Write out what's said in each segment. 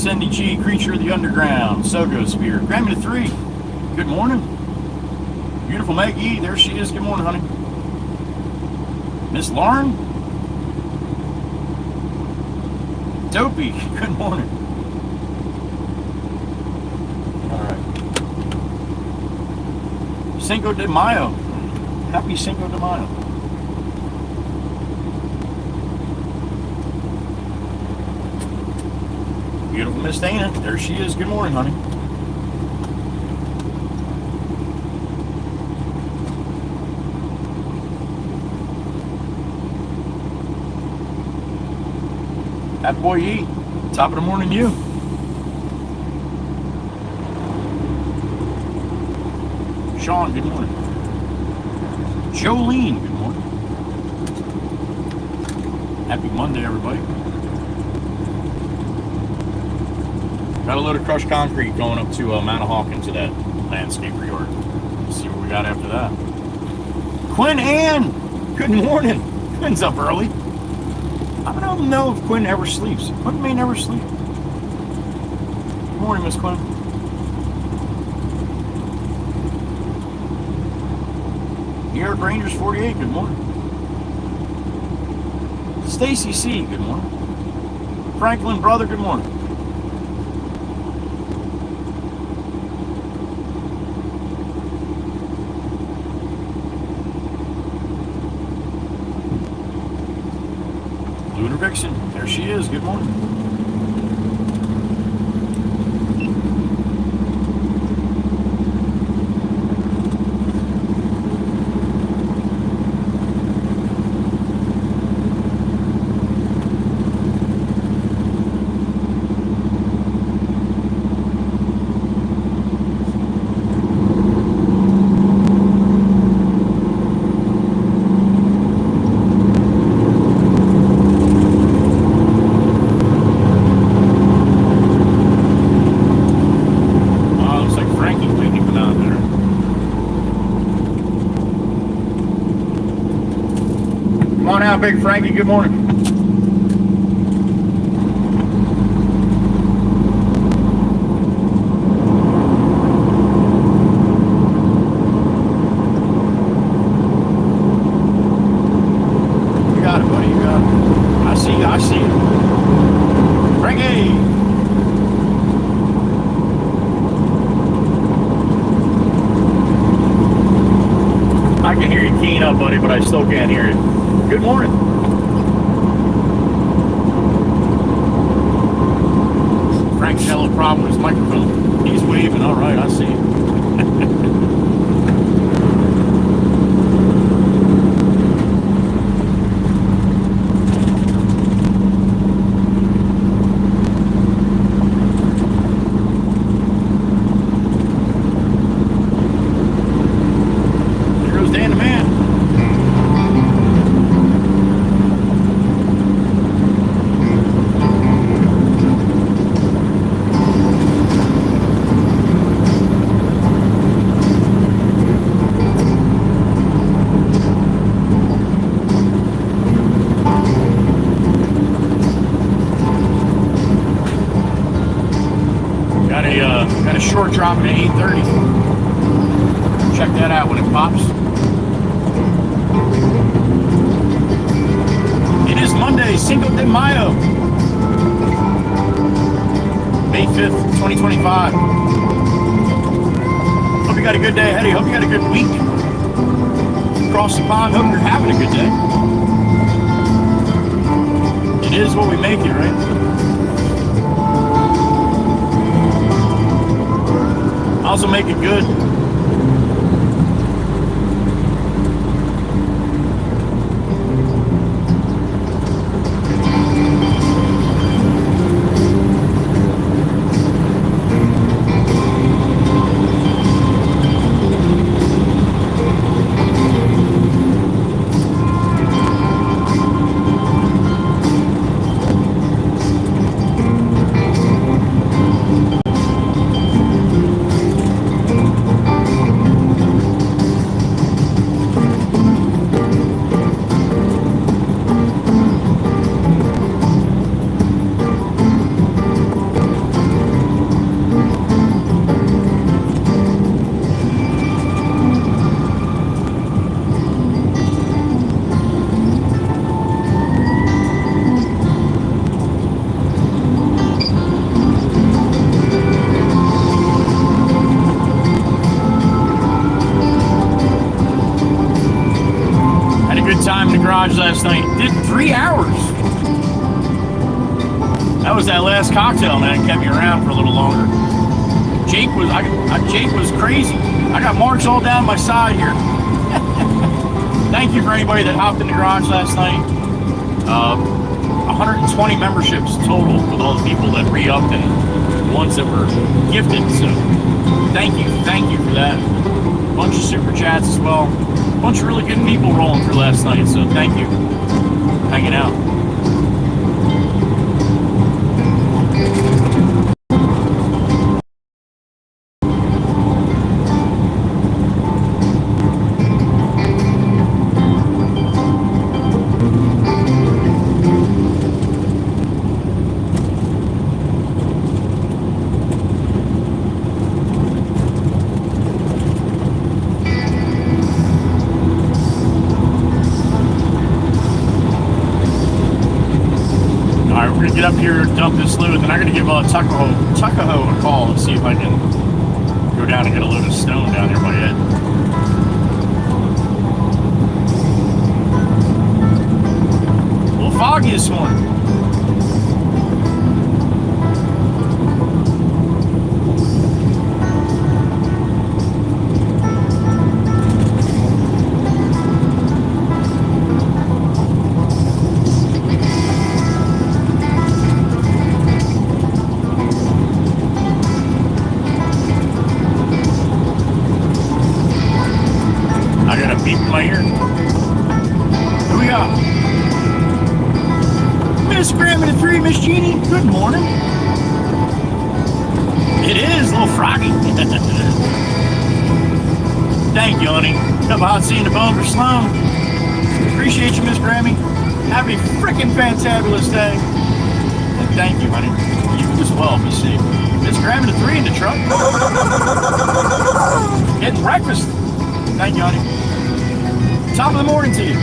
Cindy G, Creature of the Underground, Sogo Spear, Grammy to 3. Good morning. Beautiful Meg E, there she is. Good morning, honey. Miss Lauren. Dopey, good morning. All right. Cinco de Mayo. Happy Cinco de Mayo. Beautiful Miss Dana. There she is. Good morning, honey. That boy E. Top of the morning, you. Sean, good morning. Jolene, good morning. Happy Monday, everybody. Got a load of crushed concrete going up to Mount Hawkins to that landscaper yard. Let's see what we got after that. Quinn Ann, good morning. Quinn's up early. I don't know if Quinn ever sleeps. Quinn may never sleep. Good morning, Miss Quinn. New York Rangers 48, good morning. Stacy C, good morning. Franklin Brother, good morning. Lunar Vixen, there she is. Good morning. Big Frankie, good morning. You got it, buddy, you got it. I see you, I see you. Frankie! I can hear you keying up, buddy, but I still can't hear you. Good morning. Frank's got a little problem with his microphone. He's waving. All right, I see you. Got a short drop at 8:30. Check that out when it pops. It is Monday, Cinco de Mayo, May 5th, 2025. Hope you got a good day ahead of you. Hope you got a good week. Across the pond, hope you're having a good day. It is what we make it, right? Also make it good. garage last night. Did 3 hours. That was that last cocktail, man. Kept me around for a little longer. Jake was crazy. I got marks all down my side here. Thank you for anybody that hopped in the garage last night. 120 memberships total with all the people that re-upped and ones that were gifted. So thank you for that. A bunch of super chats as well. A bunch of really good people rolling through last night. So thank you for hanging out. Get up here, dump this load, and I'm going to give Tuckahoe a call and see if I can go down and get a load of stone down here by head. A little foggy this morning. Miss Jeannie, good morning. It is a little froggy. Thank you, honey. Cup of hot seeing the bone for Sloan. Appreciate you, Miss Grammy. Have a freaking fantabulous day. And thank you, honey. You as well. Be safe. Miss Grammy, the 3 in the truck. Getting breakfast. Thank you, honey. Top of the morning to you.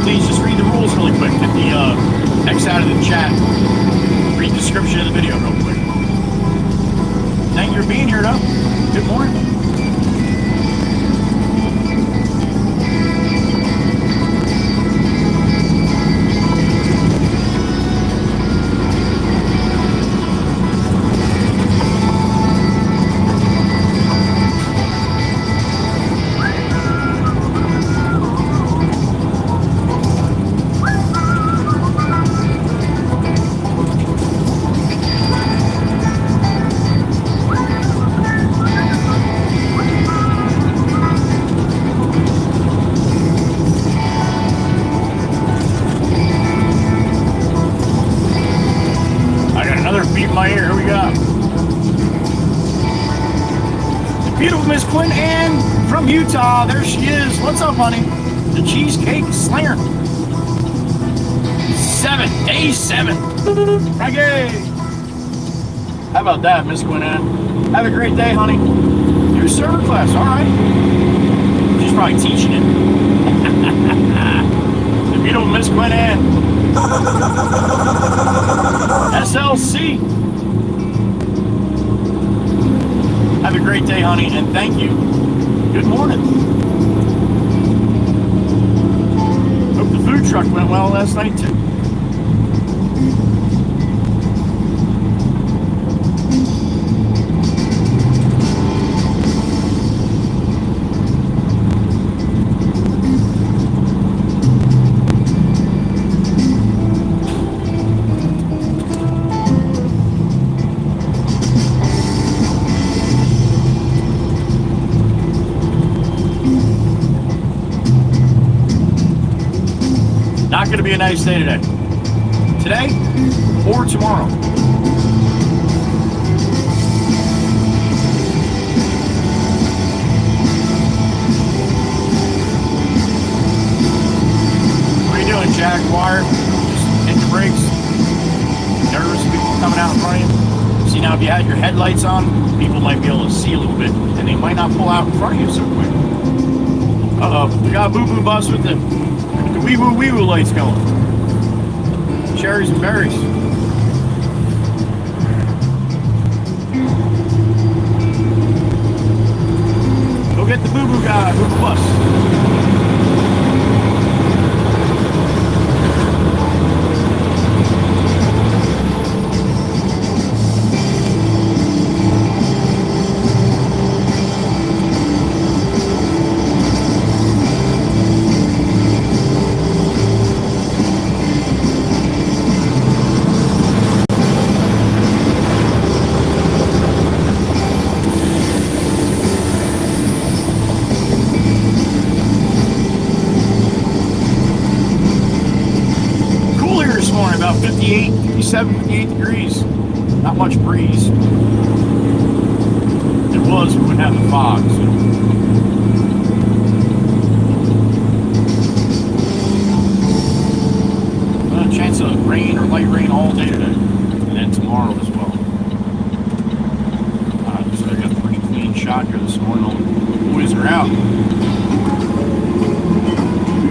Please just read the rules really quick. Get the X out of the chat. Read the description of the video real quick. Thank you for being here, though. Good morning. Utah, there she is. What's up, honey? The Cheesecake Slinger. Day 7. Reggae. How about that, Miss Quinn Ann? Have a great day, honey. New server class, all right. She's probably teaching it. The beautiful Miss Quinn Ann. SLC. Have a great day, honey, and thank you. Good morning. Hope the food truck went well last night, too. Not going to be a nice day today. Today or tomorrow. Jaguar, just hit the brakes. Nervous people coming out in front of you. See, now if you had your headlights on, people might be able to see a little bit, and they might not pull out in front of you so quick. Uh-oh, we got a boo-boo bus with the wee-woo lights going. Cherries and berries. Go get the boo-boo guy, boo-boo bus. About 58, 57, 58 degrees. Not much breeze. If it was, we wouldn't have the fog. So. A chance of rain or light rain all day today. And then tomorrow as well. So I got a pretty clean shot here this morning. All the boys are out.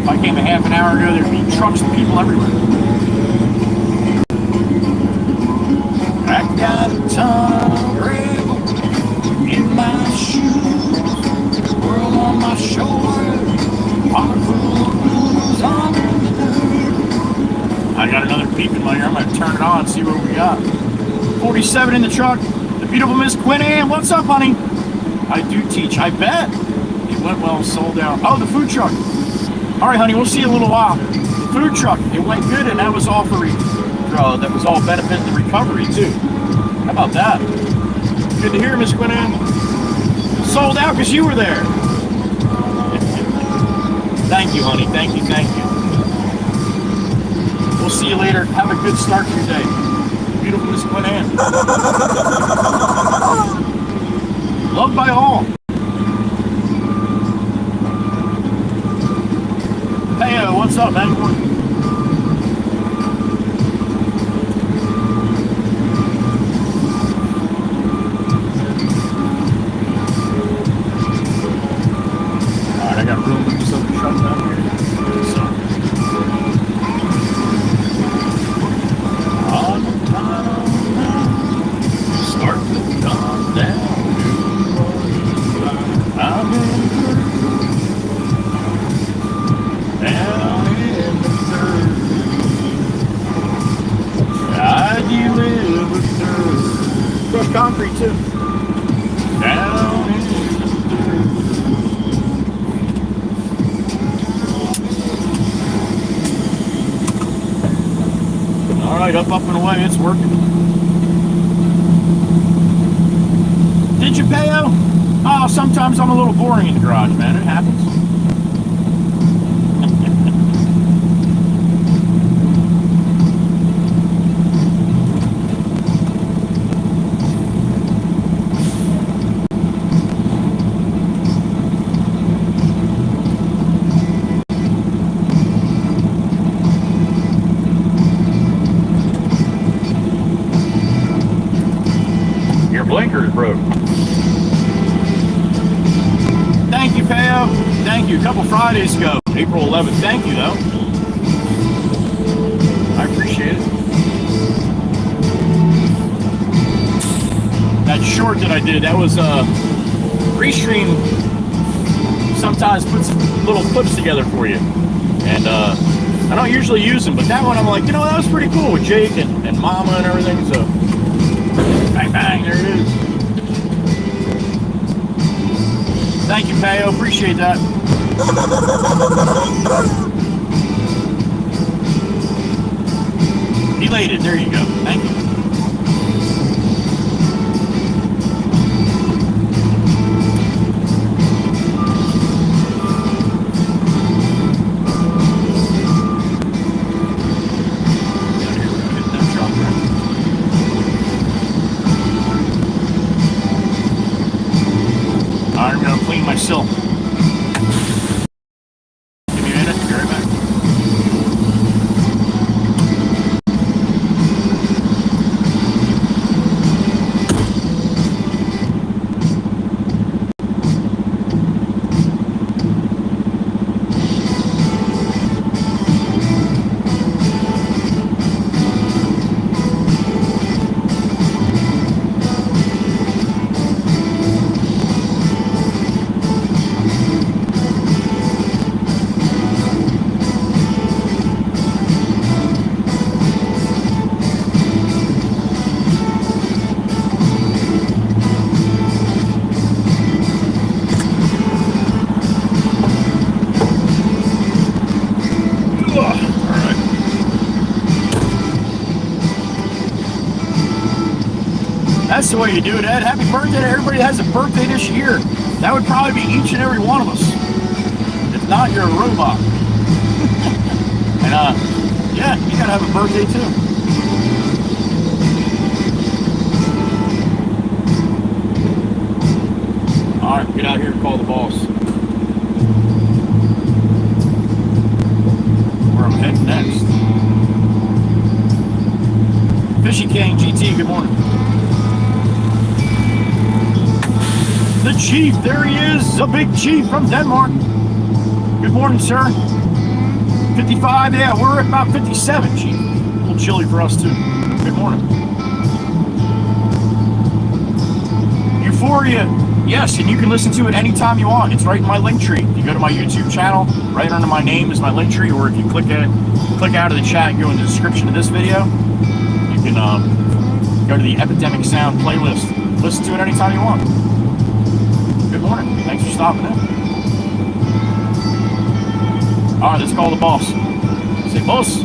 If I came a half an hour ago, there'd be trucks and people everywhere. I got a ton of gravel in my shoes, world on my shoulders, heart full of blues on the dirt. I got another beep in my ear. I'm going to turn it on and see what we got. 47 in the truck. The beautiful Miss Quinn Ann. What's up, honey? I do teach. I bet. It went well, sold out. Oh, the food truck. All right, honey, we'll see you in a little while. The food truck. It went good, and that was all for that was all benefiting the recovery too. How about that? Good to hear, Miss Quinn Ann. Sold out because you were there. Thank you, honey. Thank you, thank you. We'll see you later. Have a good start to your day. Beautiful Miss Quinn Ann. Loved by all. Hey, what's up, man? I got room to do something truck down here. So start to come down. I'm in down in the dirt. I do live with dirt. Crushed concrete too. Down in the dirt. All right, up and away, it's working. Did you pay out? Oh, sometimes I'm a little boring in the garage, man. It happens. Blinker's broke. Thank you, Peo. Thank you. A couple Fridays ago, April 11th. Thank you, though. I appreciate it. That short that I did, that was Restream sometimes puts little clips together for you. And I don't usually use them, but that one I'm like, you know, that was pretty cool with Jake and Mama and everything, so bang, bang, there it is. Thank you, Peo. Appreciate that. Elated. There you go. Thank you. I'm going to clean my sill. Give me a minute. Be right back. That's the way you do it, Ed. Happy birthday to everybody that has a birthday this year. That would probably be each and every one of us. If not, you're a robot. And yeah, you gotta have a birthday too. All right, get out here and call the boss. Where I'm heading next. Fishy King GT, good morning. The Chief, there he is, the big Chief from Denmark. Good morning, sir. 55, yeah, we're at about 57, Chief. A little chilly for us, too. Good morning. Euphoria, yes, and you can listen to it anytime you want. It's right in my link tree. You go to my YouTube channel, right under my name is my link tree, or if you click out of the chat and go in the description of this video, you can go to the Epidemic Sound playlist. Listen to it anytime you want. Good morning. Thanks for stopping in. All right, let's call the boss. Say, boss,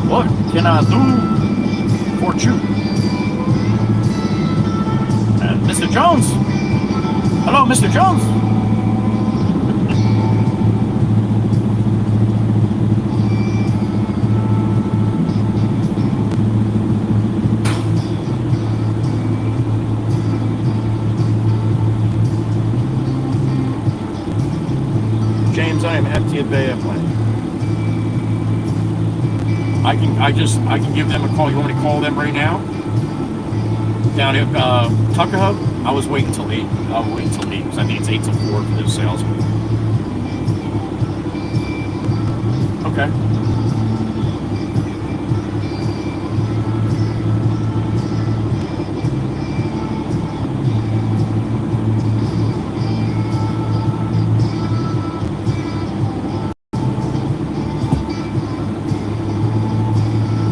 what can I do for you? And Mr. Jones. Hello, Mr. Jones. James, I am empty at Bay Airplane. I can give them a call. You want me to call them right now? Down at Tuckahoe? I was waiting till 8. I'll wait until 8 because I think it's 8 till 4 for this sales. Okay.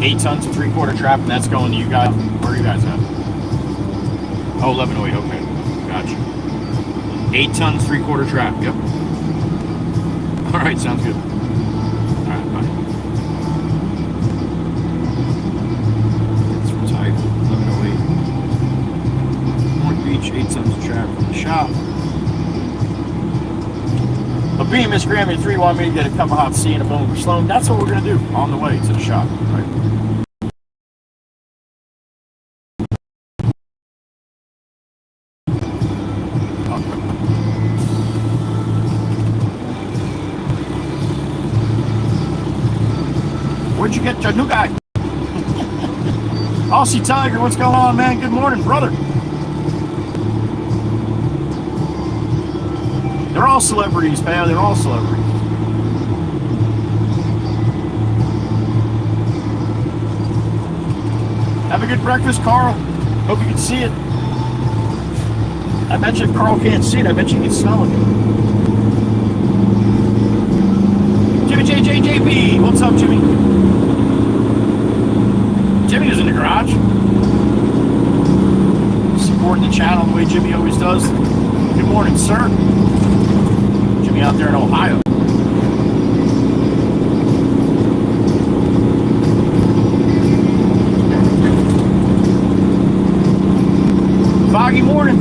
Eight tons of 3/4 trap, and that's going to you guys. Where are you guys at? Oh, 1108, okay. Gotcha. 8 tons, 3/4 trap, yep. Alright, sounds good. Alright, bye. That's for type, 1108. North Beach, 8 tons of trap from the shop. But being Miss Grammy 3 wanted me to get a cup of hot tea and a bone for Sloan. That's what we're going to do on the way to the shop, right? Where'd you get your new guy? Aussie Tiger, what's going on, man? Good morning, brother. They're all celebrities, man. They're all celebrities. Have a good breakfast, Carl. Hope you can see it. I bet you if Carl can't see it, I bet you can smell it. Jimmy JJJB, what's up, Jimmy? Jimmy is in the garage. Supporting the channel the way Jimmy always does. Good morning, sir. Jimmy out there in Ohio. Foggy morning.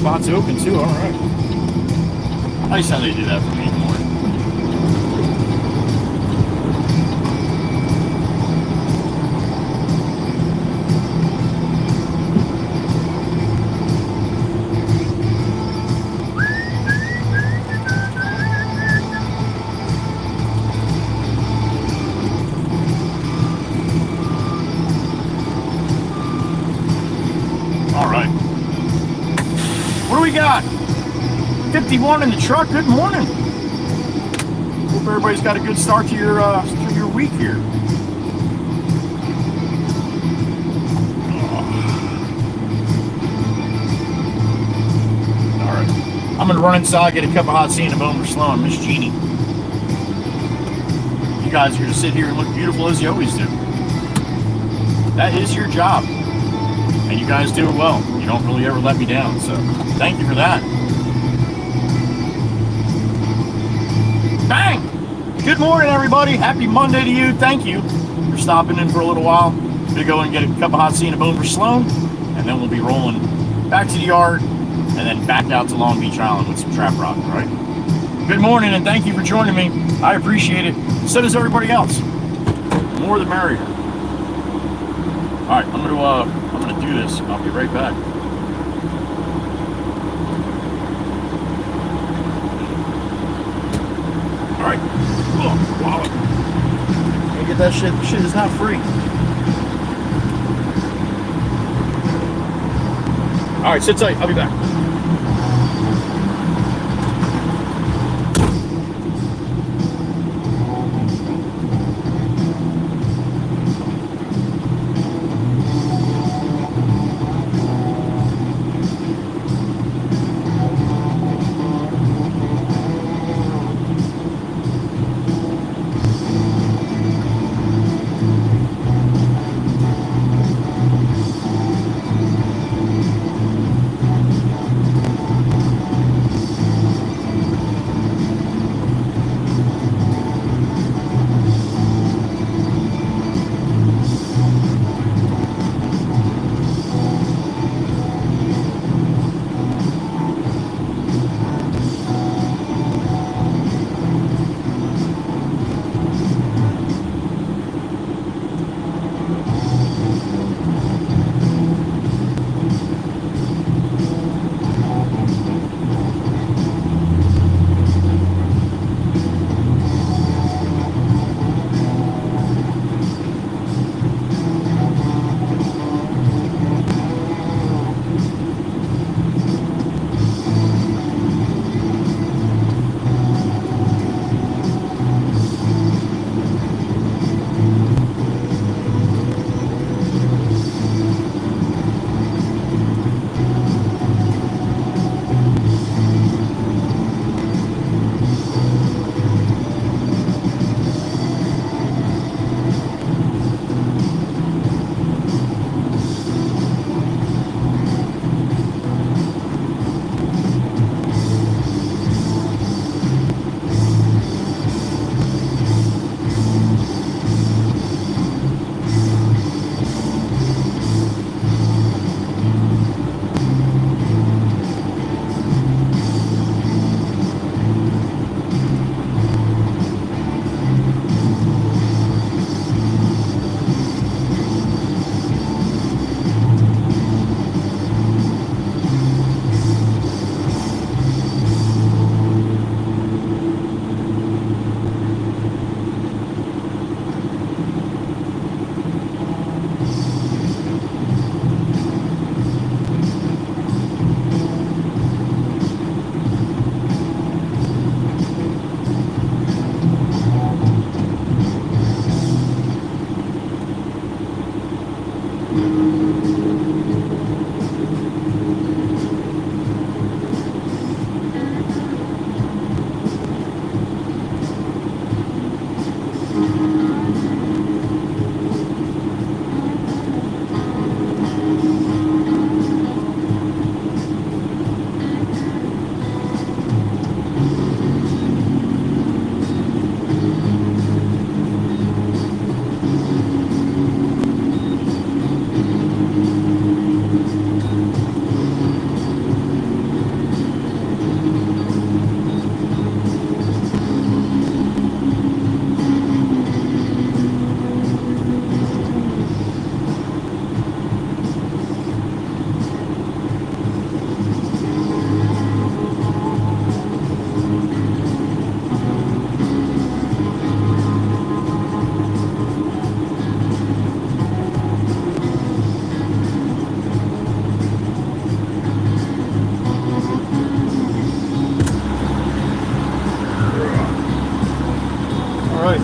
spots open too. All right. Nice how they do that for me in the morning. All right. What do we got? 51 in the truck. Good morning. Hope everybody's got a good start to your week here. All right. I'm gonna run inside, get a cup of hot tea and a bone for Sloan. Miss Jeannie. You guys are gonna sit here and look beautiful as you always do. That is your job. And you guys do it well. You don't really ever let me down. So thank you for that. Bang! Good morning, everybody. Happy Monday to you. Thank you for stopping in for a little while. I'm going to go and get a cup of hot tea and a bone for Sloan, and then we'll be rolling back to the yard and then back out to Long Beach Island with some trap rock, all right? Good morning, and thank you for joining me. I appreciate it. So does everybody else. More the merrier. All right, I'm gonna do this. I'll be right back. All right. Oh, wallet. Can't get that shit. Shit is not free. All right, sit tight. I'll be back.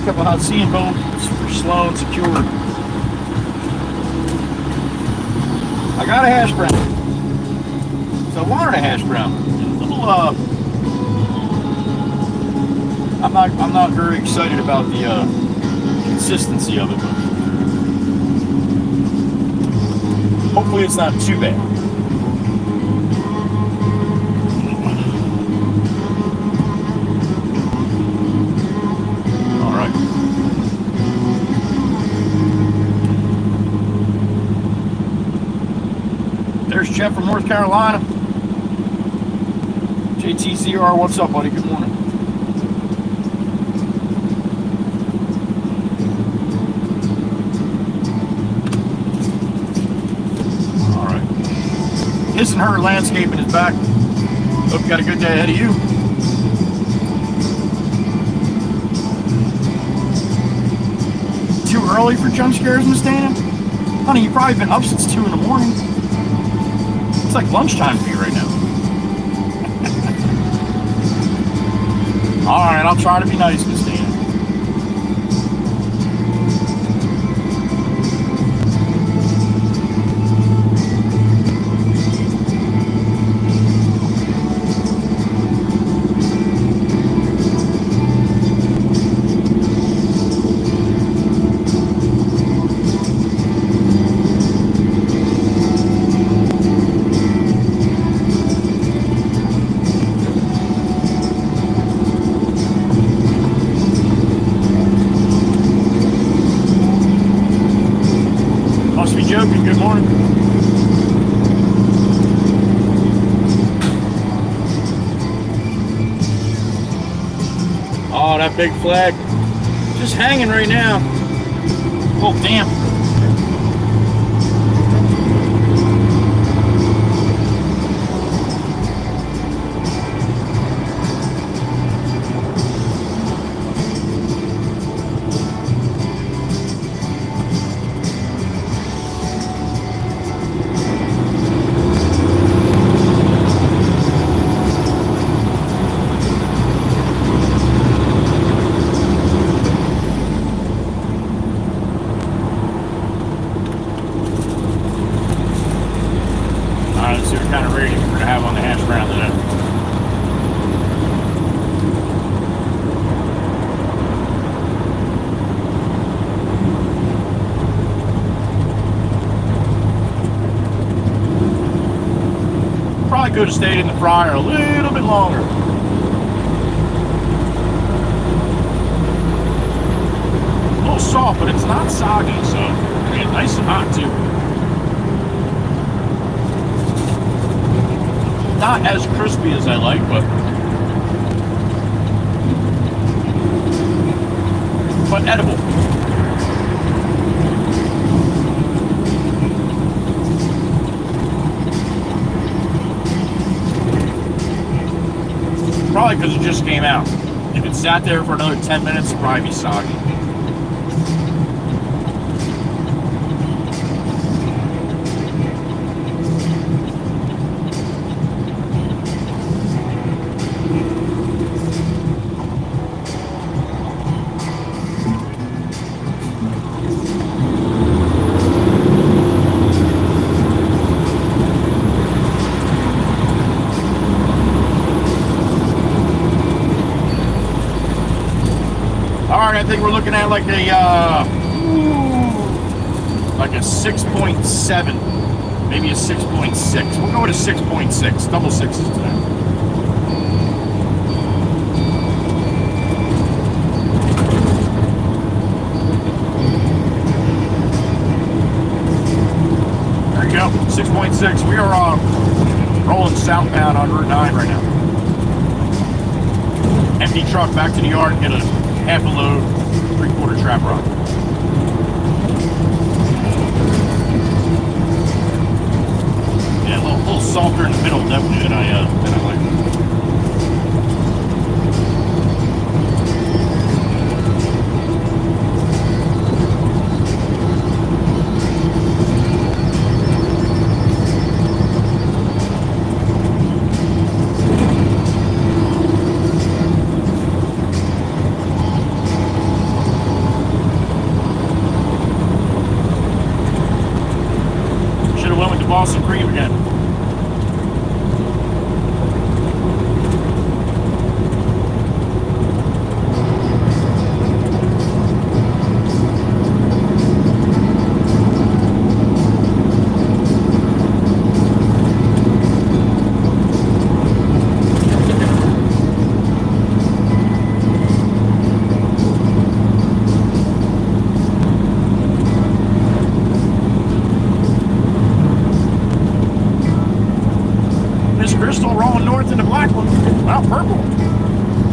A couple hot seeing boats for slow and secure. I got a hash brown. So I wanted a hash brown. A little I'm not very excited about the consistency of it, but hopefully it's not too bad. All right. There's Jeff from North Carolina. JTZR, what's up, buddy? Good morning. His and her landscaping is back. Hope you got a good day ahead of you. Too early for jump scares, Miss Dana? Honey, you've probably been up since 2 in the morning. It's like lunchtime for you right now. Alright, I'll try to be nice, Miss Dana. Joking. Good morning. Oh, that big flag. Just hanging right now. Oh, damn. Could have stayed in the fryer a little bit longer. A little soft, but it's not soggy, so yeah, nice and hot too. Not as crispy as I like, but edible. Probably because it just came out. If it sat there for another 10 minutes, it'd probably be soggy. I think we're looking at like a 6.7, maybe a 6.6. We'll go with a 6.6, double sixes today. There you go, 6.6. We are rolling southbound on Route 9 right now. Empty truck back to the yard and get a half a load, 3/4 trap rock. Yeah, a little softer in the middle, definitely, than I like. Dawson Cream again. Crystal rolling north into Blackwood. Wow, purple.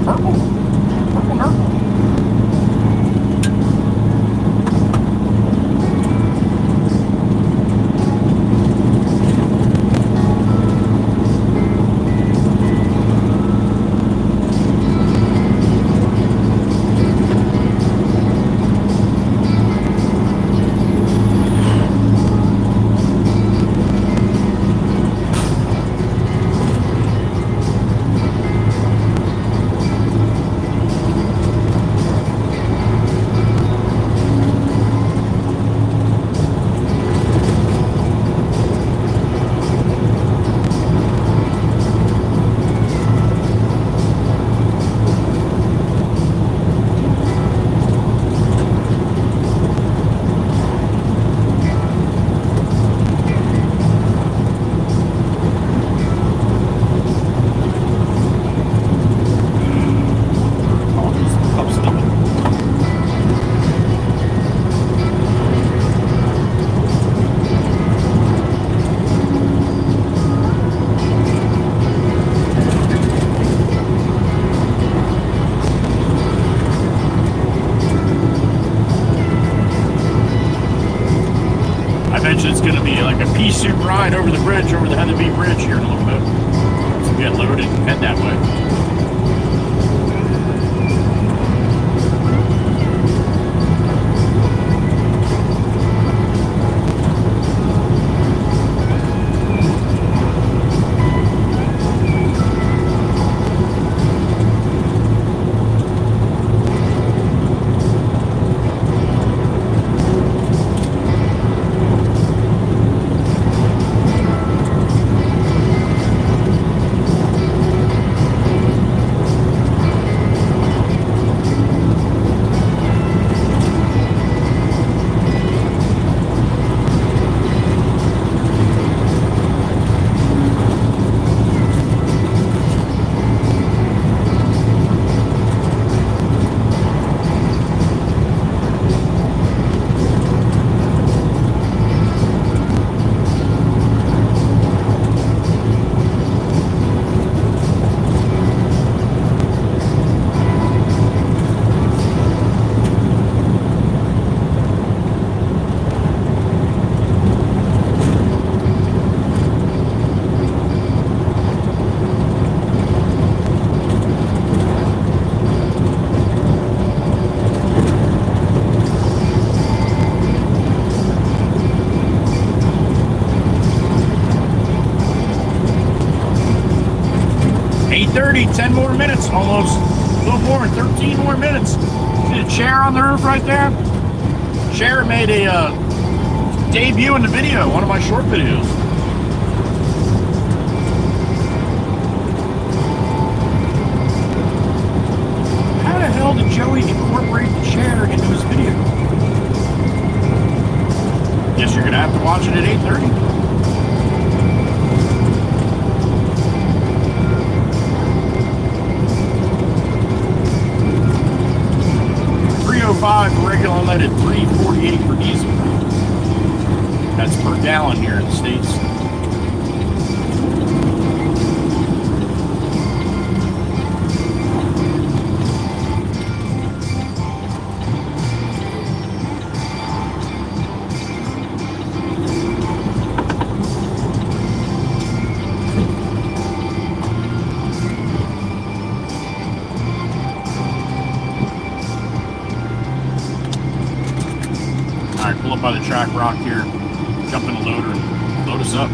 Purple. Purple, purple. It's going to be like a pea soup ride over the bridge, over the Heatherby Bridge here in a little bit. So we get loaded and head that way. $8:30, 10 more minutes, almost a little more, 13 more minutes. See the chair on the roof right there? Chair made a debut in the video, one of my short videos. How the hell did Joey incorporate the chair into his video? Guess you're gonna have to watch it at 8:30. 305 for regular unleaded, 348 for diesel. That's per gallon here in the States. Pull up by the track rock here, jump in the loader, and load us up.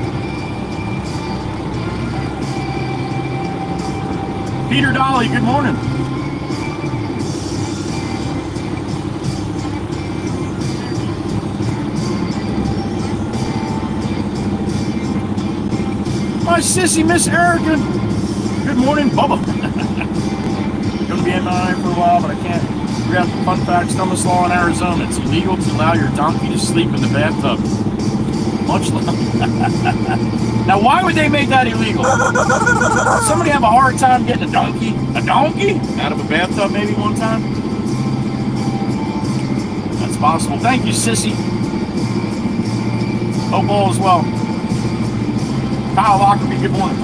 Peter Dolly, good morning. my sissy, Miss Erica. Good morning, Bubba. Gonna be in my for a while, but I can't. We have fun fact, stomach law in Arizona. It's illegal to allow your donkey to sleep in the bathtub. Much love. Now, why would they make that illegal? Somebody have a hard time getting a donkey out of a bathtub maybe one time? That's possible. Thank you, sissy. Hope all is well. Kyle Lockerbie, good morning.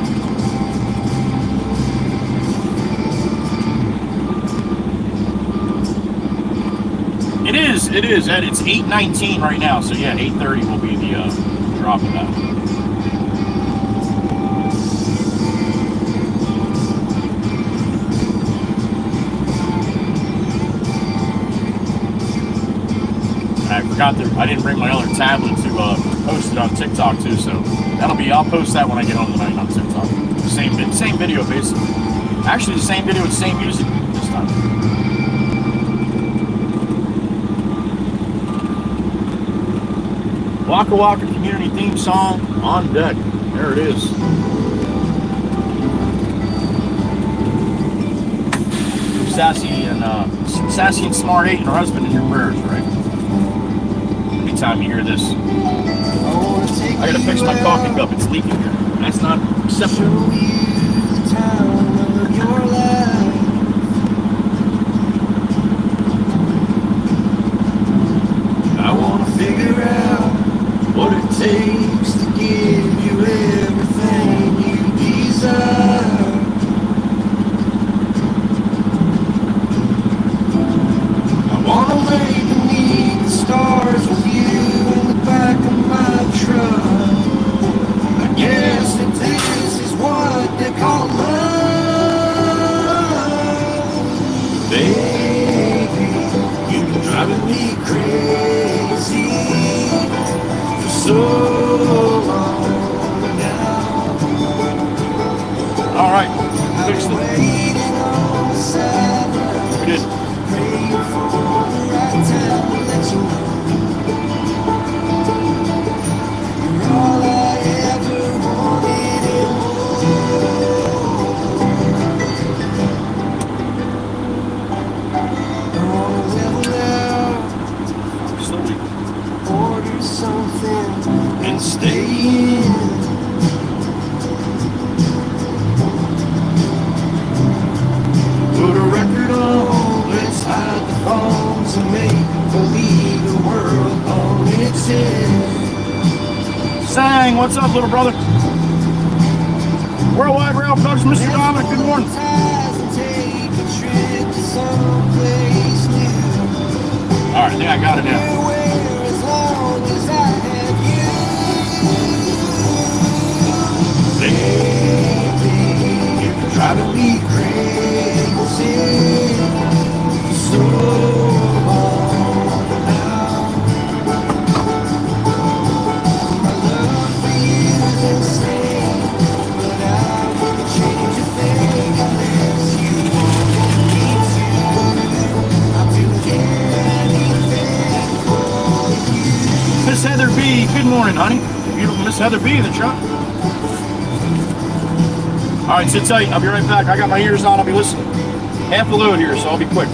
It is, Ed. It's 8:19 right now, so yeah, 8:30 will be the drop of that. I forgot that I didn't bring my other tablet to post it on TikTok too, so I'll post that when I get home tonight on TikTok. Same video basically. Actually, the same video with the same music this time. Waka Waka community theme song on deck. There it is. Sassy and Smart 8 and her husband in your prayers, right? Anytime you hear this, I gotta fix my coffee cup. It's leaking here. That's not acceptable. I wanna figure out what it takes to give you everything you desire. I wanna wake beneath the stars with you in the back of my truck. I guess that this is what they call love. Baby, you've been driving me crazy so long now. All right, fix it. We did. All I ever wanted and more. Slowly. Order something and stay in. Put a record on, let's hide the phones and make believe the world on its head. Sang, what's up, little brother? Worldwide Rail Coach, Mr. Dominic, good morning. All right, I think I got it now. Baby, you're driving me crazy so long now. My love for you is insane, but I wouldn't change a thing unless you wanted me to. I'll do anything for you. Miss Heather B, good morning, honey. Beautiful Miss Heather B in the truck. All right, sit tight. I'll be right back. I got my ears on. I'll be listening. Half a load here, so I'll be quick.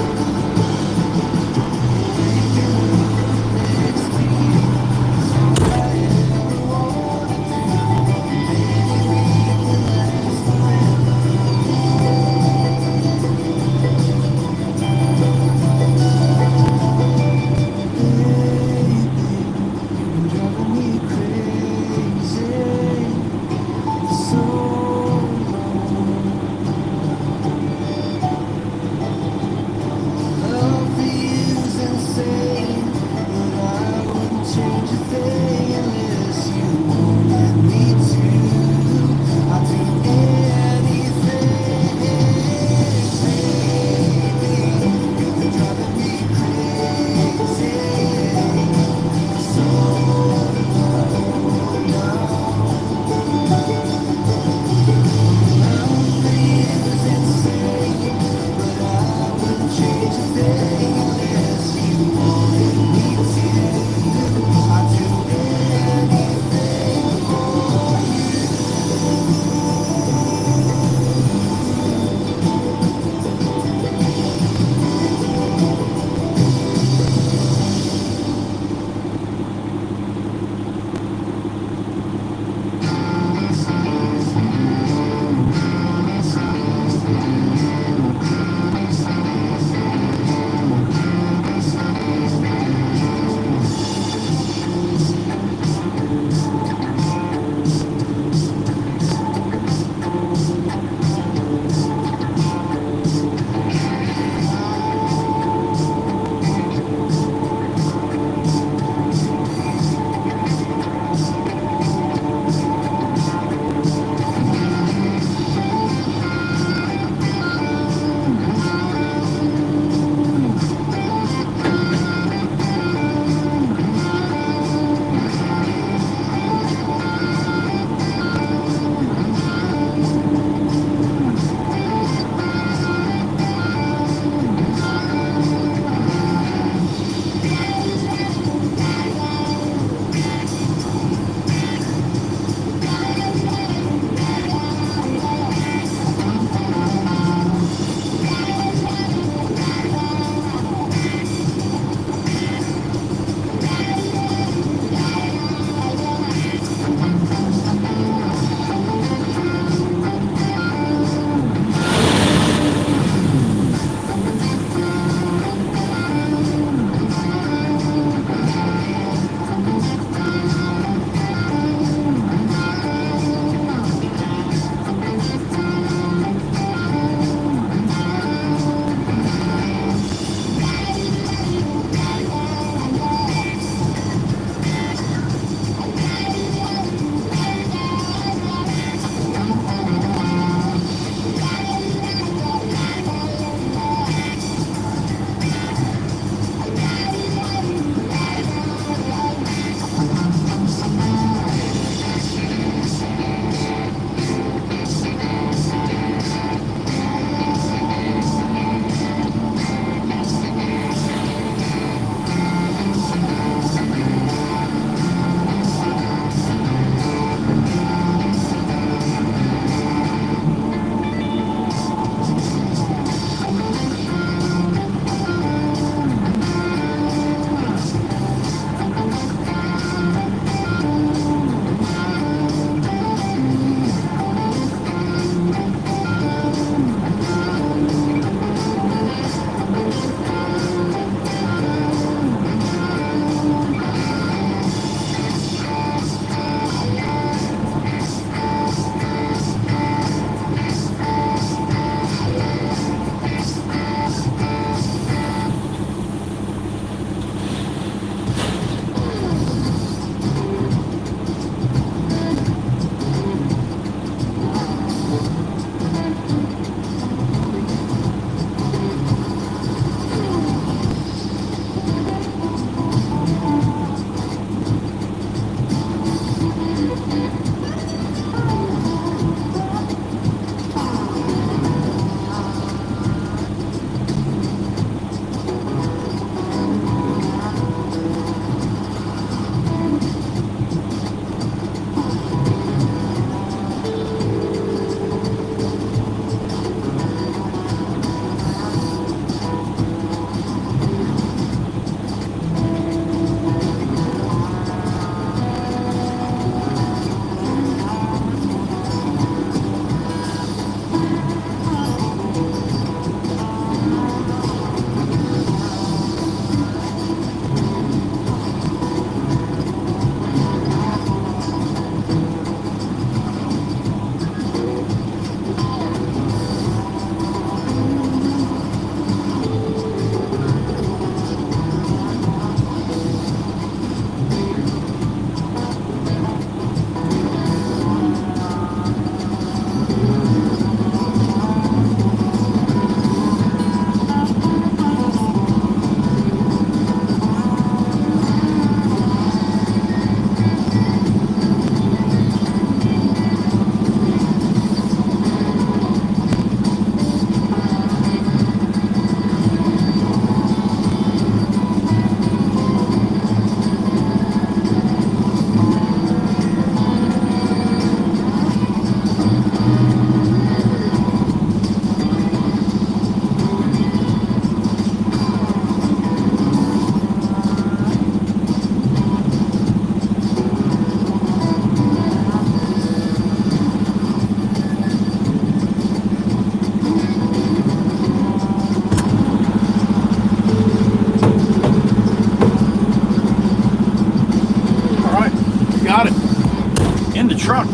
truck.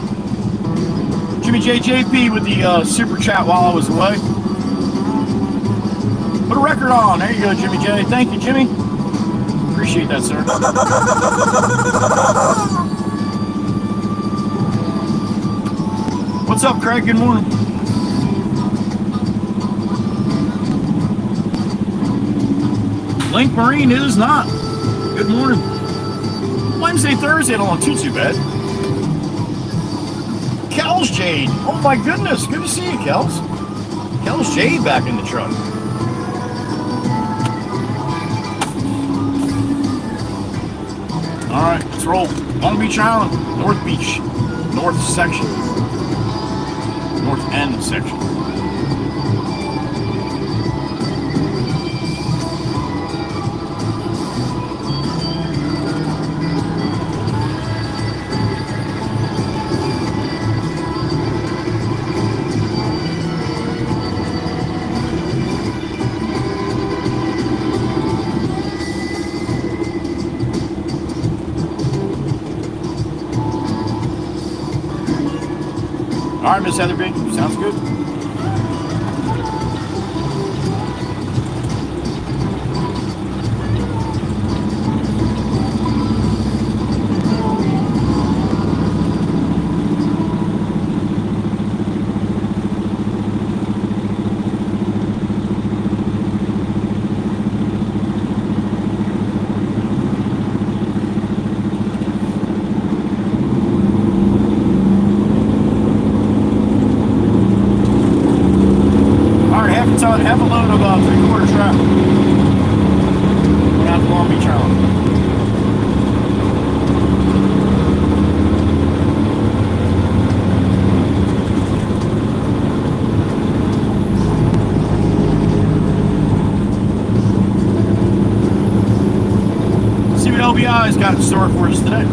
Jimmy JJP with the super chat while I was away. Put a record on. There you go, Jimmy J. Thank you, Jimmy. Appreciate that, sir. What's up, Craig? Good morning. Link Marine, it is not. Good morning. Wednesday, Thursday, I don't want too bad. Kel's Jade. Oh my goodness. Good to see you, Kels. Kel's Jade back in the truck. Alright, let's roll. Long Beach Island, North Beach, North section. North End section. All right, Miss Heatherby, sounds good. Half a load of 3/4 trap. Going out to Long Beach Island. See what LBI's got in store for us today.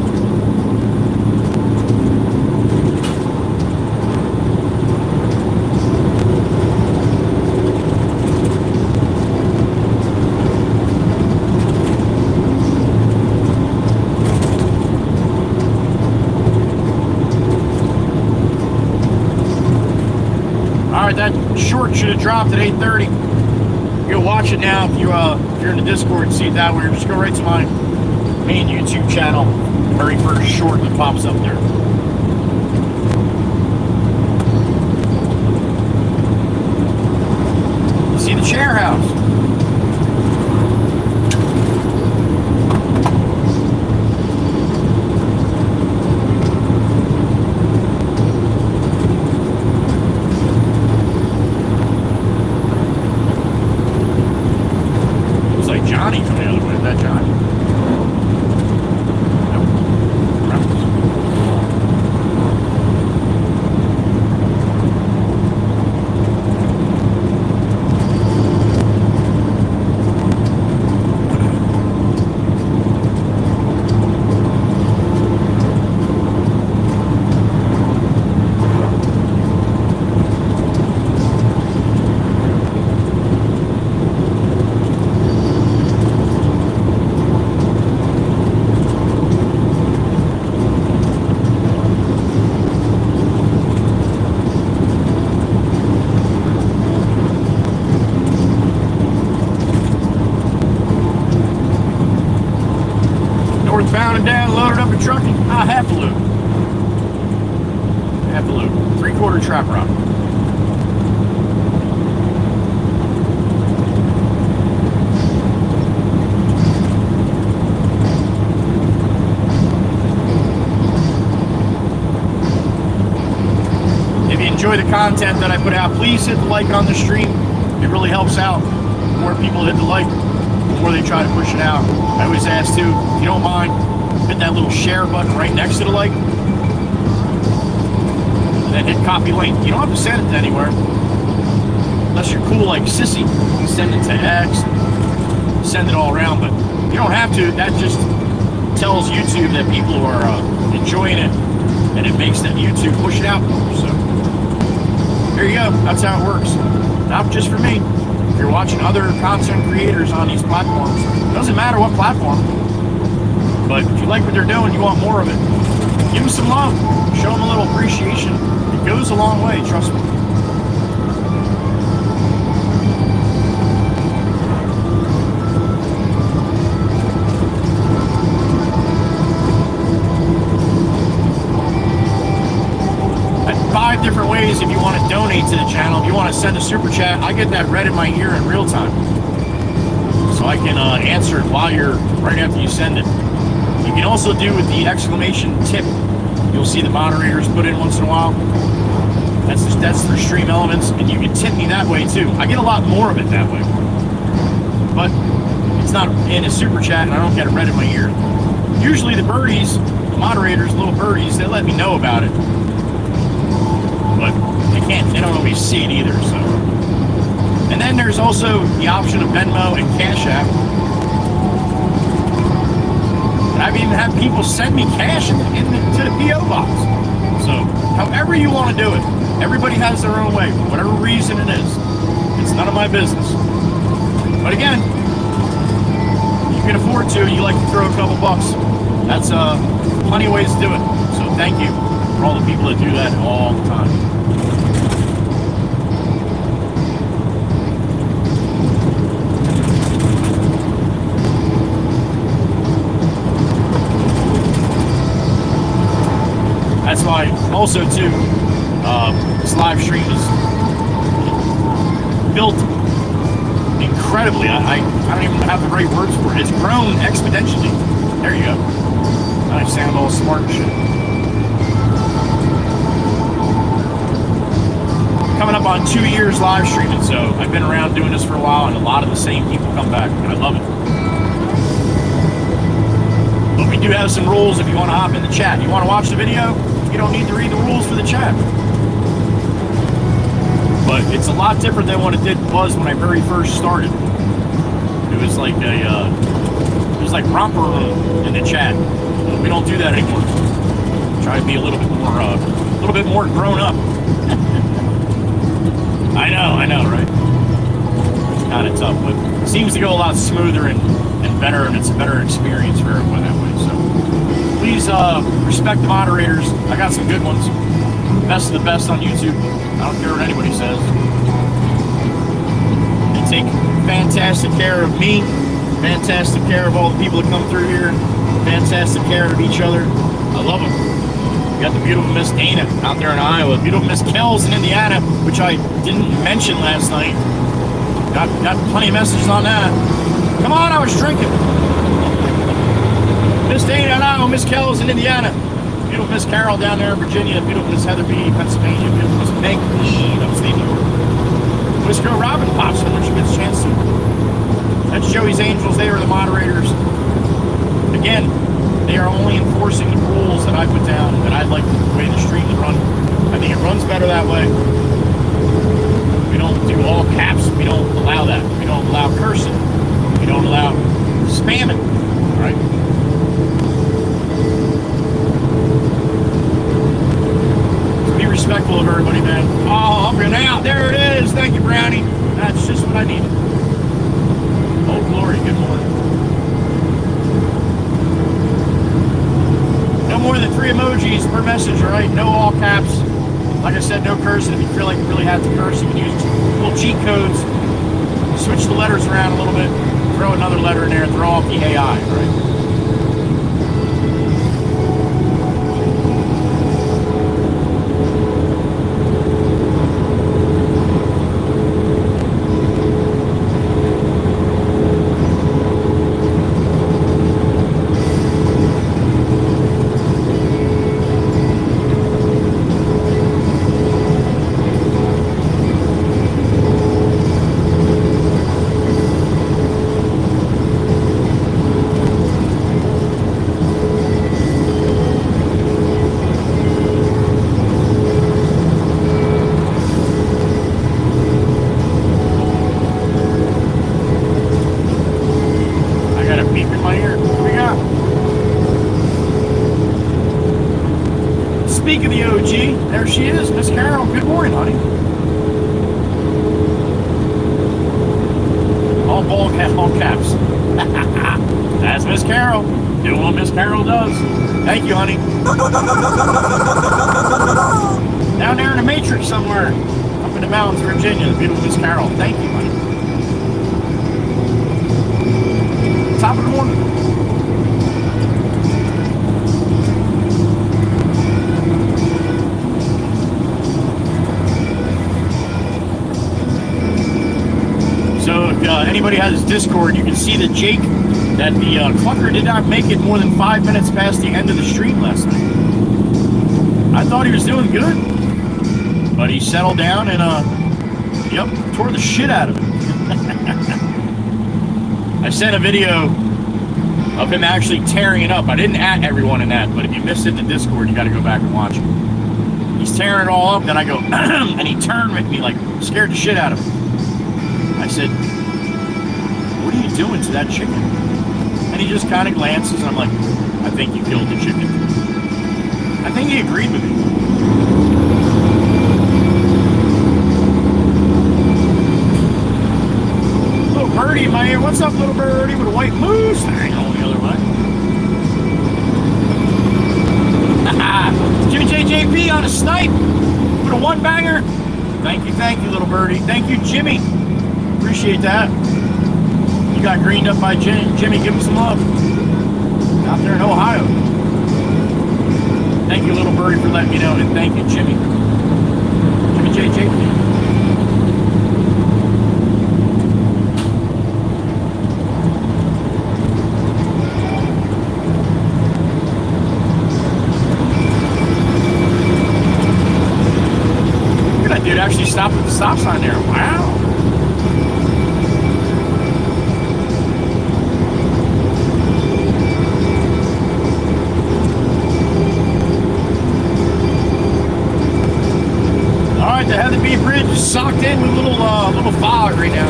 That short should have dropped at 8:30. You'll watch it now if you're in the Discord and see it that way. Or just go right to my main YouTube channel. Very first short that pops up there. See the chair house. Johnny from the other way. Is that Johnny? Nope. Northbound and down, loaded up and trucking. Half a load. Half a load. 3/4 trap rock. If you enjoy the content that I put out, please hit the like on the stream. It really helps out. The more people hit the like, the more they try to push it out. I always ask too, if you don't mind, hit that little share button right next to the like. And then hit copy link. You don't have to send it to anywhere. Unless you're cool like Sissy. You can send it to X, send it all around, but you don't have to. That just tells YouTube that people are enjoying it, and it makes that YouTube push it out more. So there you go. That's how it works. Not just for me. If you're watching other content creators on these platforms, it doesn't matter what platform, but if you like what they're doing, you want more of it, Give them some love. Show them a little appreciation. It goes a long way, trust me. Different ways if you want to donate to the channel. If you want to send a super chat, I get that read in my ear in real time, so I can answer it while you're right after you send it. You can also do with the exclamation tip. You'll see the moderators put in once in a while. That's for Stream Elements, and you can tip me that way too. I get a lot more of it that way, but it's not in a super chat, and I don't get it read in my ear. Usually the birdies, the moderators, little birdies, they let me know about it. But they don't always see it either, so. And then there's also the option of Venmo and Cash App. And I've even had people send me cash to the P.O. box. So, however you want to do it, everybody has their own way, for whatever reason it is. It's none of my business. But again, you can afford to, you like to throw a couple bucks. That's plenty of ways to do it. So thank you for all the people that do that all the time. That's why also too, this live stream is built incredibly. I don't even have the right words for it. It's grown exponentially. There you go. I sound all smart and shit. Coming up on 2 years live streaming, so I've been around doing this for a while, and a lot of the same people come back, and I love it. But we do have some rules if you want to hop in the chat. You want to watch the video? You don't need to read the rules for the chat. But it's a lot different than what it was when I very first started. It was like romper room in the chat. We don't do that anymore. Try to be a little bit more grown up. I know, right? It's kind of tough, but it seems to go a lot smoother and better, and it's a better experience for everyone that way. So please respect the moderators. I got some good ones. Best of the best on YouTube. I don't care what anybody says. They take fantastic care of me, fantastic care of all the people that come through here, fantastic care of each other. I love them. We got the beautiful Miss Dana out there in Iowa, beautiful Miss Kells in Indiana, which I didn't mention last night. Got plenty of messages on that. Come on, I was drinking. Miss Dana in Iowa, Miss Kells in Indiana, beautiful Miss Carol down there in Virginia, beautiful Miss Heather B, Pennsylvania, beautiful Miss Meg E, upstate New York. Miss Girl Robin pops in when she gets a chance to. That's Joey's Angels. They are the moderators. Again, they are only enforcing the rules that I put down, that I like the way the stream is run. I think it runs better that way. We don't do all caps. We don't allow that. We don't allow cursing. We don't allow spamming. All right? So be respectful of everybody, man. Oh, up and out. There it is. Thank you, Brownie. That's just what I needed. Oh, glory. Good morning. No more than 3 emojis per message, all right? No all caps. Like I said, no cursing. If you feel like you really have to curse, you can use little cheat codes. Switch the letters around a little bit. Throw another letter in there. Throw off the AI, right? There she is, Miss Carol. Good morning, honey. All caps. That's Miss Carol. Doing what Miss Carol does. Thank you, honey. Down there in the Matrix somewhere. Up in the mountains, Virginia. The beautiful Miss Carol. Thank you, honey. Top of the morning. So if anybody has Discord, you can see that Jake, that the clucker did not make it more than 5 minutes past the end of the stream last night. I thought he was doing good, but he settled down and yep, tore the shit out of it. I sent a video of him actually tearing it up. I didn't at everyone in that, but if you missed it in the Discord, you got to go back and watch it. He's tearing it all up, then I go, and he turned with me like scared the shit out of him. I said, what are you doing to that chicken? And he just kind of glances, and I'm like, I think you killed the chicken. I think he agreed with me. Little birdie in my ear. What's up, little birdie with a white moose? I ain't going the other way. Jimmy JJP on a snipe with a one-banger. Thank you, little birdie. Thank you, Jimmy. Appreciate that. You got greened up by Jimmy. Give him some love. Out there in Ohio. Thank you, little birdie, for letting me know. And thank you, Jimmy. Jimmy JJP. Look at that dude actually stopped at the stop sign there. Wow. The Heather B Bridge is socked in with a little fog right now.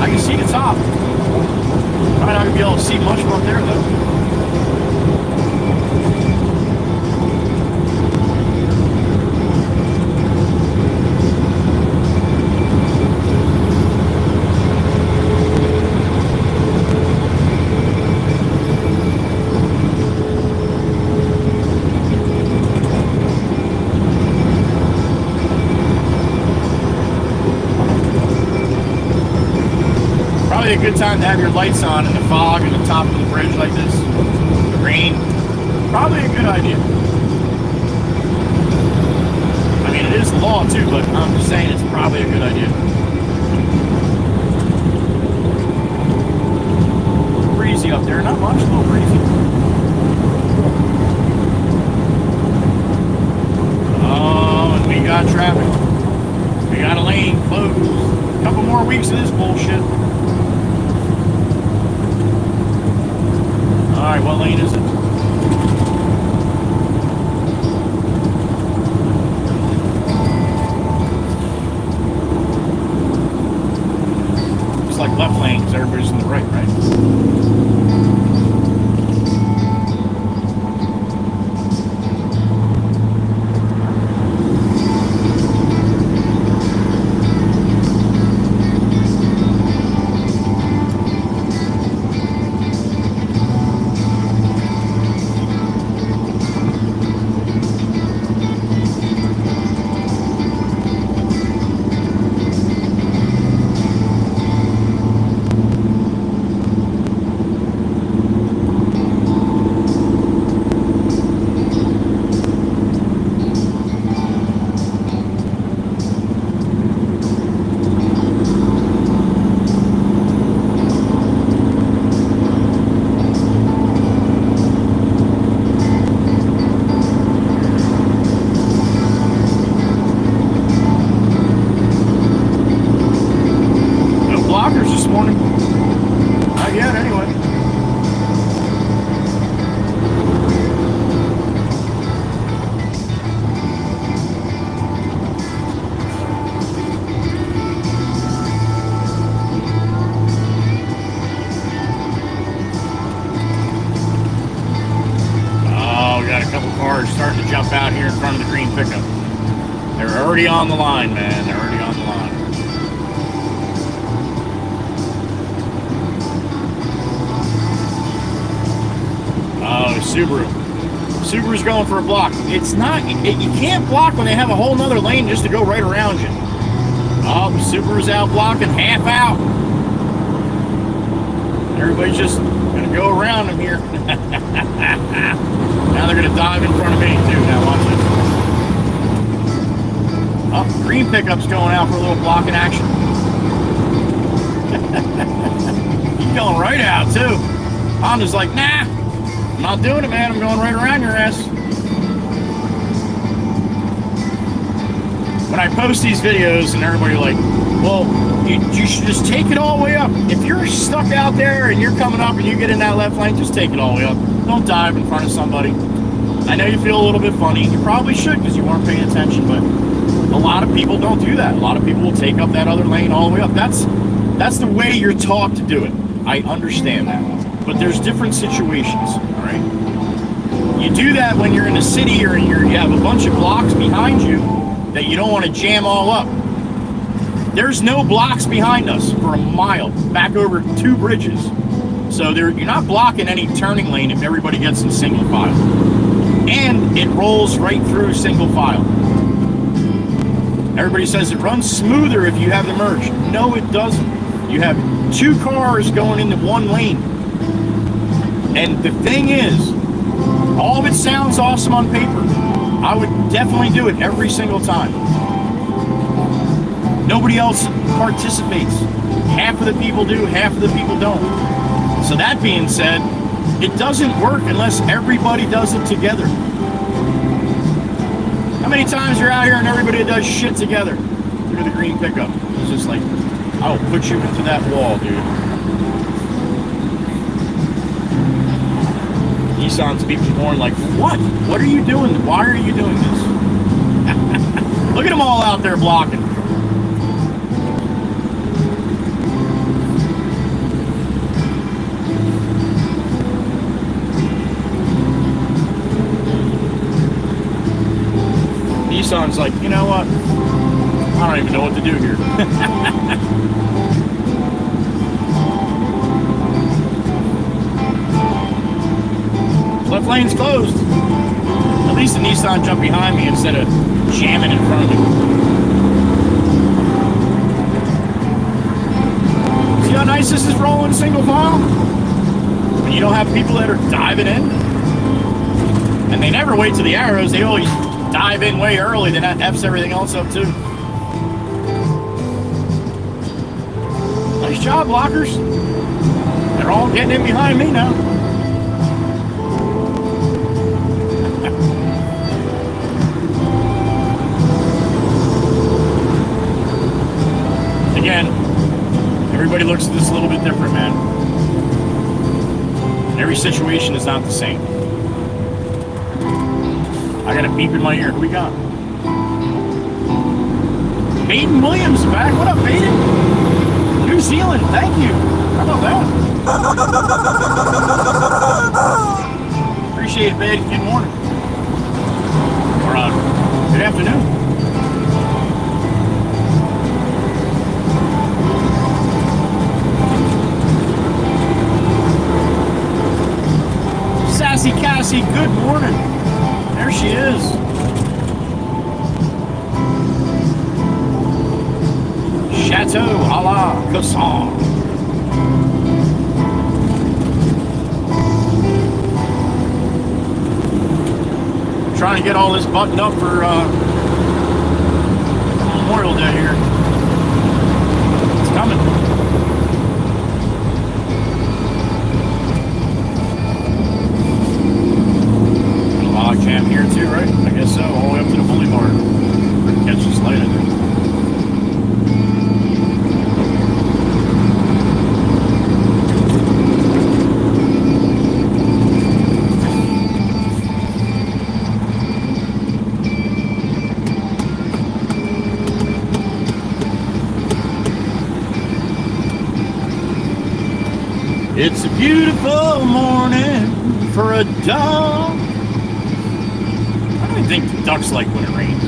I can see the top. Probably not gonna be able to see much from up there though. A good time to have your lights on in the fog and the top of the bridge like this. The rain. Probably a good idea. I mean, it is the law too, but I'm just saying it's probably a good idea. A little breezy up there. Not much, a little breezy. Oh, and we got traffic. We got a lane closed. A couple more weeks of this bullshit. Alright, what lane is it? It's like left lane because everybody's in the right, right? Out here in front of the green pickup. They're already on the line, man. They're already on the line. Subaru. Subaru's going for a block. It's not, you can't block when they have a whole nother lane just to go right around you. Oh, Subaru's out blocking, half out. Everybody's just going to go around them here. Now they're going to dive in front of me, too. Now watch this. Oh, green pickup's going out for a little blocking action. He's going right out, too. Honda's like, nah, I'm not doing it, man. I'm going right around your ass. When I post these videos and everybody like, well, you should just take it all the way up. If you're stuck out there and you're coming up and you get in that left lane, just take it all the way up. Don't dive in front of somebody. I know you feel a little bit funny. You probably should because you weren't paying attention, but a lot of people don't do that. A lot of people will take up that other lane all the way up. That's the way you're taught to do it. I understand that. But there's different situations, all right? You do that when you're in a city or you have a bunch of blocks behind you that you don't want to jam all up. There's no blocks behind us for a mile, back over 2 bridges. So you're not blocking any turning lane if everybody gets in single file. And it rolls right through single file. Everybody says it runs smoother if you have the merge. No, it doesn't. You have 2 cars going into 1 lane. And the thing is, all of it sounds awesome on paper. I would definitely do it every single time. Nobody else participates. Half of the people do, half of the people don't. So that being said, it doesn't work unless everybody does it together. How many times you're out here and everybody does shit together? Look at the green pickup. It's just like, I'll put you into that wall, dude. Nissan's beeping horn like, what? What are you doing? Why are you doing this? Look at them all out there blocking. Nissan's like, you know what? I don't even know what to do here. Left lane's closed. At least the Nissan jumped behind me instead of jamming in front of me. See how nice this is rolling single file? When you don't have people that are diving in. And they never wait to the arrows. They always dive in way early. Then that F's everything else up too. Nice job, blockers. They're all getting in behind me now. Again, everybody looks at this a little bit different, man. Every situation is not the same. I got a beep in my ear. Who we got? Baden Williams back. What up, Baden? New Zealand. Thank you. How about that? Appreciate it, Baden. Good morning. Or good afternoon. Sassy Cassie, good morning. There she is. Chateau a la Casson. Trying to get all this buttoned up for Memorial Day here. It's coming. Jam here too, right? I guess so, all the way up to the boulevard. We're gonna catch this light, I think. It's a beautiful morning for a dog. I think the ducks like when it rains.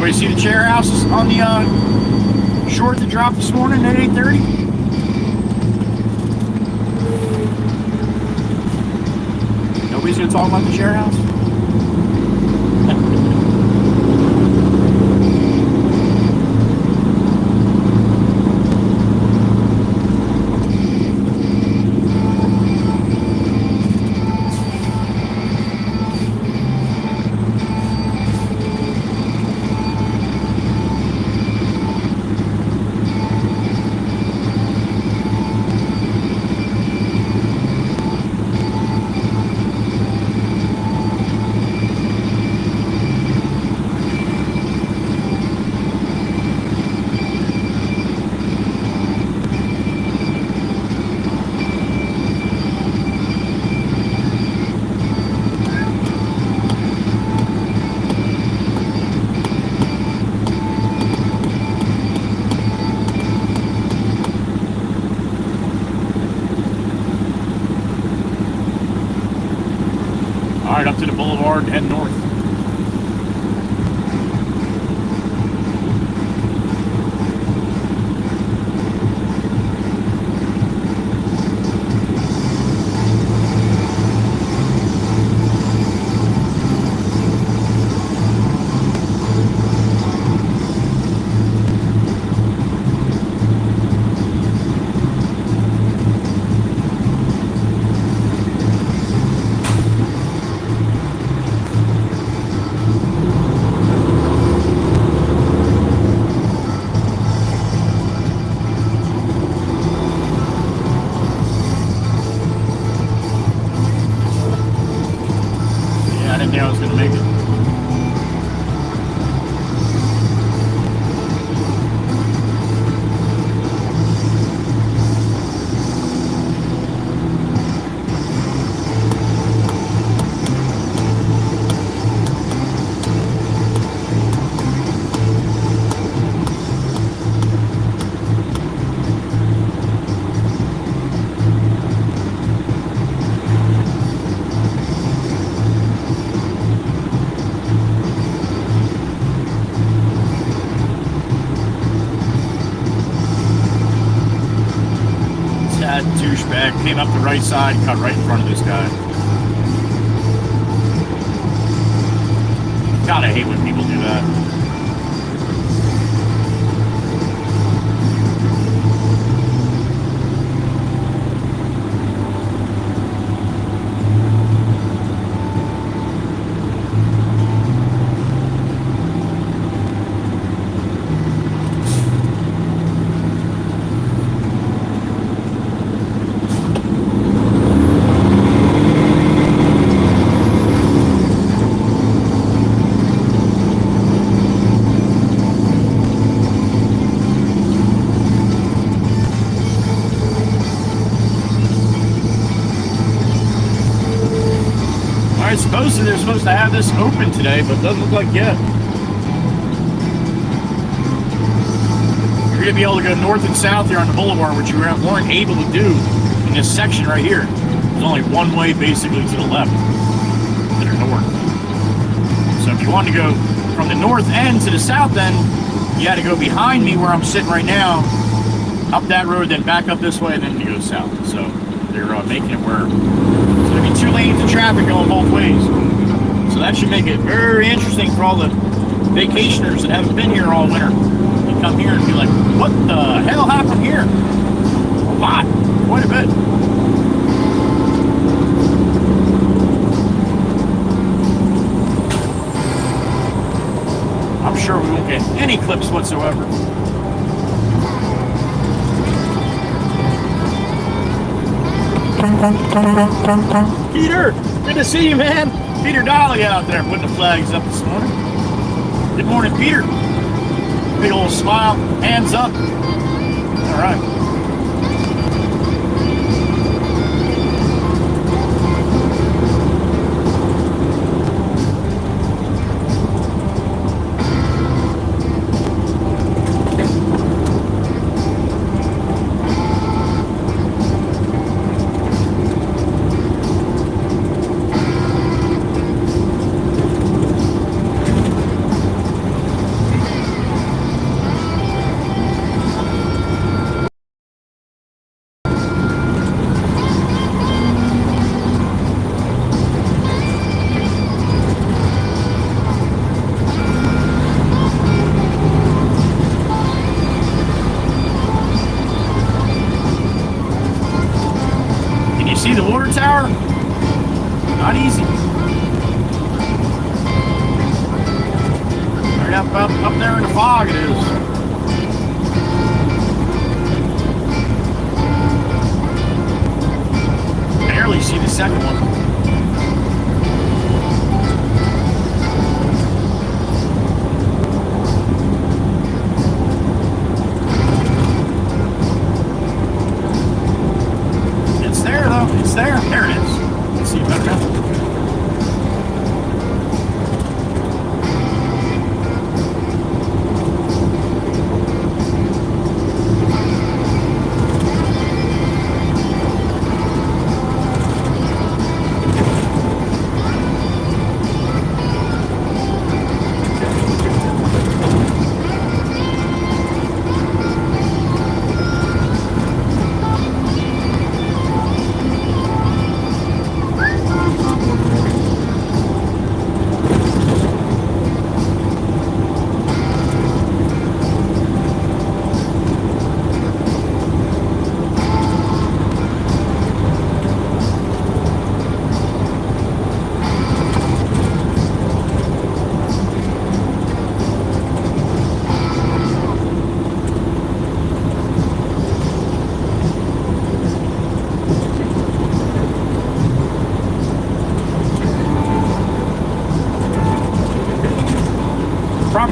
Everybody see the chair houses on the short that dropped this morning at 8:30? Nobody's gonna talk about the share house? Alright, up to the boulevard and head north. I was going to make it. Douchebag came up the right side and cut right in front of this guy. God, I hate when people do that. Supposedly they're supposed to have this open today, but it doesn't look like yet. You're going to be able to go north and south here on the boulevard, which you weren't able to do in this section right here. There's only one way basically to the left, to the north. So if you wanted to go from the north end to the south end, you had to go behind me where I'm sitting right now, up that road, then back up this way, and then you go south. So they're making it where it's going to be 2 lanes of traffic going both ways. So that should make it very interesting for all the vacationers that haven't been here all winter. You come here and be like, what the hell happened here? A lot, quite a bit. I'm sure we won't get any clips whatsoever. Peter, good to see you, man. Peter Dolly out there putting the flags up this morning. Good morning, Peter. Big old smile, hands up. All right. tower. Not easy. Right up there in the fog it is. Barely see the second one. It's there though. It's there. There it is. Let's see better now.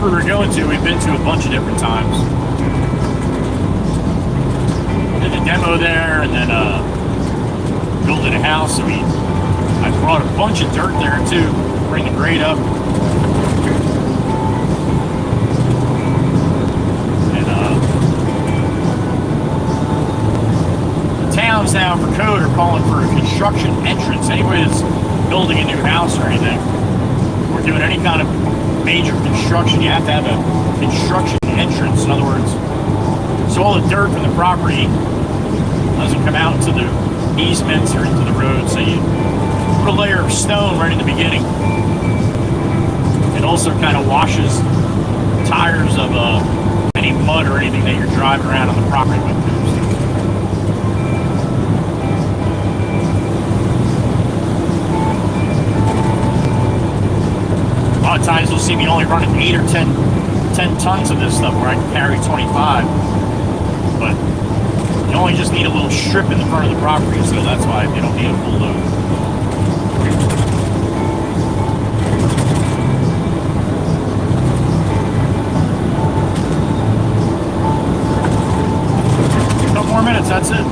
We're going to, we've been to a bunch of different times. Did a demo there, and then building a house. So I brought a bunch of dirt there too, bring the grade up. And the towns now for code are calling for a construction entrance. Anybody that's building a new house or anything, or doing any kind of major construction, you have to have a construction entrance. In other words, so all the dirt from the property doesn't come out into the easements or into the road. So you put a layer of stone right in the beginning. It also kind of washes tires of any mud or anything that you're driving around on the property with. A lot of times you'll see me only running 8 or 10 tons of this stuff where I can carry 25. But you only just need a little strip in the front of the property, so that's why they don't need a full load. A couple more minutes, that's it.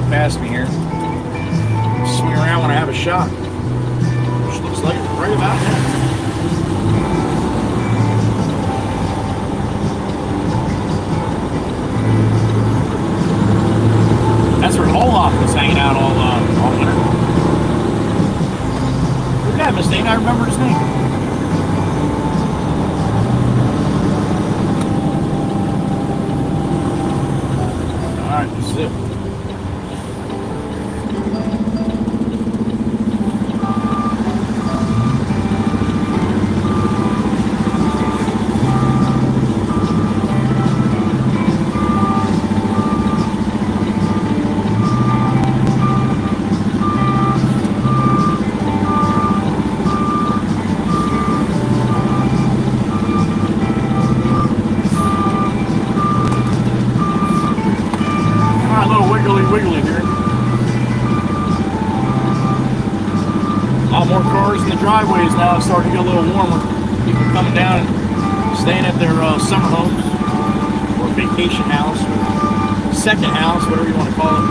Past me here. Swing around when I have a shot. Which looks like right about now. That's where Olaf was hanging out all winter. Look at that, Miss Dana. I remember his name. Alright, this is it. Wiggly here. A lot more cars in the driveways now. It's starting to get a little warmer. People coming down and staying at their summer homes or vacation house or second house, whatever you want to call it.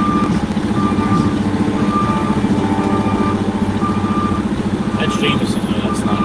That's Jameson, though. That's not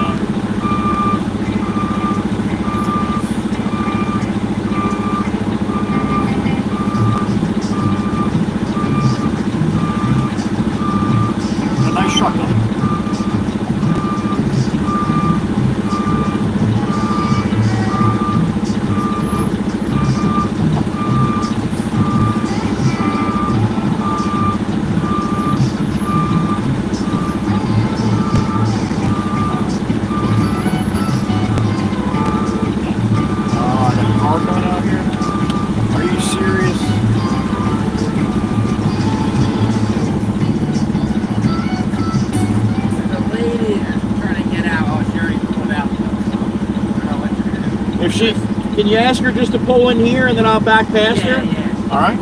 Can you ask her just to pull in here and then I'll back past her? Yeah. All right.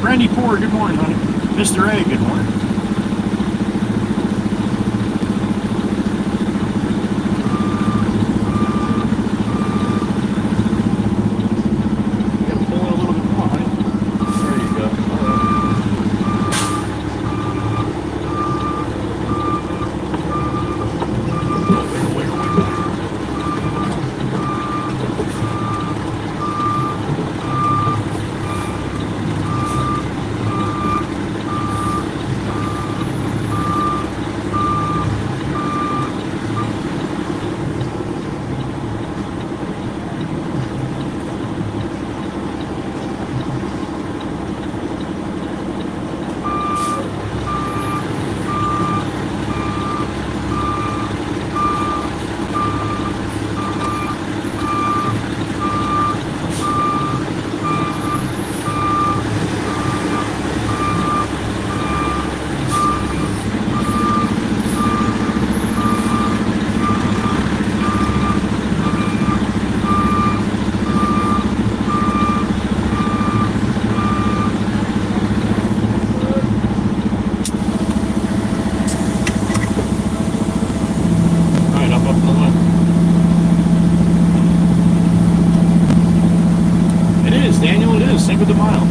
Randy Poor, good morning, honey. Mr. A, good morning. You gotta pull in a little bit more, honey. There you go. All right. Wiggle. Sink with the mile.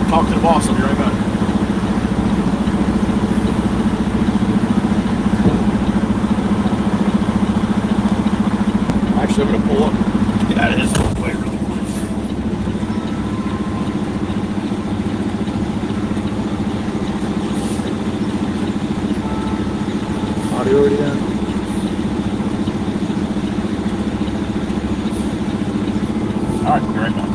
Talk to the boss, I'll be right back. Actually, I'm going to pull up. Get out of his way really quick. Audio already done? Alright, be right back.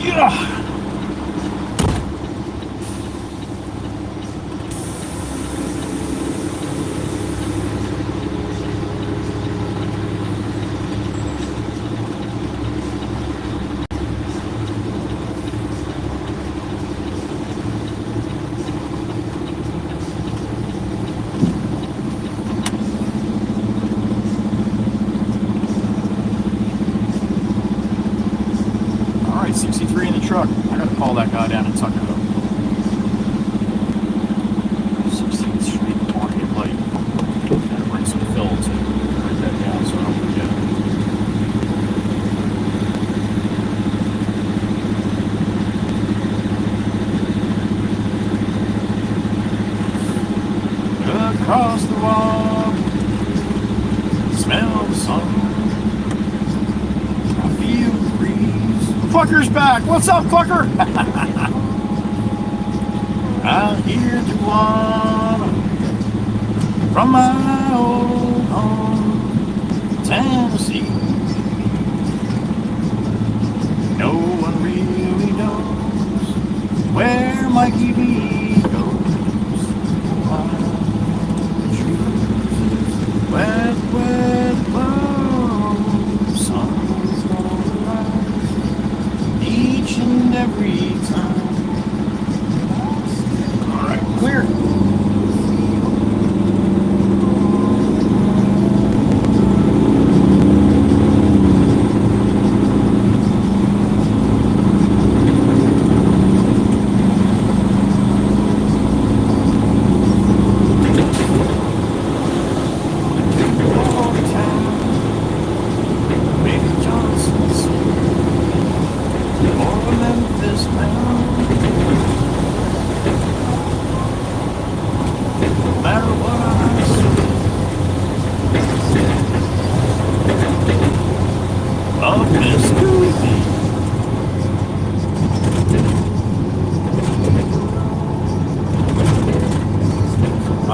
Yeah. All right, 63 in the truck. I gotta call that guy down in Tuckerville. 16th Street, Market Light. Gotta bring some fill to write that down so I don't forget. Across the wall, smell the sun. I feel the breeze. Clucker's back. What's up, Clucker? I hear the one from my old home, Tennessee. No one really knows where Mikey B goes. Wet, wet, blow, sun's gonna rise each and every time. All right, clear.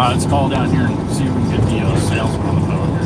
Let's call down here and see if we can get the salesman on the phone here.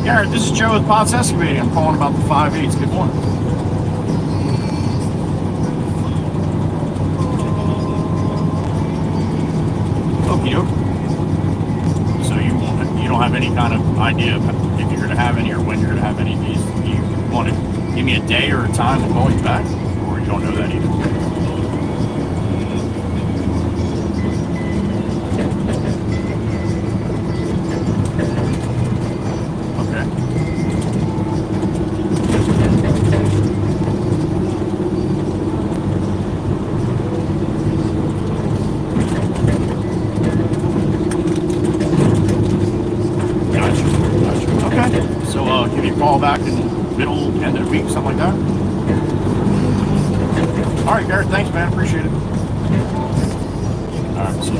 Garrett, this is Joe with Potts Excavating. I'm calling about the 5.8s. Good morning. Okie doke. So you don't have any kind of idea of if you're going to have any or when you're going to have any of these. You want to give me a day or a time to call you back, or you don't know that either? Call back in end of the week, something like that. All right, Garrett, thanks, man. Appreciate it. All right, see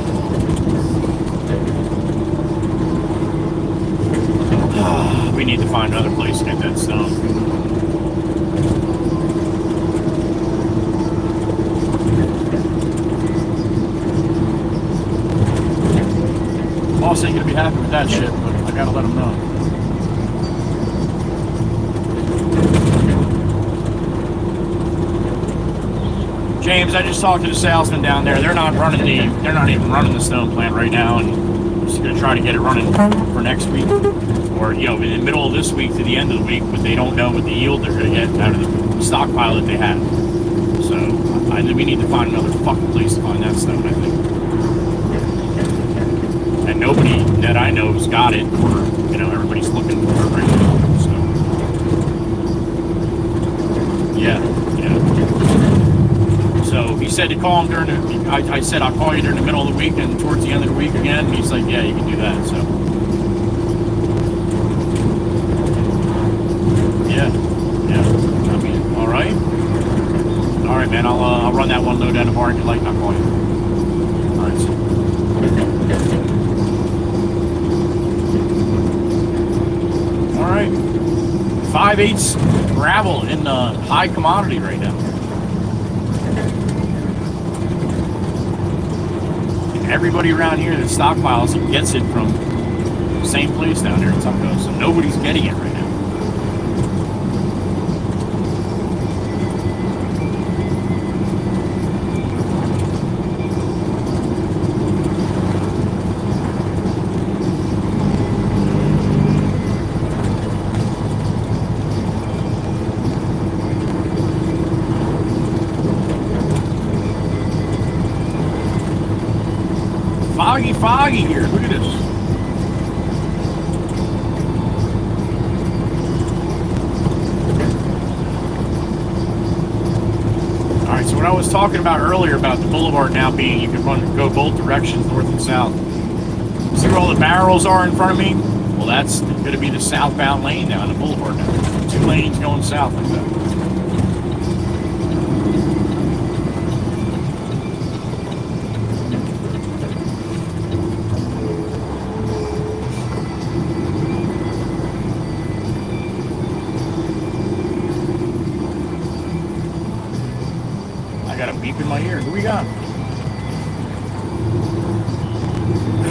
you. We need to find another place to get that stone. Boss ain't gonna be happy with that shit, but I gotta let him know. James, I just talked to the salesman down there. They're not even running the stone plant right now, and I'm just gonna try to get it running for next week, or in the middle of this week to the end of the week. But they don't know what the yield they're gonna get out of the stockpile that they have. So we need to find another fucking place to find that stone, I think. And nobody that I know has got it, or everybody's looking for it right now. So yeah. So he said to call him during I said I'll call you during the middle of the week and towards the end of the week again. And he's like, yeah, you can do that. So yeah. run that one low down the parking light and I'll call you. All right, so. All right. 5/8 gravel in the high commodity right now. And everybody around here that stockpiles it gets it from the same place down there in Tucko, so nobody's getting it right now. Foggy here. Look at this. All right, so what I was talking about earlier about the boulevard now being you can go both directions, north and south. See where all the barrels are in front of me? Well, that's going to be the southbound lane now on the boulevard now. 2 lanes going south like that. In my ear. Who we got?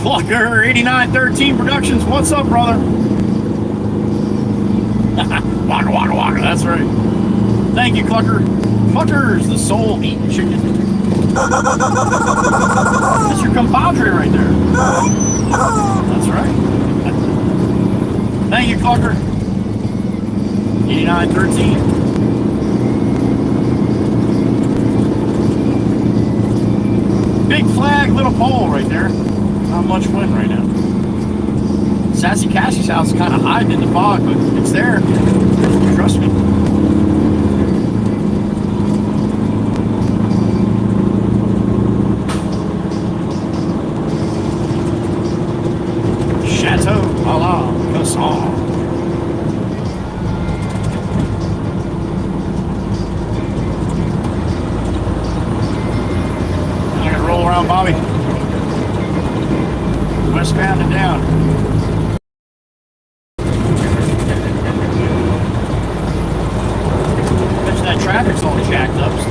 Clucker 8913 Productions. What's up, brother? Waka waka waka. That's right. Thank you, Clucker. Clucker's the soul eating chicken. That's your compadre right there. That's right. Thank you, Clucker. 8913. Big flag, little pole right there. Not much wind right now. Sassy Cassie's house is kind of hiding in the fog, but it's there. Trust me. Chateau a la Casson. Roll around, Bobby. Westbound and down. Imagine that traffic's all jacked up. So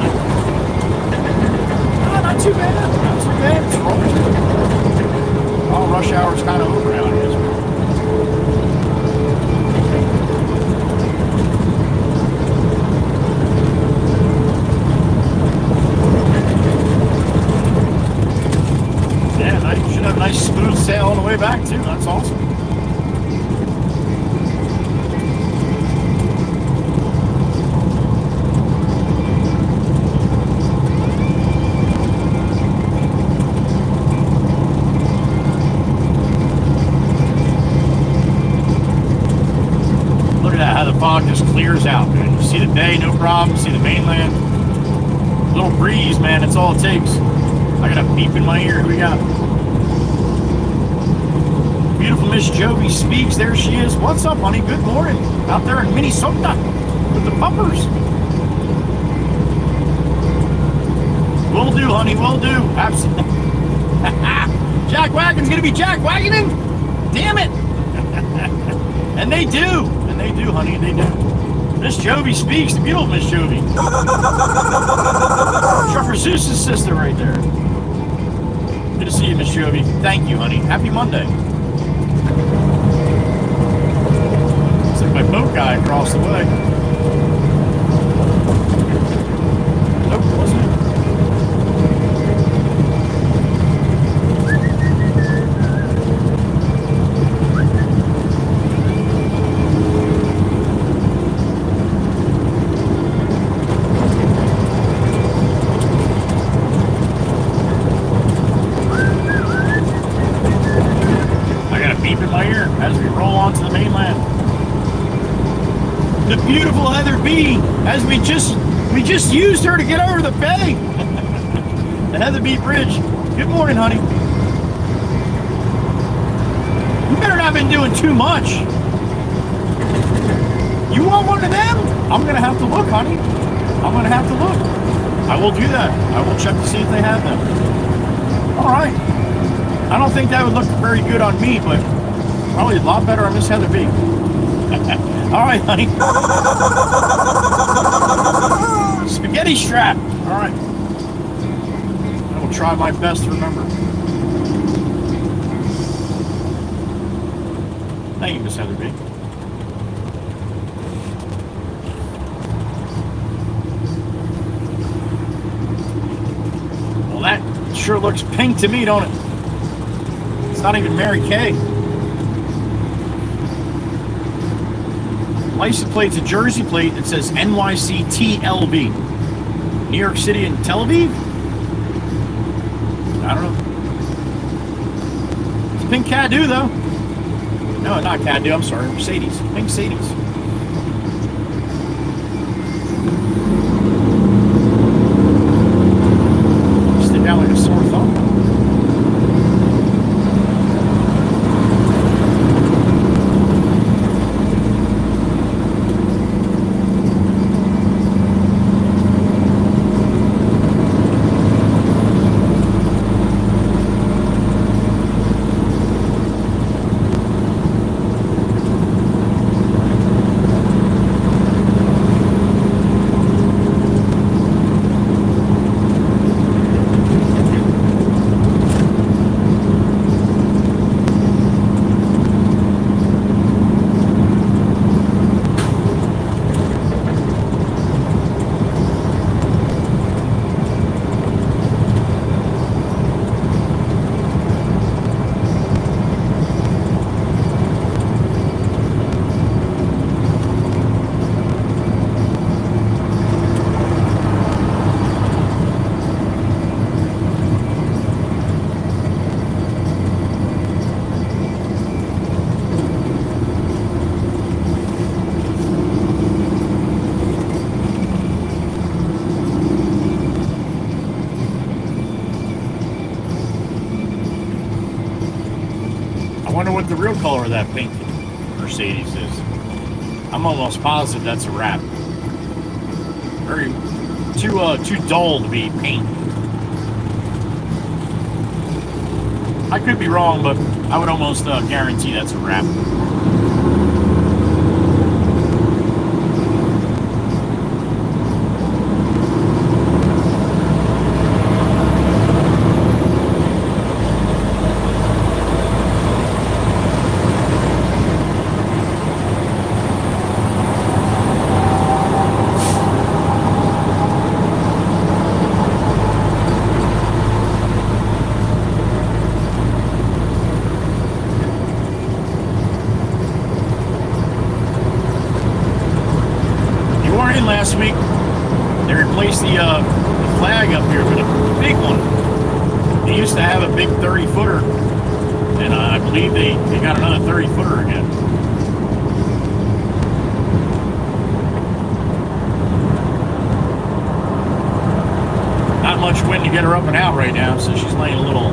not too bad. Not too bad. It's rolling. All rush hour's kind of over out here. Nice smooth sail on the way back too. That's awesome. Look at that, how the fog just clears out, man. You see the bay, no problem. See the mainland. Little breeze, man. That's all it takes. I got a beep in my ear. Who we got? Beautiful Miss Jovi speaks. There she is. What's up, honey? Good morning. Out there in Minnesota with the puppers. Will do, honey. Will do. Absolutely. Jack Wagon's going to be Jack Wagoning? Damn it. And they do. And they do, honey. They do. Miss Jovi speaks. The beautiful Miss Jovi. Trucker Zeus's sister right there. Good to see you, Miss Jovi. Thank you, honey. Happy Monday. Looks like my boat guy across the way. Nope, wasn't it? As we roll onto the mainland. The beautiful Heather B, as we just used her to get over the bay. The Heather B Bridge. Good morning, honey. You better not have been doing too much. You want one of them? I'm gonna have to look, honey. I'm gonna have to look. I will do that. I will check to see if they have them. All right. I don't think that would look very good on me, but probably a lot better on Miss Heather B. All right, honey. Spaghetti strap. All right. I will try my best to remember. Thank you, Miss Heather B. Well, that sure looks pink to me, don't it? It's not even Mary Kay. License plate's a Jersey plate that says NYC TLV. New York City and Tel Aviv? I don't know. It's a pink Caddo, though. No, not Caddo, I'm sorry. Mercedes. Pink Mercedes. Stick out like a sore thumb. What the real color of that pink Mercedes is. I'm almost positive that's a wrap. Very too dull to be paint. I could be wrong, but I would almost guarantee that's a wrap. Last week, they replaced the flag up here with a big one. They used to have a big 30-footer, and I believe they got another 30-footer again. Not much wind to get her up and out right now, so she's laying a little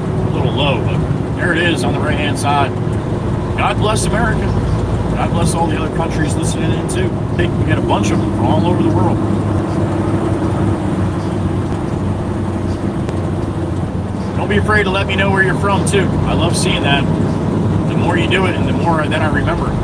low, but there it is on the right-hand side. God bless America. God bless all the other countries listening in too. I think we get a bunch of them from all over the world. Don't be afraid to let me know where you're from too. I love seeing that. The more you do it, and the more then I remember.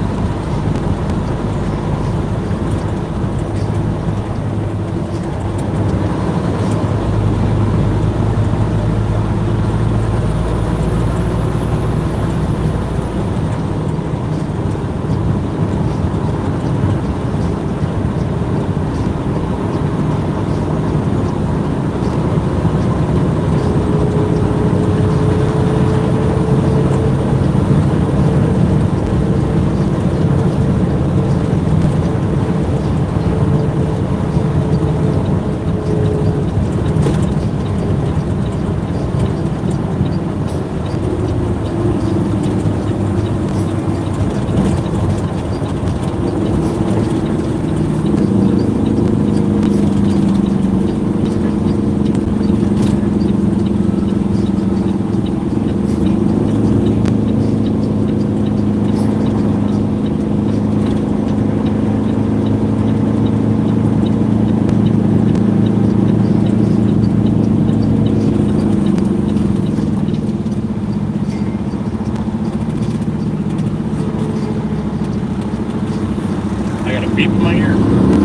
beep in my ear.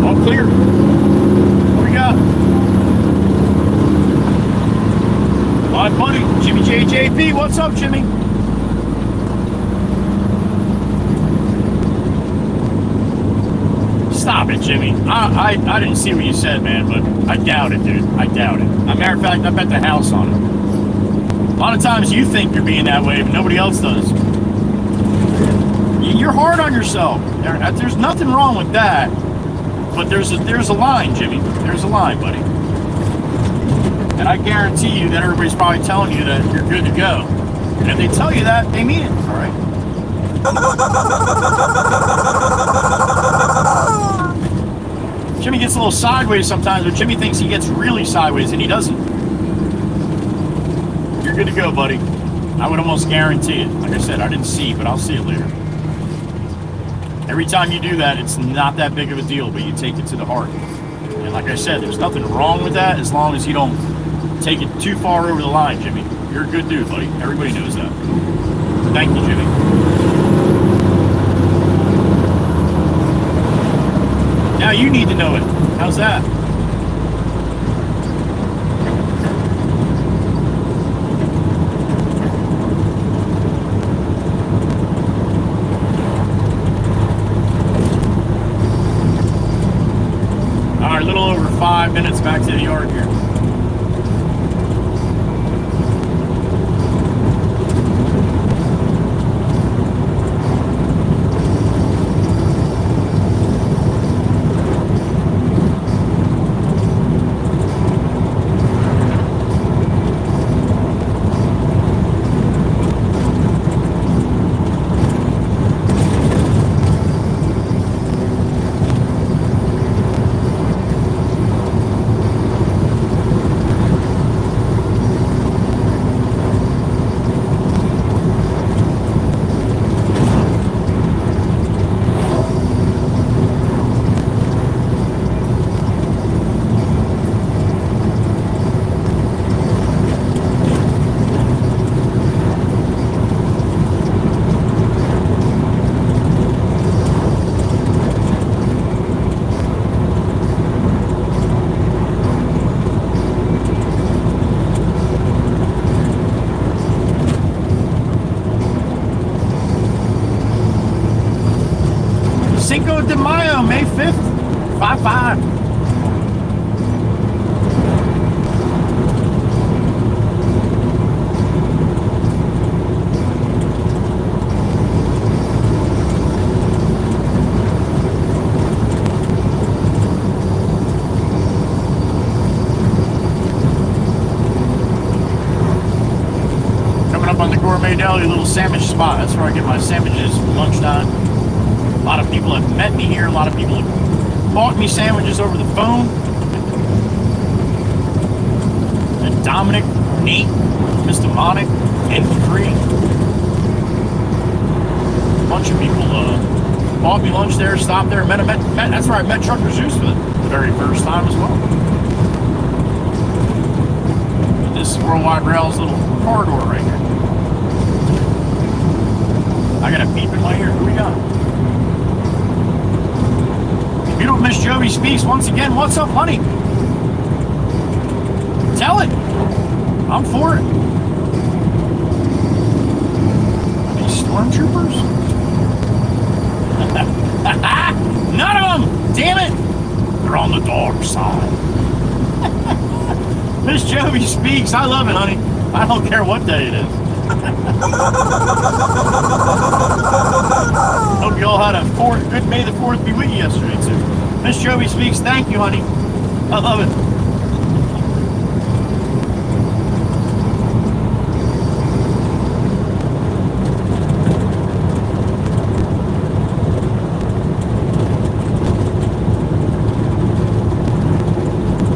All clear. What we got? My buddy, Jimmy JJP. What's up, Jimmy? Stop it, Jimmy. I didn't see what you said, man, but I doubt it, dude. I doubt it. As a matter of fact, I bet the house on it. A lot of times you think you're being that way, but nobody else does. You're hard on yourself. There's nothing wrong with that. But there's a line, Jimmy. There's a line, buddy. And I guarantee you that everybody's probably telling you that you're good to go. And if they tell you that, they mean it, all right? Jimmy gets a little sideways sometimes, but Jimmy thinks he gets really sideways, and he doesn't. You're good to go, buddy. I would almost guarantee it. Like I said, I didn't see, but I'll see it later. Every time you do that, it's not that big of a deal, but you take it to the heart. And like I said, there's nothing wrong with that as long as you don't take it too far over the line, Jimmy. You're a good dude, buddy. Everybody knows that. Thank you, Jimmy. Now you need to know it. How's that? All right, a little over 5 minutes back to the yard here. Cinco de Mayo, May 5th, 5-5. Coming up on the Gourmet Deli, a little sandwich spot. That's where I get my sandwiches for lunchtime. A lot of people have met me here. A lot of people have bought me sandwiches over the phone. And Dominic, Nate, Mr. Monic, NP3. A bunch of people bought me lunch there, stopped there, met. That's where I met Trucker Zeus for the very first time as well. But this is Worldwide Rail's little corridor right here. I got a beep in my ear. Who we got? Beautiful Miss Jovi speaks once again. What's up, honey? Tell it. I'm for it. Are these stormtroopers? None of them! Damn it! They're on the dark side. Miss Jovi speaks. I love it, honey. I don't care what day it is. Hope you all had a good May the 4th be with you yesterday, too. Miss Jovi speaks. Thank you, honey. I love it.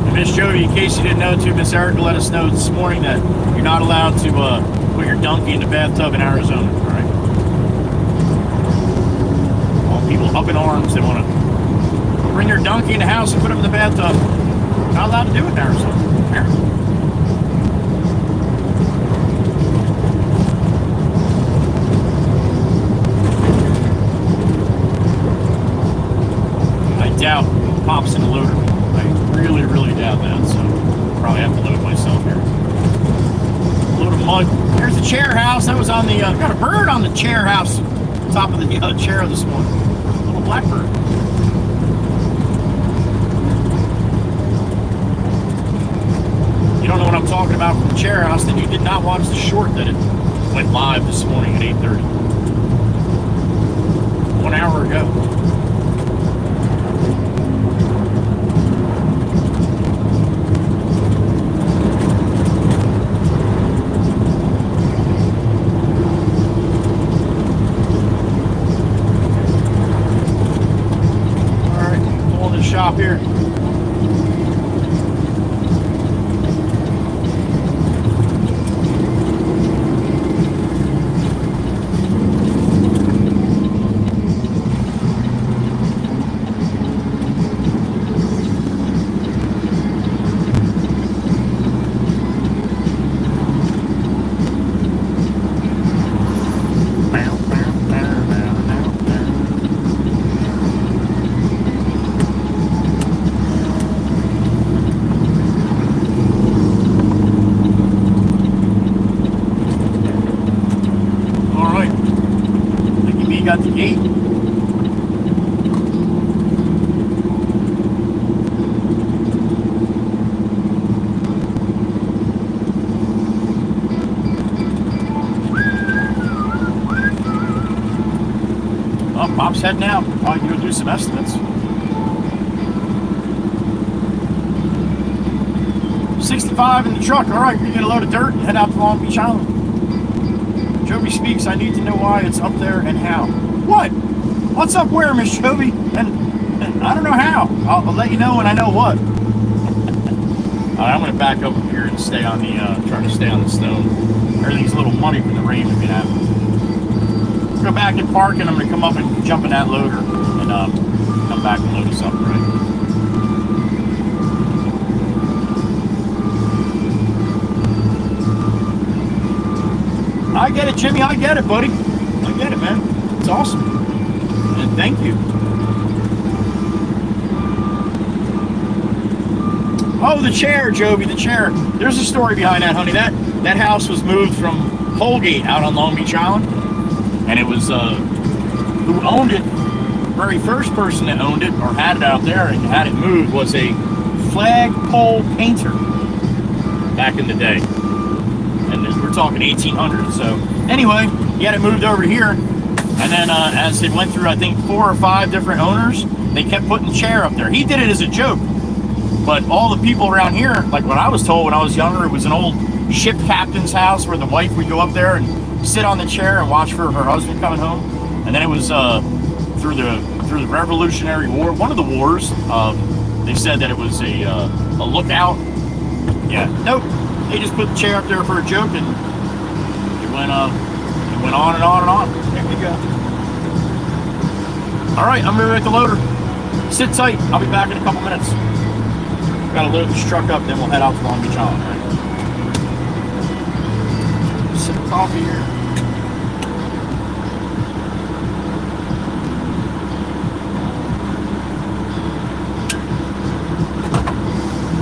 And Miss Jovi, in case you didn't know, too, Miss Erica let us know this morning that you're not allowed to put your donkey in the bathtub in Arizona, all right? All people up in arms, they want to bring their donkey in the house and put him in the bathtub. Not allowed to do it in Arizona. Here. Pop's in the loader. I really, really doubt that, so probably have to load myself here. Load of mud. There's the chair house. That was on the, got a bird on the chair house. Top of the chair this morning. A little blackbird. You don't know what I'm talking about from the chair house, then you did not watch the short that it went live this morning at 8:30. 1 hour ago. Shop here. Got the gate. Oh, Pop's heading out. Probably go do some estimates. 65 in the truck. All right, we're gonna load of dirt and head out to Long Beach Island. Joby speaks, I need to know why it's up there and how. What? What's up where, Miss Joby? And I don't know how. I'll let you know when I know what. I'm going to back up here and stay on the, trying to stay on the stone. Everything's a little muddy from the rain we've been having. Go back and park, and I'm going to come up and jump in that loader and come back and load us up, right? I get it, Jimmy. I get it, buddy. I get it, man. It's awesome. And thank you. Oh, the chair, Joby, the chair. There's a story behind that, honey. That house was moved from Holgate out on Long Beach Island. And it was, who owned it, the very first person that owned it, or had it out there and had it moved, was a flagpole painter back in the day. And we're talking 1800s. So anyway, he had it moved over here, and then as it went through, I think 4 or 5 different owners, they kept putting the chair up there. He did it as a joke, but all the people around here, like what I was told when I was younger, it was an old ship captain's house where the wife would go up there and sit on the chair and watch for her husband coming home. And then it was through the Revolutionary War, one of the wars, they said that it was a lookout. Yeah, nope. They just put the chair up there for a joke, and it went on and on and on. There we go. All right, I'm moving at the loader. Sit tight. I'll be back in a couple minutes. Got to load this truck up, then we'll head out to Long Beach Island. Right? Sip of coffee here.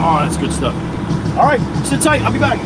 Oh, that's good stuff. All right, sit tight. I'll be back.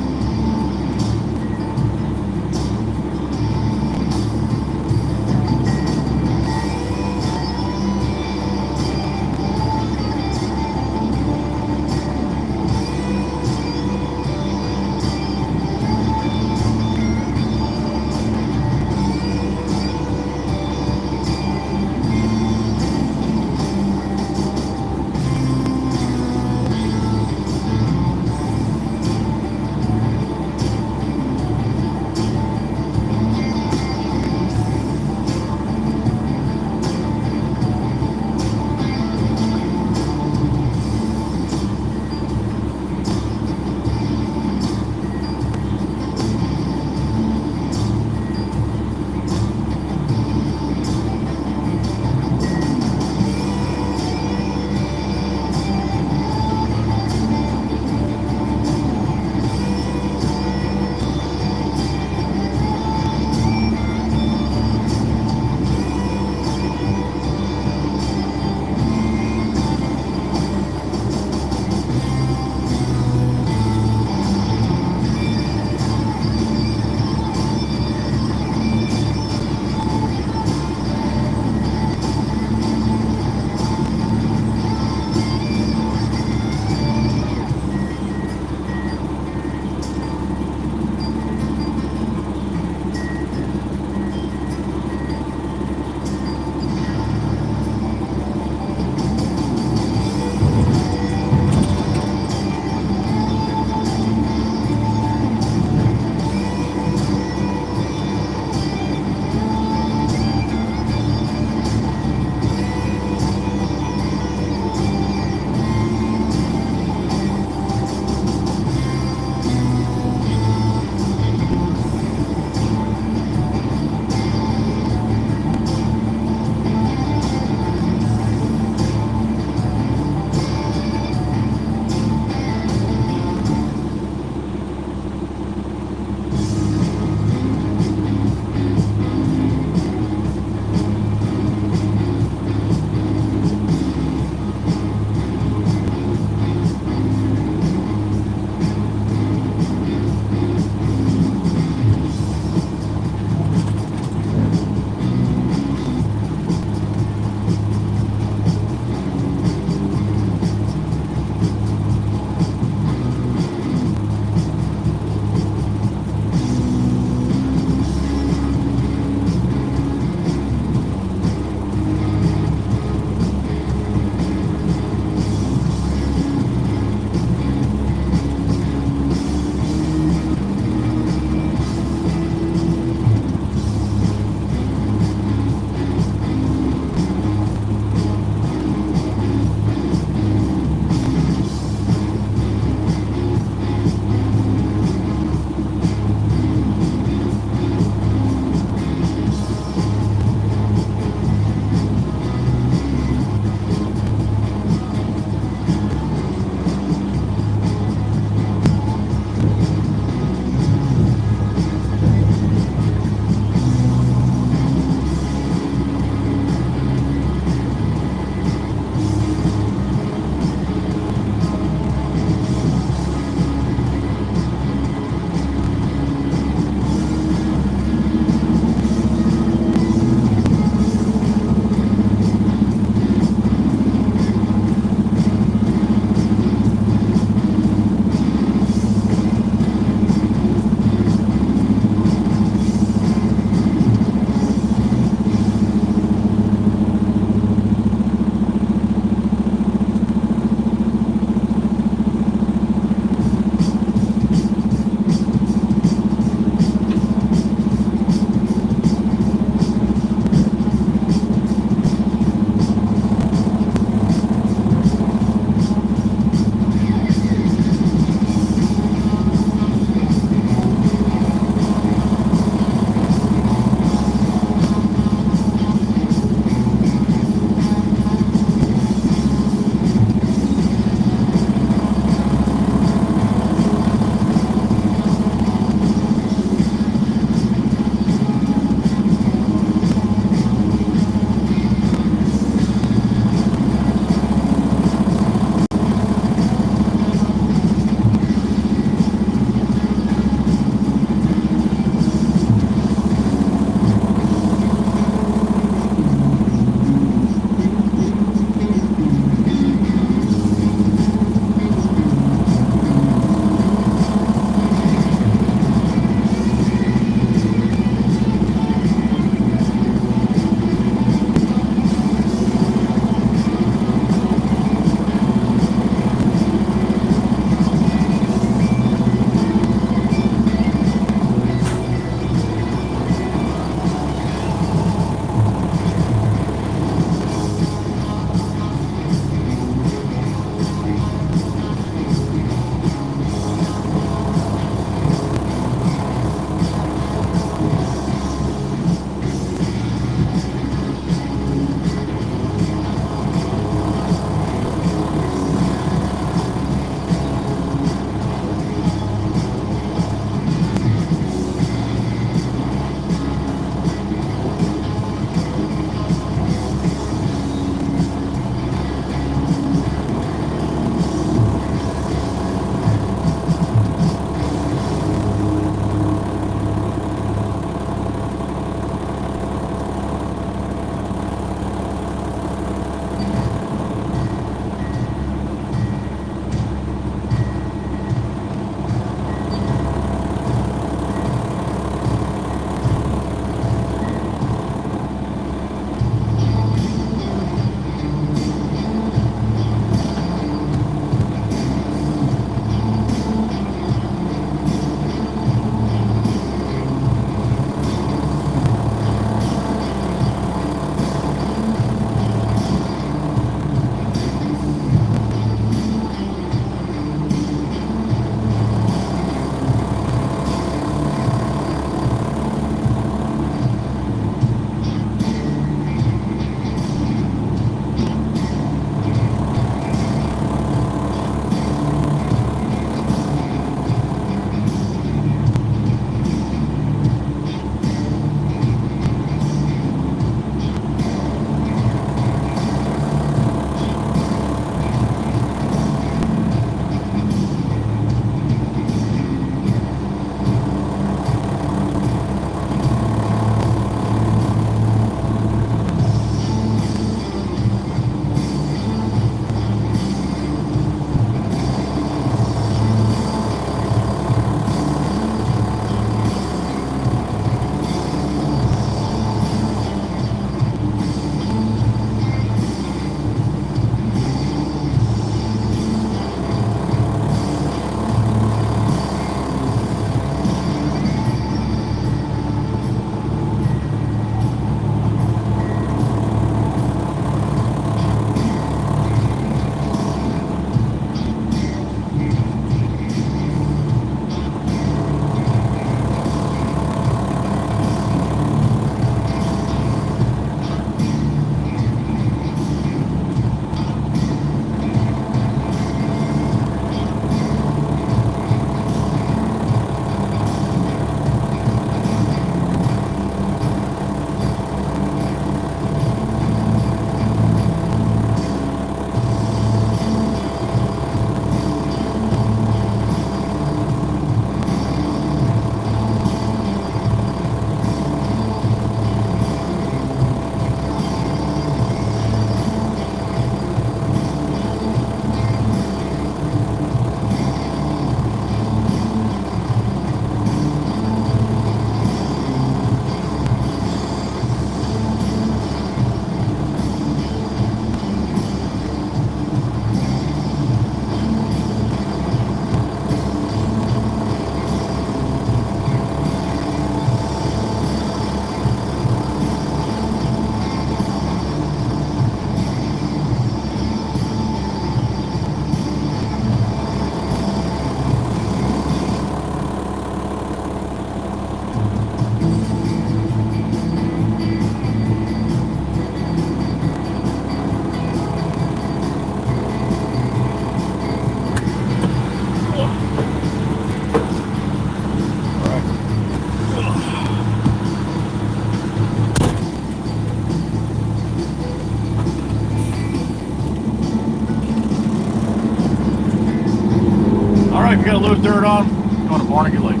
load dirt on. Going to Barnegat Lake.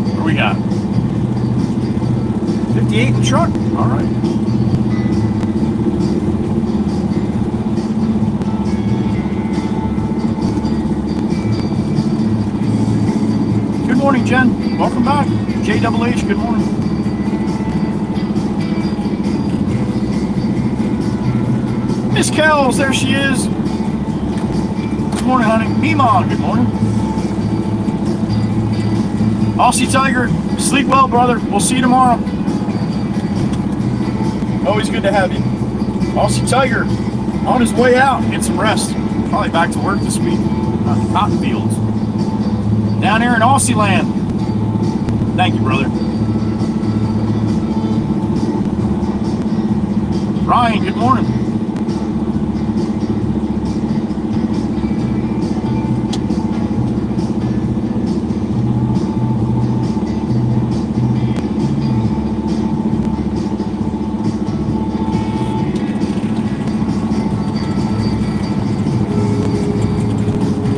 What do we got? 58 in the truck. All right. Good morning, Jen. Welcome back. JHH, good morning. Miss Kells, there she is. Good morning, honey. Meemaw, good morning. Aussie Tiger, sleep well, brother. We'll see you tomorrow. Always good to have you. Aussie Tiger, on his way out, get some rest. Probably back to work this week. Cotton fields. Down here in Aussie land. Thank you, brother. Ryan, good morning.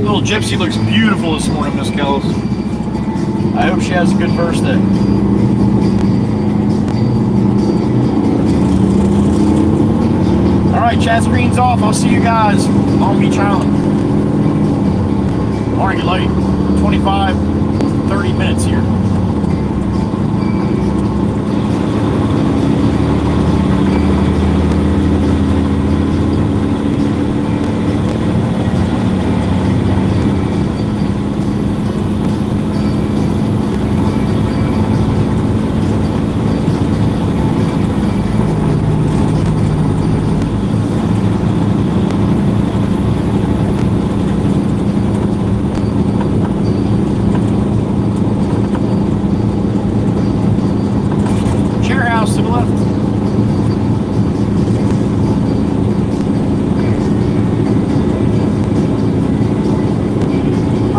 Little Gypsy looks beautiful this morning, Miss Kells. I hope she has a good first day. Alright, chat screen's off. I'll see you guys. Long Beach Island. Barnegat Lake. 25, 30 minutes here.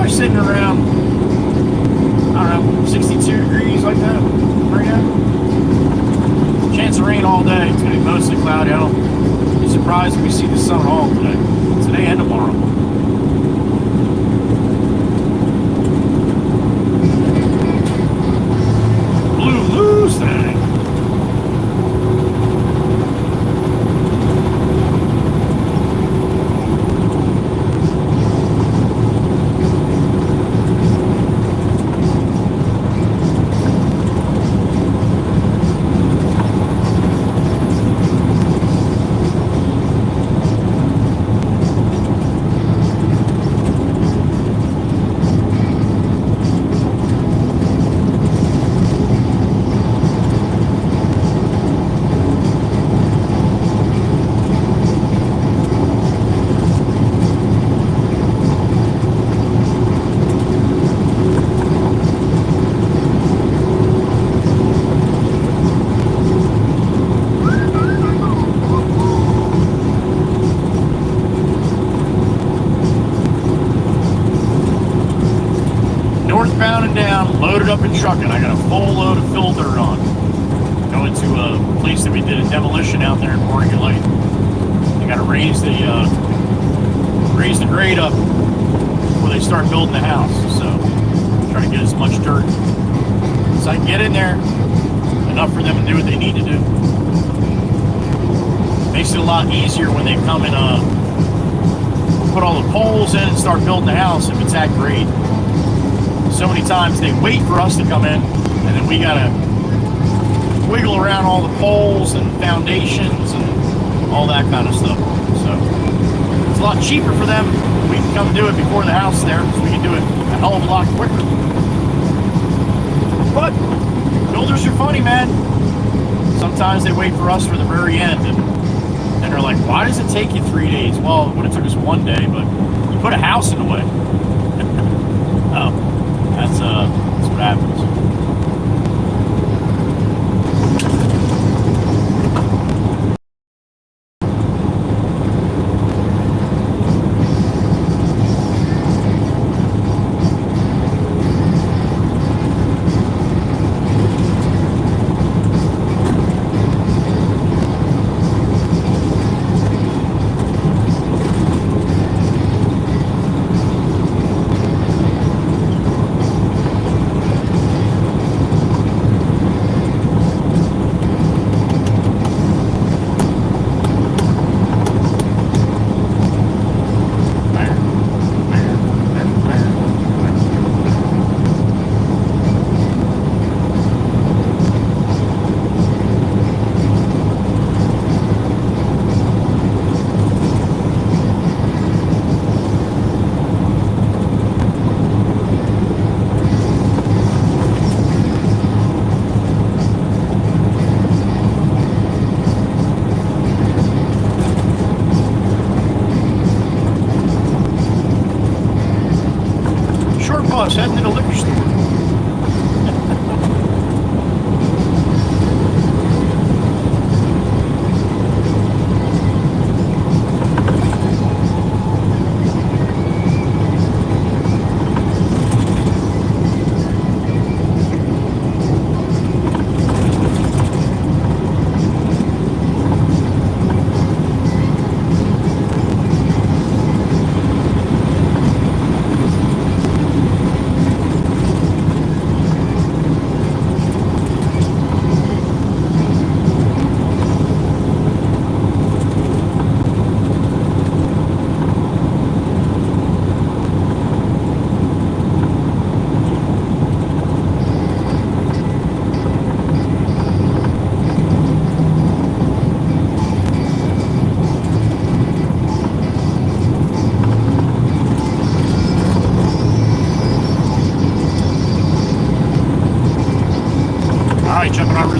Sitting around, I don't know, 62 degrees like that right now. Chance of rain all day. It's going to be mostly cloudy. I don't be surprised if we see the sun at all today and tomorrow. Blue Moose thing. Northbound and down, loaded up in trucking. I got a full load of fill dirt on. Going to a place that we did a demolition out there in Barnegat Lake. They got to raise the grade up before they start building the house. So trying to get as much dirt as I can get in there, enough for them to do what they need to do. Makes it a lot easier when they come and put all the poles in and start building the house if it's at grade. So many times they wait for us to come in, and then we gotta wiggle around all the poles and foundations and all that kind of stuff. So it's a lot cheaper for them. We can come do it before the house is there, because we can do it a hell of a lot quicker. But builders are funny, man. Sometimes they wait for us for the very end, and they're like, "Why does it take you 3 days?" Well, it would have took us 1 day, but you put a house in the way. Oh. That's what happens.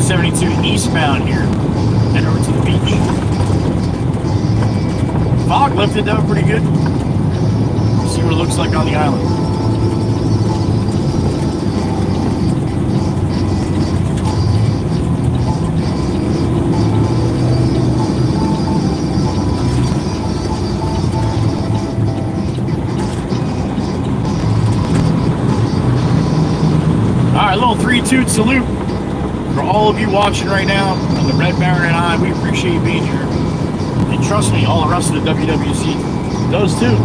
172 eastbound here. Head over to the beach. Fog lifted though, pretty good. See what it looks like on the island. Alright, a little 3-toot salute for all of you watching right now. And the Red Baron and I, we appreciate you being here. And trust me, all the rest of the WWC does too.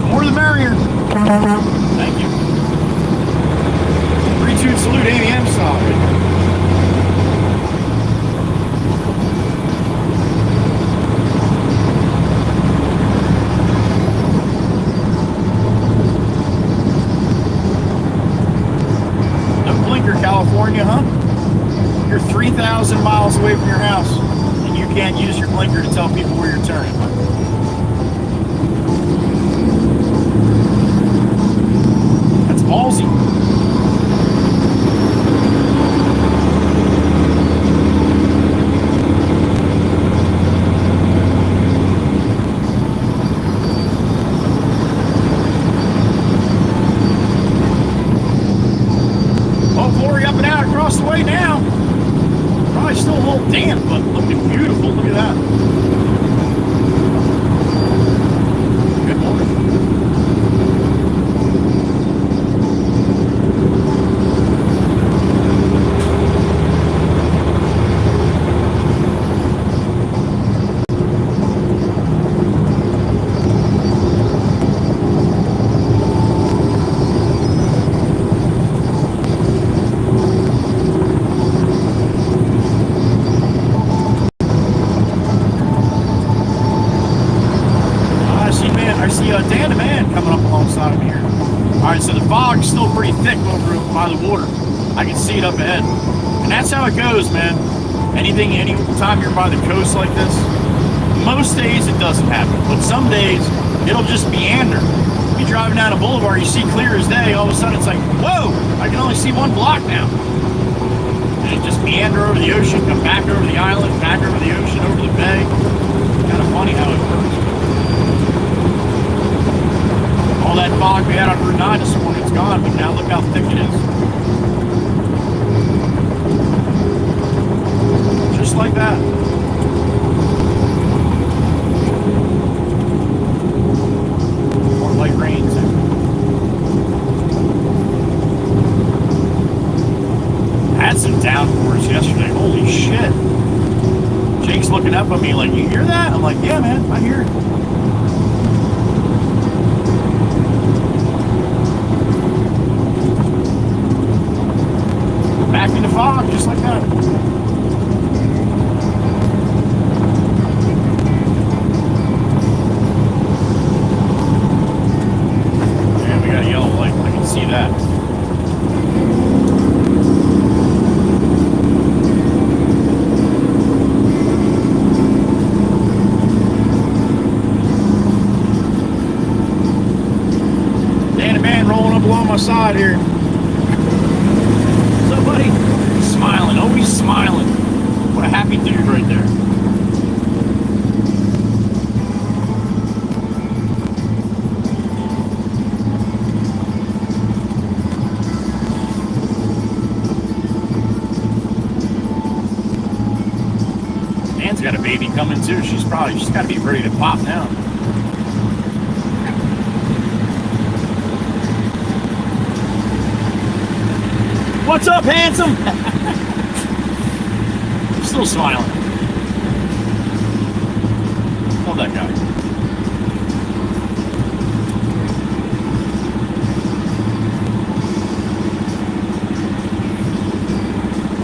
The more the merrier. Thank you. 3-toot salute, ABM style. California, huh? You're 3,000 miles away from your house, and you can't use your blinker to tell people where you're turning. That's ballsy. Across the way now. Probably still a little damp, but looking beautiful. Look at that. Good morning. Dan the Man coming up alongside me here. Alright, so the fog's still pretty thick over by the water. I can see it up ahead. And that's how it goes, man. Any time you're by the coast like this, most days it doesn't happen. But some days, it'll just meander. You're driving down a boulevard, you see clear as day, all of a sudden it's like, whoa, I can only see one block now. And it just meander over the ocean, come back over the island, back over the ocean, over the bay. Kind of funny how it works. All that fog we had on Route 9 this morning, it's gone, but now look how thick it is. Just like that. More light rain, too. Had some downpours yesterday. Holy shit. Jake's looking up at me like, you hear that? I'm like, yeah, man, I hear it. Back in the fog, just like that. Yeah, we got a yellow light. I can see that. Dan the Man rolling up along my side here. Smiling, always smiling. What a happy dude right there. Dan's got a baby coming too. She's got to be ready to pop now. What's up, handsome? Still smiling. Love that guy.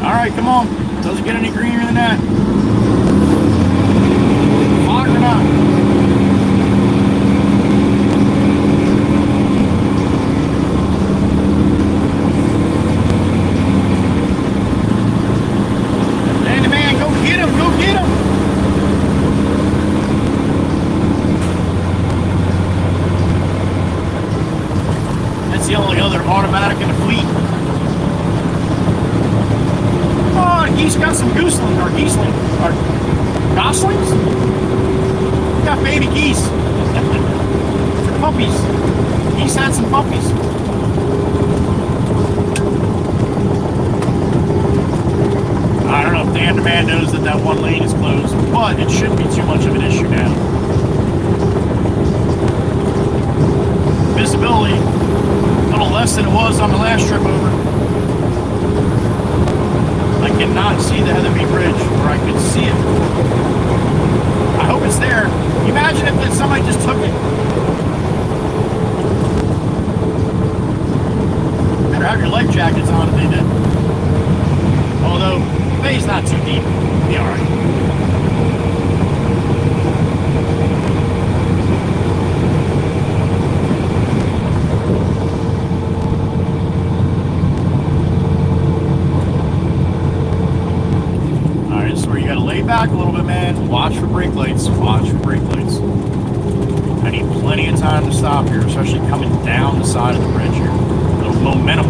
Alright, come on. Doesn't get any greener than that. Fog or not. The only other automatic in the fleet. got some gooseling or geeseling or goslings. Got baby geese. Puppies. Geese had some puppies. I don't know if Dan the man knows that that one lane is closed, but it shouldn't be too much of an issue now. Visibility, a little less than it was on the last trip over. I cannot see the Heatherby Bridge, or I could see it. I hope it's there. Imagine if somebody just took it. Better have your life jackets on if they did. Although, the bay's not too deep. Be alright. Alright, this is where you gotta lay back a little bit, man. Watch for brake lights. Watch for brake lights. I need plenty of time to stop here, especially coming down the side of the bridge here. A little momentum.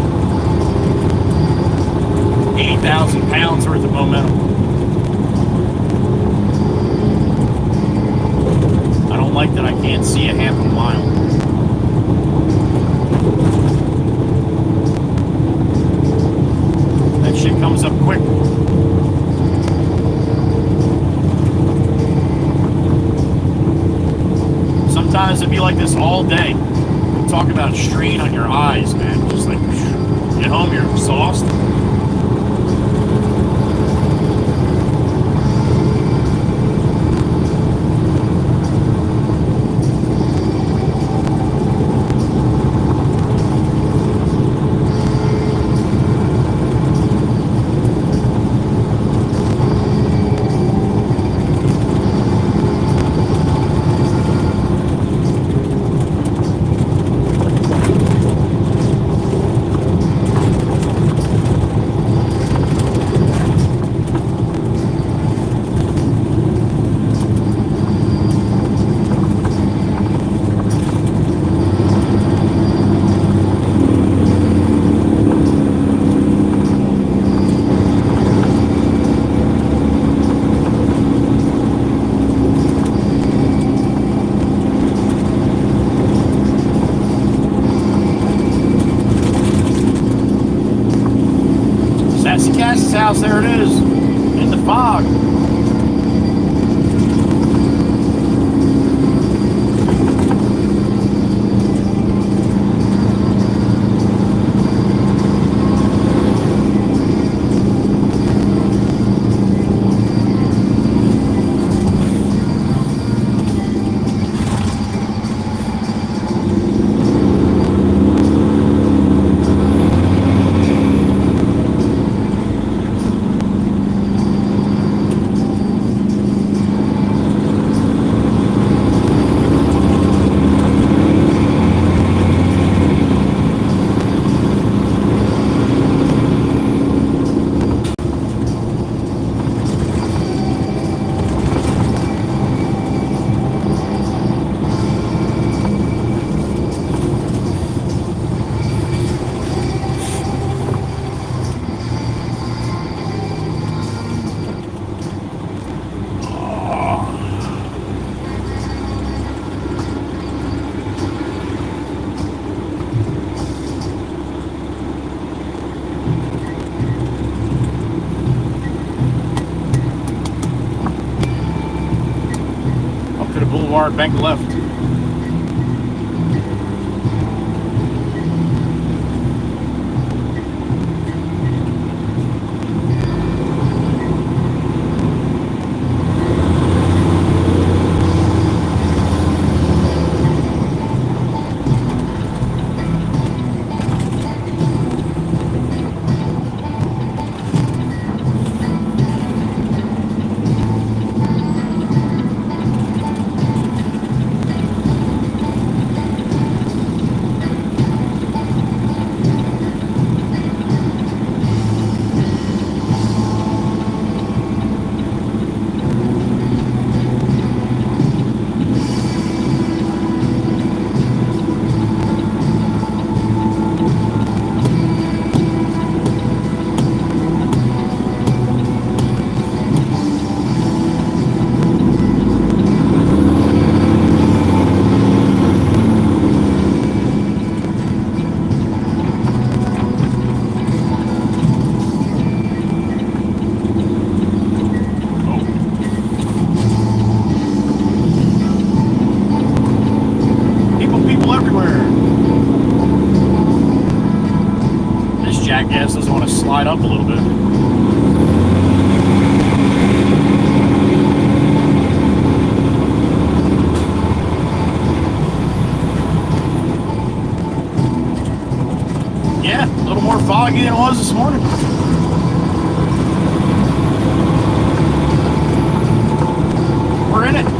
80,000 pounds worth of momentum. I don't like that I can't see a half a mile. That shit comes up quick. Sometimes it'd be like this all day. Talk about strain on your eyes, man. Just like, get home, you're exhausted. House, there it is, in the fog. Boulevard, bank left. gas, doesn't want to slide up a little bit. Yeah, a little more foggy than it was this morning. We're in it.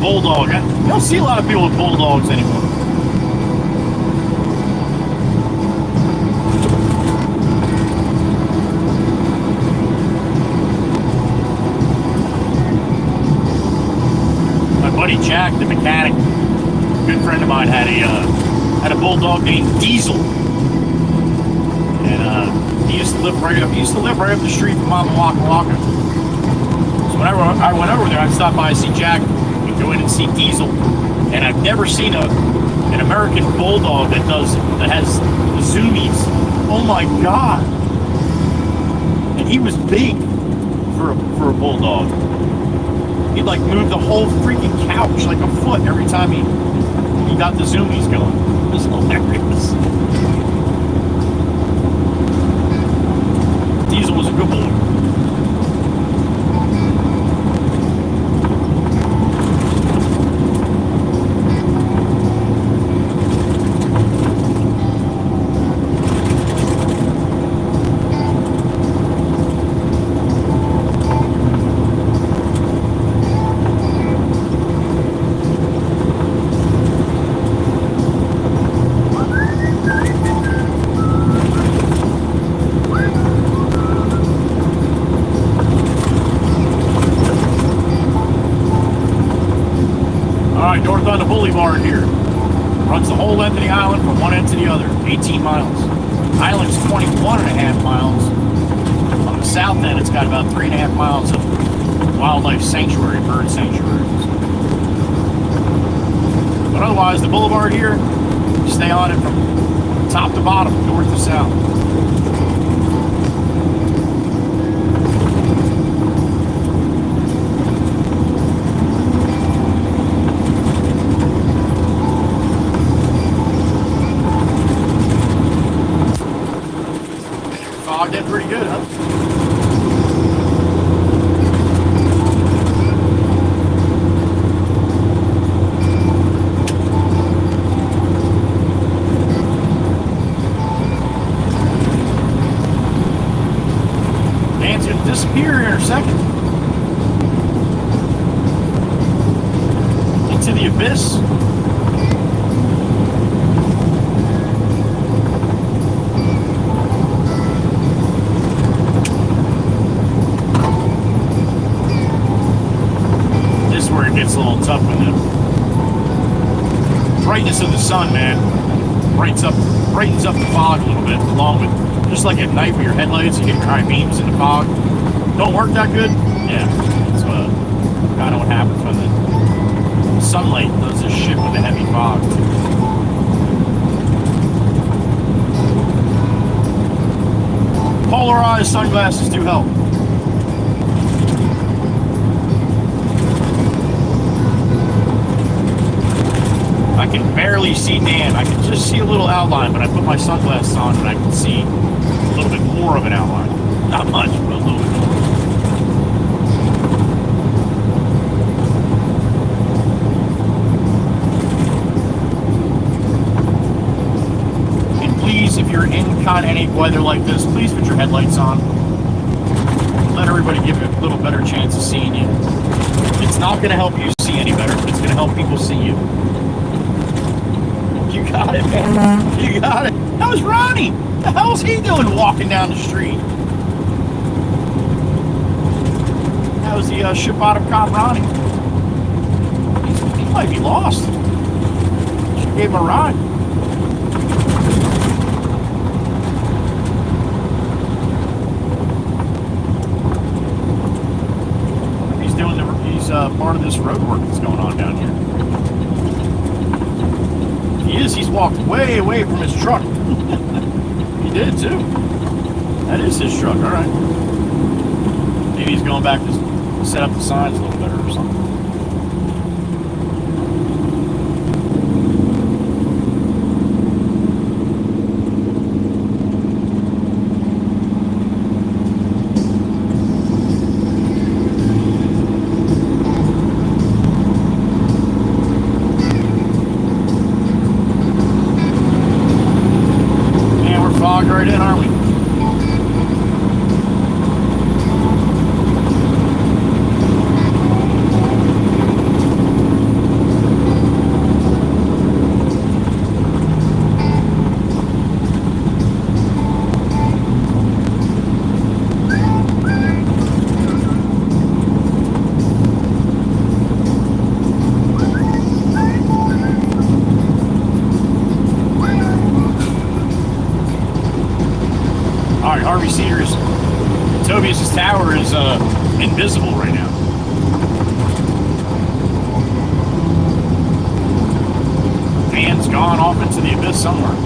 Bulldog. You don't see a lot of people with bulldogs anymore. My buddy Jack, the mechanic, a good friend of mine, had a bulldog named Diesel, and he used to live right up the street from Mama Waka Waka. So whenever I went over there, I'd stop by and see Jack. Go in and see Diesel, and I've never seen an American bulldog that has the zoomies. Oh my god! And he was big for a bulldog. He'd like move the whole freaking couch like a foot every time he got the zoomies going. It was hilarious. Diesel was a good boy. North on the boulevard here. Runs the whole length of the island from one end to the other, 18 miles. Island's 21.5 miles. On the south end, it's got about 3.5 miles of wildlife sanctuary, bird sanctuaries. But otherwise, the boulevard here, you stay on it from top to bottom, north to south. Did pretty good, huh? Dan's gonna disappear here in a second. Into the abyss. It's a little tough with the brightness of the sun, man. Brightens up the fog a little bit, along with just like at night with your headlights, you get high beams in the fog. Don't work that good. Yeah, that's kind of what happens when the sunlight does this shit with the heavy fog. Polarized sunglasses do help. I can barely see Dan. I can just see a little outline, but I put my sunglasses on and I can see a little bit more of an outline. Not much, but a little bit more. And please, if you're in kind of any weather like this, please put your headlights on. Let everybody give you a little better chance of seeing you. It's not going to help you see any better, but it's going to help people see you. You got it, man. You got it. How's Ronnie? The hell's he doing walking down the street? How's the ship bottom cop Ronnie? He might be lost. She gave him a ride. part of this road work that's going on down here. He is. He's walked way away from his truck. He did, too. That is his truck. All right. Maybe he's going back to set up the signs a little better or something. Right in, aren't we? Harvey Cedars, Tobias's tower is invisible right now. Van's gone off into the abyss somewhere.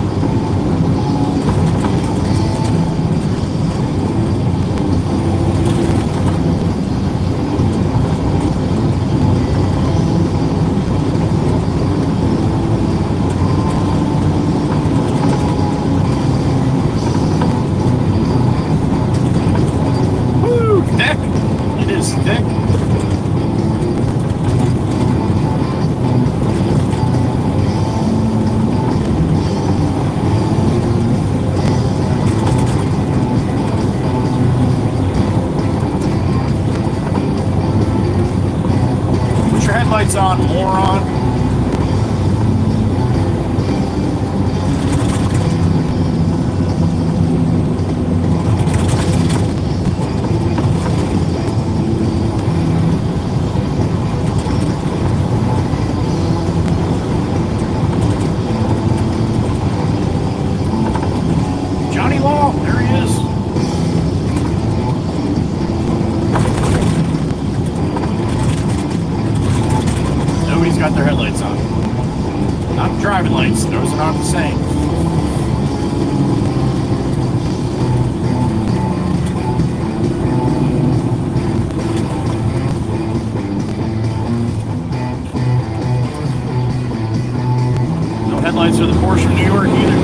Lights on, moron. Johnny Law, there he is. Nobody's got their headlights on. Not driving lights, those are not the same. No headlights for the Porsche from New York either.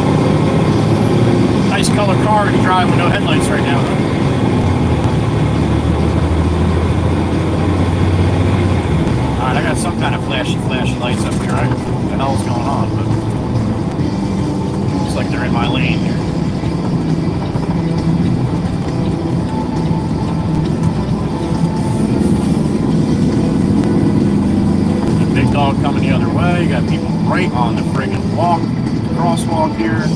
Nice color car to drive with no headlights right now, huh? I got some kind of flashy lights up here. I don't know what the hell's going on, but looks like they're in my lane here. The big dog coming the other way. You got people right on the friggin' crosswalk here.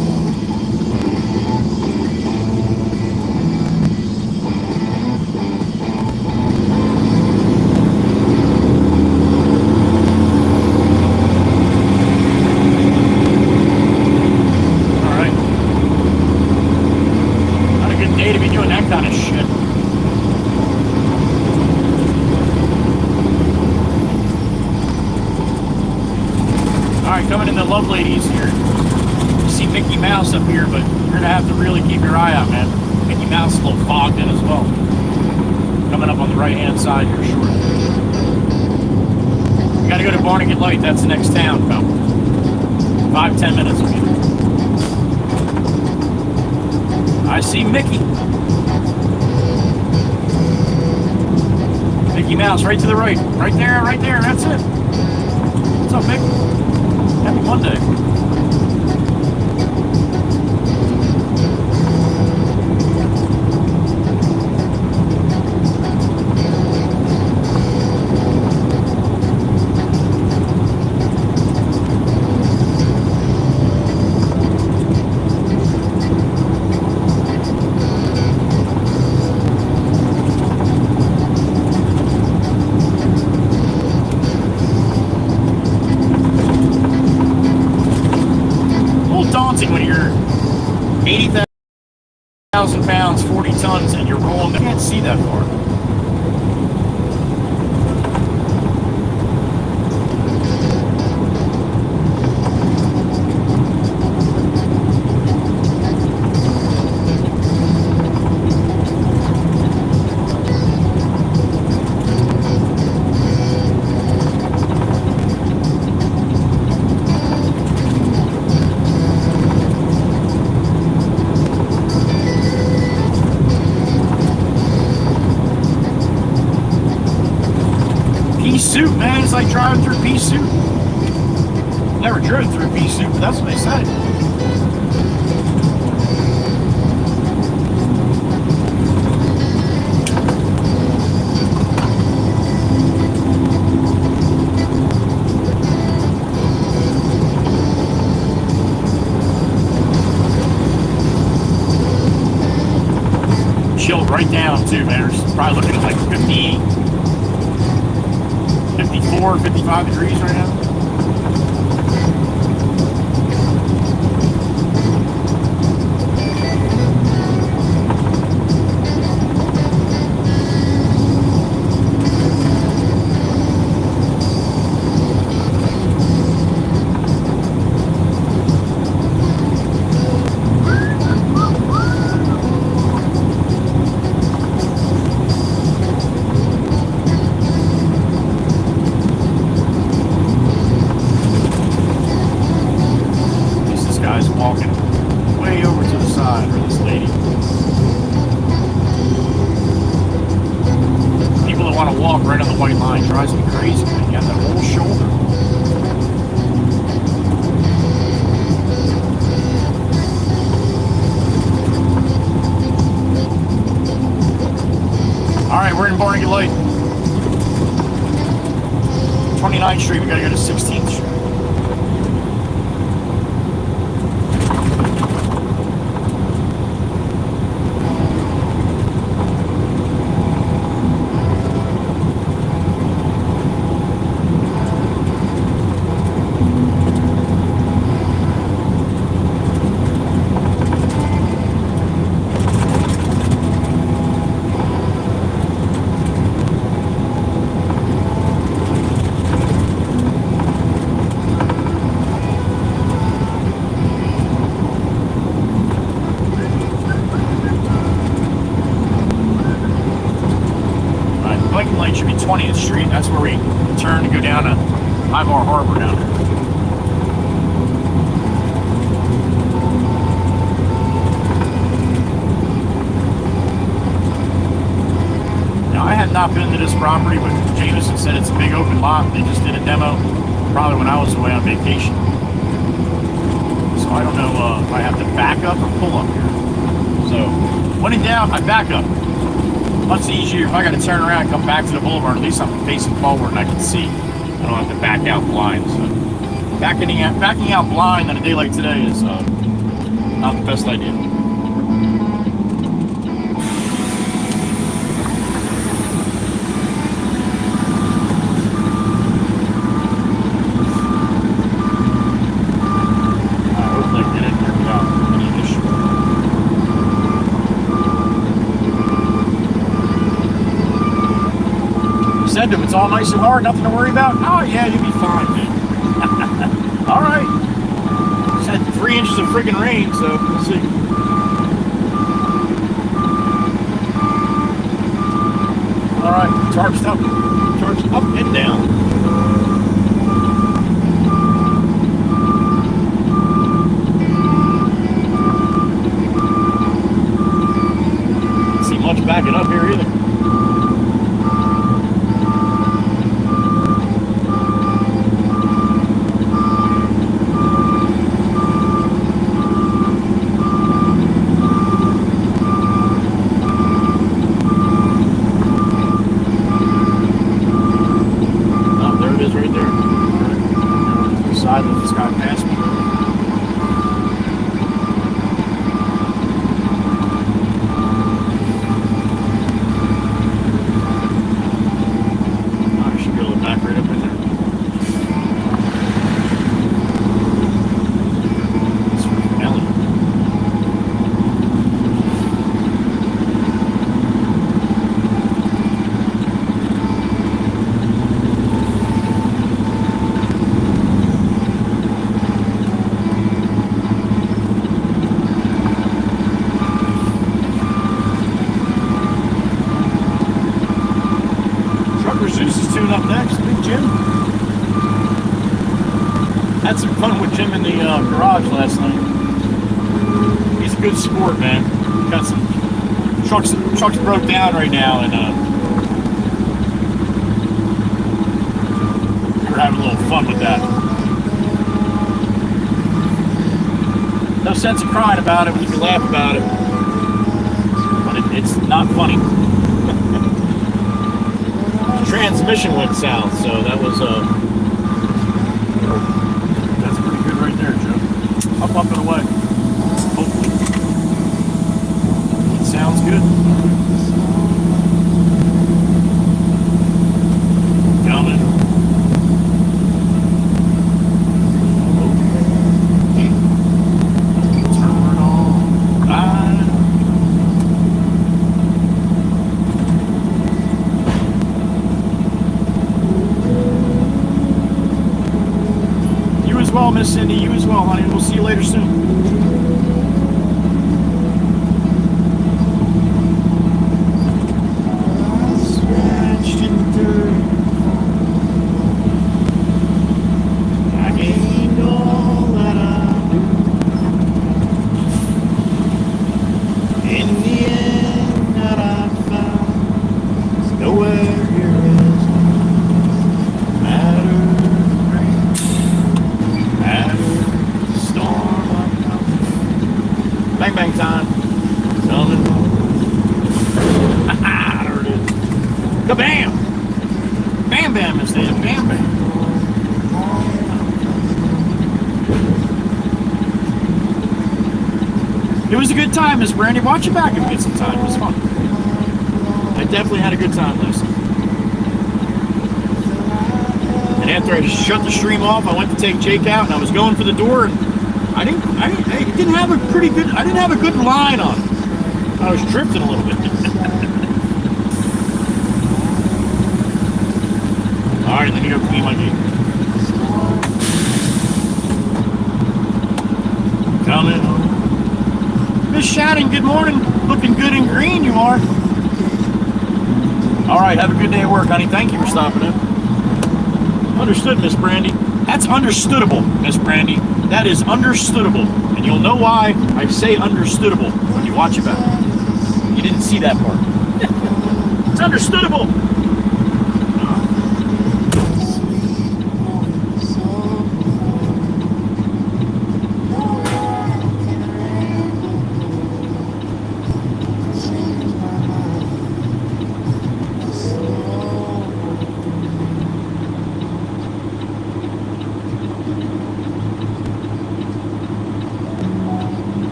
Kind of shit. Alright, coming in the love ladies here. You see Mickey Mouse up here, but you're gonna have to really keep your eye out, man. Mickey Mouse is a little fogged in as well. Coming up on the right hand side here short. You gotta go to Barnegat Light, that's the next town. About 5-10 minutes will be there. I see Mickey. Mickey Mouse, right to the right. Right there, that's it. What's up, Mick? Happy Monday. When you're 80,000 pounds, 40 tons, and you're rolling, you can't see that far. soup, man. It's like driving through pea soup. Never driven through pea soup, but that's what they said. Chilled right down too, man. It's probably looking at like 50, 54, 55 degrees right now. Walking way over to the side for this lady. People that want to walk right on the white line drives me crazy. You got that whole shoulder. All right, we're in Barnegat Light. 29th Street. We got to go to 16th Street. Should be 20th Street. That's where we turn to go down to High Bar Harbor down there. Now, I had not been to this property, but Jameson said it's a big open lot. They just did a demo probably when I was away on vacation. So I don't know if I have to back up or pull up here. So when in doubt, I back up. Much easier if I got to turn around and come back to the boulevard. At least I'm facing forward and I can see. I don't have to back out blind. So backing out blind on a day like today is not the best idea. Hopefully I can get in here without any issue. Said to him, it's all nice and hard, nothing to worry about. Oh yeah, you'll be fine, man. All right. Just had 3 inches of freaking rain, so we'll see. All right, charged up and down. Don't see much backing up here either. Up next, Big Jim. Had some fun with Jim in the garage last night. He's a good sport, man. Got some trucks broke down right now, and were having a little fun with that. No sense of crying about it when you can laugh about it. But it's not funny. The transmission went south, so that was that's pretty good right there, Joe. Up and away. Hopefully. It sounds good. Coming. Turn on. Right. You as well, Miss Cindy. You as well, honey. We'll see you later soon. Bang time. Coming. There it is. Kabam! Bam bam instead of bam bam. It was a good time, Miss Brandy. Watch it back and get some time. It was fun. I definitely had a good time last night. And after I shut the stream off, I went to take Jake out and I was going for the door and I didn't have a good line on it. I was drifting a little bit. All right, let me go clean my gate. Coming. Miss Shannon, good morning. Looking good in green, you are. All right, have a good day at work, honey. Thank you for stopping in. Understood, Miss Brandy. That's understoodable, Miss Brandy. That is understoodable. And you'll know why I say understoodable when you watch it back. You didn't see that part. It's understoodable.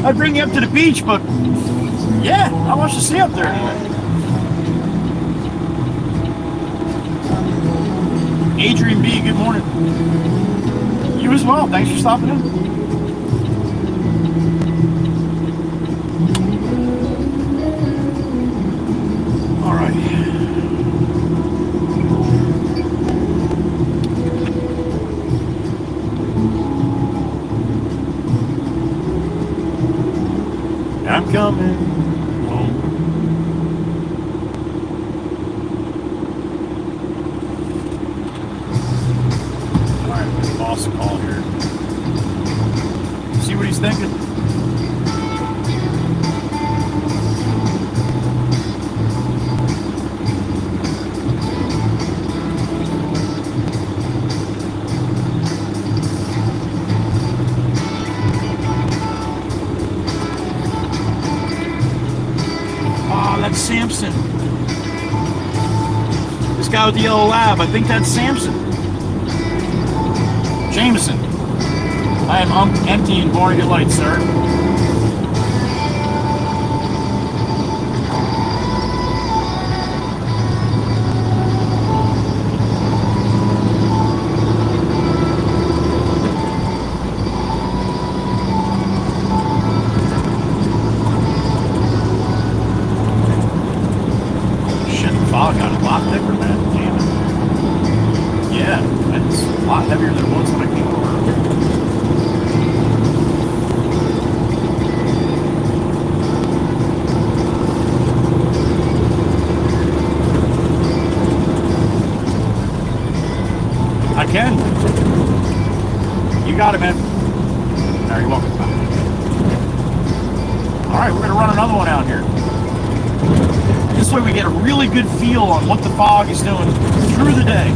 I'd bring you up to the beach, but yeah, I want you to stay up there anyway. Adrian B, good morning. You as well. Thanks for stopping in. All right. I'm coming home. All right, give the boss a call here. See what he's thinking. Samson. This guy with the yellow lab, I think that's Samson. Jameson. I am empty and boring at light, sir. Got a lot different, man. Damn it. Yeah. You're welcome. All right, we're going to run another one out here. This way we get a really good feel on what the fog is doing through the day.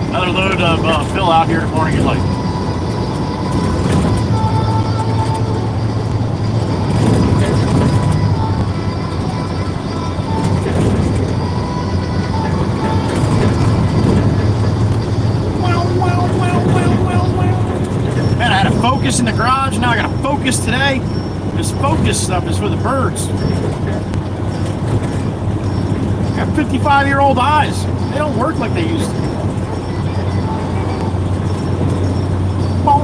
Another load of fill out here at Morning Light. Man, I had a Focus in the garage. Now I got a Focus today. This Focus stuff is for the birds. I got 55-year-old eyes. They don't work like they used to. All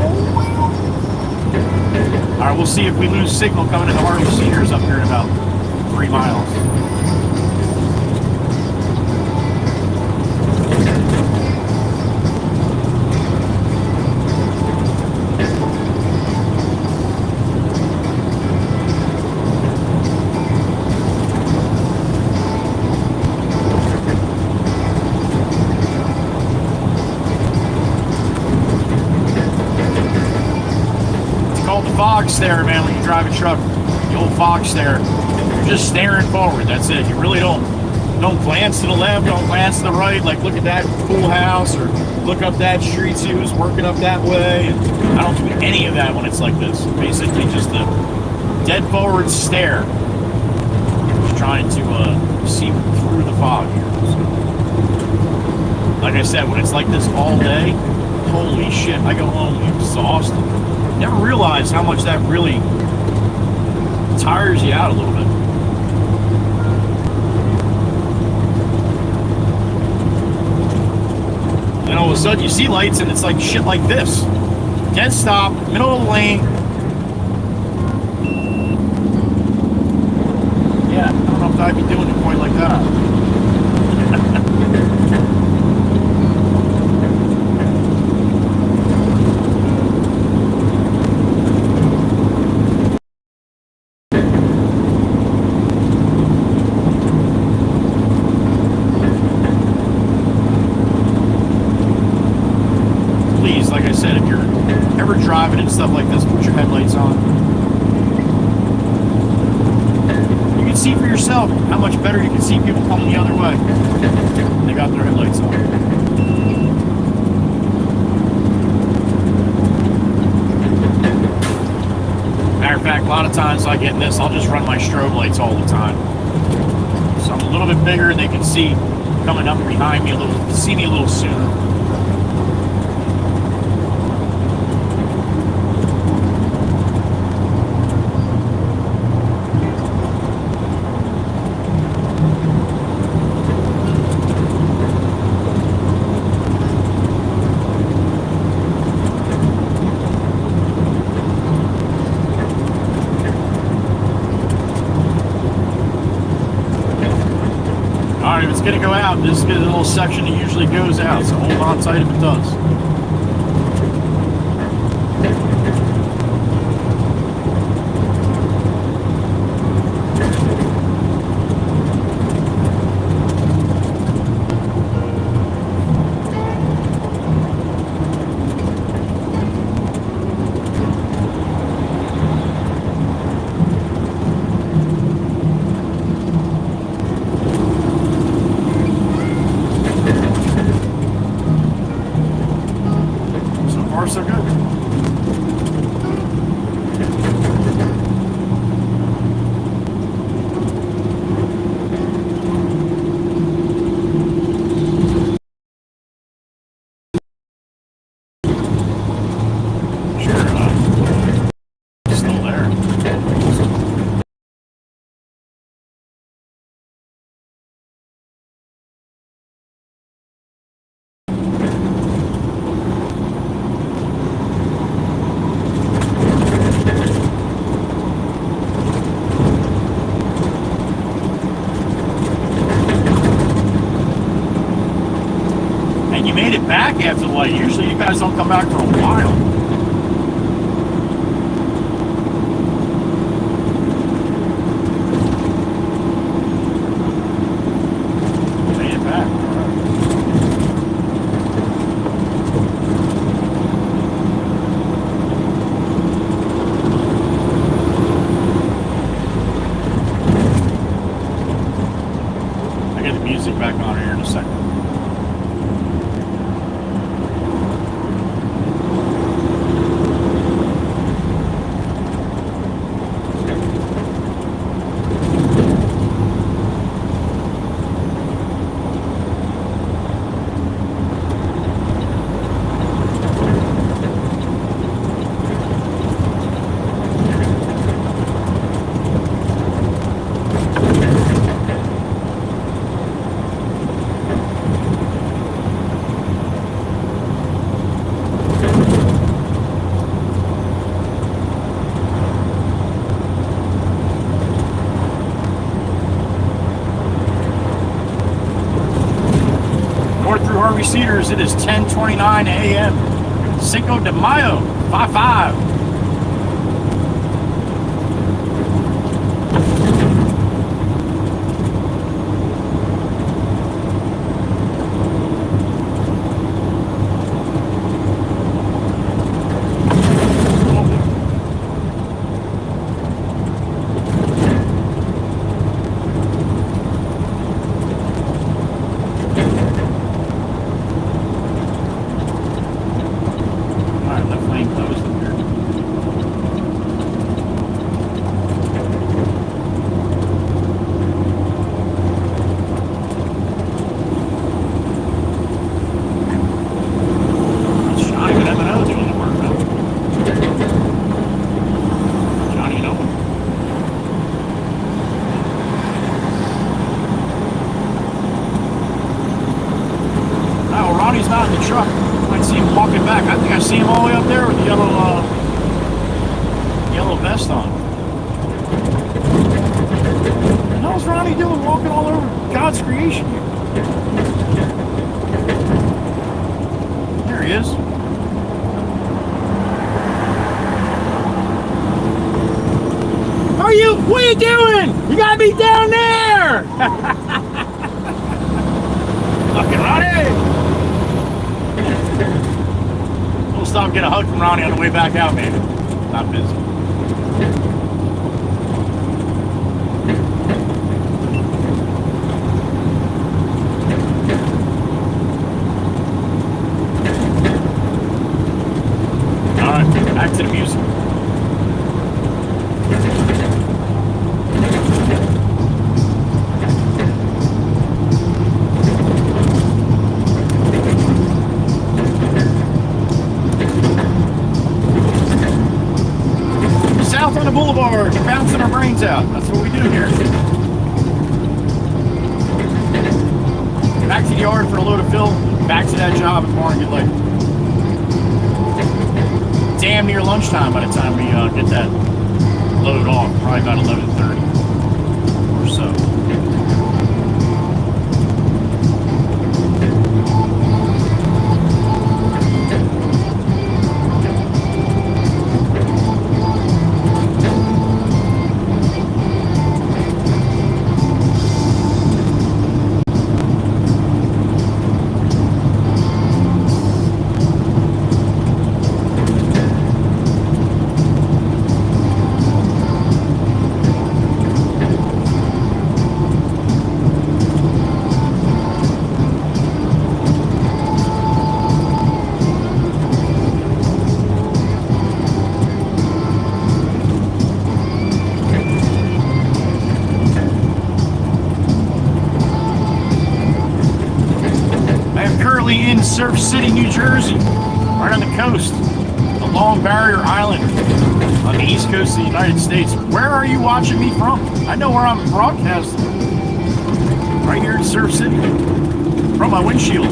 right, we'll see if we lose signal coming into Harley Cedars up here in about 3 miles. Fog stare, man, when you drive a truck. The old fog stare. You're just staring forward. That's it. You really don't glance to the left, don't glance to the right, like look at that pool house or look up that street, see who's working up that way. And I don't do any of that when it's like this. Basically just a dead forward stare. Just trying to see through the fog here. So, like I said, when it's like this all day, holy shit, I go home exhausted. Never realized how much that really tires you out a little bit. And all of a sudden you see lights and it's like shit like this. Dead stop, middle of the lane. Yeah, I don't know if I'd be doing it quite like that. Driving and stuff like this, put your headlights on. You can see for yourself how much better you can see people coming the other way. They got their headlights on. Matter of fact, a lot of times I get in this, I'll just run my strobe lights all the time. So I'm a little bit bigger and they can see coming up behind me a little, see me a little sooner. Going to go out. This is a little section that usually goes out, so hold on tight if it does. So good. Still there. Back after the light. Usually you guys don't come back for a while. Made it back. Harvey Cedars, it is 10:29 a.m. Cinco de Mayo, 5-5. What are you doing? You gotta be down there! Fucking Ronnie! We'll stop and get a hug from Ronnie on the way back out, maybe. Not busy. Alright, back to the music. Boulevard, bouncing our brains out. That's what we do here. Back to the yard for a load of fill. Back to that job at Morgan Lake. Damn near lunchtime by the time we get that load off. Probably about 11:30 or so. In Surf City, New Jersey, right on the coast, along Barrier Island, on the east coast of the United States. Where are you watching me from? I know where I'm broadcasting. Right here in Surf City, from my windshield.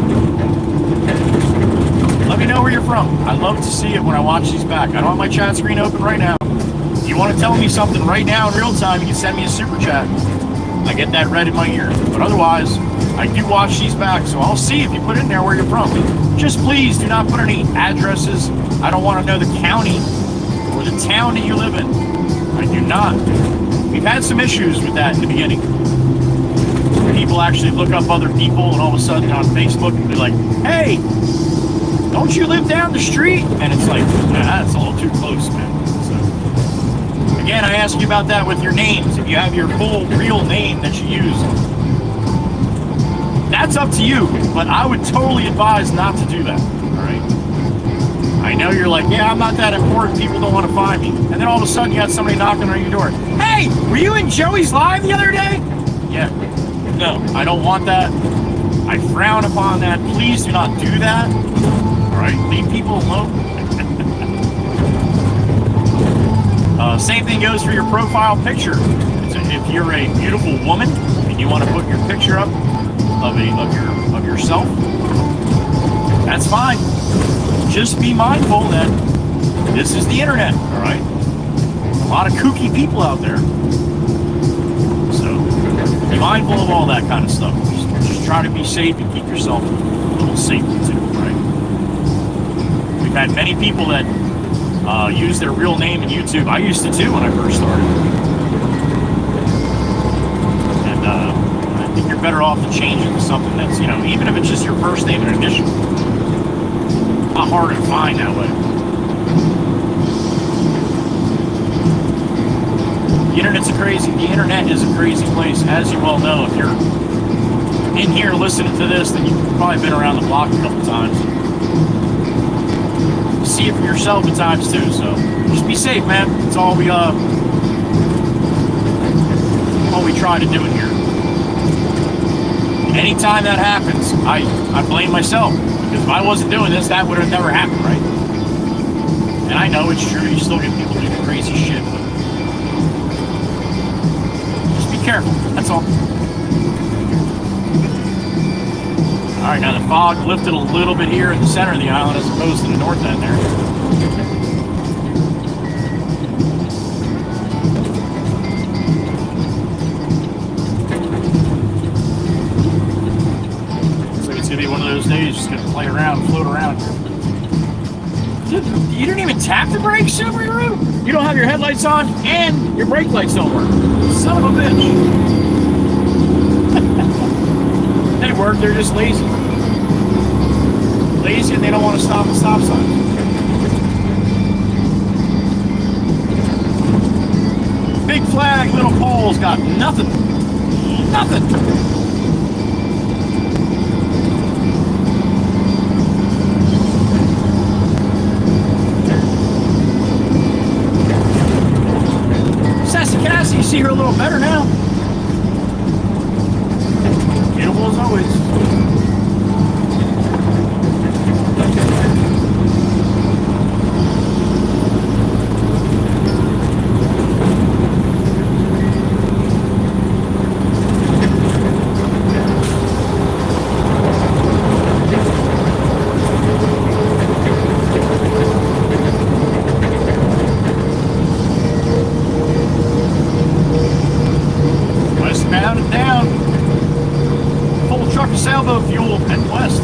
Let me know where you're from. I love to see it when I watch these back. I don't have my chat screen open right now. If you want to tell me something right now in real time, you can send me a super chat. I get that read in my ear. But otherwise, I do watch these back, so I'll see if you put in there where you're from. Just please do not put any addresses. I don't want to know the county or the town that you live in. I do not. We've had some issues with that in the beginning. People actually look up other people and all of a sudden on Facebook and be like, hey, don't you live down the street? And it's like, nah, that's a little too close, man. So, again, I ask you about that with your names. If you have your full real name that you use, that's up to you, but I would totally advise not to do that, all right? I know you're like, yeah, I'm not that important, people don't want to find me. And then all of a sudden you got somebody knocking on your door. Hey, were you in Joey's Live the other day? Yeah, no, I don't want that. I frown upon that. Please do not do that, all right? Leave people alone. Same thing goes for your profile picture. So if you're a beautiful woman and you want to put your picture up of yourself, that's fine. Just be mindful that this is the internet, all right? A lot of kooky people out there. So be mindful of all that kind of stuff. Just try to be safe and keep yourself a little people's safety too, right? We've had many people that use their real name in YouTube. I used to too when I first started. And I think you're better off to change it to something that's, you know, even if it's just your first name and initial. A lot harder to find that way. The internet is a crazy place, as you well know. If you're in here listening to this, then you've probably been around the block a couple times. You see it for yourself at times too, so just be safe, man. It's all we try to do in here. Anytime that happens, I blame myself, because if I wasn't doing this, that would have never happened, right? And I know it's true, you still get people doing crazy shit, but just be careful, that's all. Alright, now the fog lifted a little bit here in the center of the island as opposed to the north end there. Looks like it's going to be one of those days just going to play around, float around. Dude, you didn't even tap the brakes, Subaru? You don't have your headlights on and your brake lights don't work. Son of a bitch. They work, they're just lazy. Lazy and they don't want to stop at stop signs. Big flag, little poles, got nothing. Nothing. Sassy Cassie, you see her a little better now. Beautiful as always. Westbound and down. Full truck of sailboat fuel and west.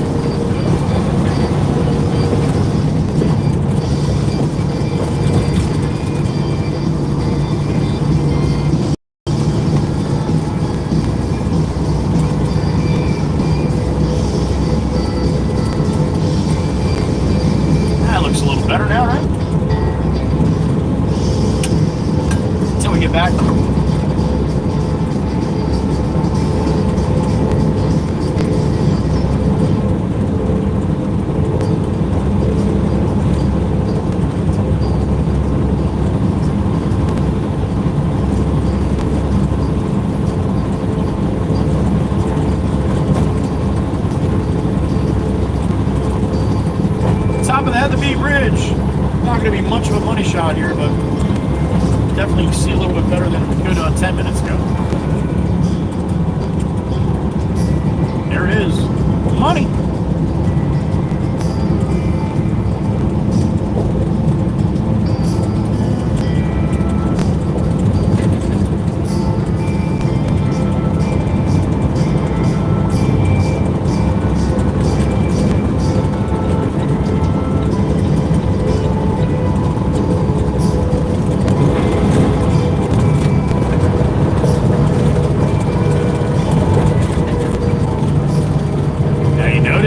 That looks a little better now, right? Until we get back. Top of the Heatherby Bridge. Not going to be much of a money shot here, but definitely see a little bit better than we could 10 minutes ago. There it is. Money.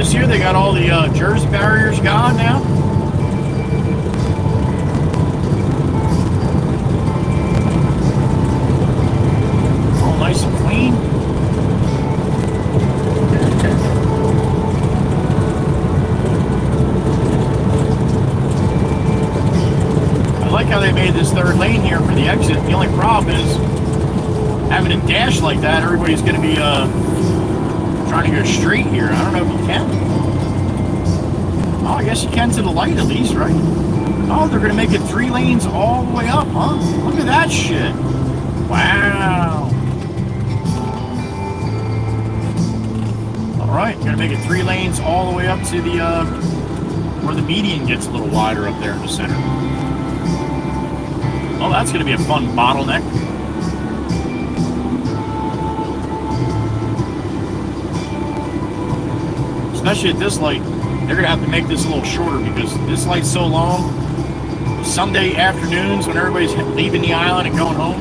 Here they got all the Jersey barriers gone now. All nice and clean. I like how they made this third lane here for the exit. The only problem is having a dash like that, everybody's going to be trying to go straight here. I don't know if you can. Oh, I guess you can to the light at least, right? Oh, they're going to make it 3 lanes all the way up, huh? Look at that shit. Wow. All right, going to make it 3 lanes all the way up to the, where the median gets a little wider up there in the center. Oh, that's going to be a fun bottleneck. especially at this light, they're going to have to make this a little shorter because this light's so long. Sunday afternoons when everybody's leaving the island and going home,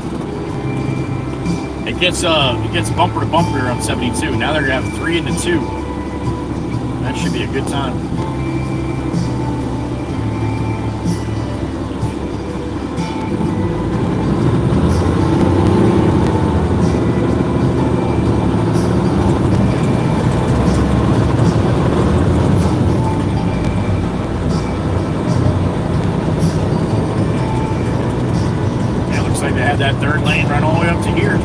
it gets bumper to bumper here on 72. Now they're going to have 3 into 2. That should be a good time. That third lane run all the way up to here.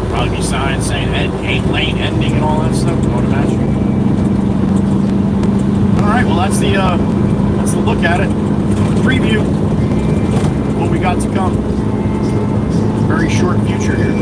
Probably be signs saying 8 lane ending and all that stuff. I would imagine. All right, well that's the look at it. Preview what we got to come. Very short future here.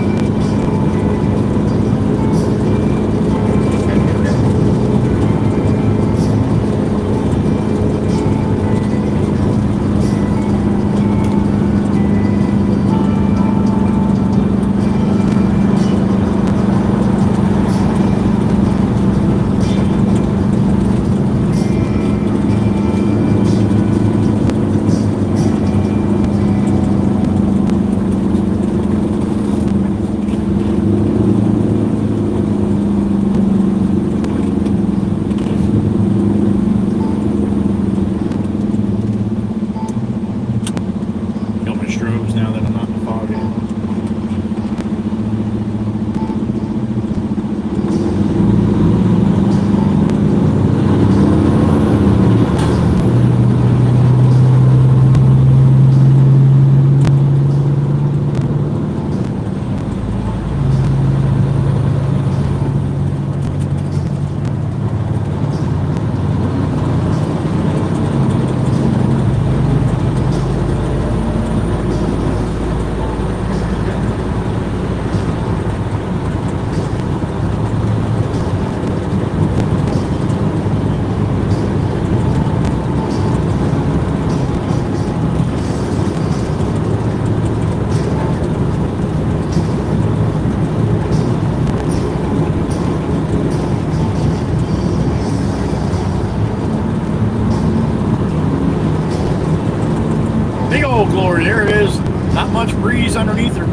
Glory, there it is. Not much breeze underneath her.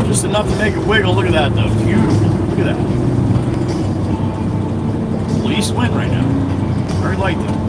Just enough to make it wiggle. Look at that though. Beautiful. Look at that. East wind right now. Very light though.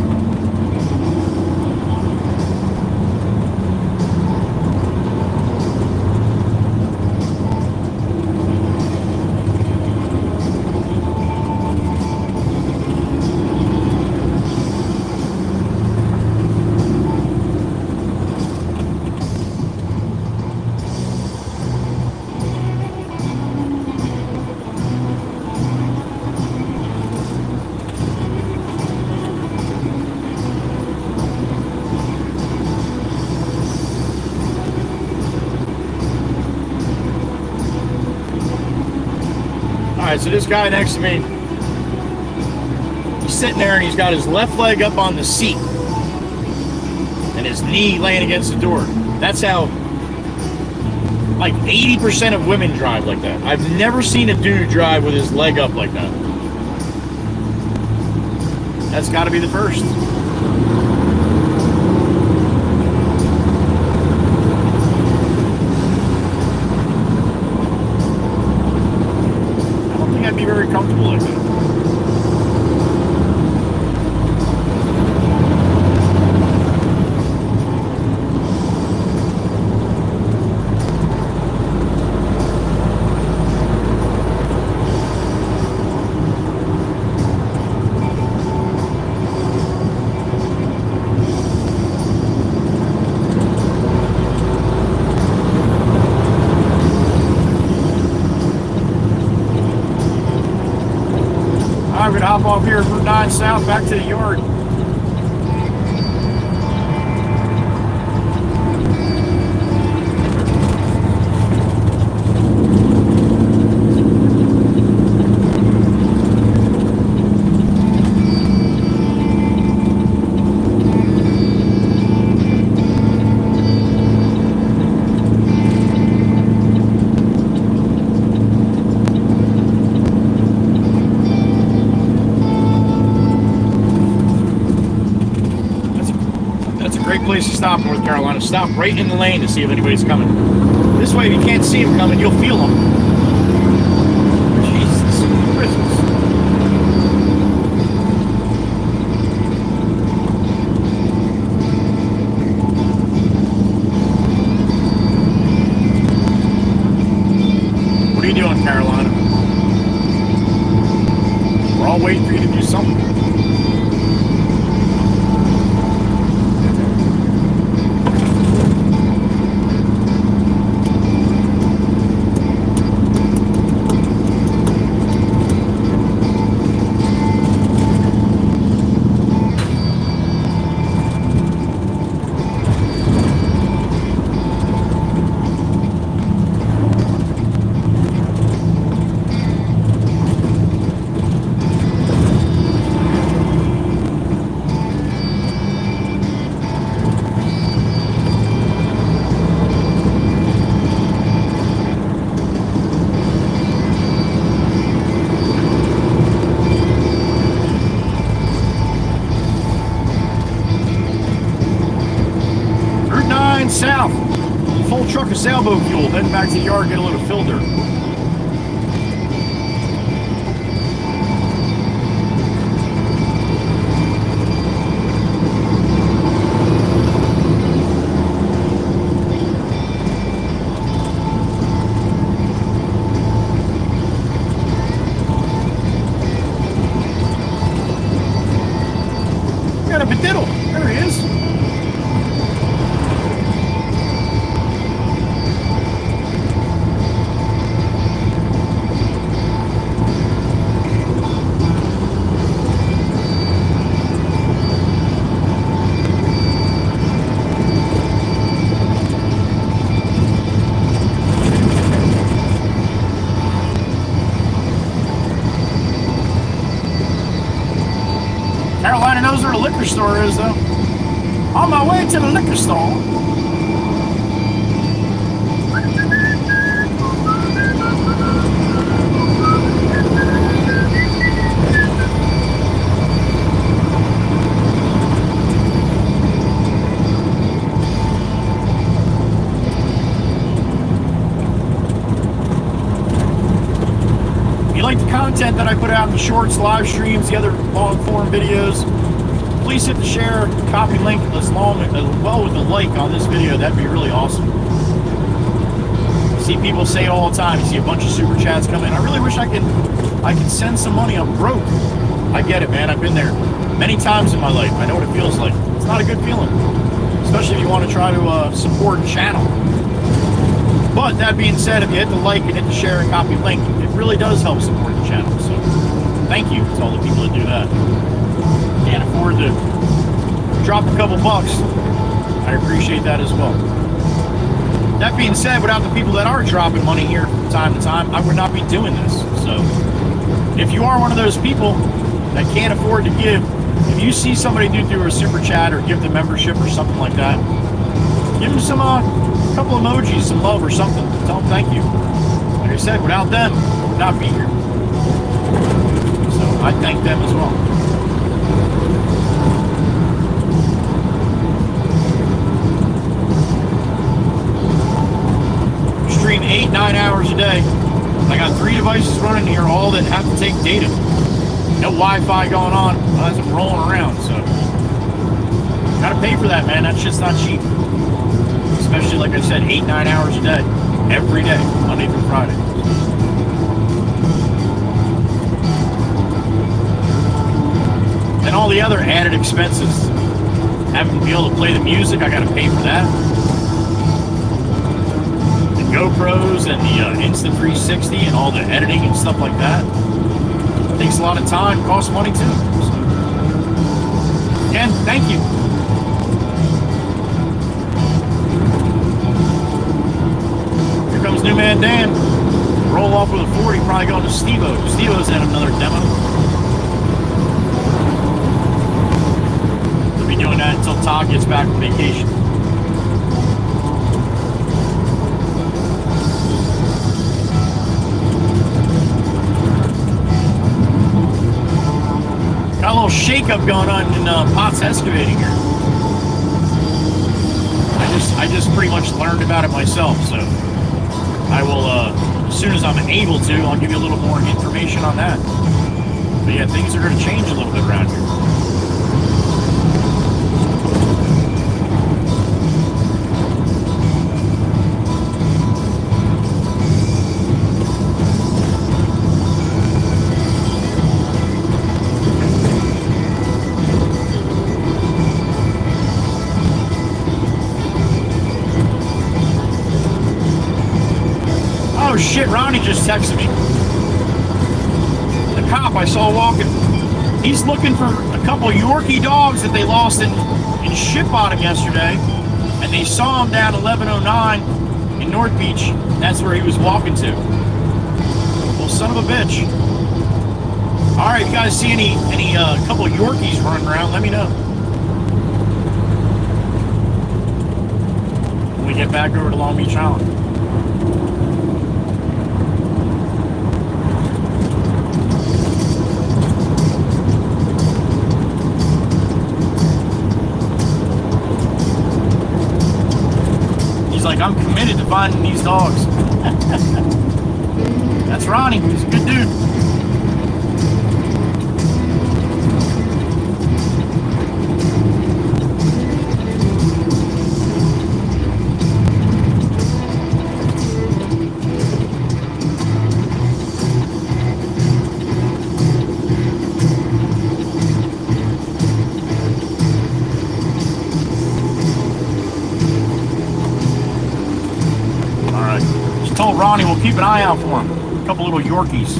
So this guy next to me, he's sitting there and he's got his left leg up on the seat and his knee laying against the door. That's how like 80% of women drive like that. I've never seen a dude drive with his leg up like that. That's got to be the first. I'd be very comfortable like that. I'm going to hop off here, Route 9 South, back to the yard. great place to stop in North Carolina. Stop right in the lane to see if anybody's coming. This way, if you can't see them coming, you'll feel them. Jesus Christmas. What are you doing, Carolina? We're all waiting for you to do something. South, full truck of sailboat fuel, heading back to the yard, get a little filter. Got a bediddle, there he is. Carolina knows where the liquor store is, though. On my way to the liquor store. If you like the content that I put out in the shorts, live streams, the other long form videos, please hit the share, copy link as well with the like on this video. That'd be really awesome. See people say it all the time. You see a bunch of super chats come in. I really wish I could send some money. I'm broke. I get it, man. I've been there many times in my life. I know what it feels like. It's not a good feeling, especially if you want to try to support a channel. But that being said, if you hit the like and hit the share and copy link, it really does help support the channel. So thank you to all the people that do that. Can't afford to drop a couple bucks. I appreciate that as well. That being said, without the people that are dropping money here from time to time, I would not be doing this. So if you are one of those people that can't afford to give, if you see somebody do a super chat or give them membership or something like that, give them some couple emojis, some love or something. Tell them thank you. Like I said, without them, I would not be here. So I thank them as well. Stream 8-9 hours a day. I got 3 devices running here, all that have to take data. No Wi-Fi going on as I'm rolling around, so gotta pay for that, man. That shit's not cheap. Especially, like I said, 8-9 hours a day, every day, Monday through Friday. And all the other added expenses, having to be able to play the music, I gotta pay for that. GoPros and the Instant 360 and all the editing and stuff like that. It takes a lot of time, costs money too. So, again, thank you. Here comes New Man Dan. Roll off with a 40, probably going to Steve-O. Steve-O's in another demo. We'll be doing that until Todd gets back from vacation. Got a little shake-up going on in Potts Excavating here. I just pretty much learned about it myself. So I will, as soon as I'm able to, I'll give you a little more information on that. But yeah, things are going to change a little bit around here. Oh shit, Ronnie just texted me. The cop I saw walking. He's looking for a couple of Yorkie dogs that they lost in Ship Bottom yesterday. And they saw him down 1109 in North Beach. That's where he was walking to. Well, son of a bitch. Alright, if you guys see any couple of Yorkies running around, let me know. When we get back over to Long Beach Island. Like, I'm committed to finding these dogs. That's Ronnie. He's a good dude. Ronnie will keep an eye out for him. A couple little Yorkies.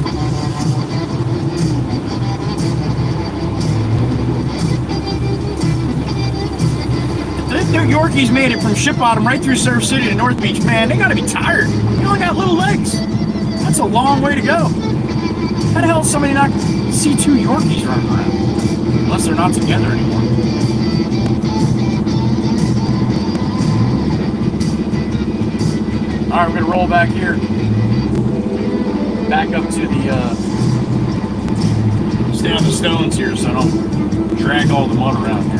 The Yorkies made it from Ship Bottom right through Surf City to North Beach. Man, they gotta be tired. They only got little legs. That's a long way to go. How the hell does somebody not see two Yorkies running around? Unless they're not together anymore. Alright, we're going to roll back here. Back up to the, stay on the stones here so I don't drag all the mud around here.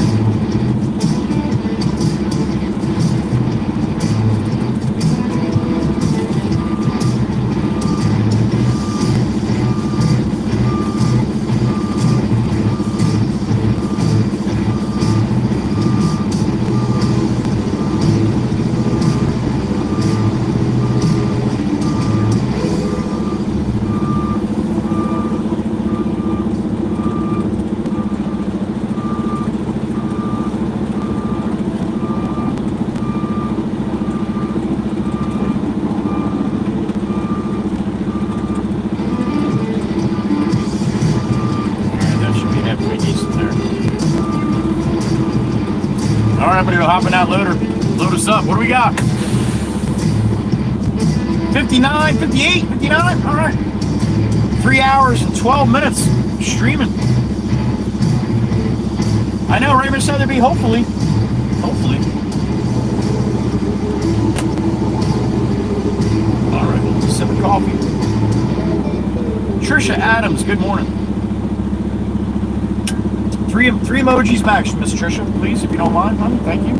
Hopping out loader. Load us up. What do we got? 59, 58, 59? All right. 3 hours and 12 minutes streaming. I know, Raymond said there'd be hopefully. Hopefully. All right, a sip of coffee. Trisha Adams, good morning. Three emojis back, Miss Trisha, please, if you don't mind, honey. Thank you.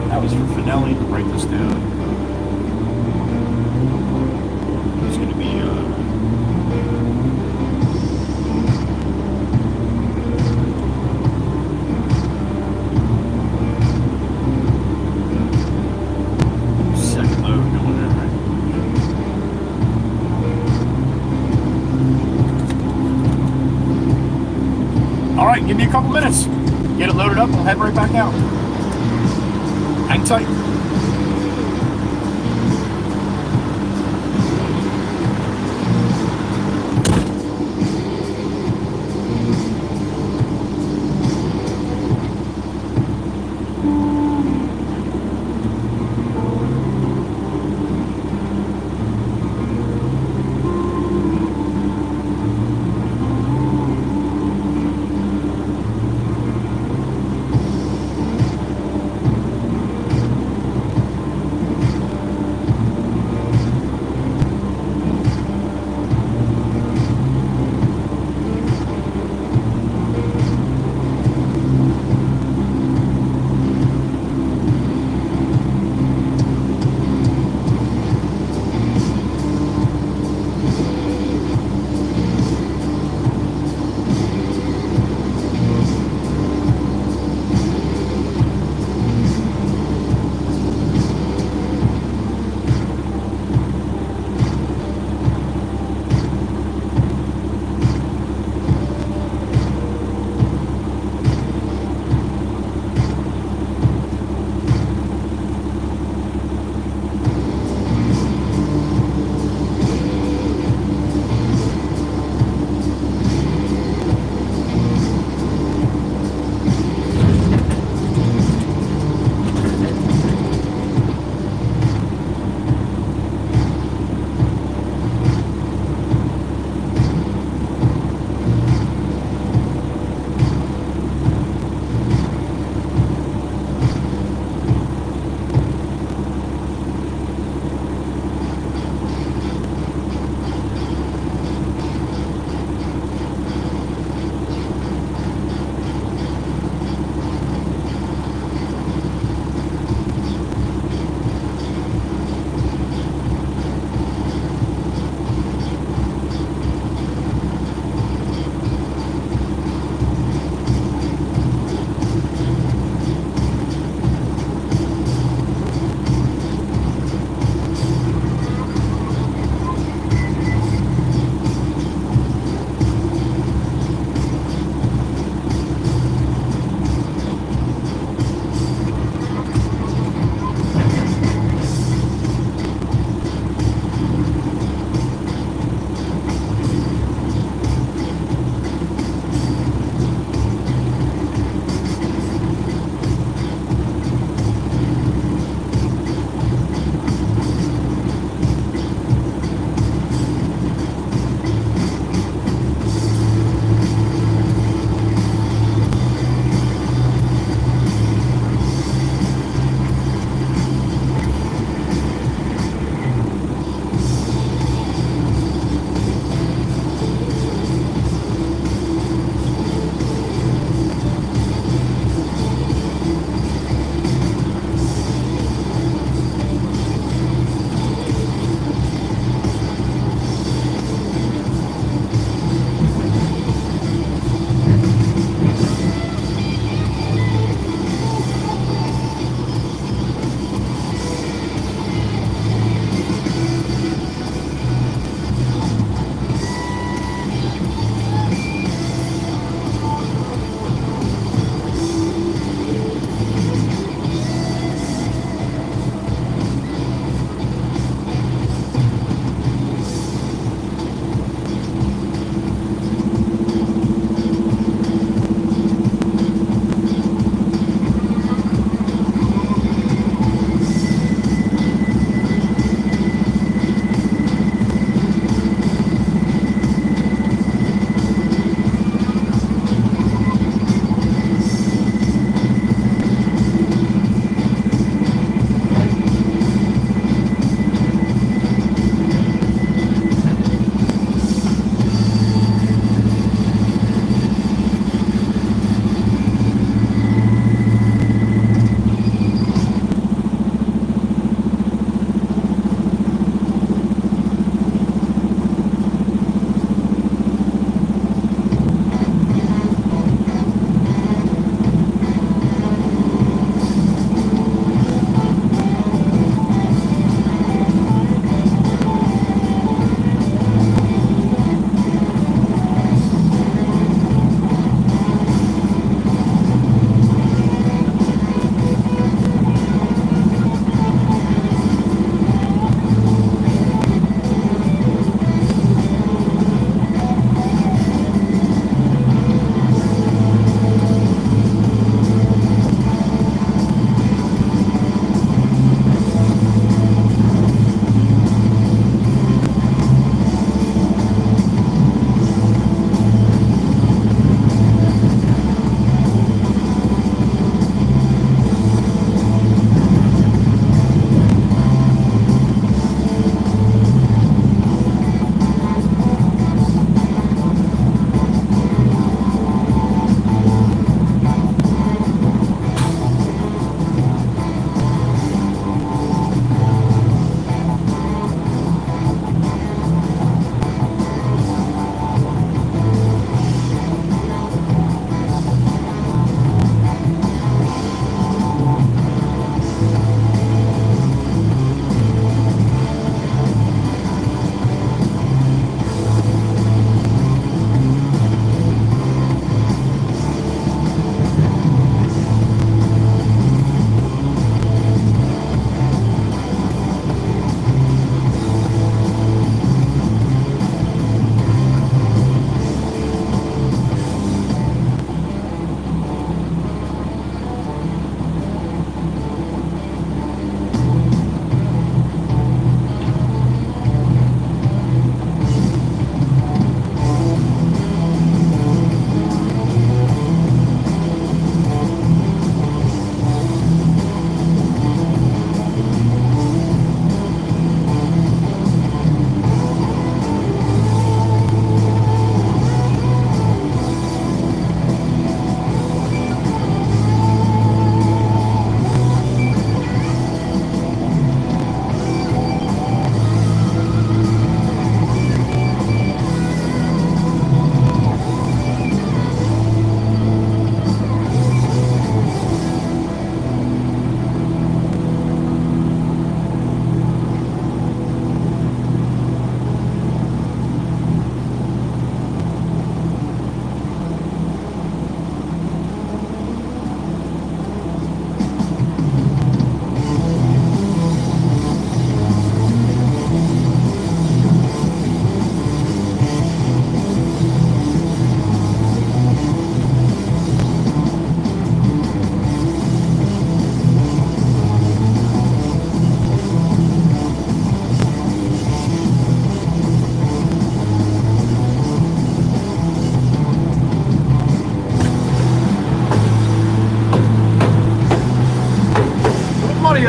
That was for Finelli. Write this down. It's going to be, second load going there, right? All right, give me a couple minutes. Get it loaded up, and we'll head right back out. Hang tight.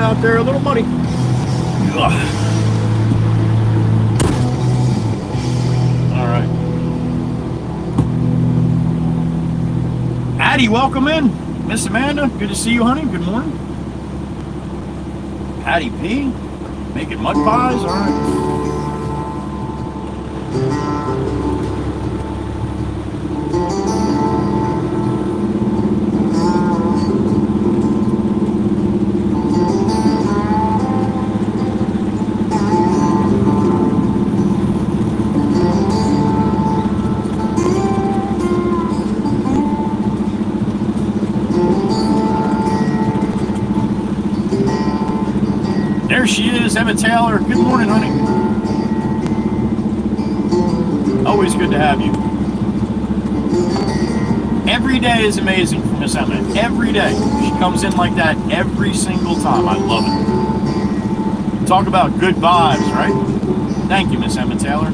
out there, a little muddy. Ugh. All right. Addie, welcome in. Miss Amanda, good to see you, honey. Good morning. Patty P, making mud pies. All right. There she is, Emma Taylor. Good morning, honey. Always good to have you. Every day is amazing for Miss Emma. Every day. She comes in like that every single time. I love it. Talk about good vibes, right? Thank you, Miss Emma Taylor.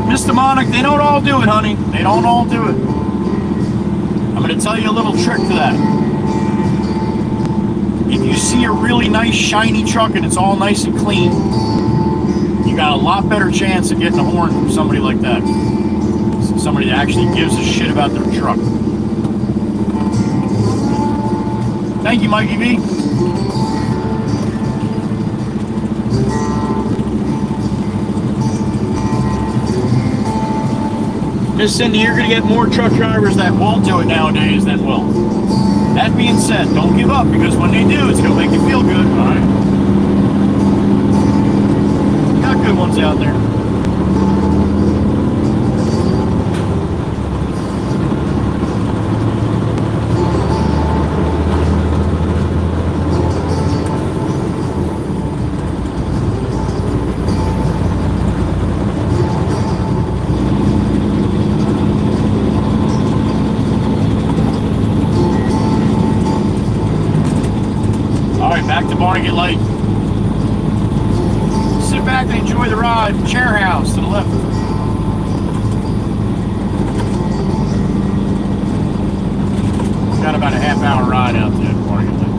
Miss Demonic, they don't all do it, honey. They don't all do it. I'm going to tell you a little trick to that. If you see a really nice shiny truck and it's all nice and clean, you got a lot better chance of getting a horn from somebody like that. Somebody that actually gives a shit about their truck. Thank you, Mikey V. Miss Cindy, you're going to get more truck drivers that won't do it nowadays than will. That being said, don't give up, because when they do, it's going to make you feel good, all right? Got good ones out there. Back to Barnegat Lake. Sit back and enjoy the ride. Chair house to the left. Got about a half-hour ride out to Barnegat Lake.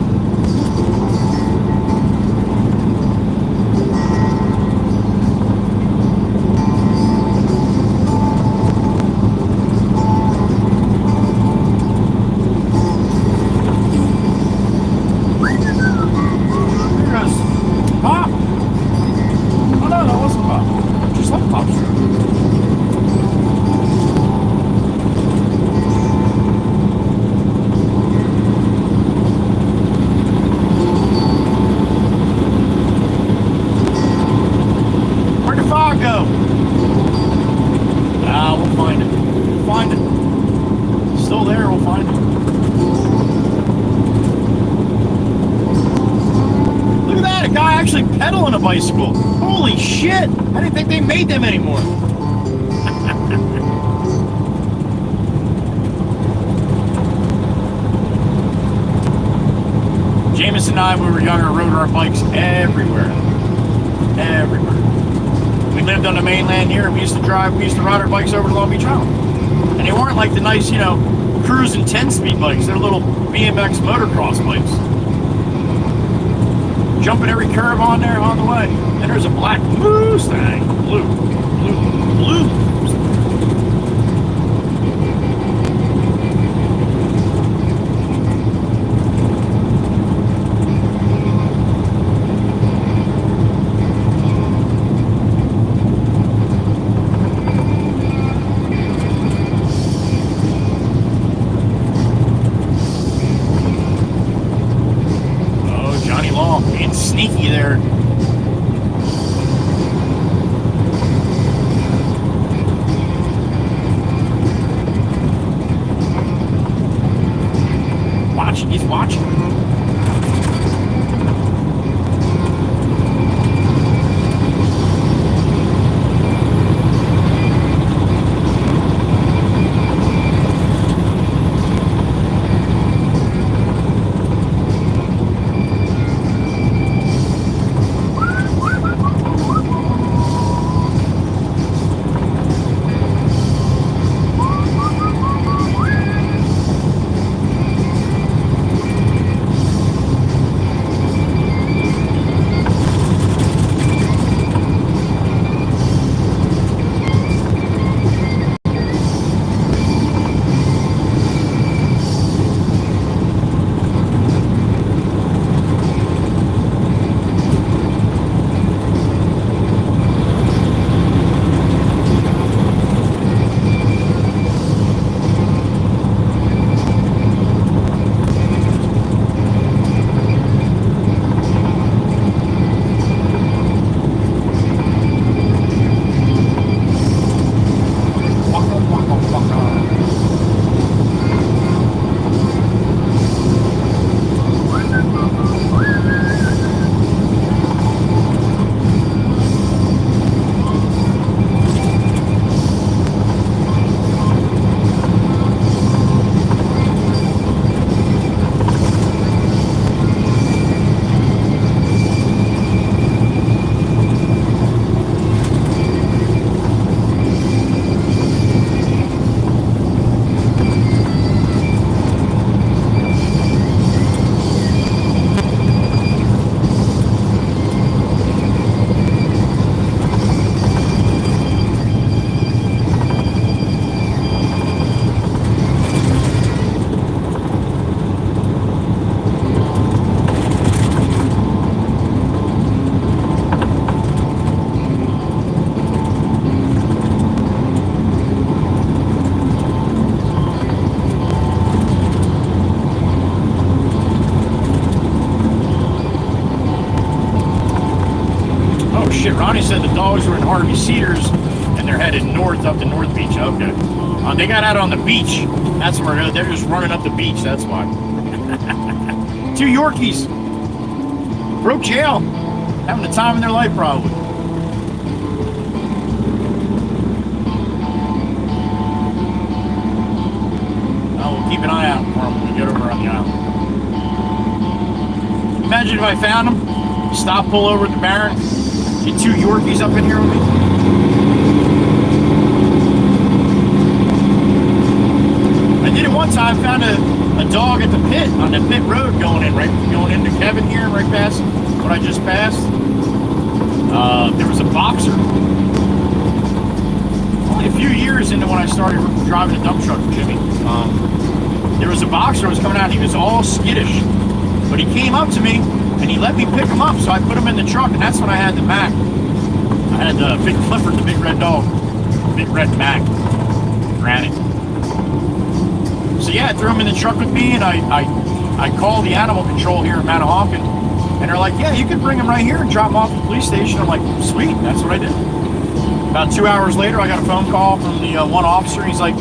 Pedaling a bicycle. Holy shit! I didn't think they made them anymore. Jameson and I, when we were younger, rode our bikes everywhere. Everywhere. We lived on the mainland here, and we used to ride our bikes over to Long Beach Island. And they weren't like the nice, cruising 10-speed bikes. They're little BMX motocross bikes. Jumping every curve on there on the way. And there's a black Mustang. Blue. Sneaky there. Watching, he's watching. shit, Ronnie said the dogs were in Harvey Cedars and they're headed north up to North Beach. Okay. They got out on the beach. That's where they're just running up the beach. That's why. 2 Yorkies. Broke jail. Having the time of their life, probably. We'll keep an eye out for them when we get over on the island. Imagine if I found them, stop, pull over at the Barren, get 2 Yorkies up in here with me. I did it one time, found a dog at the pit, on the pit road going into Kevin here, right past what I just passed. There was a boxer. Only a few years into when I started driving a dump truck for Jimmy. There was a boxer who was coming out, and he was all skittish. But he came up to me, and he let me pick him up, so I put him in the truck, and that's when I had the Mac. I had the Big Clifford, the big red dog. Big red Mac. Granny. So yeah, I threw him in the truck with me, and I called the animal control here in Manahawkin, and they're like, yeah, you can bring him right here and drop him off at the police station. I'm like, sweet, that's what I did. About 2 hours later, I got a phone call from the one officer. He's like,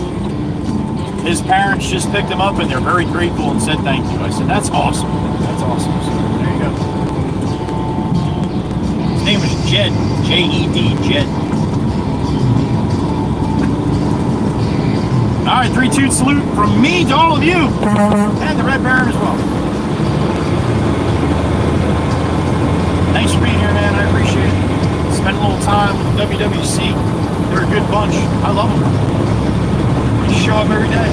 his parents just picked him up, and they're very grateful and said thank you. I said, that's awesome. That's awesome. So there you go. His name was Jed. J-E-D, Jed. All right, 3-2 salute from me to all of you, and the Red Baron as well. Thanks for being here, man. I appreciate it. Spent a little time with the WWC. They're a good bunch. I love them. They show up every day.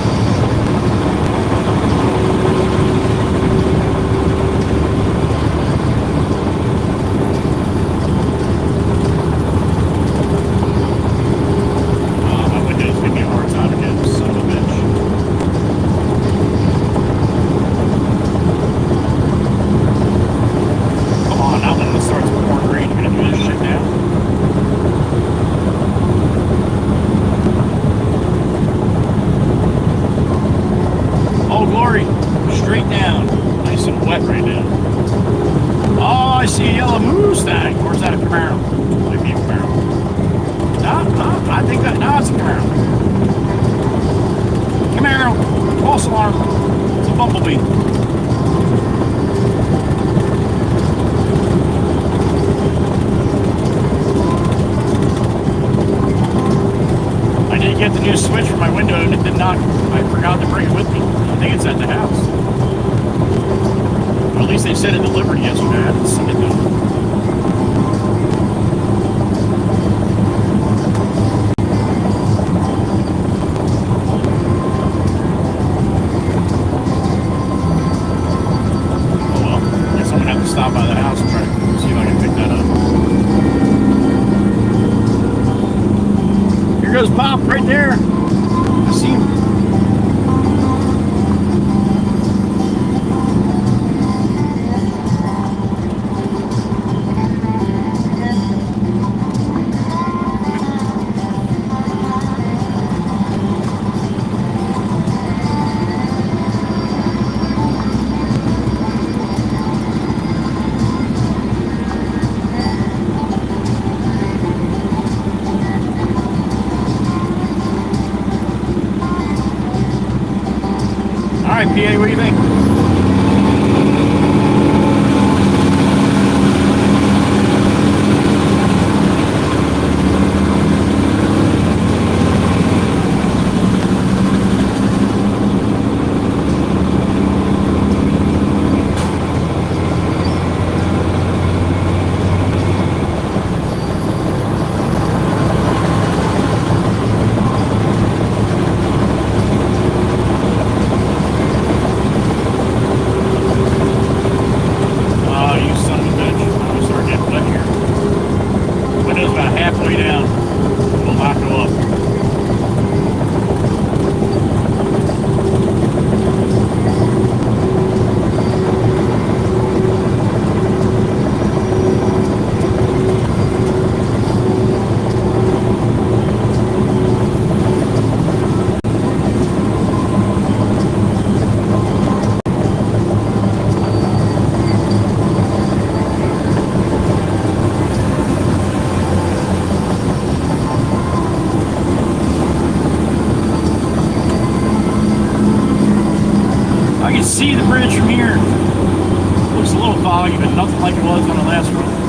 PA, what do you think? can see the bridge from here. Looks a little foggy, but nothing like it was on the last one.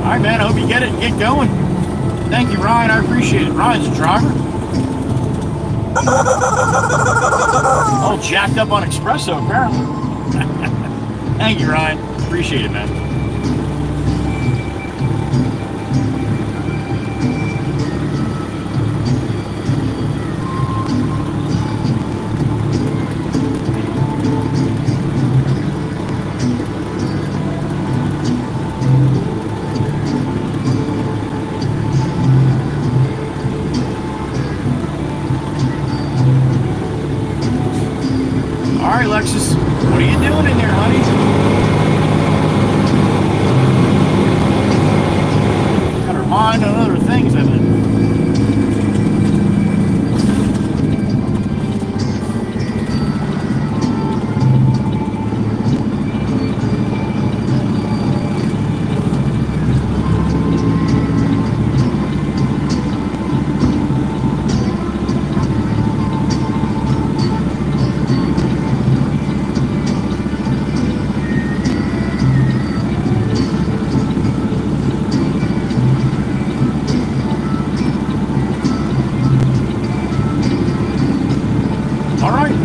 All right, man. I hope you get it and get going. Thank you, Ryan. I appreciate it. Ryan's a driver. All jacked up on espresso, apparently. Thank you, Ryan. Appreciate it, man. All right, Lexus, what are you doing in there, honey? Got her mind on other things, I think.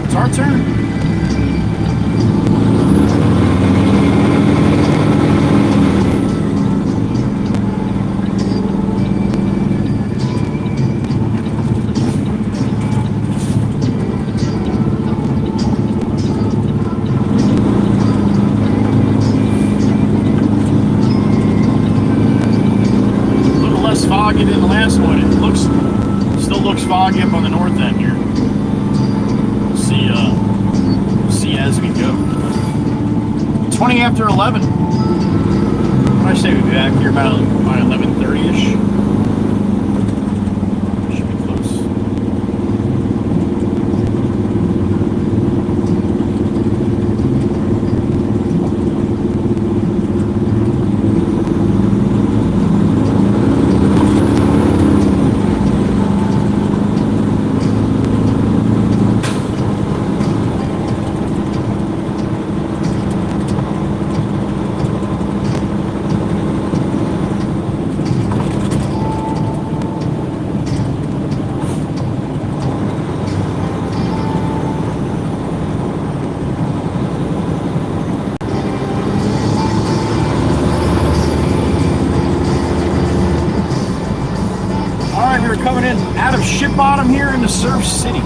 It's our turn. A little less foggy than the last one. It still looks foggy up on the north end here. See as we go. 20 after 11. What I say, we'll be back here about 11:30-ish. Should be close. Coming in out of Ship Bottom here into Surf City.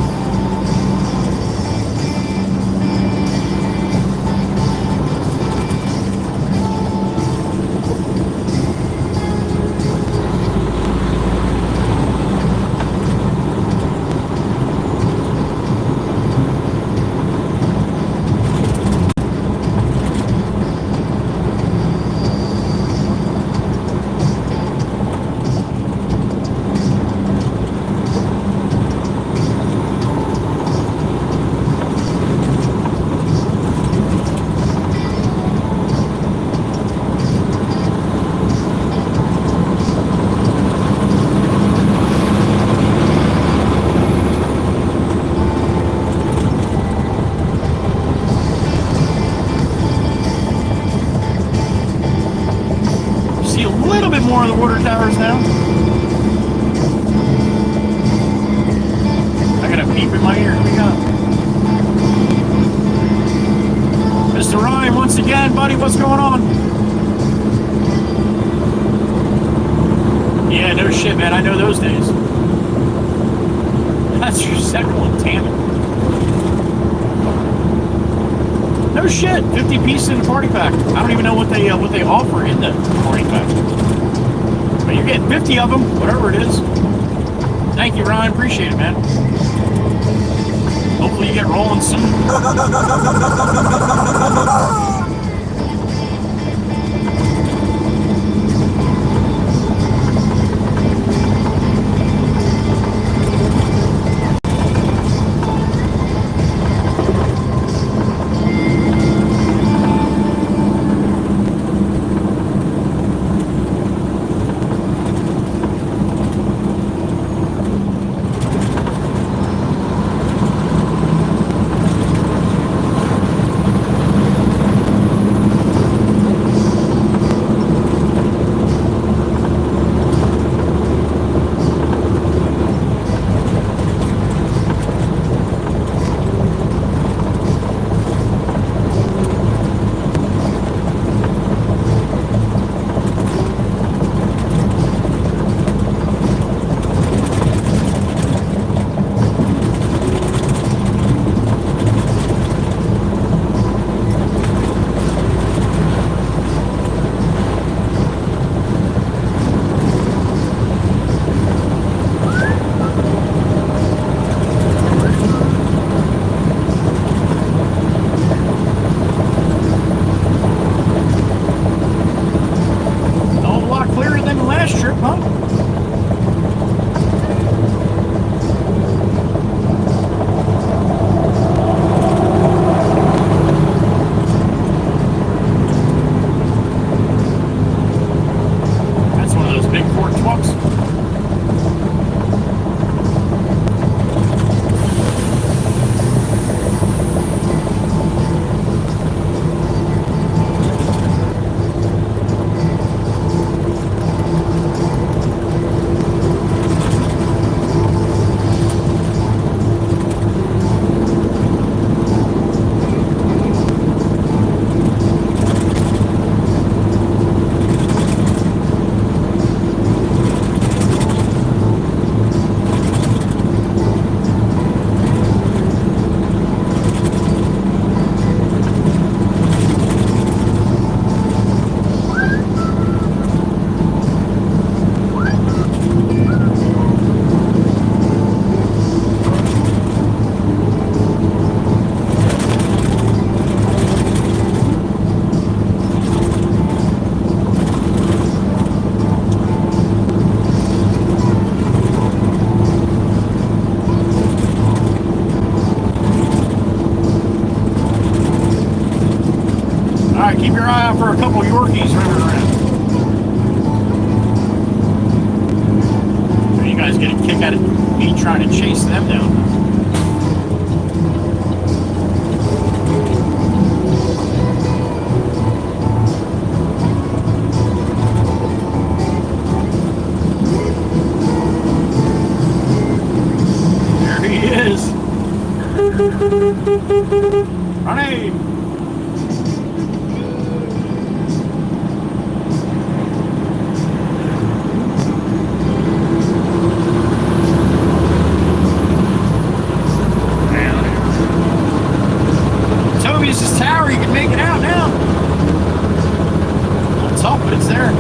More of the water towers now. I got a beep in my ear. Here we go. Mr. Ryan, once again, buddy, what's going on? Yeah, no shit, man. I know those days. That's your second one, damn it. No shit. 50 pieces in the party pack. I don't even know what they offer in the party pack. But you're getting 50 of them, whatever it is. Thank you, Ryan. Appreciate it, man. Hopefully you get rolling soon. Keep your eye out for a couple Yorkies running around. So you guys get a kick out of me trying to chase them down. Ronnie! Toby's this tower, you can make it out now. It's up, but it's there.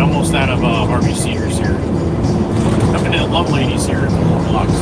Almost out of Harvey Cedars here. Up into Love Ladies here in 4 blocks.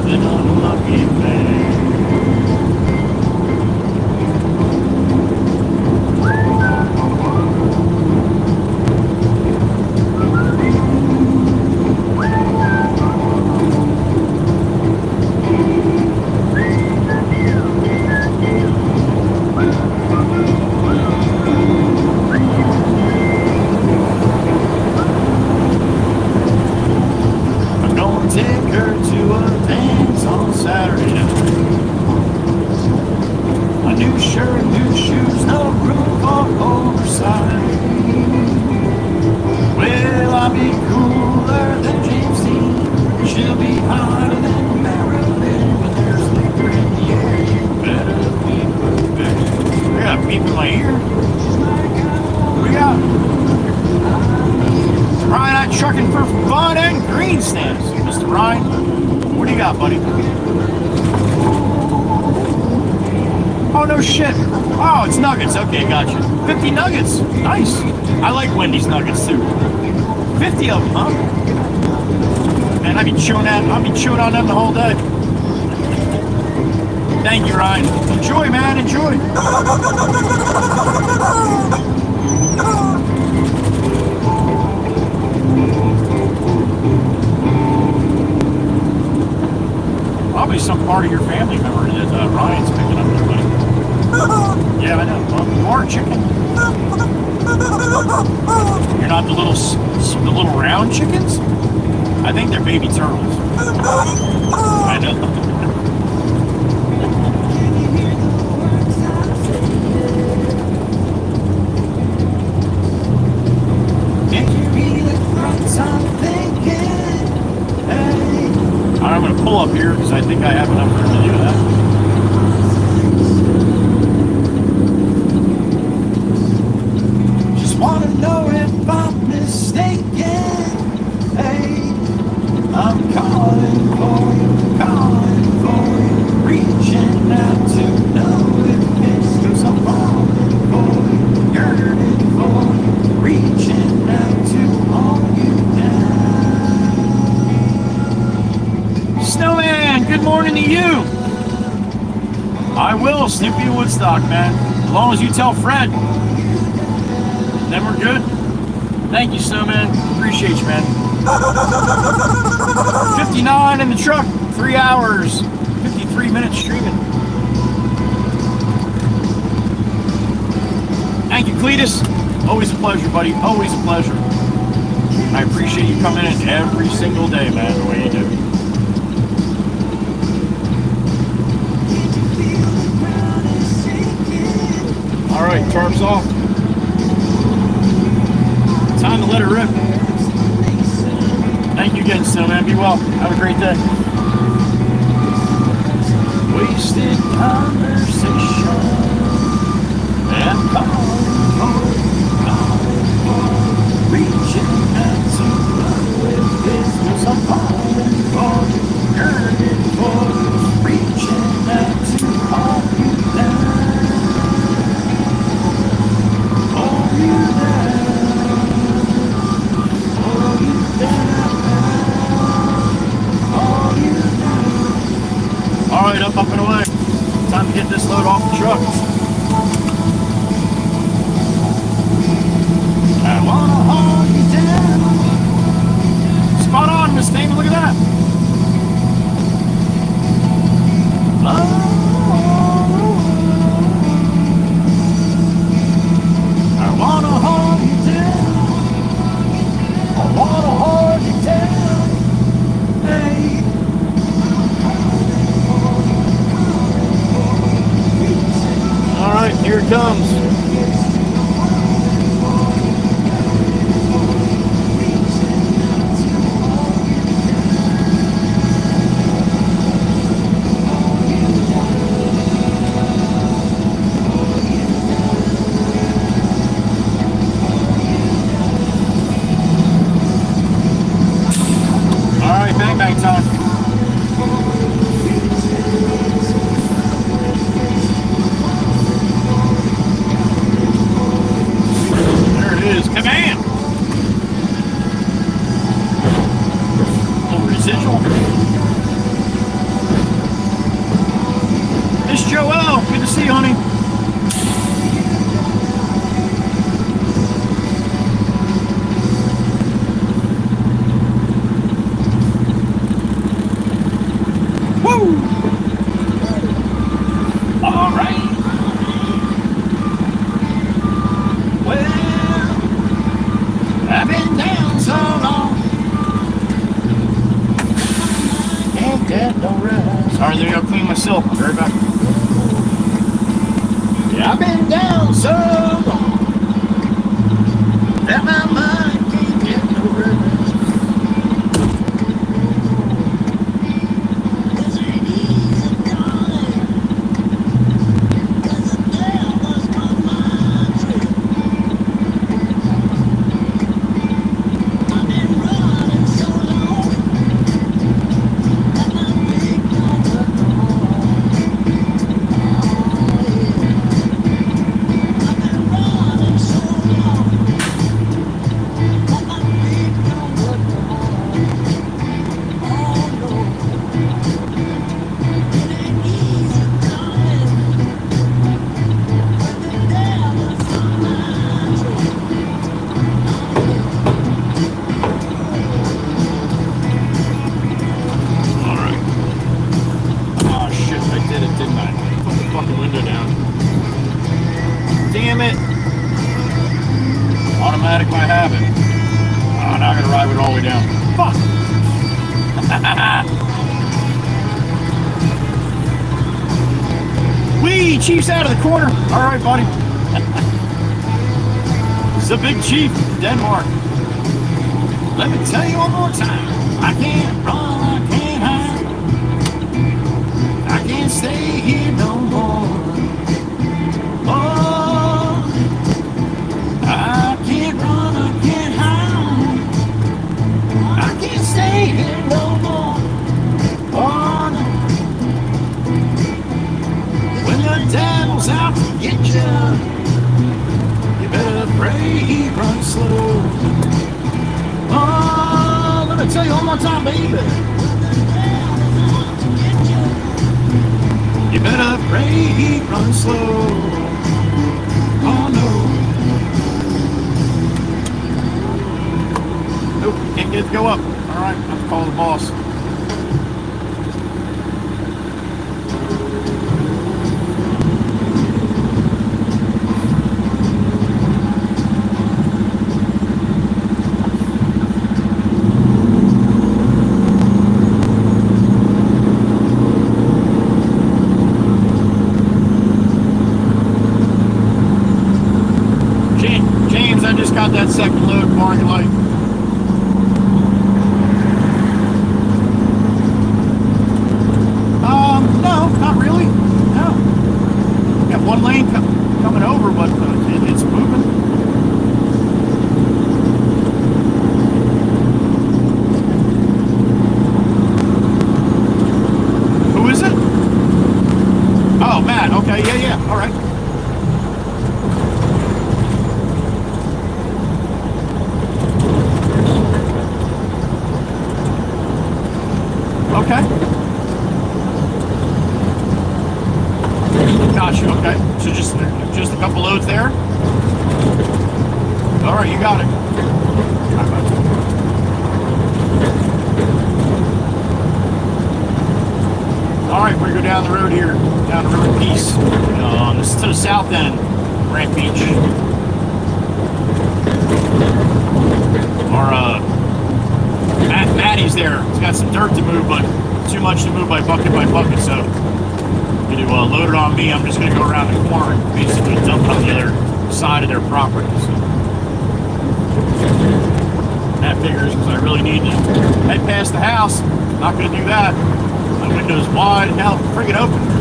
was an unlucky man. Okay, gotcha. 50 nuggets. Nice. I like Wendy's nuggets too. 50 of them, huh? Man, I'll be chewing on them the whole day. Thank you, Ryan. Enjoy, man. Enjoy. Probably some part of your family member that Ryan's picking up there, buddy. Yeah, I know. Well, more chicken. You're not the little round chickens? I think they're baby turtles. I know. I'm going to pull up here because I think I have enough room to do that. Wanna know if I'm mistaken? Hey, I'm calling for you, reaching out to know if it's 'cause I'm falling for you, yearning for you, reaching out to hold you down. Snowman, good morning to you. I will, Snoopy Woodstock, man. As long as you tell Fred. Then we're good. Thank you, Snowman. Appreciate you, man. 59 in the truck. 3 hours. 53 minutes streaming. Thank you, Cletus. Always a pleasure, buddy. Always a pleasure. I appreciate you coming in every single day, man, the way you do. All right, tarps off. Time to let it rip. Thank you again, Snowman. Be well. Have a great day. Wasted conversation and calling, reaching out to run with business. I'm falling for you, yearning for you, reaching out to hold you down, hold you down. All right, up and away. Time to get this load off the truck. I wanna hold you down. Spot on, Miss Damon. Look at that. Oh. I wanna hold you down. I wanna hold you down. Hey. All right, here it comes. All right, bang bang time. Command! Little residual. Alright, there you go, clean my sill. I'll be right back. Yeah, I've been down so long that my mind can't get no rest. Damn it! Automatic by habit. Oh, now I gotta ride it all the way down. Fuck! Wee! Chief's out of the corner! Alright, buddy. It's a big chief, Denmark. Let me tell you one more time. I can't run, I can't hide. I can't stay here no more. Oh, I can't run, I can't hide. I can't stay here no more. Oh, no. When the devil's out to get you, you better pray he runs slow. Oh, let me tell you one more time, baby. You better pray he runs slow. Oh no. Nope, can't get it to go up. Alright, I have to call the boss. I just got that second load parking light. No, not really. No. Got one lane coming over, but it's moving. Who is it? Oh, Matt. Okay, yeah. All right. Okay. Gotcha, okay. So just a couple loads there? Alright, you got it. Alright, we're gonna go down the road here. Down the road Peace. This is to the south end, Grant Beach. Maddie's there. He's got some dirt to move, but too much to move by bucket, so I'm going to load it on me. I'm just going to go around the corner and basically dump it on the other side of their property. So that figures because I really need to head past the house. Not going to do that. My window's wide and now friggin' open.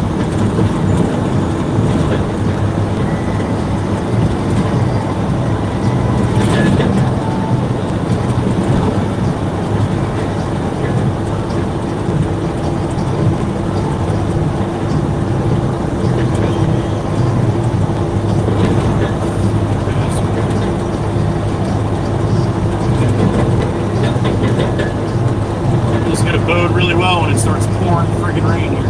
Bode really well when it starts pouring friggin' rain here.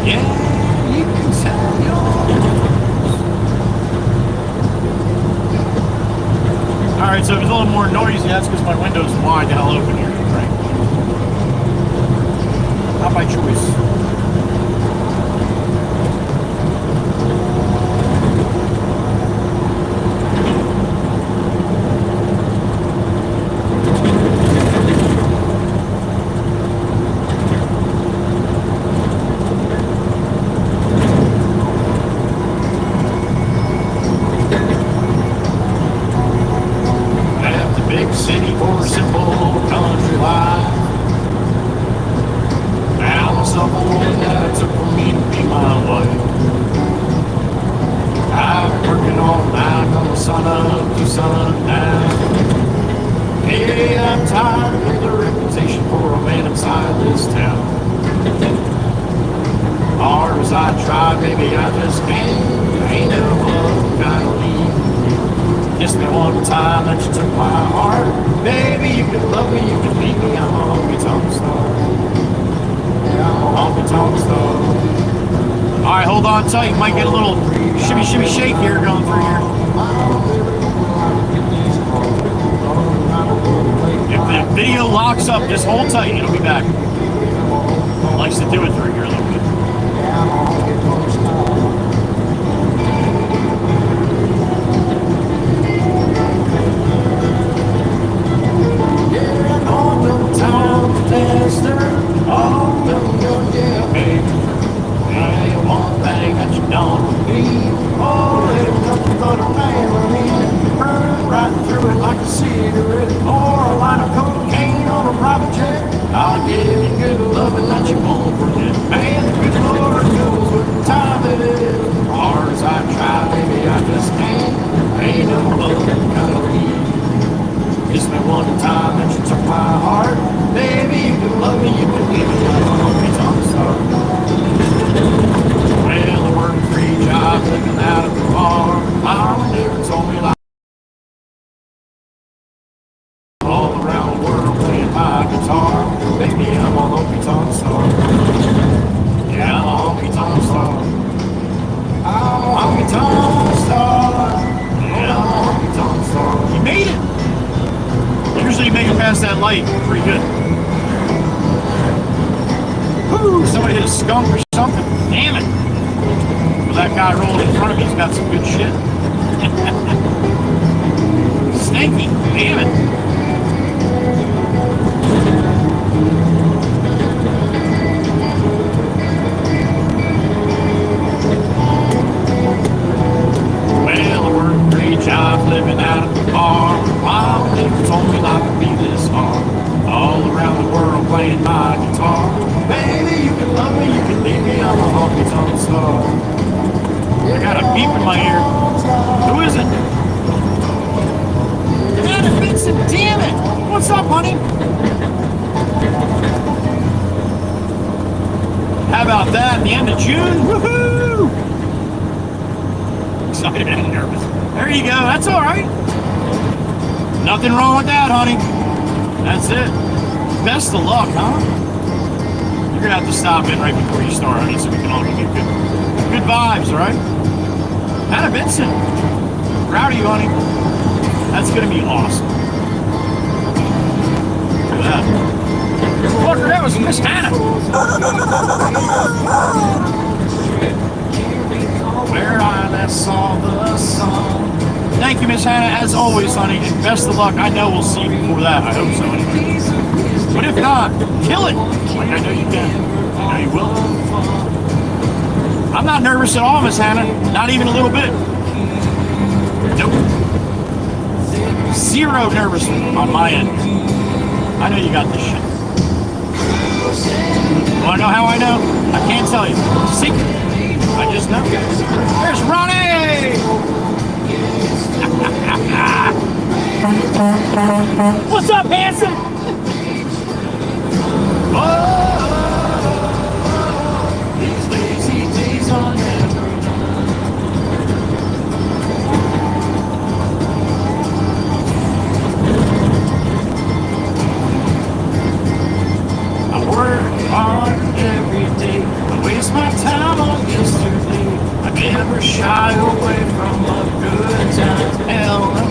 Yeah, you can tell yours. Alright, so if it's a little more noisy, that's because my window's wide the hell open here. Right. Not by choice. Tight, you might get a little shimmy shake here going through here. If the video locks up, just hold tight, it'll be back. Likes to do it through here a little bit. That light, pretty good. Woo! Somebody hit a skunk or something. Damn it! Well, that guy rolling in front of me's got some good shit. Stinky. Damn it! Well, I worked 3 jobs living out of the bar. Mom never told me life would be this hard. All around the world playing my guitar. Baby, you can love me, you can leave me, I'm a honky-tonk star. I got a beep in my ear. Who is it? Anna Vincent, damn it! What's up, honey? How about that? The end of June? Woohoo! Excited and nervous. There you go, that's alright. Nothing wrong with that, honey. That's it. Best of luck, huh? You're gonna have to stop in right before you start, honey, so we can all get good vibes, all right? Hannah Vincent, proud of you, honey. That's gonna be awesome. Look at that. Look, that was Miss Hannah. Where I last saw the sun. Thank you, Miss Hannah, as always, honey. And best of luck. I know we'll see you before that. I hope so, anyway. But if not, kill it. Like I know you can. I know you will. I'm not nervous at all, Miss Hannah. Not even a little bit. Nope. Zero nervous on my end. I know you got this shit. Want to know how I know? I can't tell you. Secret. I just know. There's Ronnie! What's up, handsome? These lazy days are never I work hard every day. I waste my time on yesterday. I never shy away from a good time. Hell no.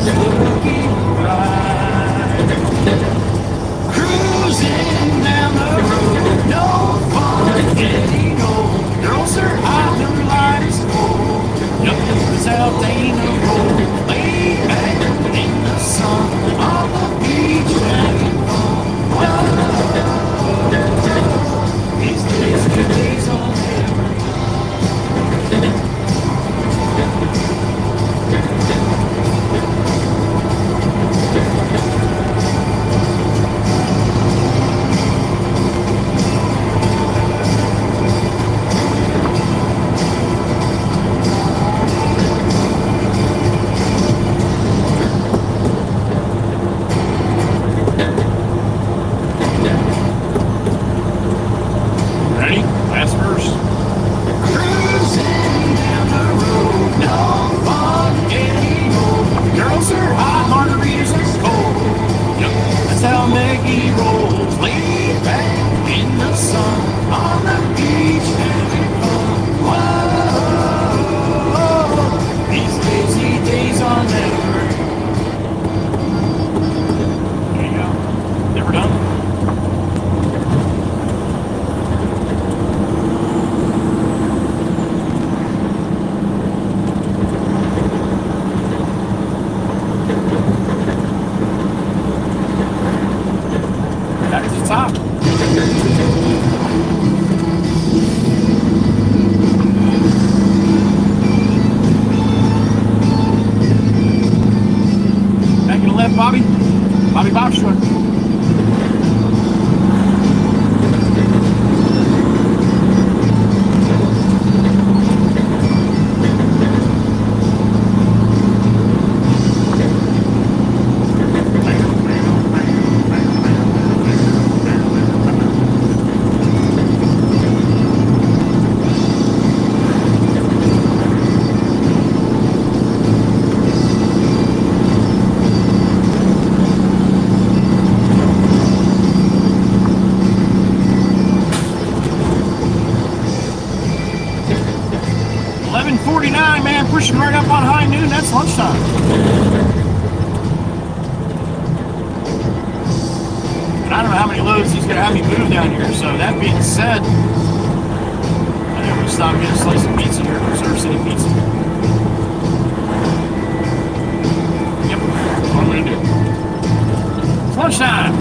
always looking right. Cruising down the road, no fun getting old. Girls are hot, the light is cold. Young is out, ain't no road. Laid back in the sun, on the beach having fun. Whoa. These days, good days on never. 11:49, man, pushing right up on high noon. That's lunchtime. And I don't know how many loads he's going to have me move down here. So that being said, I think we're going to stop and get a slice of pizza here, Reserve City Pizza. Yep, that's what I'm going to do. It's lunchtime.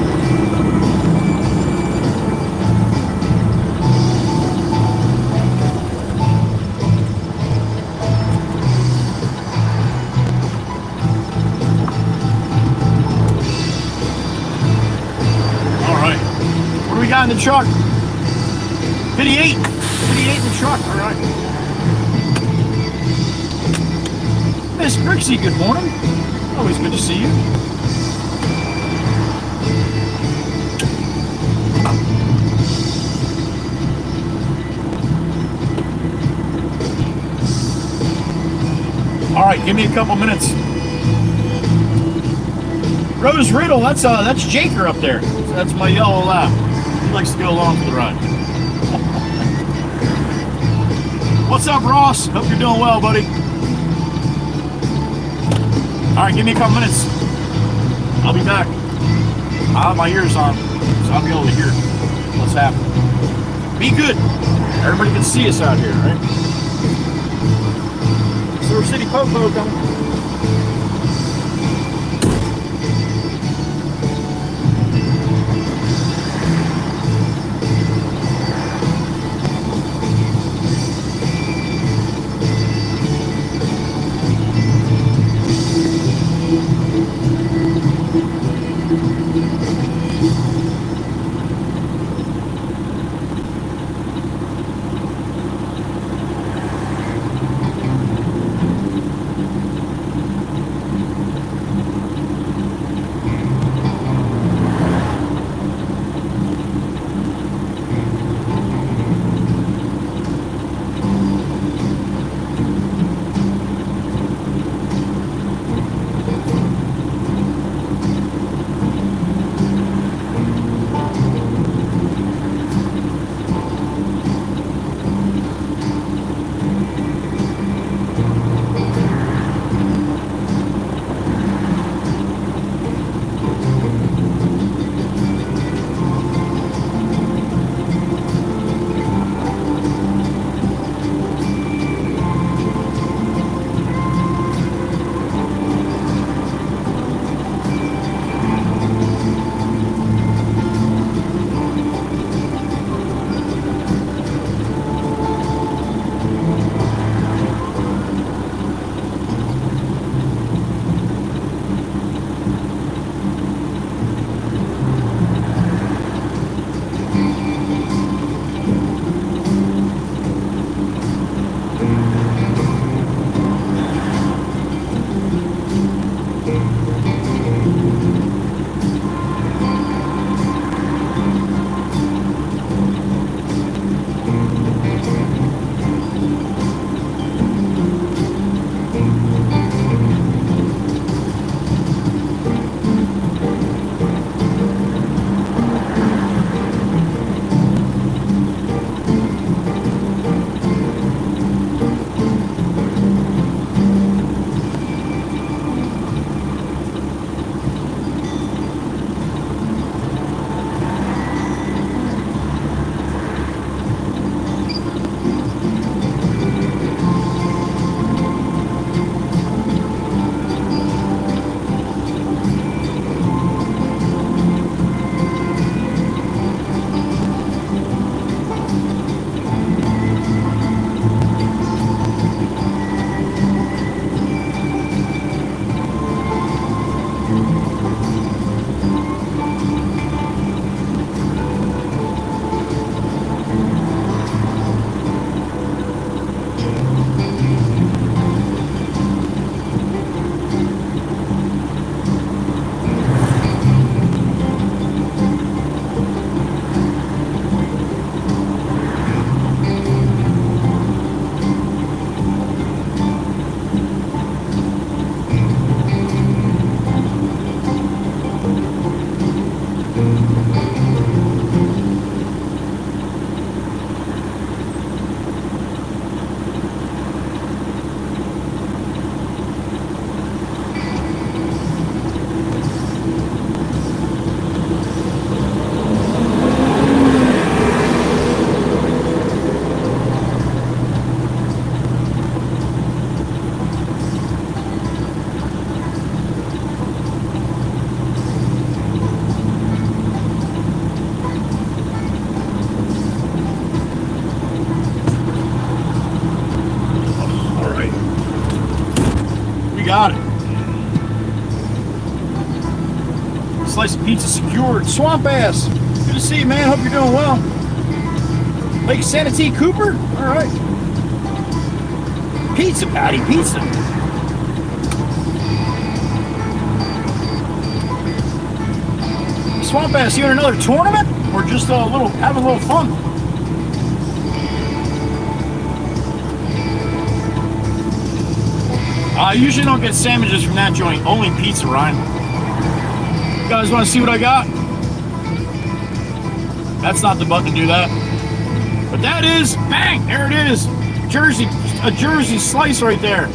Got in the truck. 58 in the truck. All right. Miss Brixie, good morning. Always good to see you. All right, give me a couple minutes. Rose Riddle, that's Jaker up there. That's my yellow lab. He likes to go along for the ride. What's up, Ross? Hope you're doing well, buddy. All right, give me a couple minutes. I'll be back. I'll have my ears on, so I'll be able to hear what's happening. Be good. Everybody can see us out here, right? Silver City Popo coming. got it. Slice of pizza secured. Swamp Ass. Good to see you, man. Hope you're doing well. Lake Sanity Cooper. All right. Pizza, Patty. Pizza. Swamp Ass, you in another tournament? Or just having a little fun? I usually don't get sandwiches from that joint. Only pizza, Ryan. You guys want to see what I got? That's not the button to do that. But that is, bang, there it is. A Jersey slice right there.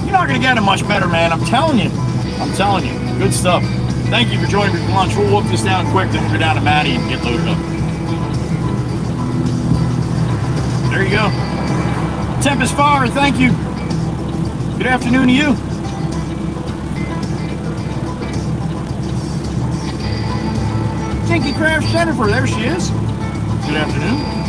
You're not going to get it much better, man. I'm telling you. Good stuff. Thank you for joining me for lunch. We'll whoop this down quick, then we'll go down to Maddie and get loaded up. There you go. Tempest Fire, thank you. Good afternoon to you. Tinky Craft Jennifer, there she is. Good afternoon.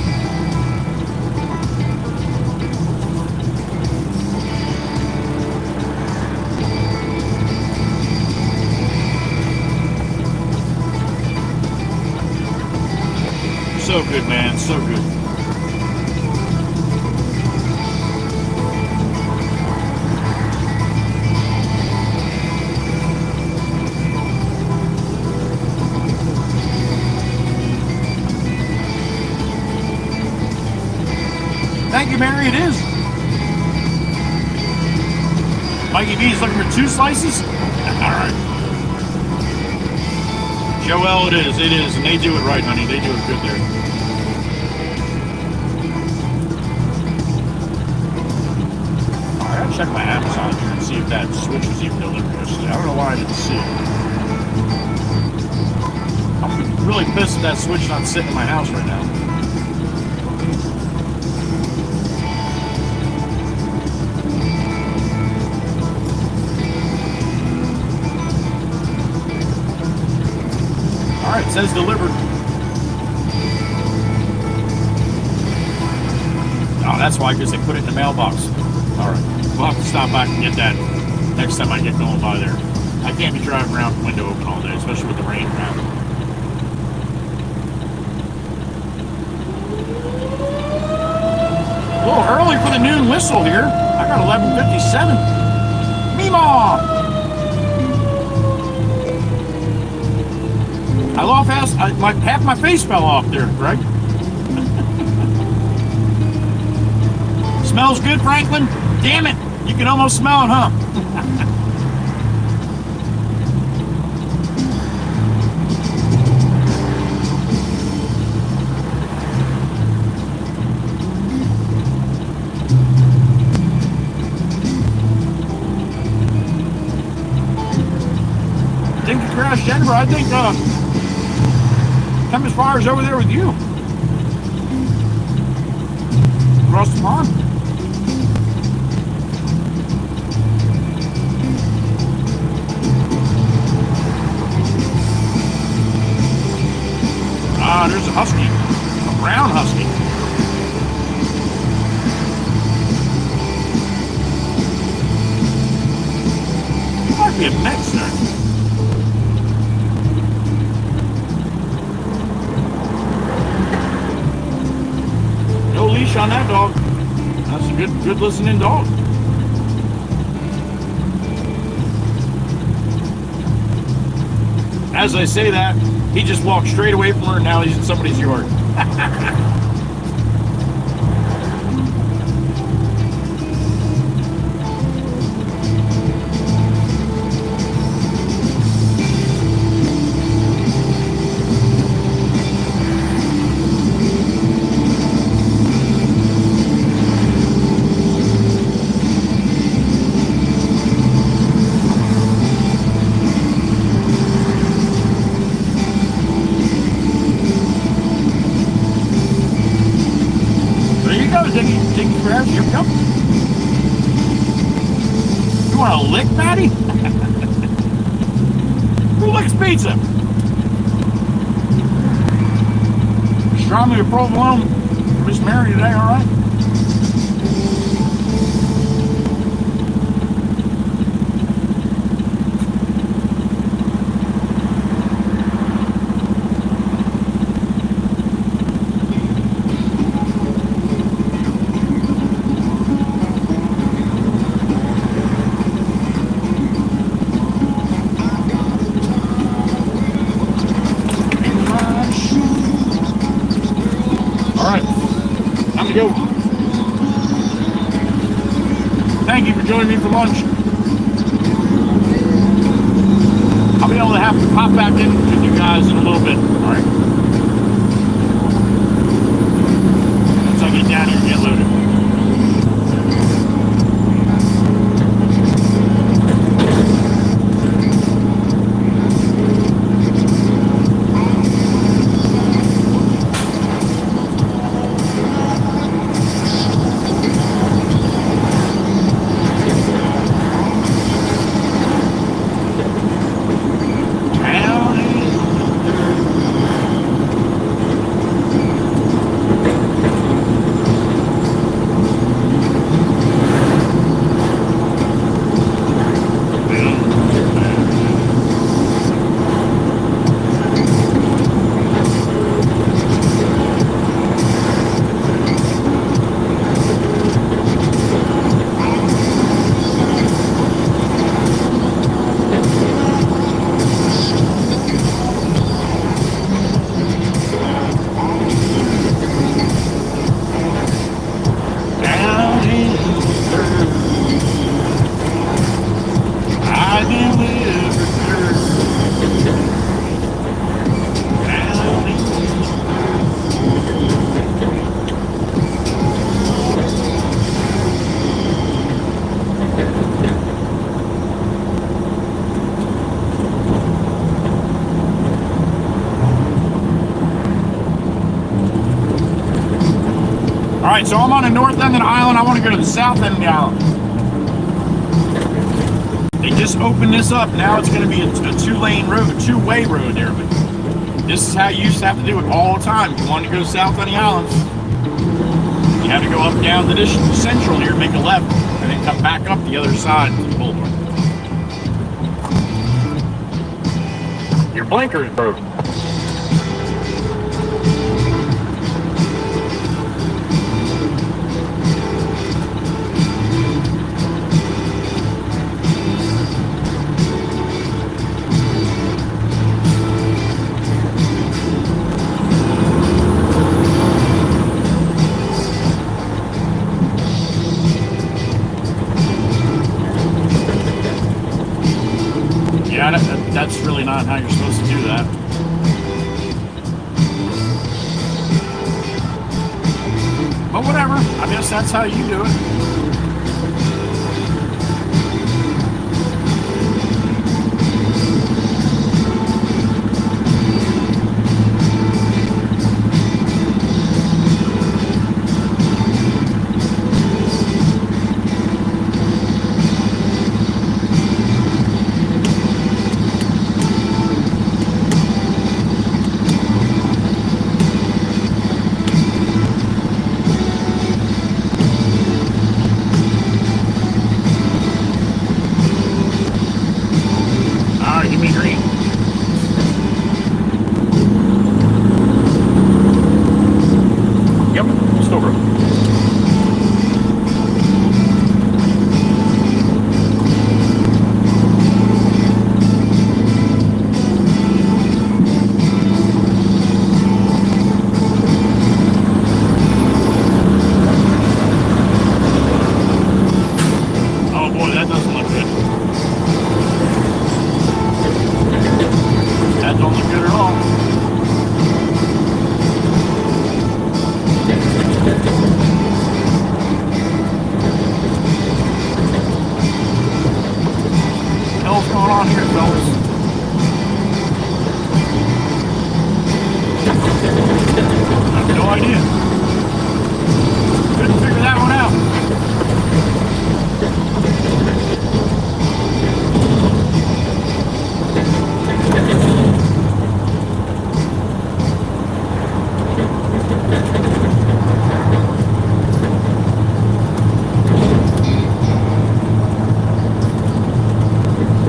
So good, man, so good. Thank you, Mary, it is. Mikey B's looking for 2 slices? All right. Joel, it is, and they do it right, honey. They do it good there. All right, I'll check my Amazon here and see if that switch was even delivered yesterday. I don't know why I didn't see it. I'm really pissed at that switch not sitting in my house right now. All right, it says delivered. Oh, that's why, because they put it in the mailbox. All right, we'll have to stop back and get that next time I get going by there. I can't be driving around with the window open all day, especially with the rain around. A little early for the noon whistle here. I got 11:57. Meemaw! I lost half my face fell off there, Greg. Smells good, Franklin? Damn it! You can almost smell it, huh? Dinky Crash Denver, I think Tempest Fire's over there with you. Across the pond. Ah, there's a husky. A brown husky. Might be a mix there. No leash on that dog. That's a good listening dog. As I say that, he just walked straight away from her and now he's in somebody's yard. Dinky Crabs, here we go. You want a lick, Patty? Who licks pizza? Strawberry or provolone. Miss Mary today, all right? to go. Thank you for joining me for lunch. I'll be able to have to pop back in with you guys in a little bit. All right. Once I get down here and get loaded. Alright, so I'm on the north end of the island. I want to go to the south end of the island. They just opened this up. Now it's going to be a two-lane road, a two-way road there. But this is how you used to have to do it all the time. If you wanted to go south on the islands, you had to go up down to this central here, make a left, and then come back up the other side to the boulevard. Your blinker is broken. Yeah, that's really not how you're supposed to do that. But whatever, I guess that's how you do it.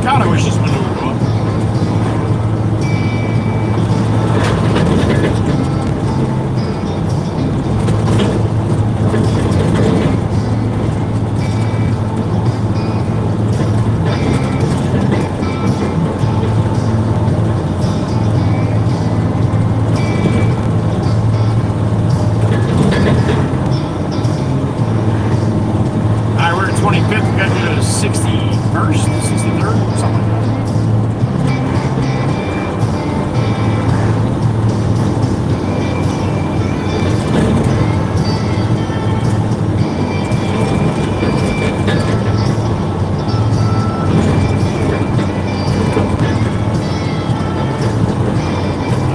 God, I wish this window would go up.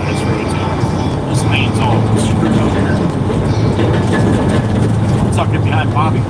This road's this lane's all screwed over here. I'll tuck it behind Bobby.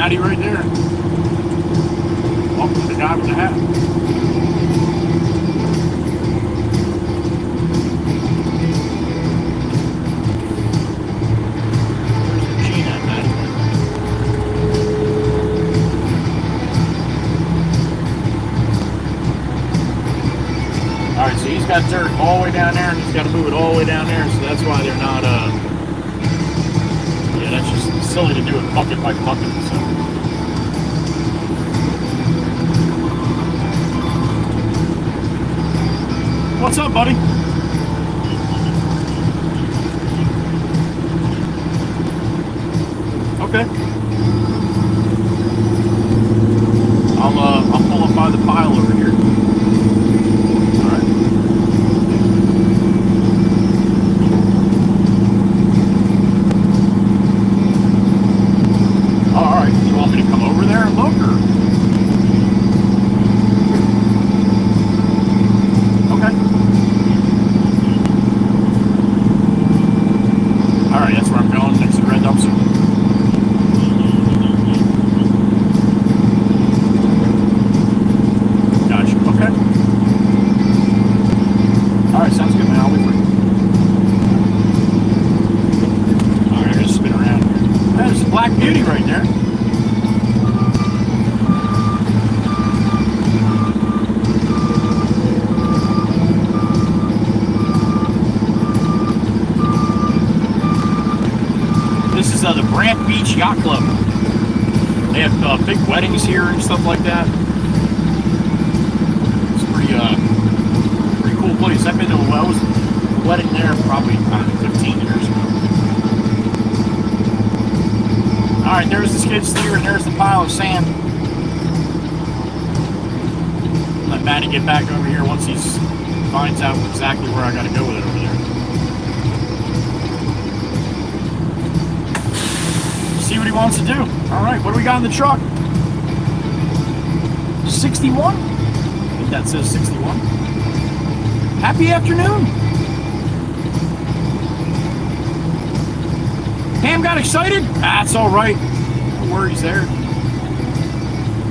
Right there. Welcome to the guy with the hat. Where's the machine at, Maddie? Alright, so he's got dirt all the way down there, and he's got to move it all the way down there, so that's why they're not, yeah, that's just silly to do it bucket by bucket, so. What's up, buddy? Okay. I'll pull up by the pile over here. All right. All right. You want me to come over there and look, or? Yacht Club. They have big weddings here and stuff like that. It's pretty cool place. I've been to a wedding there probably, I don't know, 15 years ago. Alright, there's the skid steer and there's the pile of sand. Let Matty get back over here once he finds out exactly where I gotta go with it over there. See what he wants to do. All right, what do we got in the truck? 61? I think that says 61. Happy afternoon. Pam got excited? That's all right. No worries there.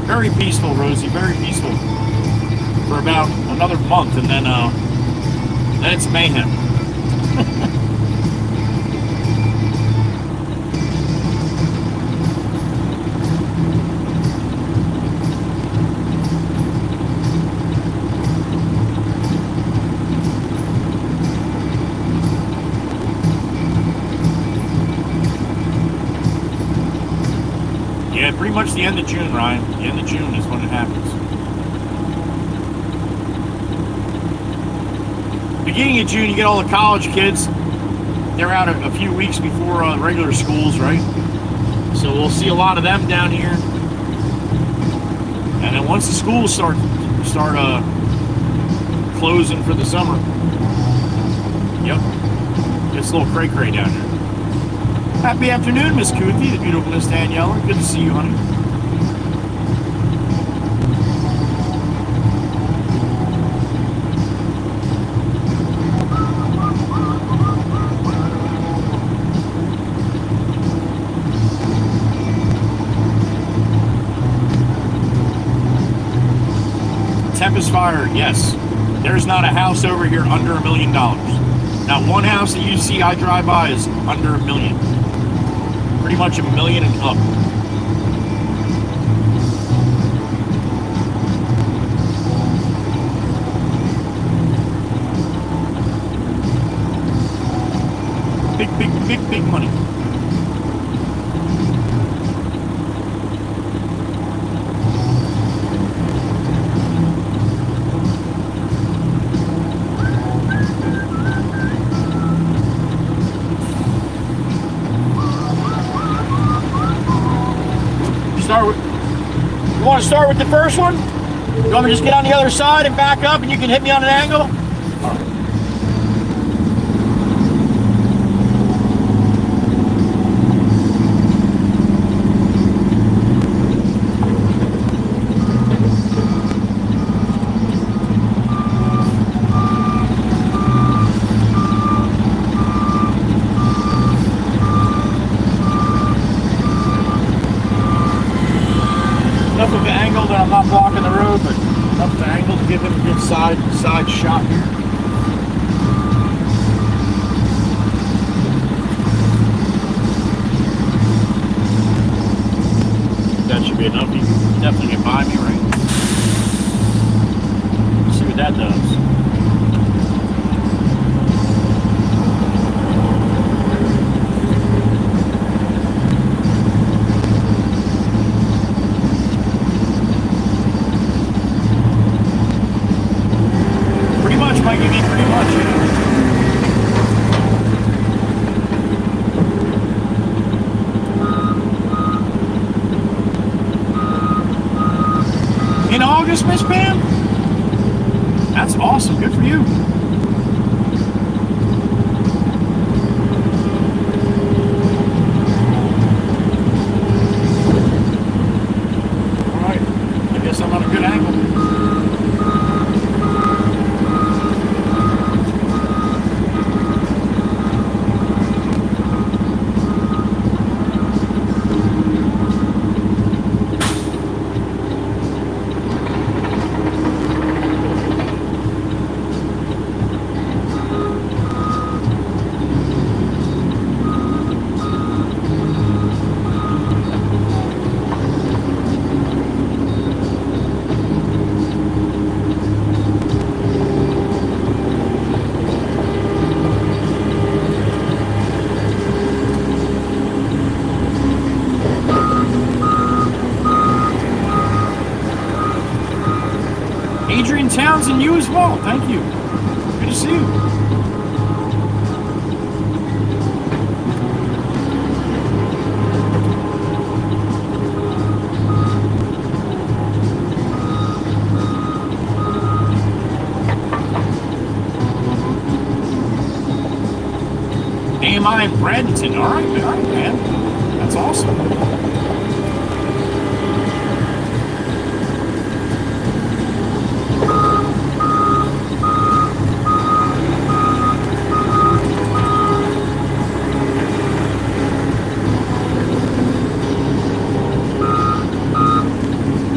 Very peaceful, Rosie. Very peaceful. For about another month, and then it's mayhem. Yeah, pretty much the end of June, Ryan. The end of June is when it happens. Beginning of June, you get all the college kids. They're out a few weeks before regular schools, right? So we'll see a lot of them down here. And then once the schools start closing for the summer, yep, it's a little cray-cray down here. Happy afternoon, Miss Kuthi, the beautiful Miss Daniela. Good to see you, honey. Tempest Fire, yes. There's not a house over here under $1 million. Now, one house that you see I drive by is under $1 million. Pretty much $1 million and up. Big money. You want to start with the first one? You want me to just get on the other side and back up and you can hit me on an angle? All right. Enough of the angle that I'm not blocking the road, but enough of the angle to give him a good side shot here. That should be enough. You can definitely get by me, right? Let's see what that does. Might give me pretty much, you know. In August, Miss Pam? That's awesome. Good for you. All right. I guess I'm on a good angle. Adrian Townsend, you as well. Thank you. Good to see you. AMI in Bradenton. All right, man. That's awesome.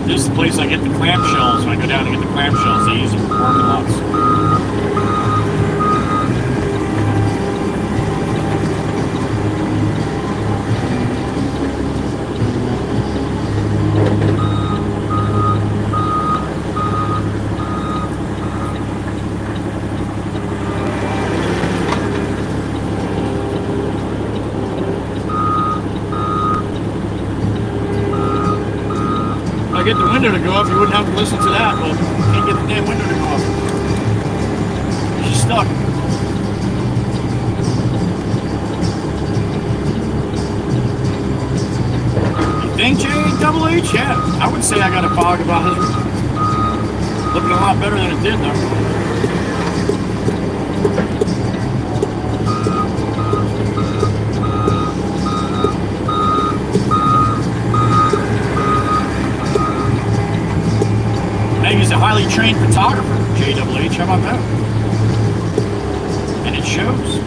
This is the place I get the clamshells. When I go down to get the clamshells, they use them for parking lots. I get the window to go up, you wouldn't have to listen to that. Well, can't get the damn window to go up. She's stuck. You think, J-Double-H? Yeah, I would say I got a fog advisory. Looking a lot better than it did, though. He's a highly trained photographer, JWH. How about that? And it shows.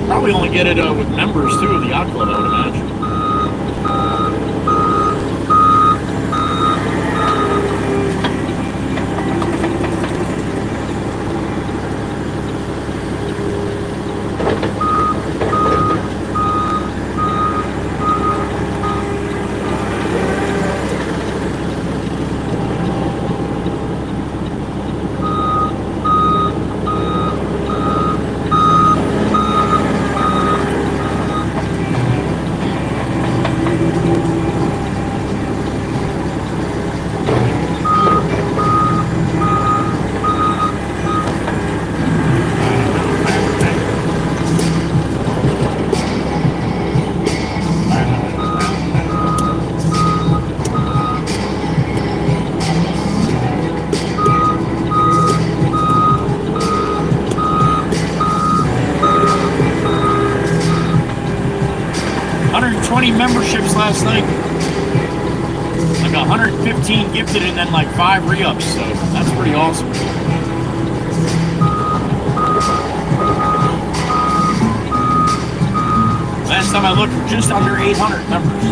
Probably only get it with members too of the yacht club, I would imagine. Memberships last night, like 115 gifted and then like 5 re-ups, so that's pretty awesome. Last time I looked, we're just under 800 members.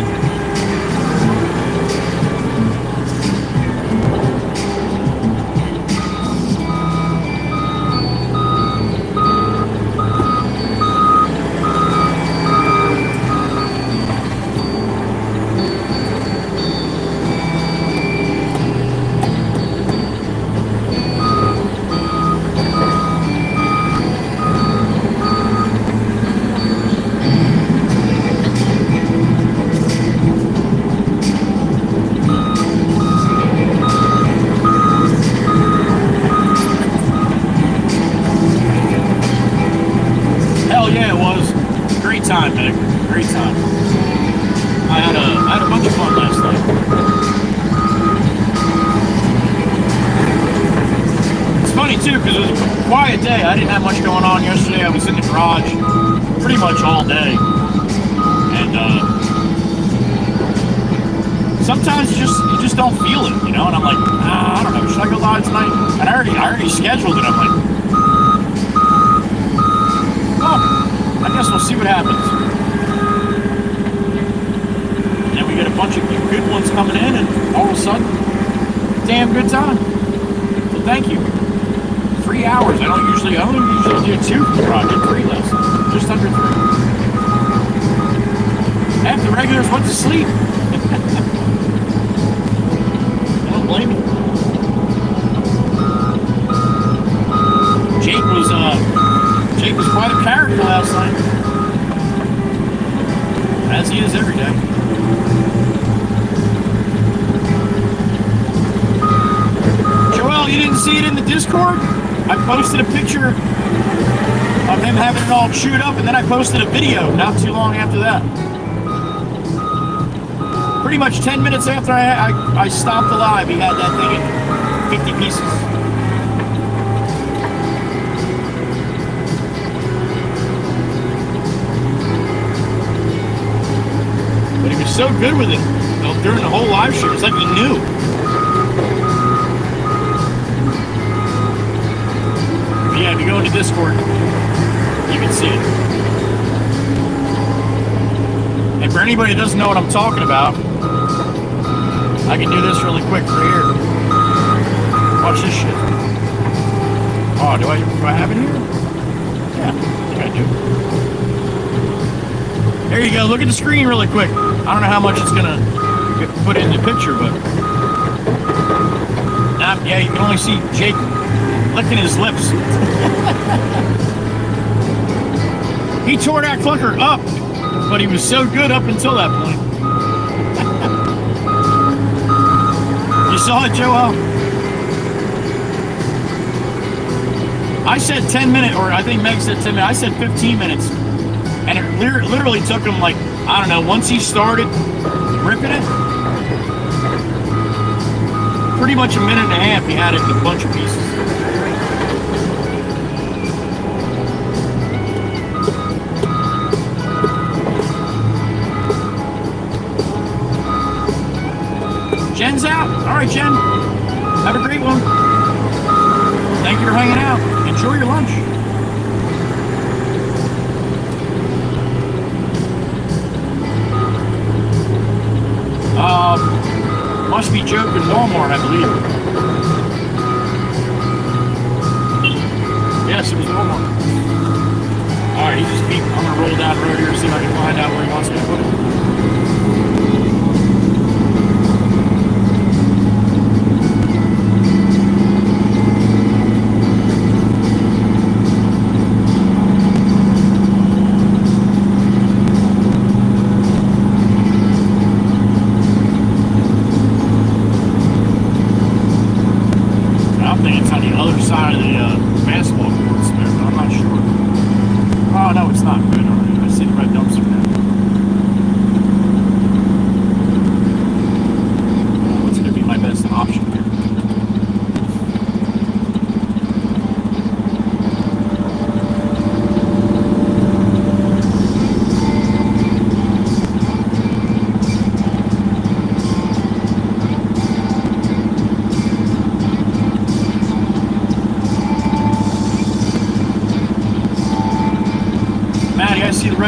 Time, man. Great time. I had a bunch of fun last night. It's funny too, because it was a quiet day. I didn't have much going on yesterday. I was in the garage pretty much all day. And sometimes you just don't feel it, you know, and I'm like, I don't know, should I go live tonight? And I already scheduled it. I'm like, I guess we'll see what happens. And then we get a bunch of good ones coming in, and all of a sudden, damn good time. So thank you. 3 hours. I only usually do 2 for the project, 3 lessons. Just under 3. Half the regulars went to sleep. I don't blame you. Jake was quite a character last night. As he is every day. Joel, you didn't see it in the Discord? I posted a picture of him having it all chewed up, and then I posted a video not too long after that. pretty much 10 minutes after I stopped the live, he had that thing in 50 pieces. But he was so good with it during the whole live stream. It's like he knew. But yeah, if you go into Discord, you can see it. And for anybody that doesn't know what I'm talking about, I can do this really quick right here. Watch this shit. Oh, do I have it here? Yeah, I think I do. There you go. Look at the screen really quick. I don't know how much it's gonna put in the picture, but yeah, you can only see Jake licking his lips. He tore that clucker up, but he was so good up until that point. You saw it, Joel? I said 10 minutes, or I think Meg said 10 minutes. I said 15 minutes. And it literally took him like, I don't know, once he started ripping it, pretty much a minute and a half, he had it in a bunch of pieces. Jen's out. All right, Jen. Have a great one. Thank you for hanging out. Enjoy your lunch. Must be joking Walmart, I believe. Yes, it was Walmart. Alright, he just beat. I'm gonna roll down the road here and see if I can find out where he wants me to put it.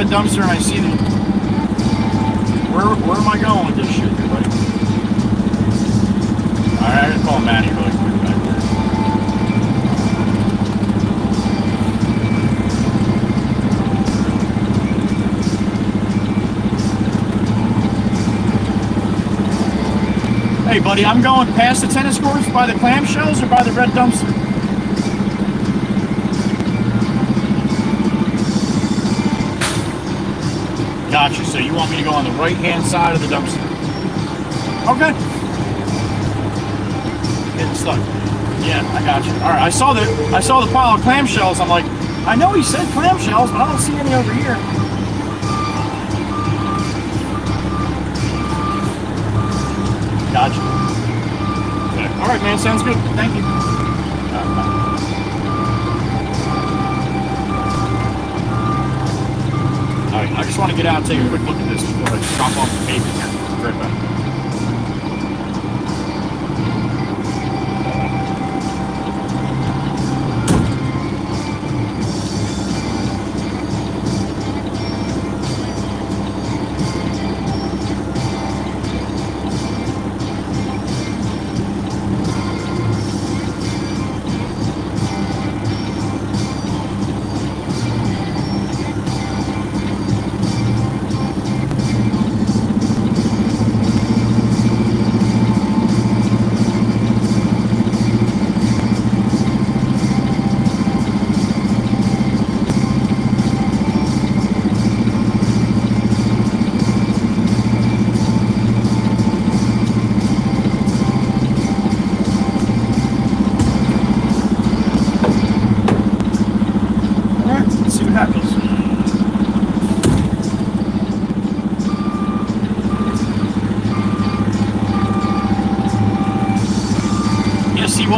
Dumpster and I see the where am I going with this shit here, buddy? Alright, I gotta call Maddie really quick back there. Hey buddy, I'm going past the tennis courts by the clamshells or by the red dumpster? Gotcha. So you want me to go on the right-hand side of the dumpster? Okay. Getting stuck. Yeah, I got you. All right. I saw the pile of clamshells. I'm like, I know he said clamshells, but I don't see any over here. Gotcha. Okay. All right, man. Sounds good. Thank you. Bye. Alright, I just want to get out and take a quick look at this before I drop off the pavement here. Right back.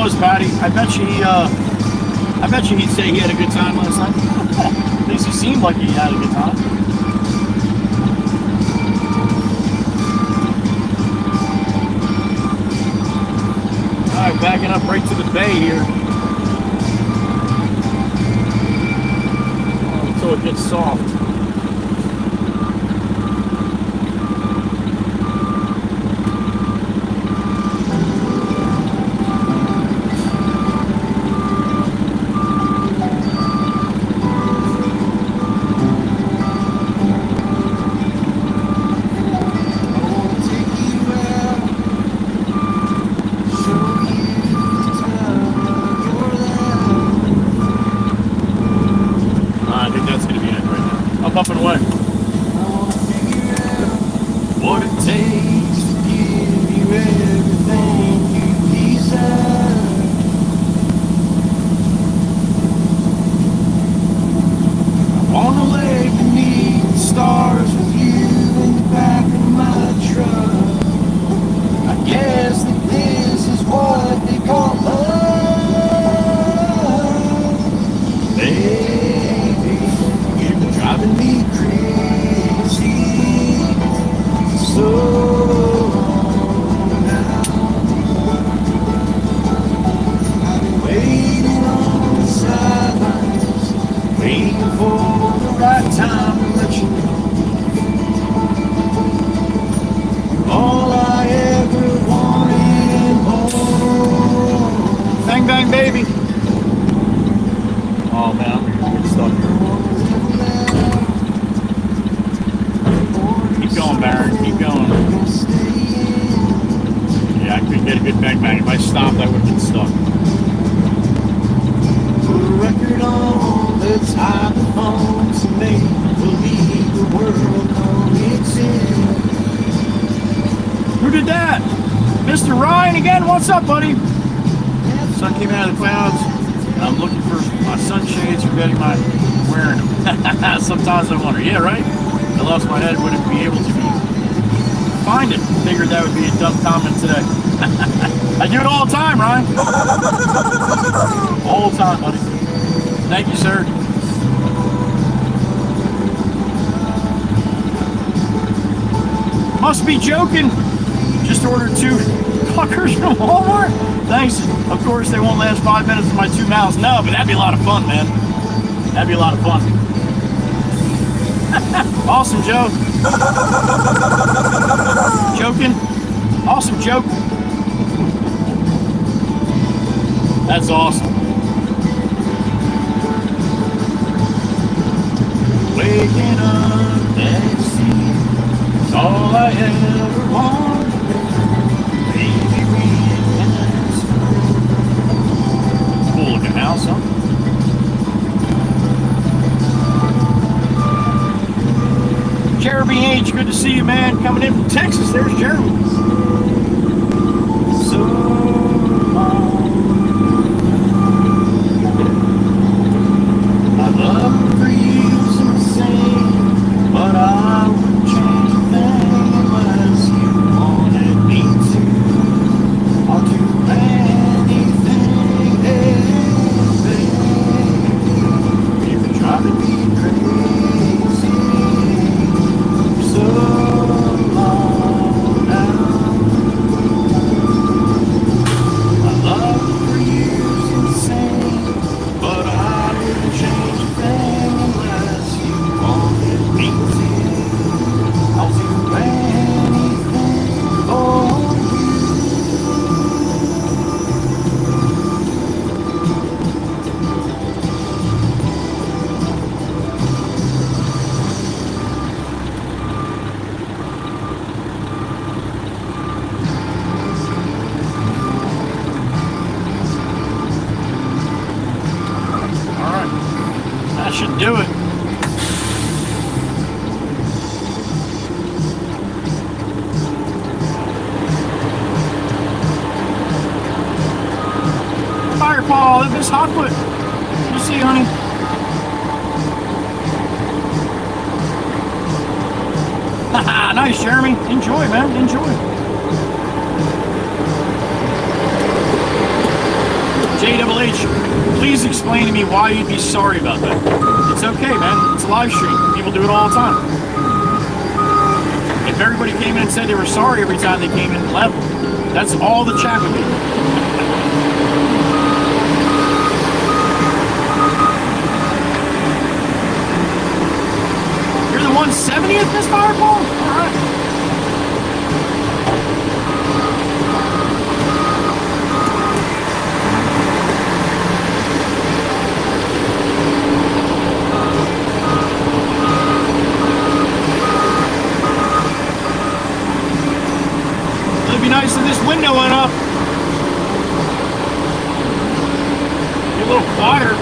knows, Patty? I bet you he'd say he had a good time last night. At least he seemed like he had a good time. All right, backing up right to the bay here. Until it gets soft. Up and away. What it takes to give you everything you desire. I wanna lay beneath the stars with you in the back of my truck. I guess that this is what they call love. Baby, you're driving me crazy. So now I've been waiting on the sidelines, waiting for the right time to let you know. All I ever wanted and more. Bang bang baby. Oh man, I'm gonna get stuck here. Keep going, Baron. Keep going. Yeah, I couldn't get a good bang bang. If I stopped, I would have been stuck. Put a record on, let's hide the phones and make believe the world coexist. Who did that? Mr. Ryan again? What's up, buddy? Sun came out of the clouds. I'm looking for my sunshades, forgetting my wearing them. Sometimes I wonder, yeah, right? I lost my head, wouldn't be able to find it. Figured that would be a dumb comment today. I do it all the time, Ryan. All the time, buddy. Thank you, sir. Must be joking. Just ordered 2 cluckers from Walmart. Thanks. Of course, they won't last 5 minutes in my 2 mouths. No, but that'd be a lot of fun, man. That'd be a lot of fun. Awesome joke. Joking. Awesome joke. That's awesome. Waking up and see is all I ever want. Baby, cool looking house, huh? Jeremy H, good to see you, man. Coming in from Texas. There's Jeremy. So long. I love the breeze and the same, but I wouldn't change a thing unless you wanted me to. I'll do anything, baby. You can try to be crazy. So long now. I love for years insane, but I wouldn't change a thing unless you wanted me to. I'll do anything for you. That should do it. Fire Paul, Miss Hotfoot. You see, honey. Haha, nice, Jeremy. Enjoy, man. Enjoy. JHH, please explain to me why you'd be sorry about that. It's okay, man. It's a live stream. People do it all the time. If everybody came in and said they were sorry every time they came in and left, that's all the chat would be. You're the 170th, Miss Fireball? All right. Nice if this window went up. Be a little quieter.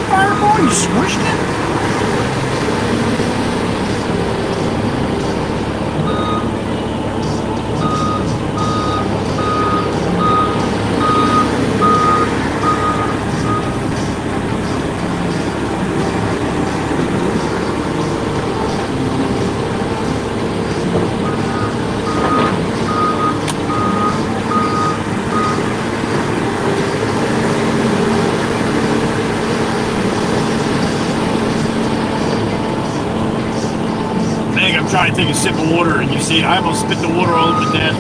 Fireball? You squished it? I'm trying to take a sip of water, and you see, I almost spit the water all over the desk.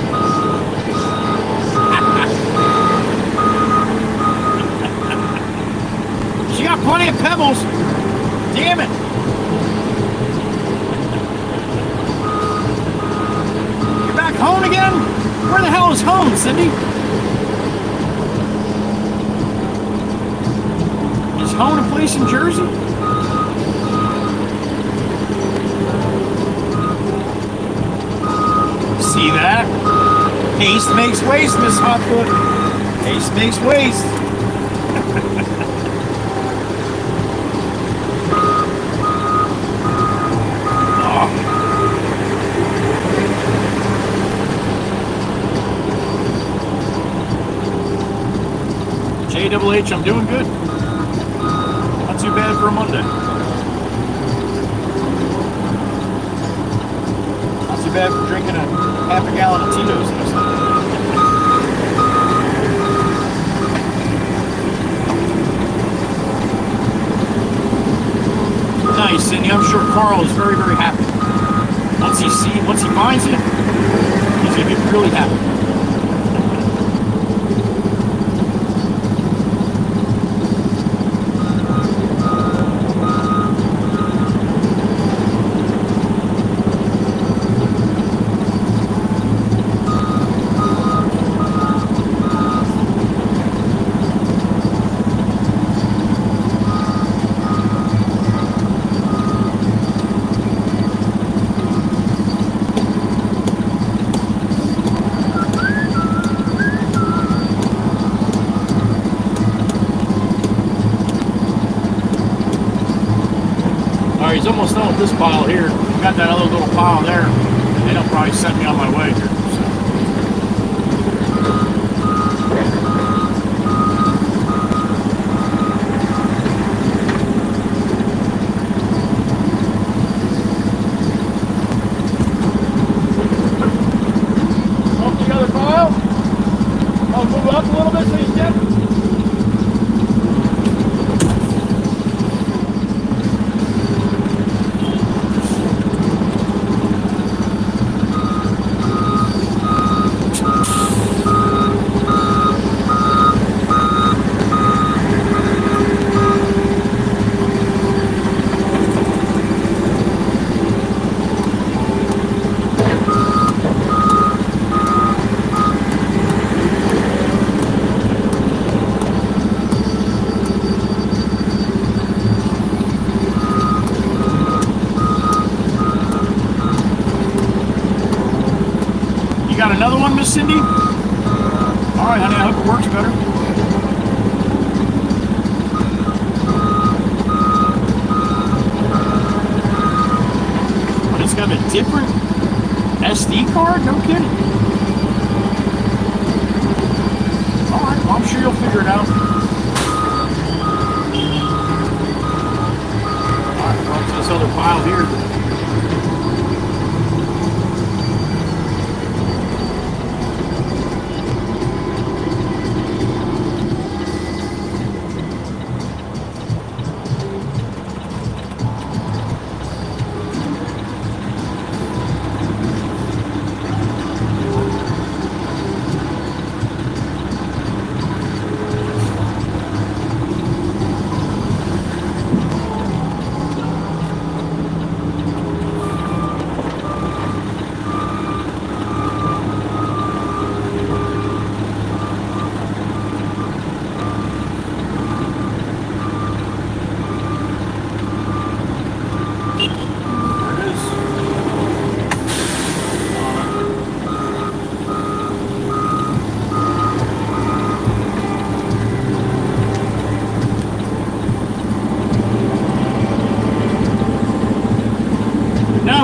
She got plenty of pebbles. Damn it. You're back home again? Where the hell is home, Cindy? Is home a place in Jersey? See that? Haste makes waste, Miss Hotfoot. Haste makes waste. Oh. JHH, I'm doing good. Not too bad for a Monday. Not too bad for drinking half a gallon of Tito's and stuff. Nice, Cindy. I'm sure Carl is very, very happy. Once he finds it, he's gonna be really happy. He's almost done with this pile here. Got that other little pile there. And it'll probably set me on my way here. Up the other pile. I'll move up a little bit so you can. Cindy? All right, honey, I hope it works better. But it's got a different SD card? No kidding. All right, well, I'm sure you'll figure it out. All right, well, to this other pile here.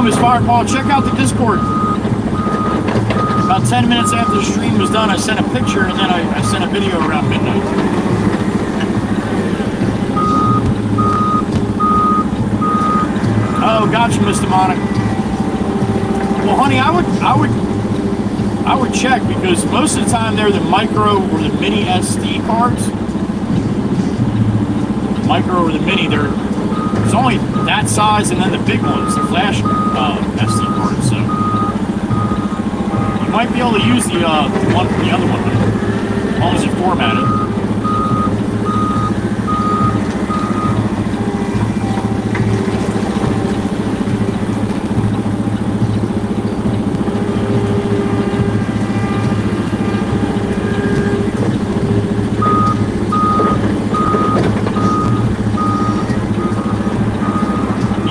Miss Fireball, check out the Discord. About 10 minutes after the stream was done, I sent a picture and then I sent a video around midnight. Oh, gotcha, Mr. Demonic. Well, honey, I would check because most of the time they're the micro or the mini SD cards. The micro or the mini, there's only that size and then the big ones, the flash SD cards. So you might be able to use the one from the other one, as long as you format it.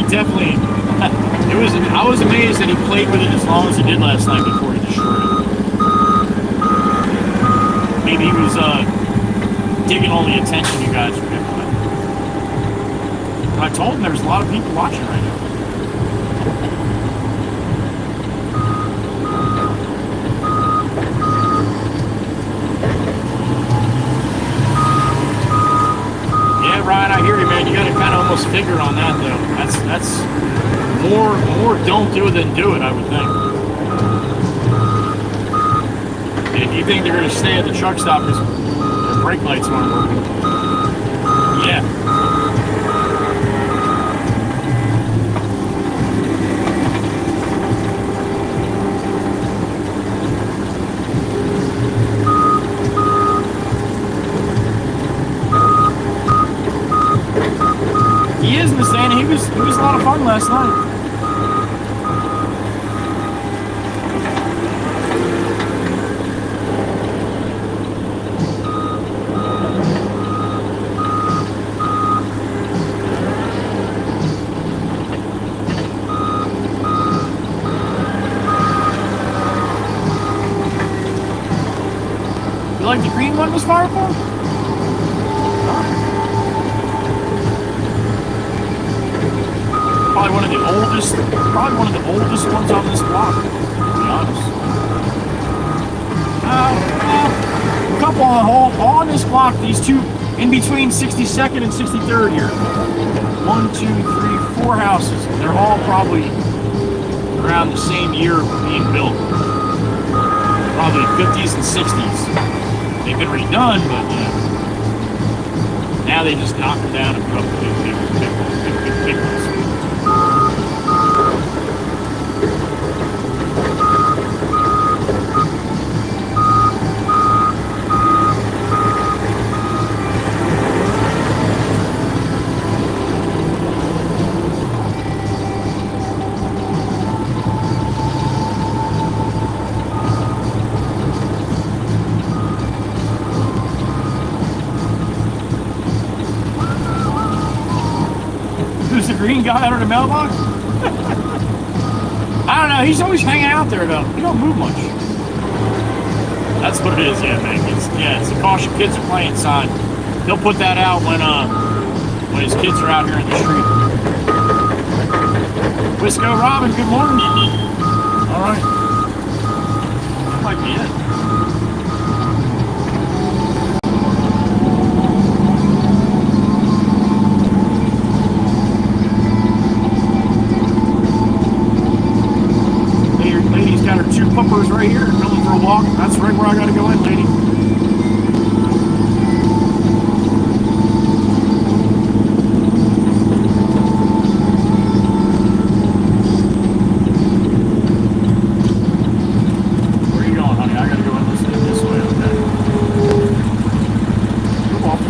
Definitely, I was amazed that he played with it as long as he did last night before he destroyed it. Maybe he was digging all the attention you guys were giving him. I told him there's a lot of people watching right now. Yeah, Ryan, I hear you, man. You got to kind of almost figure on that, though. That's more don't do it than do it, I would think. If you think they're going to stay at the truck stop because their brake lights aren't working, yeah. He is, Miss Anna. He was a lot of fun last night. You like the green one, Miss Fireball? Probably one of the oldest ones on this block, to be honest. A couple on this block, these two in between 62nd and 63rd here. 1, 2, 3, 4 houses. They're all probably around the same year of being built. Probably 50s and 60s. They've been redone, but now they just knock them down and put up big ones. Who's the green guy under the mailbox? I don't know. He's always hanging out there, though. He don't move much. That's what it is, yeah, man. It's a caution. Kids are playing sign. He'll put that out when his kids are out here in the street. Wisco Robin, good morning. All right. That might be it. Lady's got her 2 puppers right here, going for a walk. That's right where I gotta go in, lady. Where are you going, honey? I gotta go in this way, okay? You're welcome.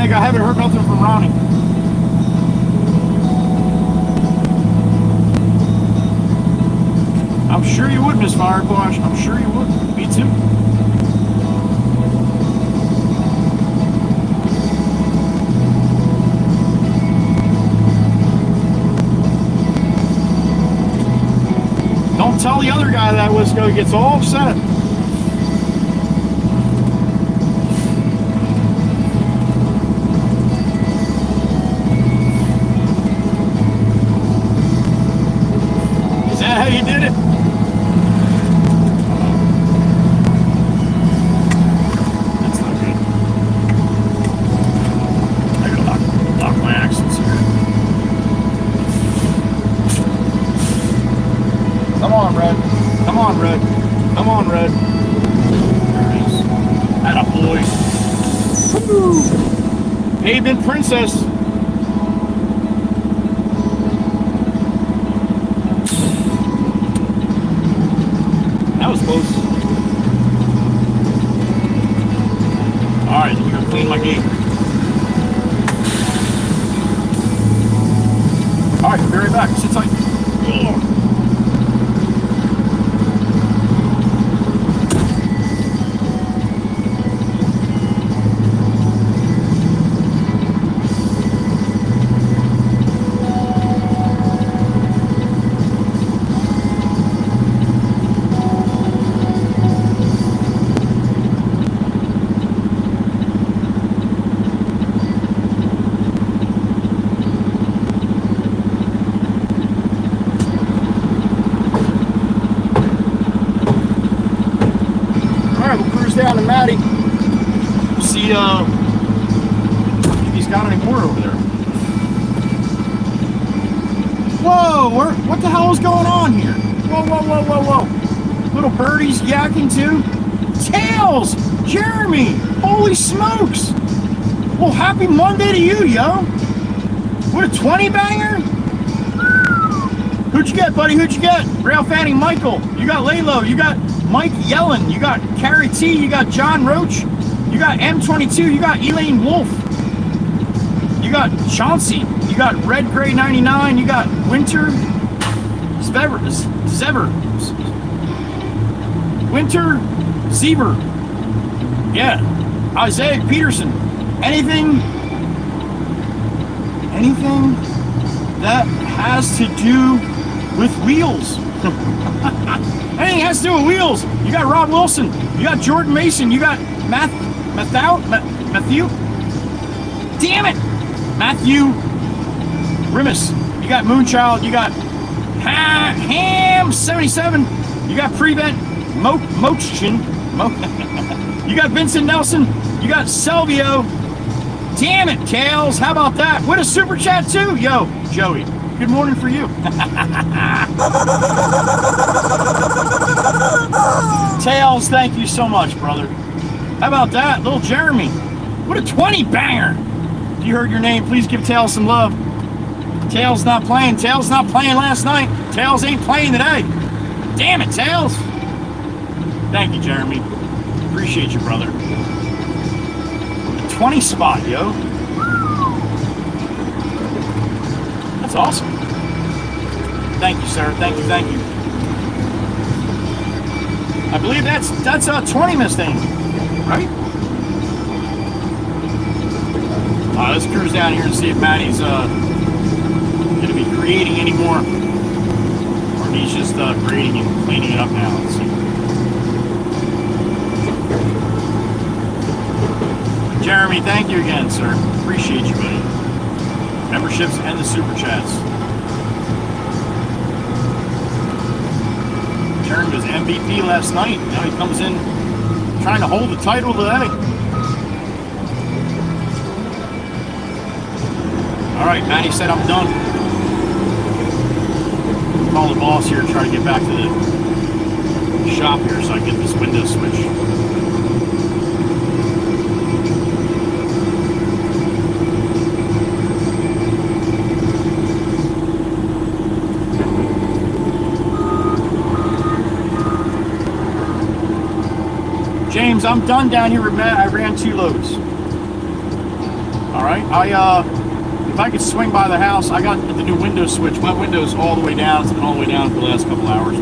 I haven't heard nothing from Ronnie. I'm sure you would, Miss Firequash. I'm sure you would. Me too. Don't tell the other guy that, Wisco. He gets all upset. How you did it? That's not good. I gotta lock my axles here. Come on, Red. Come on, Red. Come on, Red. There it is. Atta boy. Woo! Pavement Princess. That was close. Alright, you're gonna clean my gate. Alright, be right back. Sit tight. Ugh. Down to Matty. See if he's got any more over there. Whoa, what the hell is going on here? Whoa, whoa, whoa, whoa, whoa. Little birdies yakking too. Tails! Jeremy! Holy smokes! Well, happy Monday to you, yo! What a 20 banger? Who'd you get, buddy? Who'd you get? Rail Fanning Michael. You got Laylo. You got Mike Yellen. You got Carrie T. You got John Roach. You got M22. You got Elaine Wolf. You got Chauncey. You got Red Gray 99. You got Winter Zever. Yeah. Isaiah Peterson. Anything that has to do with wheels. Anything has to do with wheels. You got Rob Wilson. You got Jordan Mason. You got Matthew. Damn it. Matthew Rimis. You got Moonchild. You got Ham 77. You got Prevent Motion. You got Vincent Nelson. You got Selvio. Damn it, Tails. How about that? What a super chat too. Yo, Joey. Good morning for you. Tails, thank you so much, brother. How about that? Little Jeremy. What a 20 banger. If you heard your name, please give Tails some love. Tails not playing. Tails not playing last night. Tails ain't playing today. Damn it, Tails. Thank you, Jeremy. Appreciate you, brother. 20 spot, yo. That's awesome. Thank you, sir. Thank you. I believe that's a 20 Mustang, right? Let's cruise down here and see if Maddie's going to be creating anymore, or he's just creating and cleaning it up now. Let's see. Jeremy, thank you again, sir. Appreciate you, buddy. Memberships and the super chats. Jeremy was MVP last night. Now he comes in trying to hold the title today. All right, Maddie said I'm done. Call the boss here and try to get back to the shop here so I can get this window switch. James, I'm done down here with Matt. I ran 2 loads. All right, if I could swing by the house, I got the new window switch. My window's all the way down. It's been all the way down for the last couple hours.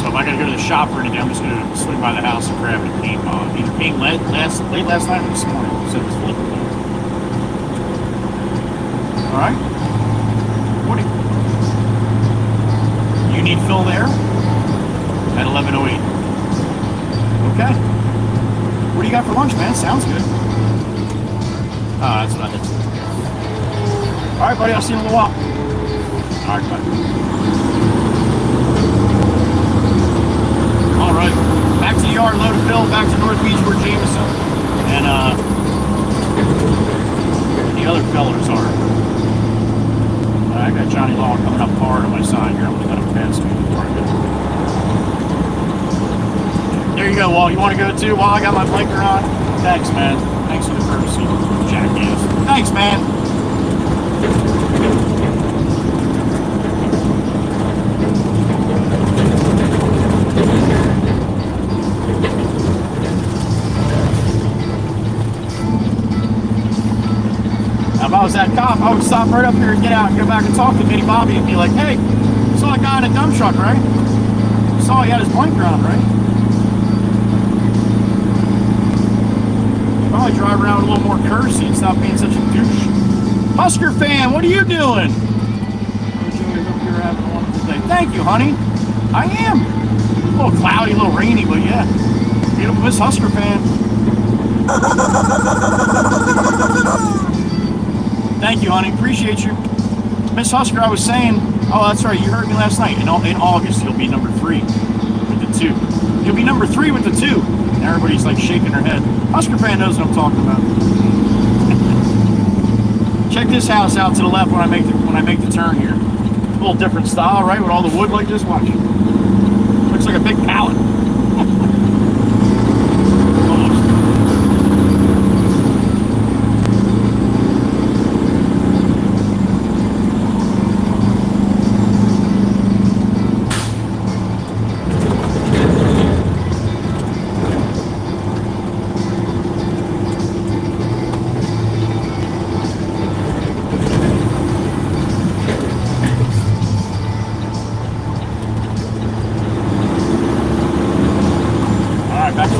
So if I gotta go to the shop or anything, I'm just gonna swing by the house and grab it. Either came late last night or this morning. So it's flipping. All right. What do you need fill there? At 11:08. Okay. What do you got for lunch, man? Sounds good. That's what I did. All right, buddy. I'll see you in a little while. All right, bye. All right. Back to the yard, load of fill. Back to North Beach where Jameson and the other fellers are. I got Johnny Law coming up hard on my side here. I'm going to let him pass me before I go. There you go, Walt. You want to go too? While I got my blinker on? Thanks, man. Thanks for the courtesy, jackass. Thanks, man. Now, if I was that cop, I would stop right up here and get out and go back and talk to Mitty Bobby and be like, hey, you saw a guy in a dump truck, right? You saw he had his blinker on, right? Probably drive around with a little more courtesy and stop being such a douche. Husker fan, what are you doing? Oh, Joey, hope you're having a wonderful day. Thank you, honey. I am. A little cloudy, a little rainy, but yeah. Beautiful Miss Husker fan. Thank you, honey. Appreciate you. Miss Husker, I was saying, oh, that's right. You heard me last night. In August, you'll be number 3 with the 2. You'll be number 3 with the 2. And everybody's like shaking their head. Husker fan knows what I'm talking about. Check this house out to the left when I make the turn here. A little different style, right? With all the wood like this. Watch. Looks like a big pallet.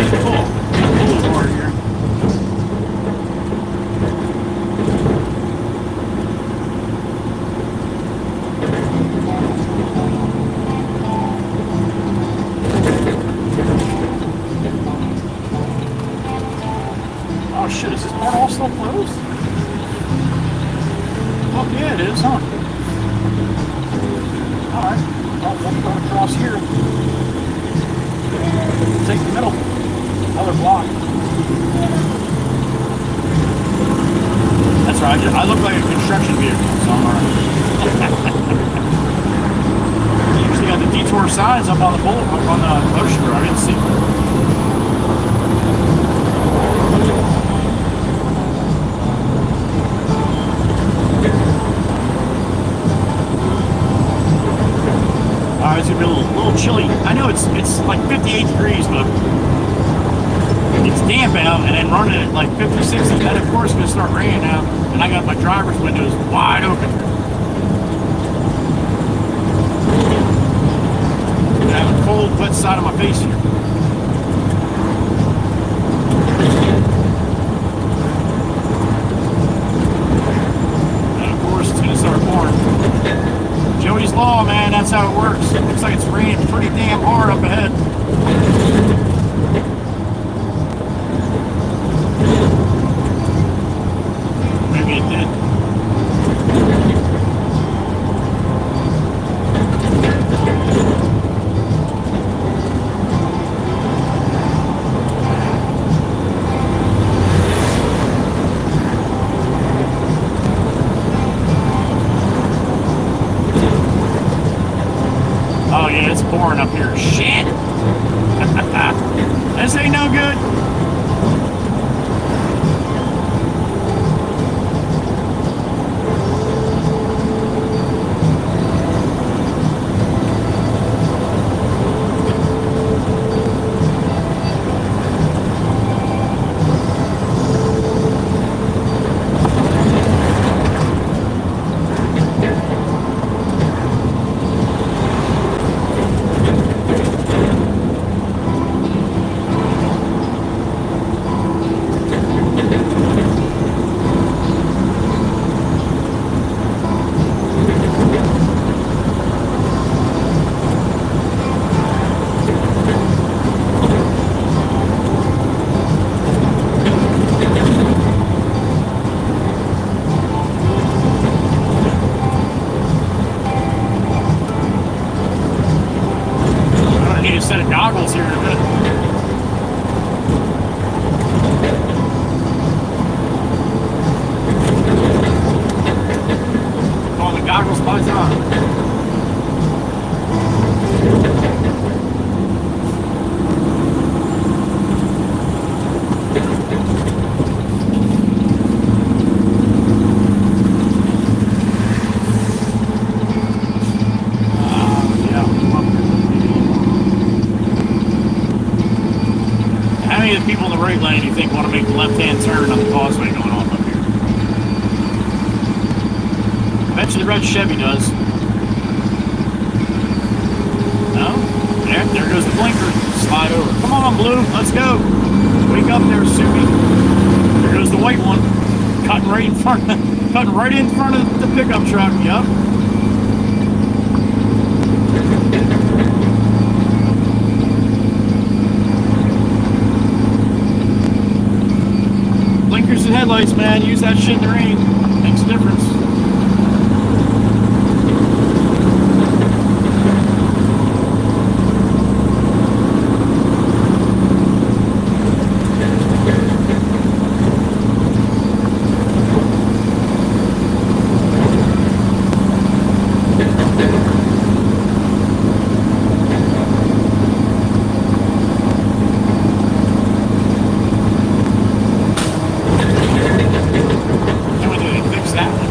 Cool. Cool door here. Oh shit, is this part all still closed? Oh yeah, it is, huh? Alright, well, we'll go across here. Take the middle. Another block. That's right, I look like a construction vehicle, so I'm alright. You usually got the detour signs up on the bullet, up on the motion road. I didn't see them. It's gonna be a little chilly. I know it's like 58 degrees, but it's damp out, and then running at like 50, 60, then of course it's gonna start raining now, and I got my driver's windows wide open. I have a cold, wet side of my face here. And of course it's gonna start pouring. Joey's Law, man, that's how it works. It looks like it's raining pretty damn hard up ahead. Maybe it did. Oh yeah, it's pouring up here. Shit! This ain't no good. Set of goggles here in a minute. Oh, the goggles buys on. The people in the right lane you think want to make the left-hand turn on the causeway going off up here. I bet you the red Chevy does. No? There goes the blinker. Slide over. Come on, Blue. Let's go. Wake up there, Subi. There goes the white one. Cutting right in front of the pickup truck. Yep. Blinkers and headlights, man. Use that shit in the rain. Makes a difference. Fix that one.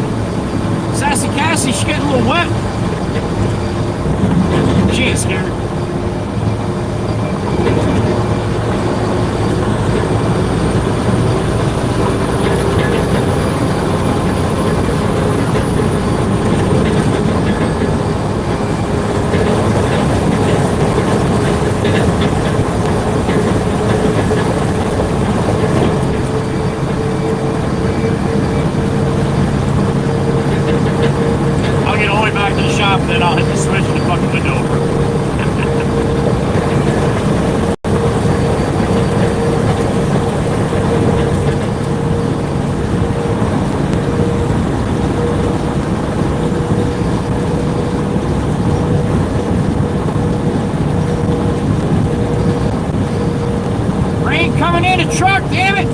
behind a truck, damn it!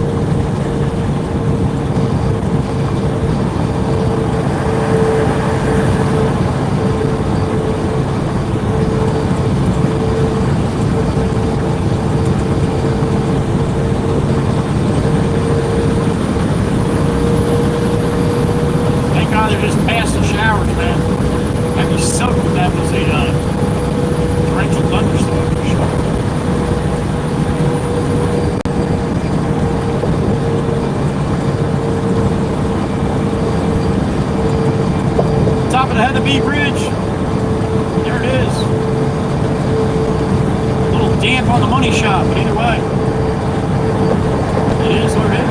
Thank God they're just passing showers, man. I'd be soaked if that was a torrential thunderstorm for sure. Top of the Heatherby Bridge. There it is. A little damp on the money shot, but either way, it is what it is.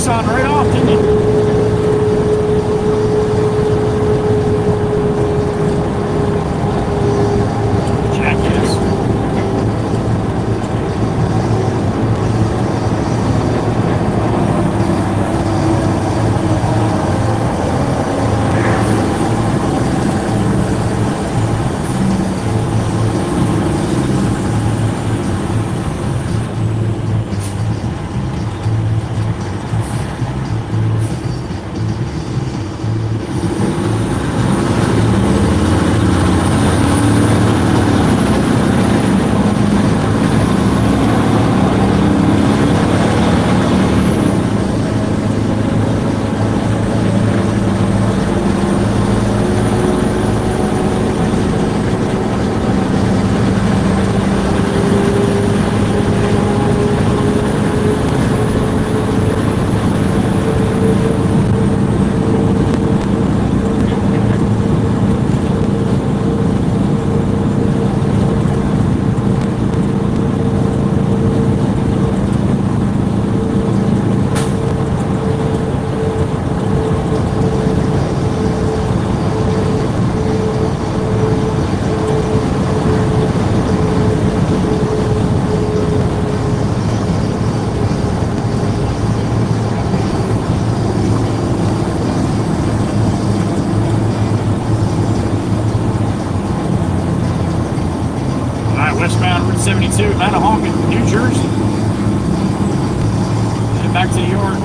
Right off, didn't you? Jackass. Westbound Route 72, Manahawkin, New Jersey. Heading back to New York.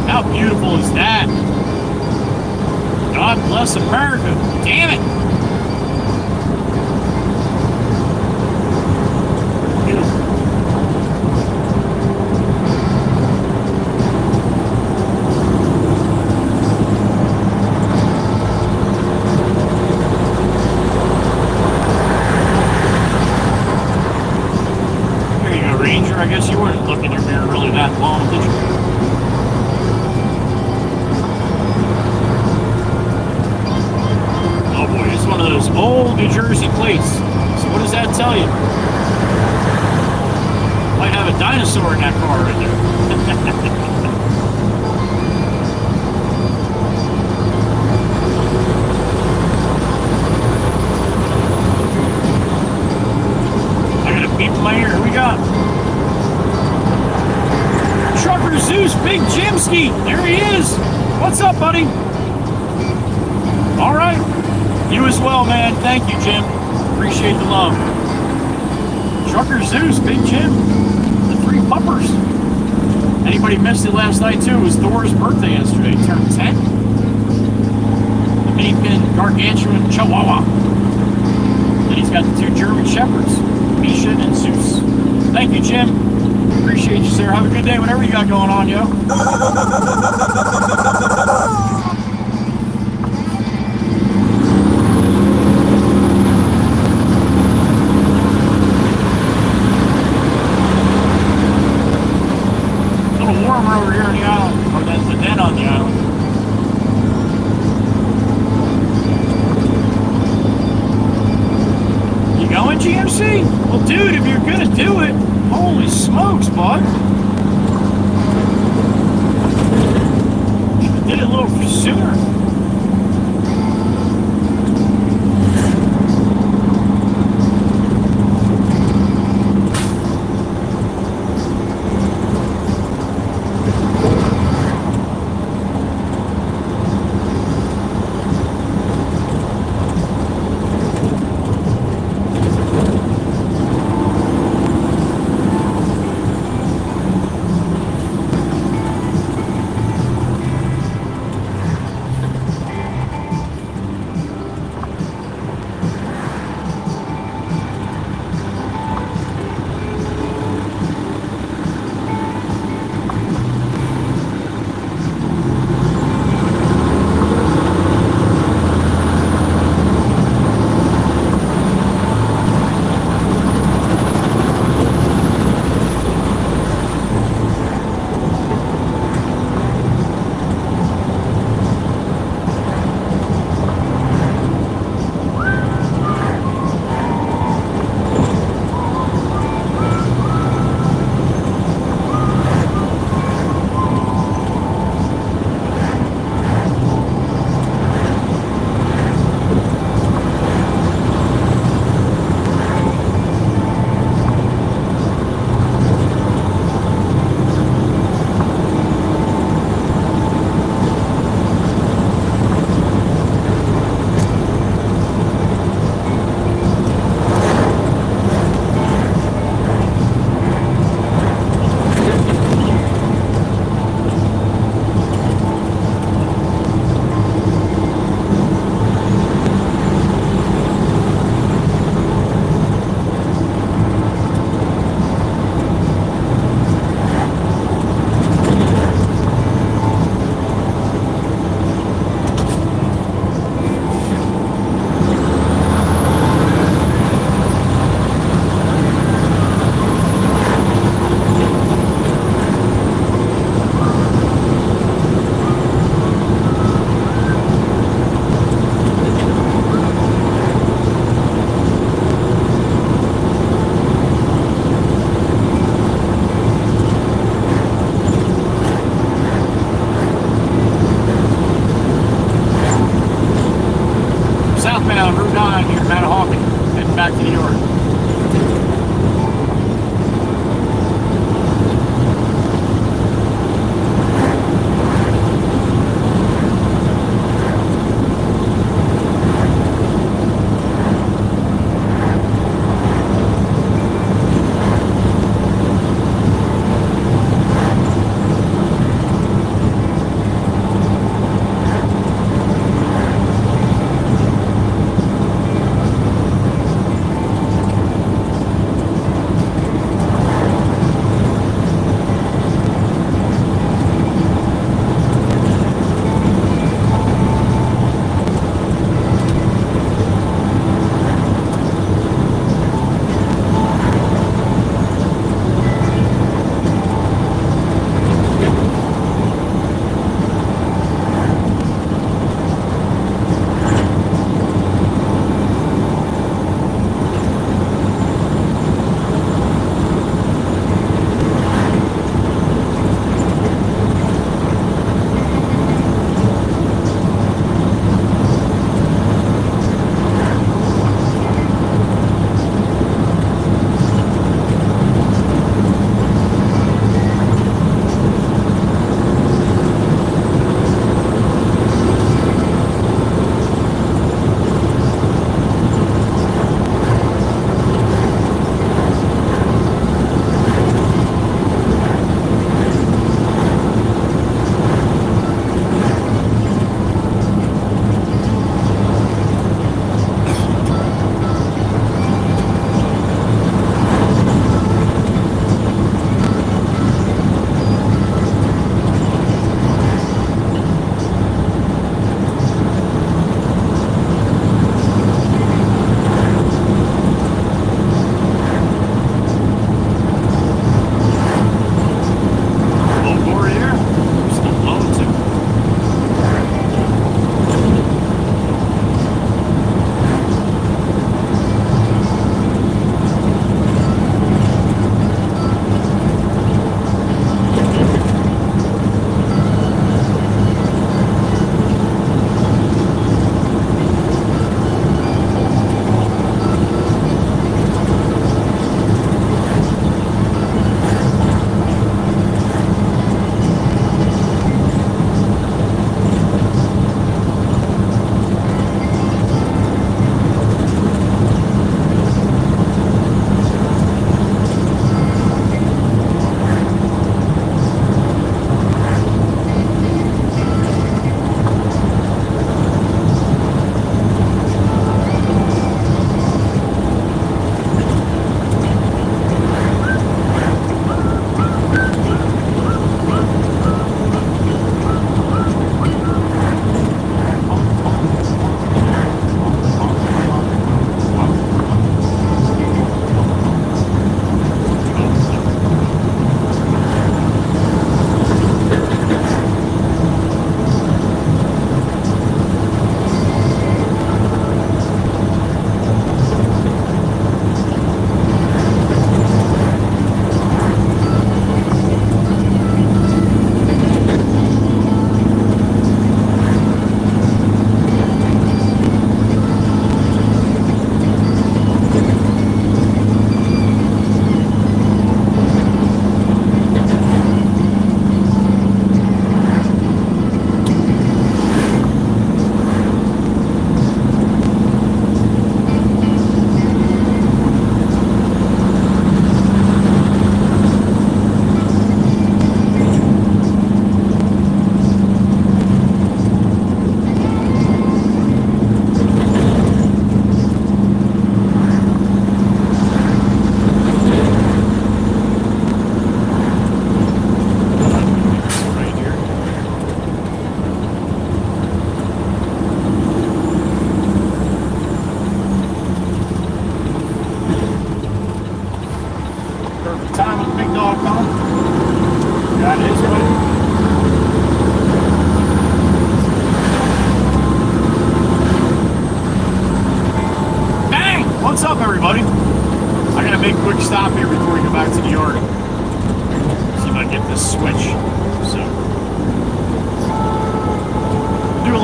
How beautiful is that? God bless America. Damn it. Beautiful. There you go, Ranger. I guess you weren't looking in your mirror really that long, did you? One of those old New Jersey plates. So what does that tell you? Might have a dinosaur in that car right there. Trucker Zeus, Big Jimski. There he is. What's up, buddy? All right. You as well, man. Thank you, Jim. Appreciate the love. Trucker Zeus, Big Jim. The three puppers. Anybody missed it last night, too? It was Thor's birthday yesterday. He turned 10. The mini pin gargantuan chihuahua. Then he's got the two German shepherds, Misha and Zeus. Thank you, Jim. Appreciate you, sir. Have a good day, whatever you got going on, yo. A little warmer over here on the island, or the den on the island. You going, GMC? Well, dude, if you're gonna do it, holy smokes, bud. Should have did it a little sooner.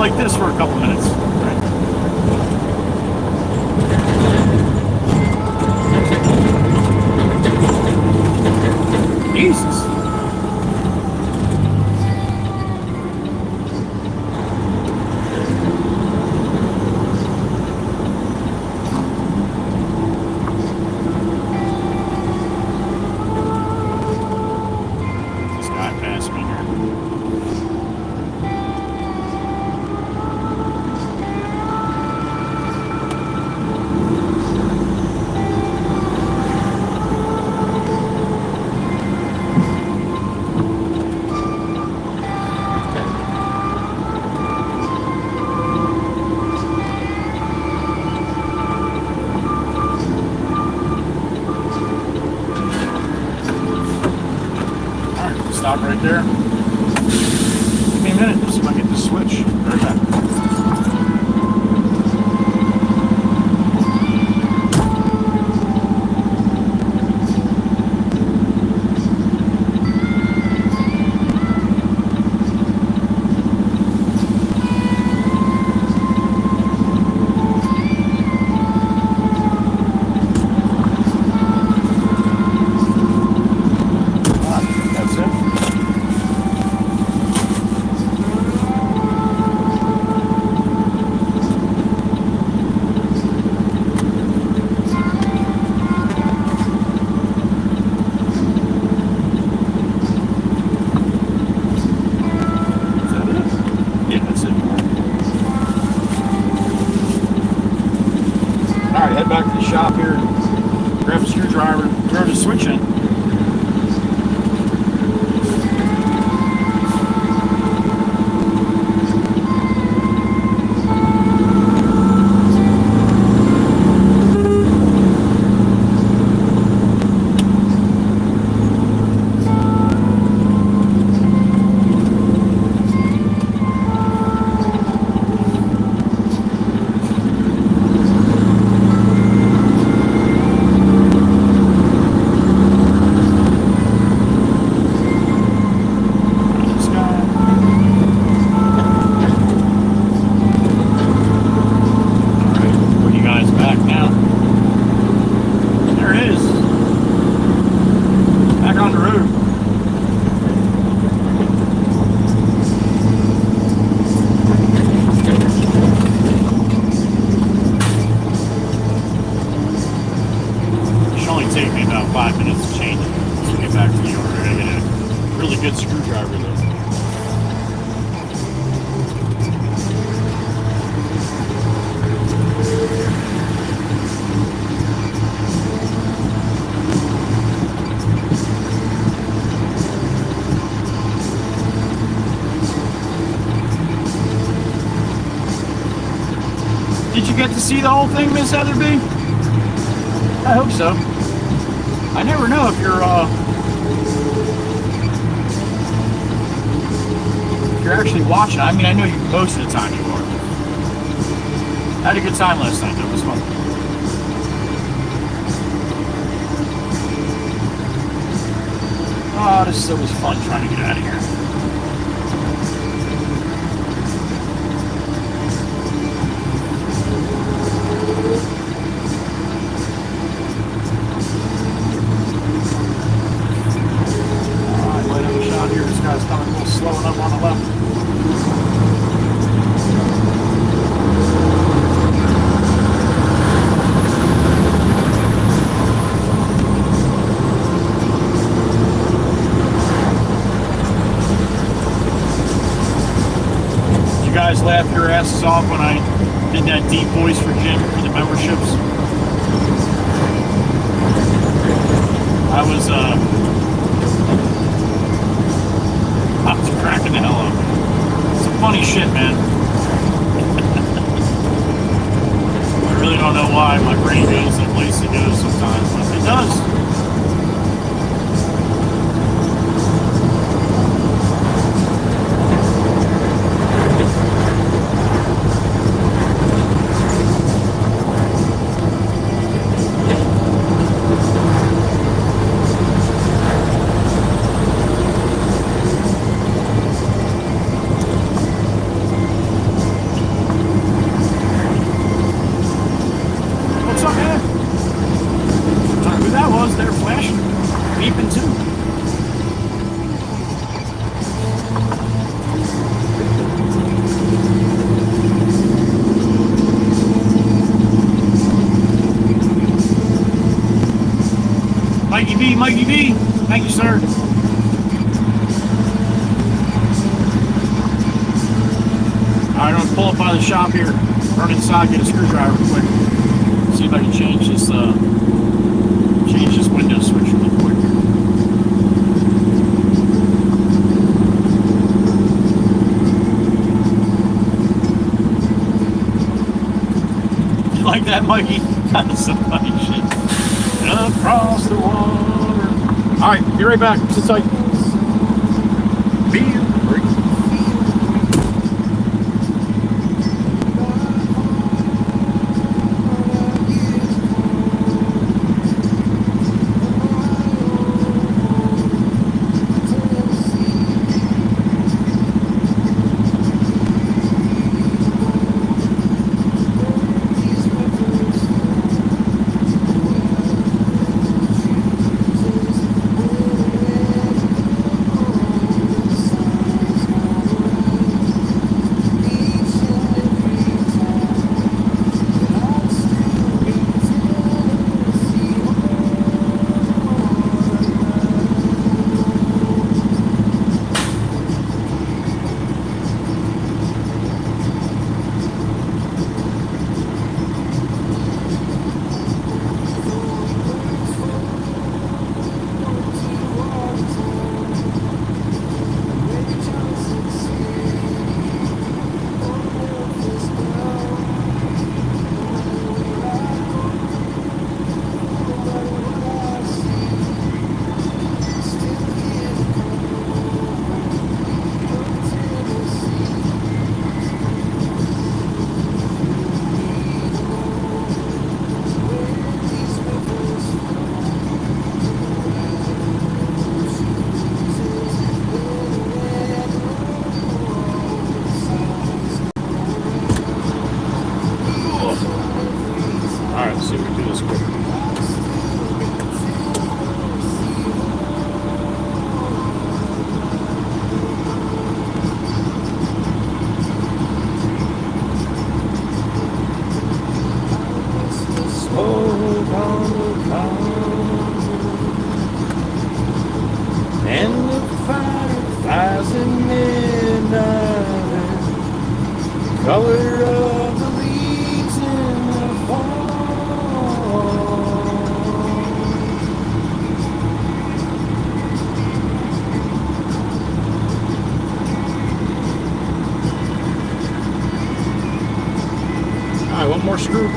like this for a couple minutes. Right? Jesus. This guy passed me here. Stop right there. Give me a minute to see if I get the switch. Right back. That's it. Head back to the shop here, grab a screwdriver, throw the switch in. Take me about 5 minutes to change it to get back to the order. I get a really good screwdriver though. Did you get to see the whole thing, Miss Heatherby? I hope so. I never know if you're actually watching. I mean, I know you most of the time you are. I had a good time last night, though. It was fun. Oh, this was fun trying to get out of here. Here, this guy's coming a little slow enough on the left. Did you guys laugh your asses off when I did that deep voice for Jim for the memberships? I was cracking the hell up. Some funny shit, man. I really don't know why my brain goes the place it goes sometimes, but it does. Mikey B. Thank you, sir. Alright, I'm gonna pull up by the shop here, run inside, get a screwdriver quick. See if I can change this window switch real quick. You like that, Mikey? That's some funny shit. Across the water. Alright, be right back. Sit tight. Be free. One more screw.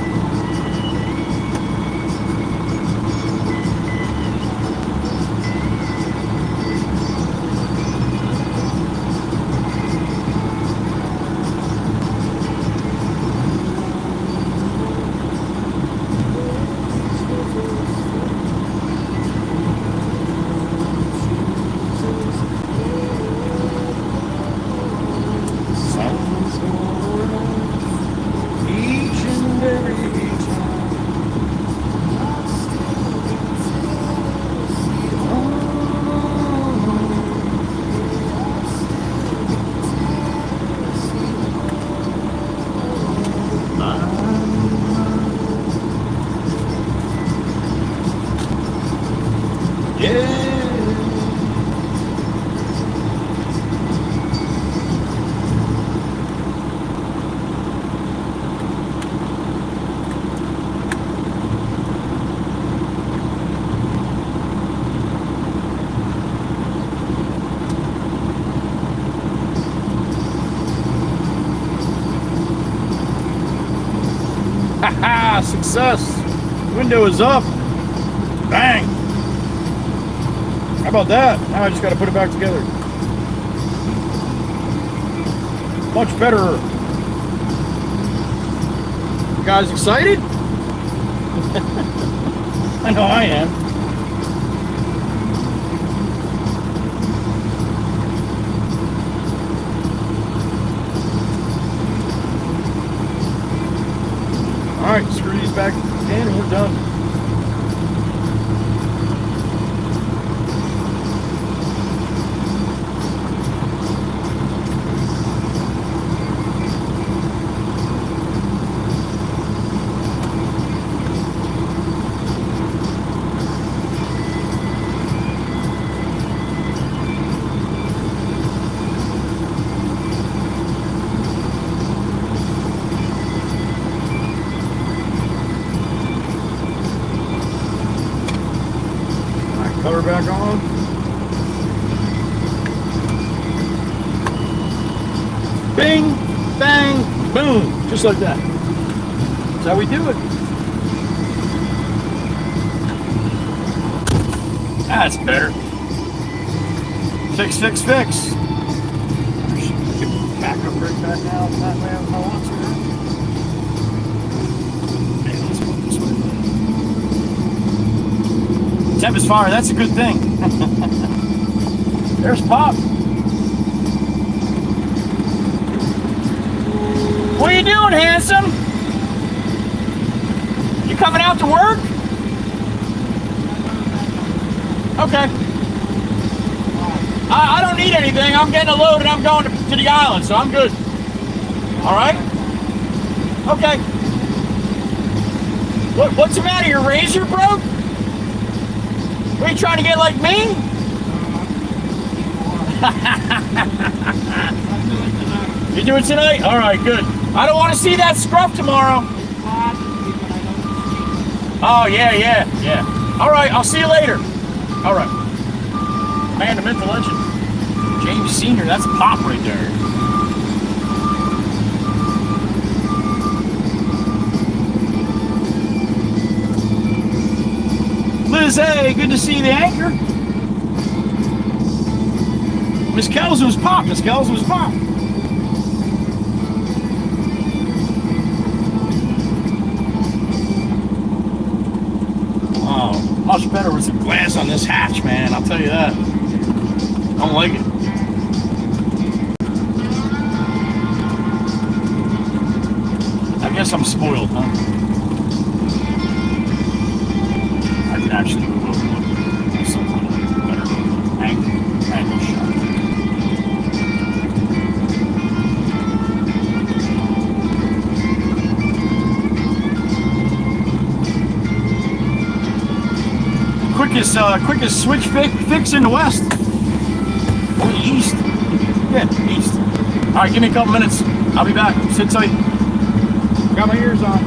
Haha, success! Window is up. Bang! How about that? Now I just got to put it back together. Much better. You guys excited? I know I am. Alright, screw these back in and we're done. Bing, bang, boom. Just like that. That's how we do it. That's better. Fix, fix, fix. Back up right back now. That way I want to. Okay, let's go this way. Temp is fire. That's a good thing. There's Pop. What are you doing, handsome? You coming out to work? Okay. I don't need anything. I'm getting a load and I'm going to the island, so I'm good. All right? Okay. What's the matter? Your razor broke? What, are you trying to get like me? You do it tonight? All right, good. I don't want to see that scruff tomorrow. Oh, yeah. All right, I'll see you later. All right. Man, the mental legend. James Sr., that's Pop right there. Liz A., good to see the anchor. Miss Kells was Pop. Miss Kells was Pop. Oh, much better with some glass on this hatch, man. I'll tell you that. I don't like it. I guess I'm spoiled, huh? I could actually move over to some kind of better angle shot. Quickest switch fix in the west. Oh, east. Yeah, east. All right, give me a couple minutes. I'll be back. Sit tight. Got my ears on.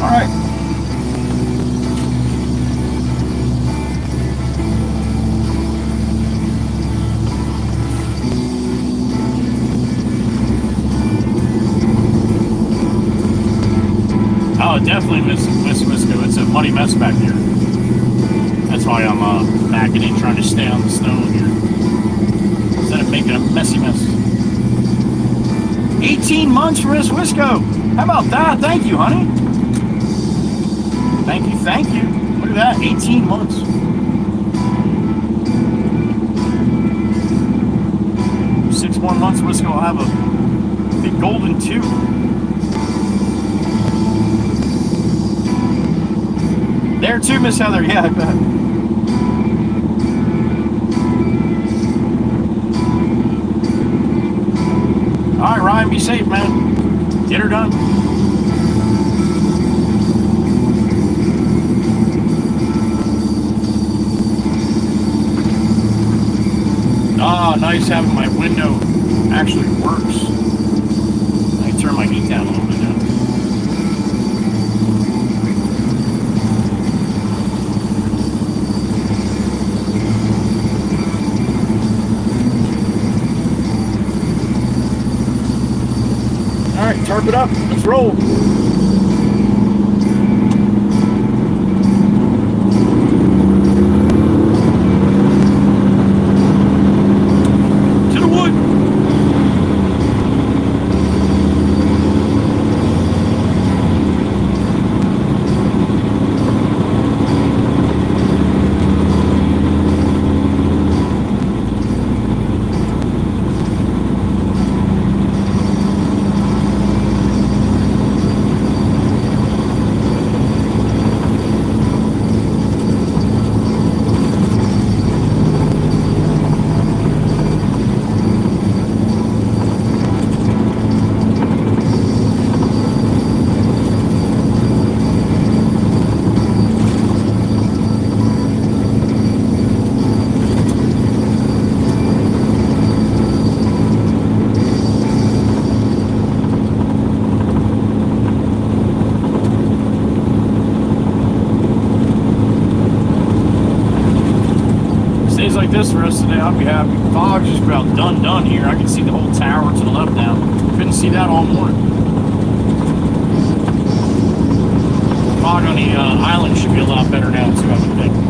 All right. Oh, definitely Miss Wisco. It's a muddy mess back here. That's why I'm backing in, trying to stay on the stone here instead of making a messy mess. 18 months for Miss Wisco. How about that? Thank you, honey. Thank you, thank you. Look at that, 18 months. Six more months, Wisco will have a big golden tooth. There too, Miss Heather. Yeah, I bet. All right, Ryan, be safe, man. Get her done. Ah, nice having my window actually works. I can turn my heat down a little bit now. All right, tarp it up. Let's roll. To the wood. Like this the rest of the day, I'll be happy. Fog's just about done here. I can see the whole tower to the left now. Couldn't see that all morning. Fog on the island should be a lot better now too, I would think.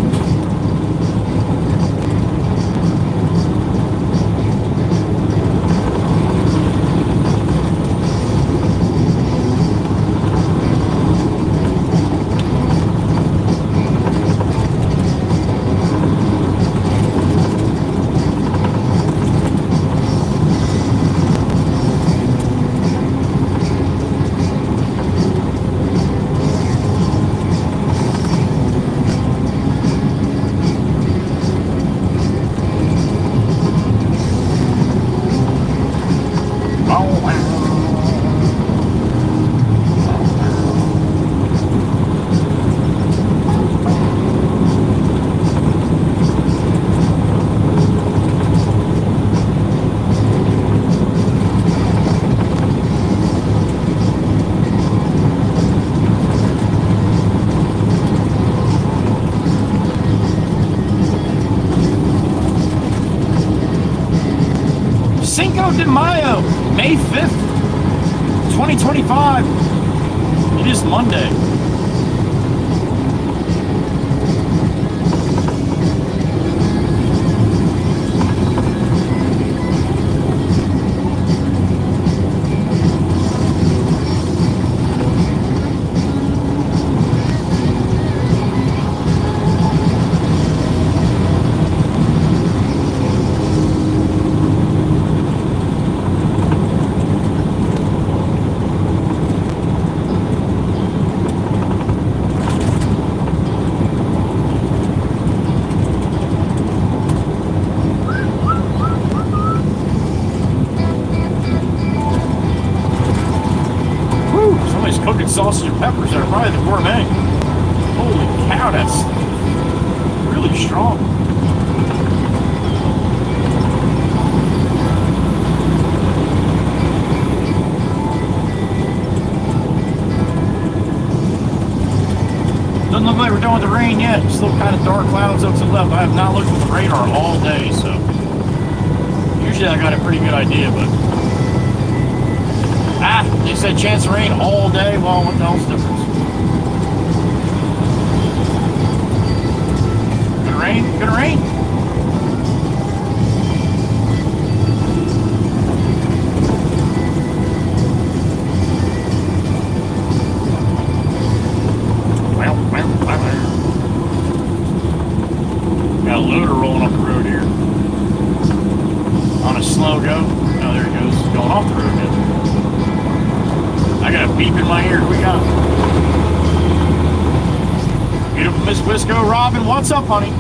Cinco de Mayo, May 5th, 2025. It is Monday. Cooking sausage and peppers are probably the gourmet. Holy cow, that's really strong. Doesn't look like we're done with the rain yet. Still kind of dark clouds up to the left. I have not looked at the radar all day, so usually I got a pretty good idea, but they said chance of rain all day. Well, what the hell's the difference? Gonna rain? Gonna rain? Got a loader rolling off the road here. On a slow go. Oh, there he goes. He's going off the road now. I got a beep in my ear. Who we got? Beautiful Miss Wisco. Robin, what's up, honey?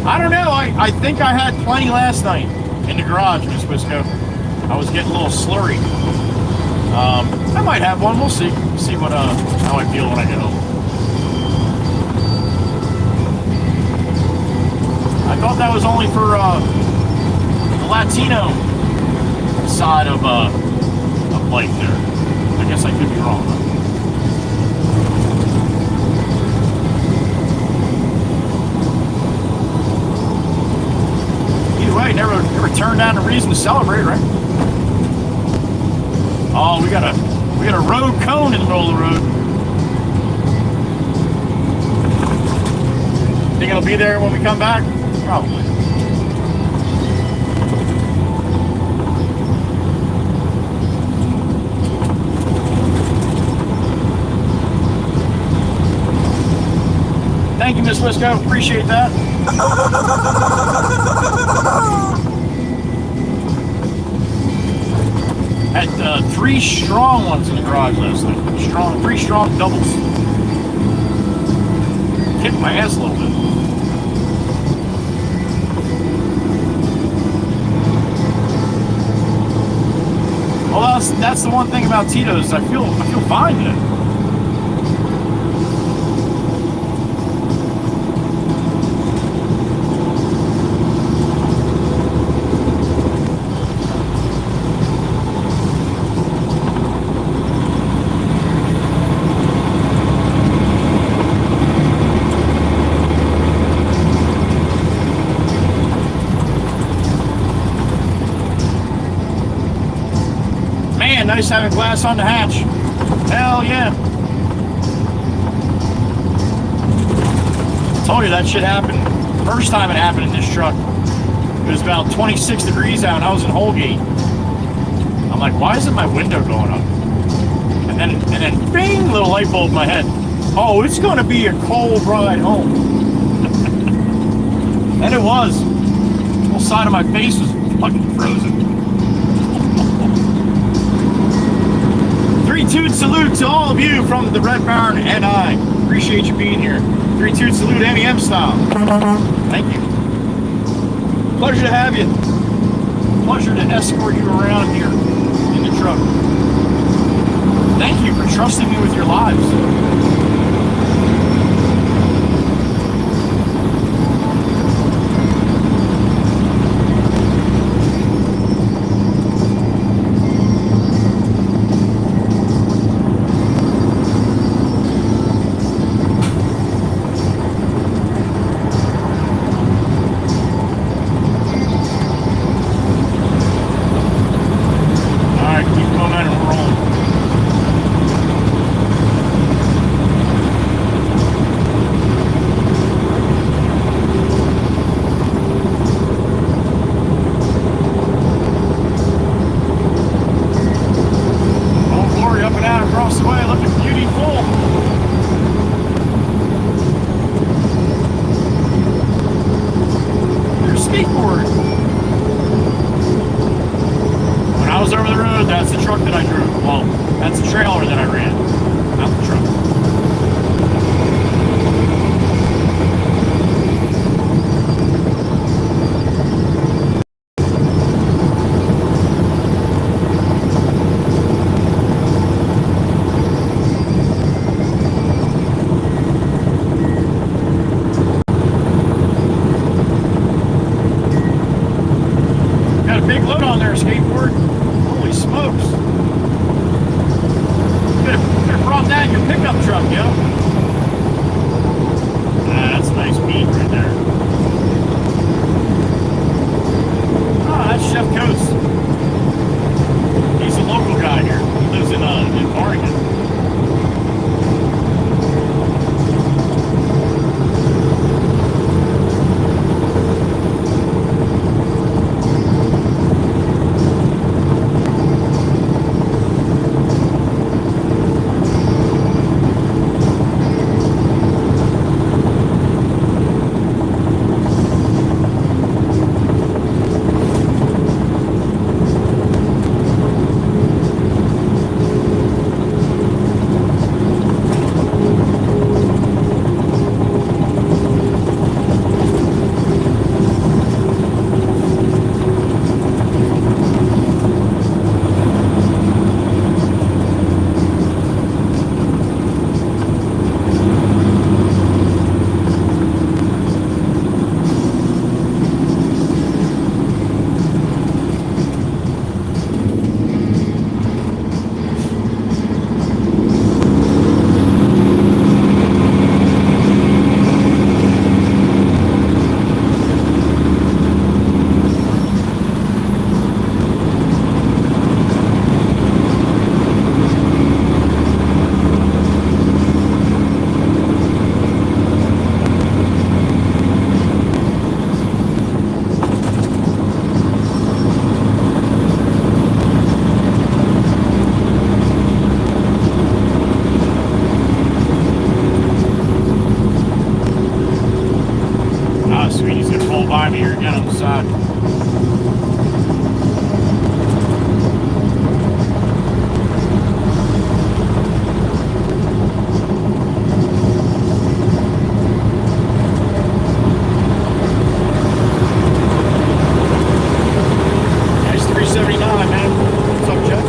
I don't know. I think I had plenty last night in the garage, Miss Wisco. I was getting a little slurry. I might have one. We'll see. See what how I feel when I get home. I thought that was only for the Latino side of life there. I guess I could be wrong. Either way, never turn down a reason to celebrate, right? Oh, we got a road cone in the middle of the road. Think it'll be there when we come back? Probably. Thank you, Miss Wisco. Appreciate that. Had 3 strong ones in the garage last night. 3 strong doubles. Kicked my ass a little bit. Well, that's the one thing about Tito's. I feel fine today. Nice having glass on the hatch. Hell yeah. I told you that shit happened. First time it happened in this truck. It was about 26 degrees out and I was in Holgate. I'm like, why isn't my window going up? And then bing, little light bulb in my head. Oh, it's gonna be a cold ride home. And it was. The whole side of my face was fucking frozen. 3-toot salute to all of you from the Red Barn and I. Appreciate you being here. 3-toot salute MEM style. Thank you. Pleasure to have you. Pleasure to escort you around here in the truck. Thank you for trusting me with your lives. Big load on there, skateboard. Holy smokes. pickup truck, yo. That's a nice beat right there. Oh, that's Chef Coast. He's a local guy here. He lives in Oregon. By me here again on the side. Nice 379, man. What's up, Jeff?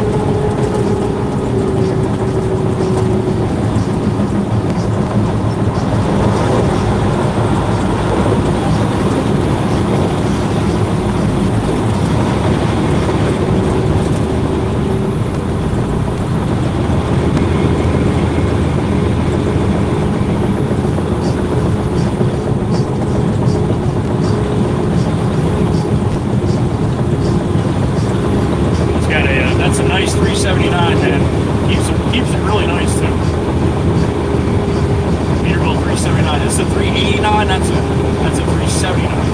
That's a nice 379, man. Keeps it really nice too. Peterbilt 379. This is a 389. That's a 379.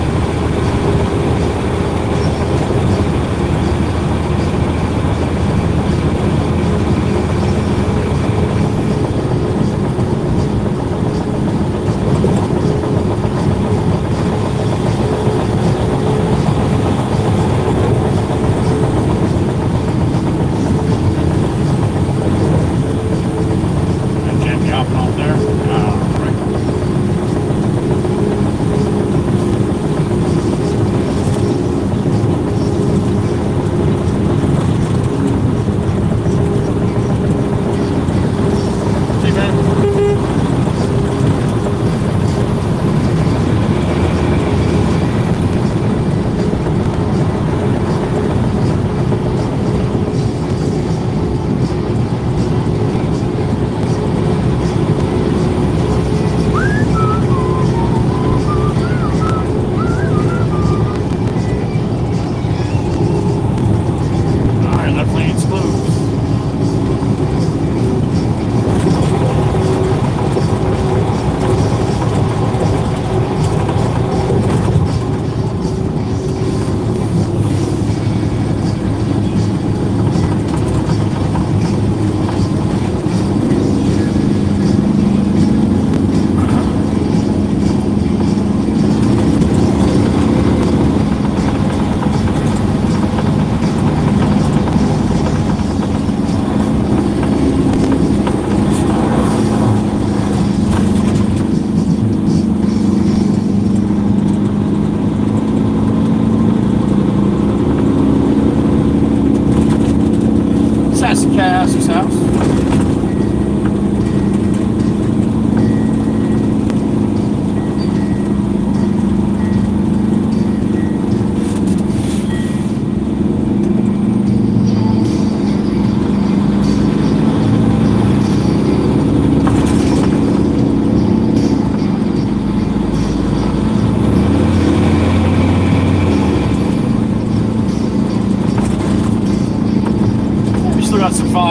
Cass's house.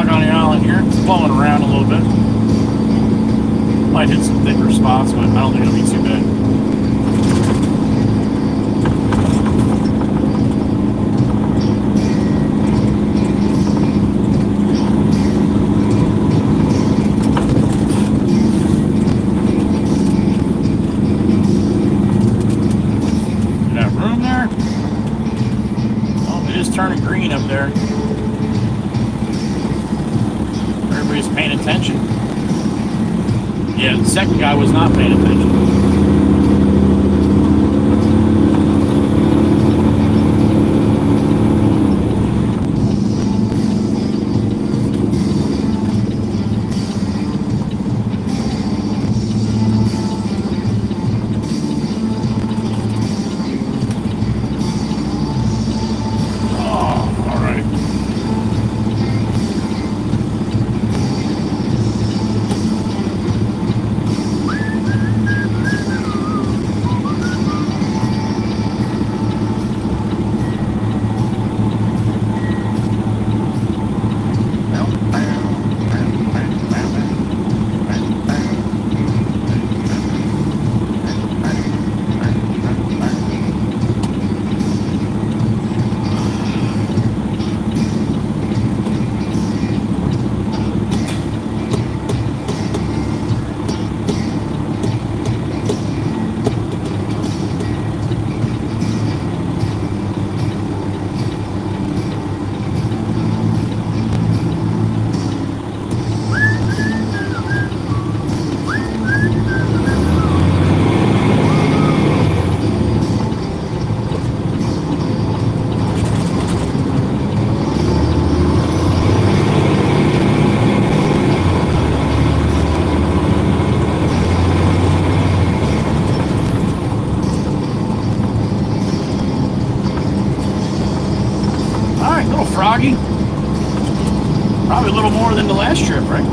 on the island here. It's blowing around a little bit. Might hit some thicker spots, but I don't think it'll be too bad. Turning green up there. Everybody's paying attention. Yeah, the second guy was not paying attention. Froggy. Probably a little more than the last trip, right?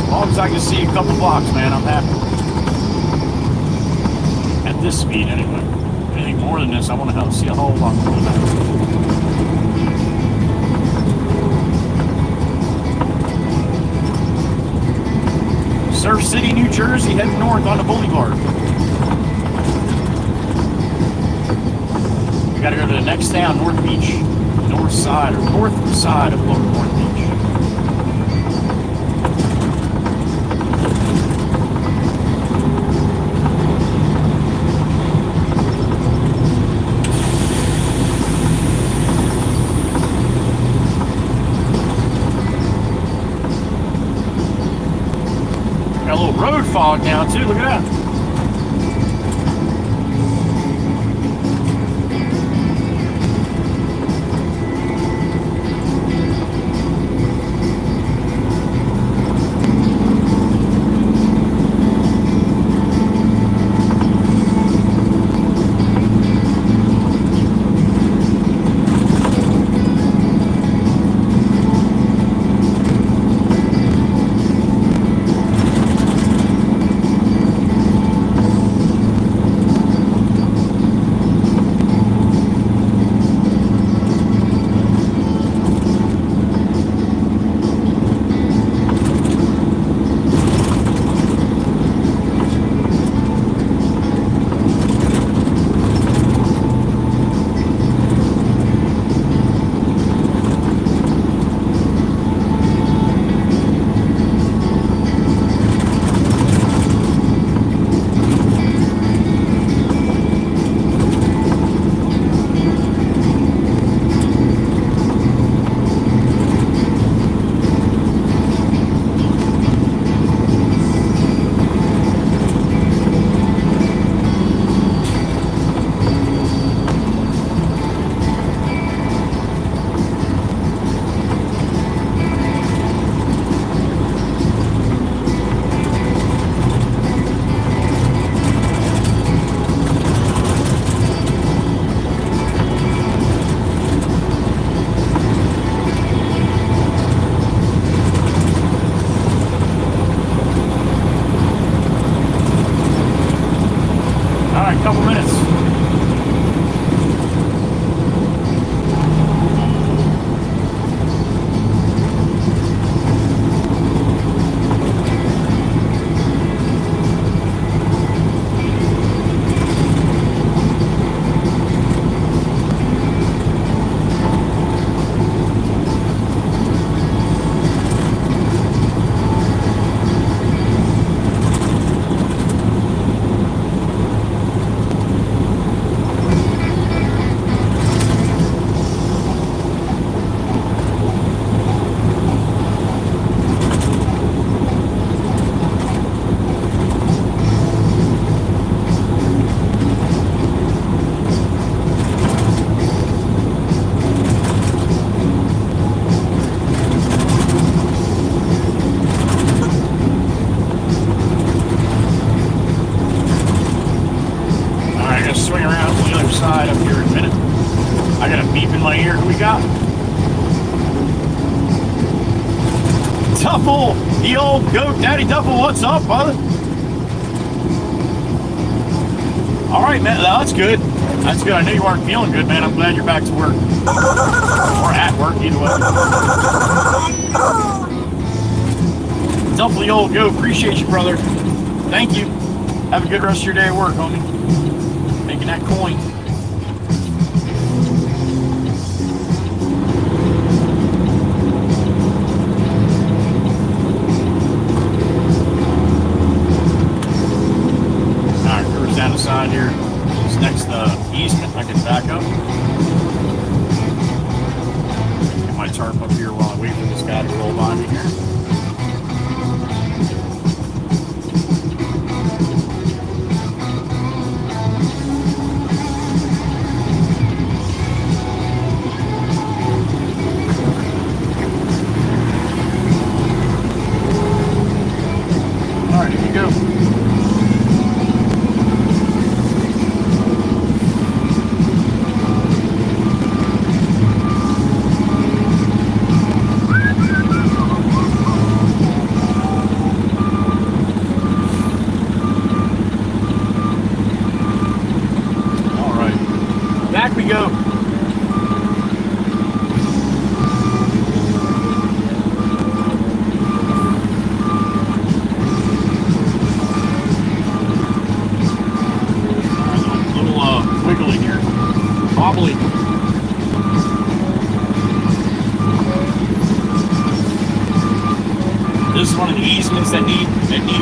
As long as I can see a couple blocks, man, I'm happy. At this speed, anyway. Anything more than this, I want to see a whole lot more than that. Surf City, New Jersey, heading north on the boulevard. We gotta go to the next town, North Beach. North side of North Beach. Road fog now too, look at that. Duffel, the old goat, Daddy Duffel, what's up, brother? All right, man, that's good. That's good. I knew you weren't feeling good, man. I'm glad you're back to work. Or at work, either way. Duffel, the old goat, appreciate you, brother. Thank you. Have a good rest of your day at work, homie. Making that coin. Down the side here. This next easement, I can back up. Get my tarp up here while I wait for this guy to roll by me here. All right, here you go. Back we go. Little wiggly here. Wobbly. This is one of the easements that need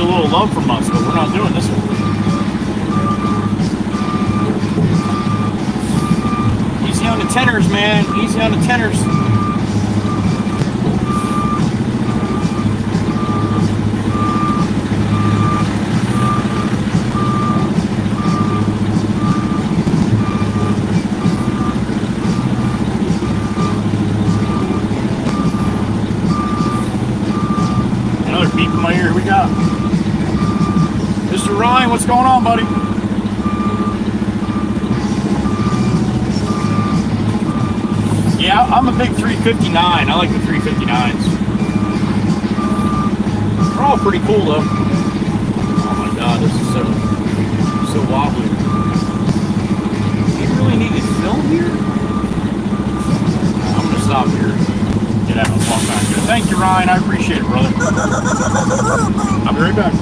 a little love from us, but we're not doing this one. Easy on the tenors, man. Easy on the tenors. Another beep in my ear. Here we go. Mr. Ryan, what's going on, buddy? Yeah, I'm a big 359. I like the 359s. They're all pretty cool, though. Oh my God, this is so wobbly. Do you really need to film here? I'm gonna stop here. Get out and walk back here. Thank you, Ryan. I appreciate it, brother. I'll be right back.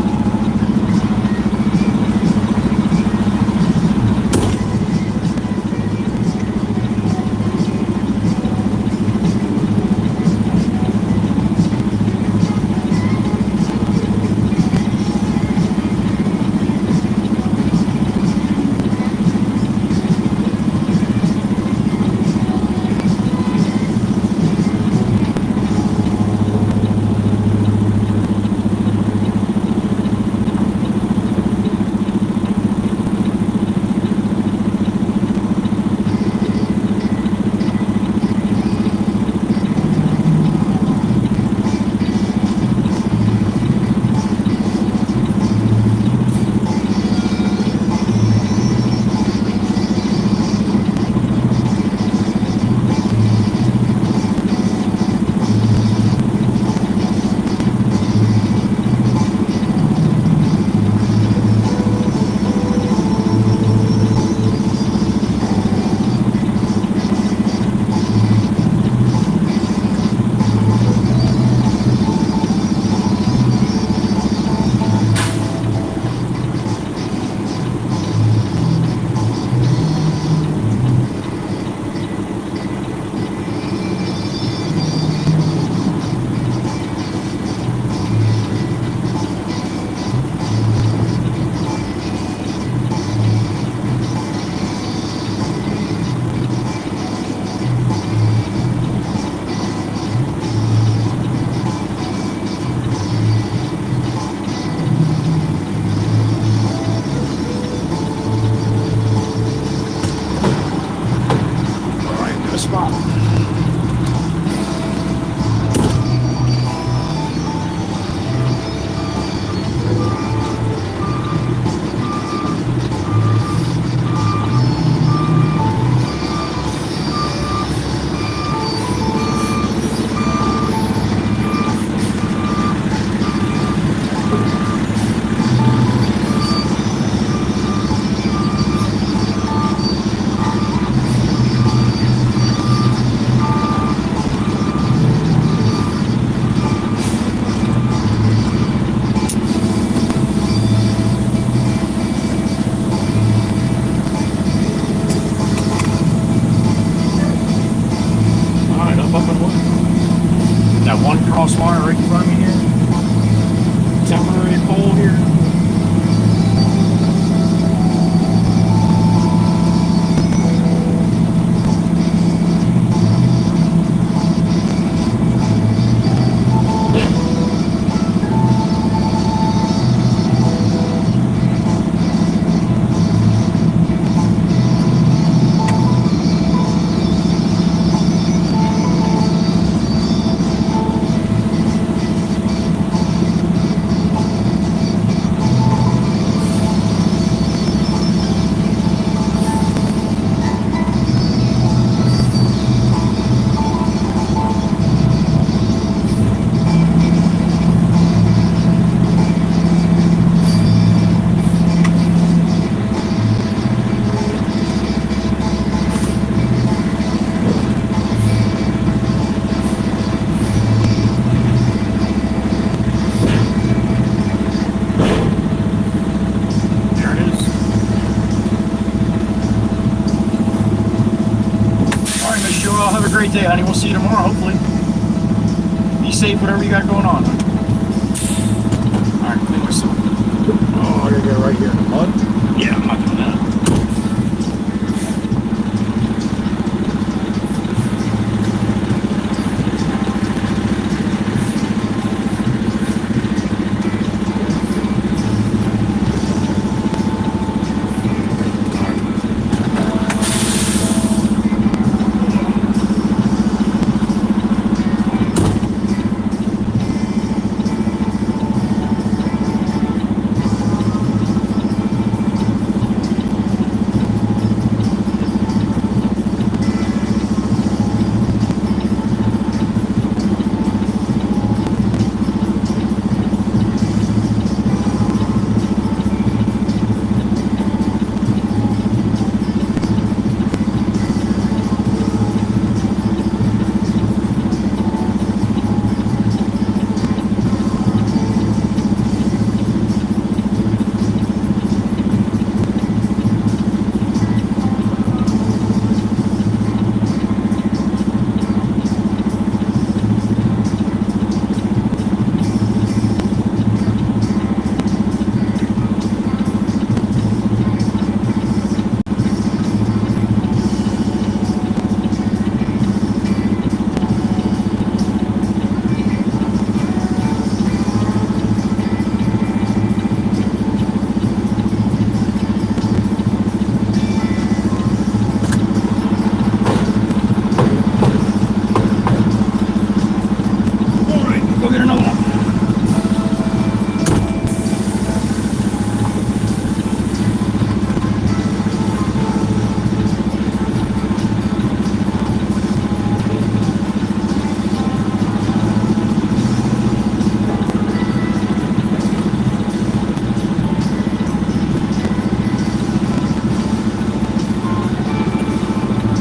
great day, honey. We'll see you tomorrow, hopefully. Be safe, whatever you got going on. All right, clean myself. Oh, I gotta get right here in the mud. Yeah, I'm not doing that.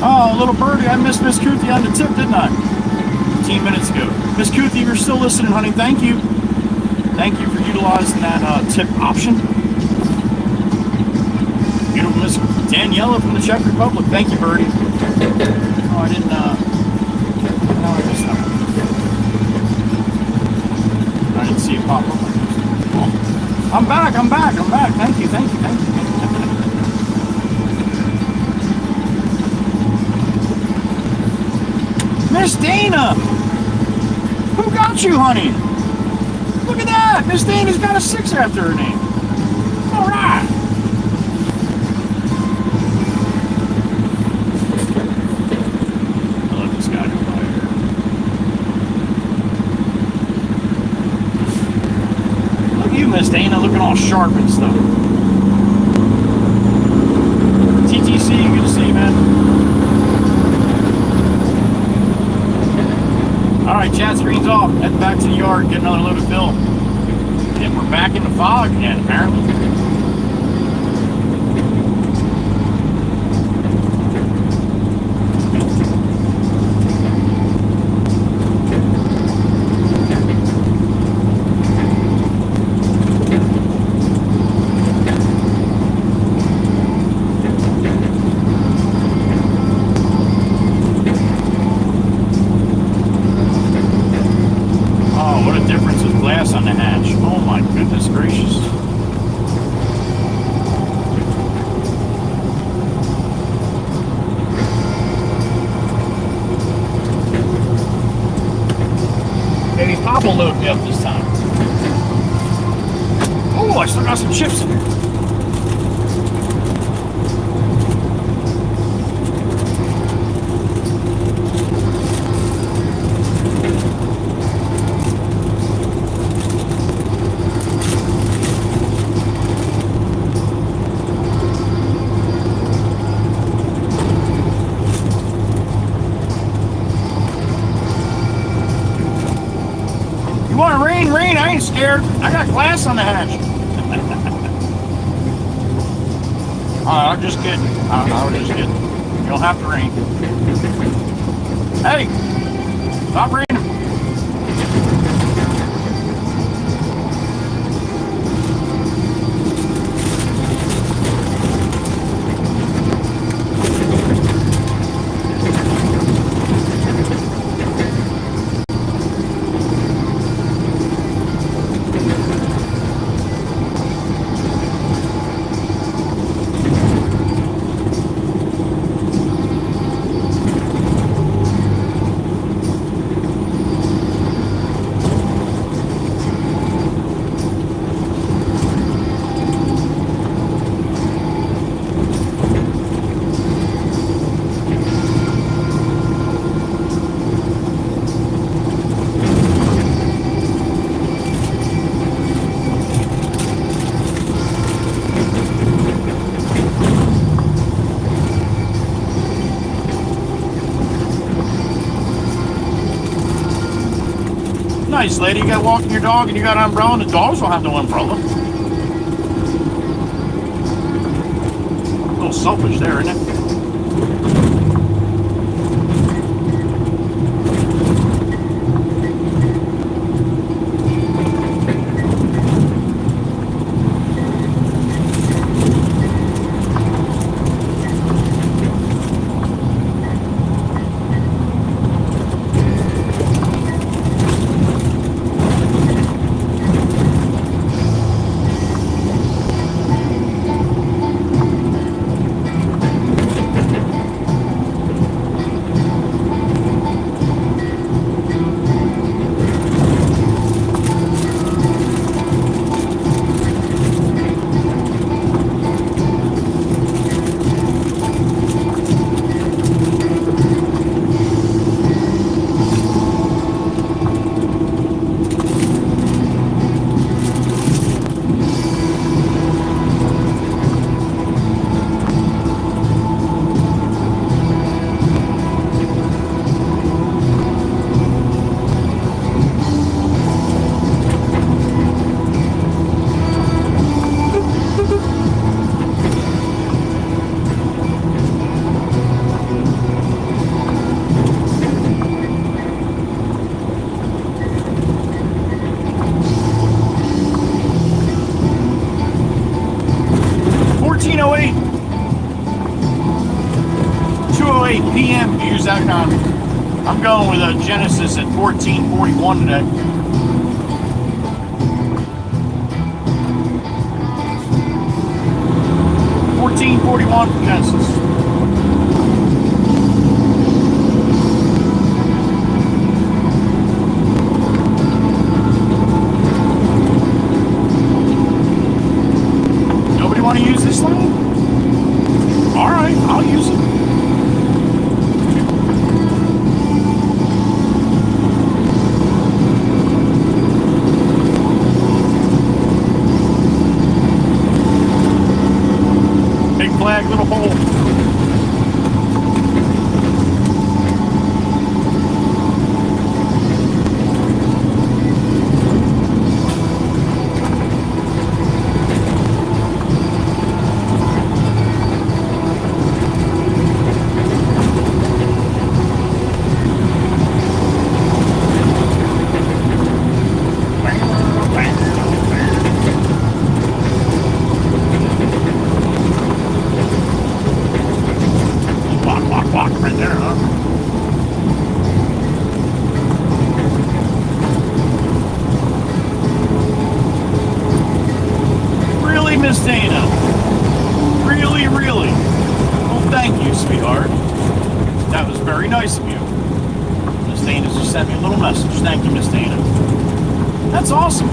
Oh, little birdie, I missed Miss Kuthi on the tip, didn't I? 15 minutes ago. Miss Kuthi, you're still listening, honey. Thank you. Thank you for utilizing that tip option. Beautiful Miss Daniela from the Czech Republic. Thank you, birdie. Oh, I didn't, no, I missed that one. I didn't see it pop up. Oh. I'm back. Thank you. Miss Dana! Who got you, honey? Look at that! Miss Dana's got a 6 after her name. All right. I love this guy over here. Look at you, Miss Dana, looking all sharp and stuff. TTC, good to see you, man. Alright, chat screen's off. Head back to the yard, get another load of fill. And we're back in the fog again, apparently. On the hatch. Oh my goodness gracious. Maybe Pop will load me up this time. Oh, I still got some chips in there. Rain, I ain't scared. I got glass on the hatch. I'm just kidding. I was just kidding. You don't have to rain. Hey, stop raining. nice, lady. You got walking your dog and you got an umbrella, and the dogs don't have no umbrella. A little selfish there, isn't it? I'm going with a Genesis at 1441 today. Genesis. Nobody want to use this lane? All right, I'll use it. Flag, little hole. Right there, huh? Really, Miss Dana? Really, really? Well, thank you, sweetheart. That was very nice of you. Miss Dana just sent me a little message. Thank you, Miss Dana. That's awesome.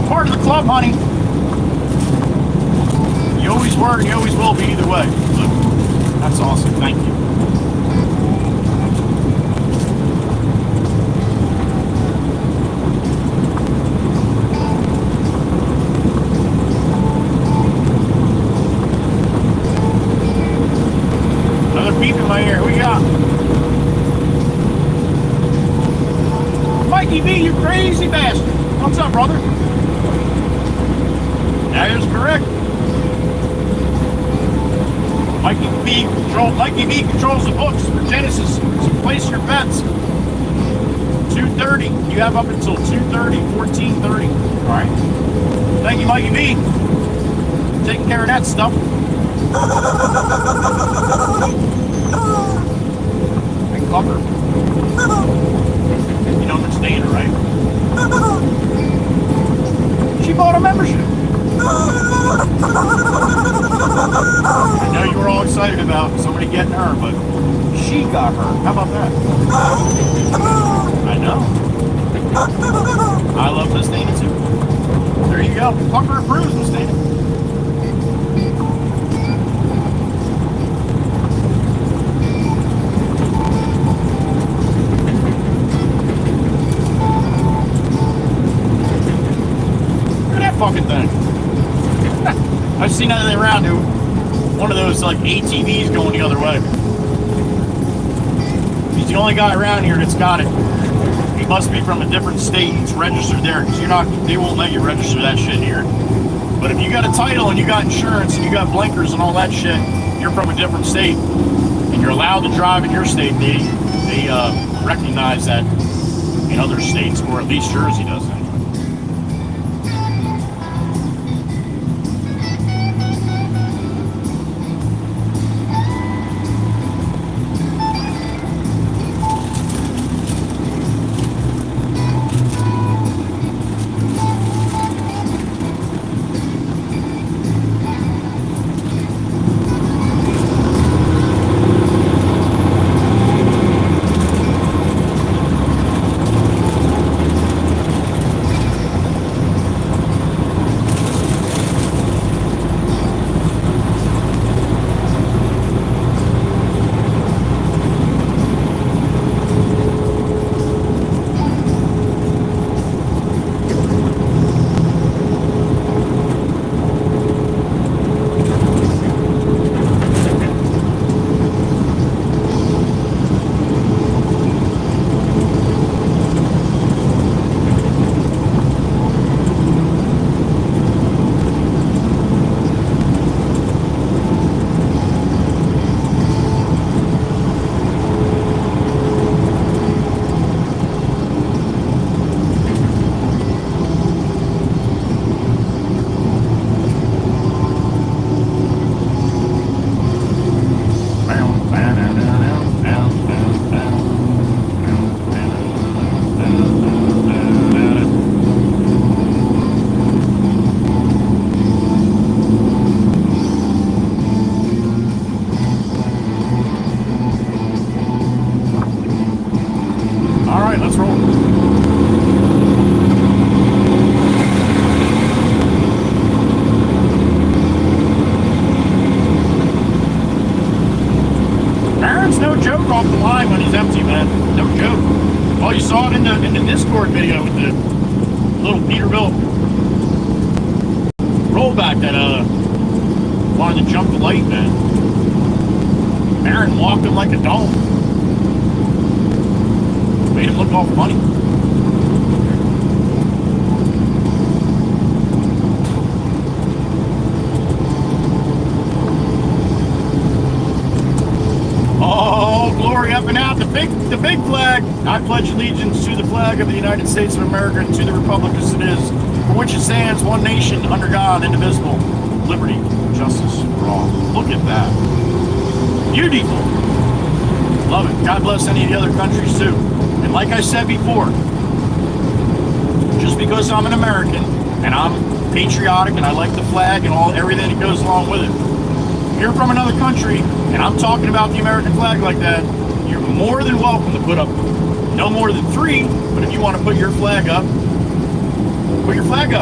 Part of the club, honey. You always were and you always will be either way. Look, that's awesome. Thank you. Another beep in my ear. Who we got? Mikey B, you crazy bastard. What's up, brother? That is correct. Mikey B controls the books for Genesis. So place your bets. 2:30. You have up until 2:30, 14:30. All right. Thank you, Mikey B. Taking care of that stuff. And cover. You know Miss Dana, right? She bought a membership. I know you were all excited about somebody getting her, but she got her. How about that? I know. I love Miss Dana too. There you go. Pucker approves, Miss Dana. Look at that fucking thing. I've seen that around to one of those like ATVs going the other way. the only guy around here that's got it. He must be from a different state. It's registered there because they won't let you register that shit here. But if you got a title and you got insurance and you got blinkers and all that shit, you're from a different state and you're allowed to drive in your state. They recognize that in other states, or at least Jersey does that. Video with the little Peterbilt rollback that wanted to jump the light, man. Aaron walked him like a dog. Made him look all funny. Oh, glory up and out, the big flag. I pledge allegiance to the flag of the United States of America and to the republic as it is, for which it stands, one nation, under God, indivisible, liberty, justice for all. Look at that. Beautiful. Love it. God bless any of the other countries too. And like I said before, just because I'm an American and I'm patriotic and I like the flag and everything that goes along with it, if you're from another country and I'm talking about the American flag like that, you're more than welcome to put up no more than 3, but if you want to put your flag up,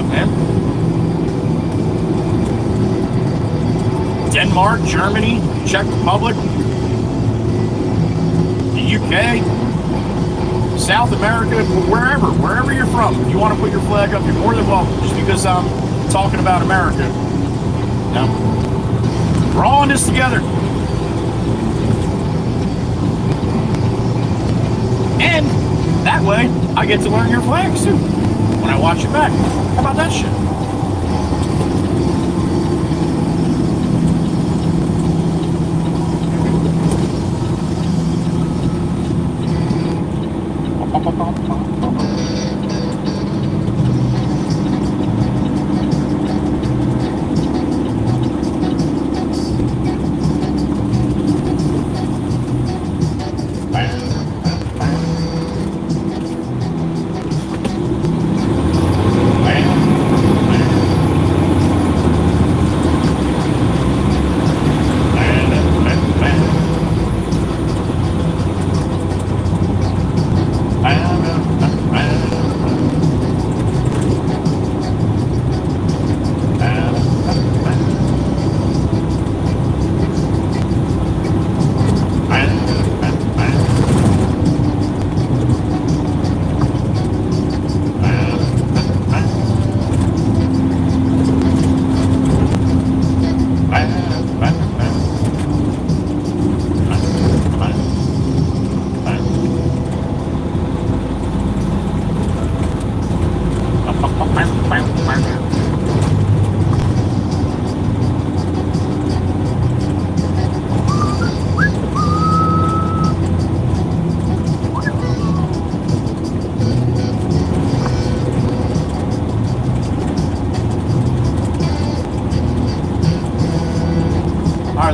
man. Denmark, Germany, Czech Republic, the UK, South America, wherever you're from, if you want to put your flag up, you're more than welcome, just because I'm talking about America. Now, we're all in this together. And that way, I get to learn your flags too when I watch it back. How about that shit?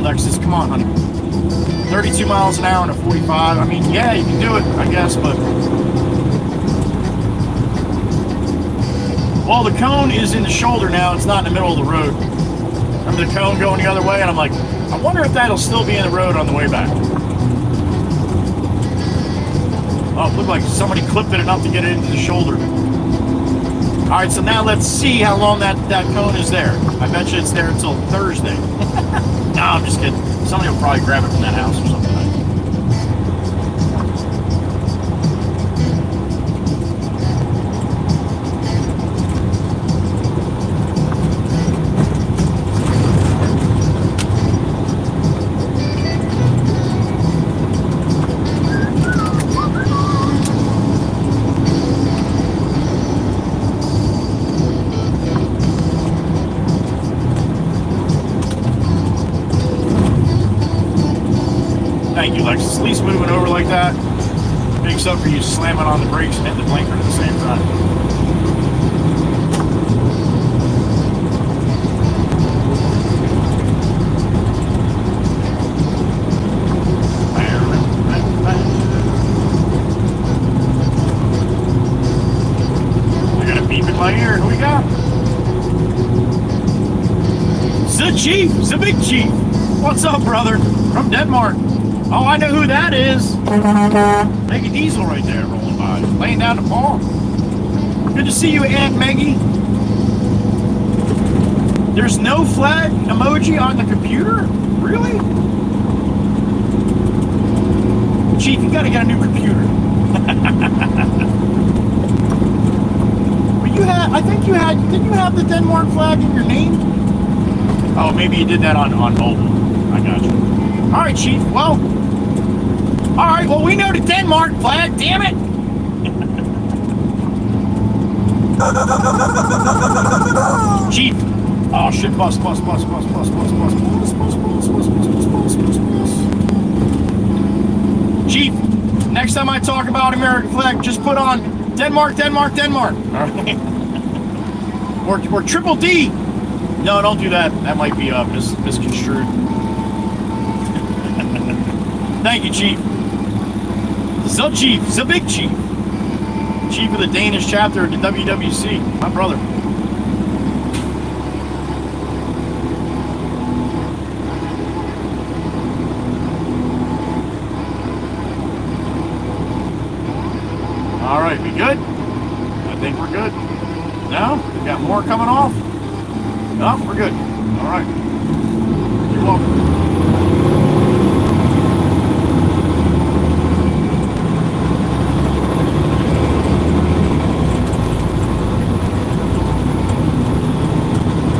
Alexis. Come on, honey. 32 miles an hour and a 45. I mean, yeah, you can do it, I guess, but... Well, the cone is in the shoulder now. It's not in the middle of the road. Remember the cone going the other way? And I'm like, I wonder if that'll still be in the road on the way back. Oh, it looked like somebody clipped it enough to get it into the shoulder. All right, so now let's see how long that cone is there. I bet you it's there until Thursday. No, I'm just kidding. Somebody will probably grab it from that house or something. Thank you, Lexus. At least moving over like that makes up for you slamming on the brakes and hitting the blinker at the same time. I got a beep in my ear. Who we got? The Chief, the Big Chief. What's up, brother? From Denmark. Oh, I know who that is. Maggie Diesel right there rolling by. Laying down the ball. Good to see you, Aunt Maggie. There's no flag emoji on the computer? Really? Chief, you gotta get a new computer. But you had, I think you had, didn't you have the Denmark flag in your name? Oh, maybe you did that on mobile. I got you. All right, Chief. Well, all right. Well, we know the Denmark flag. Damn it! Chief. Oh shit! Bus. Chief. Next time I talk about American flag, just put on Denmark. All right. or triple D. No, don't do that. That might be misconstrued. Thank you, Chief. The Chief, the Big Chief. Chief of the Danish chapter of the WWC. My brother. All right, we good? I think we're good. No? We got more coming off? No, we're good. All right. You're welcome.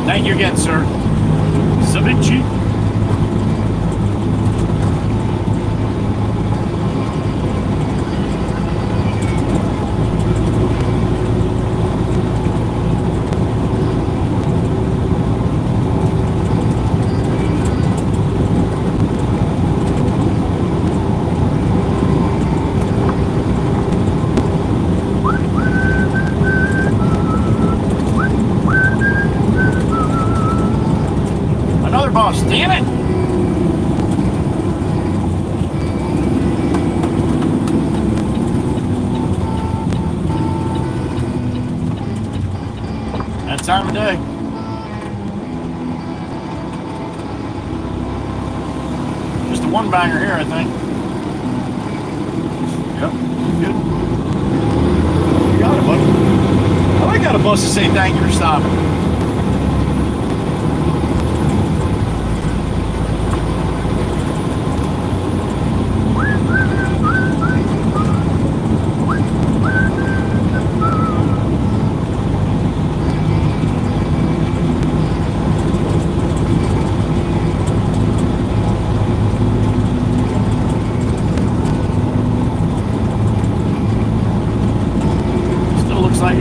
Thank you again, sir. The Big Chief. Damn it! That time of day. Just a one banger here, I think. Yep, good. You got it, buddy. I like how the buses say thank you for stopping.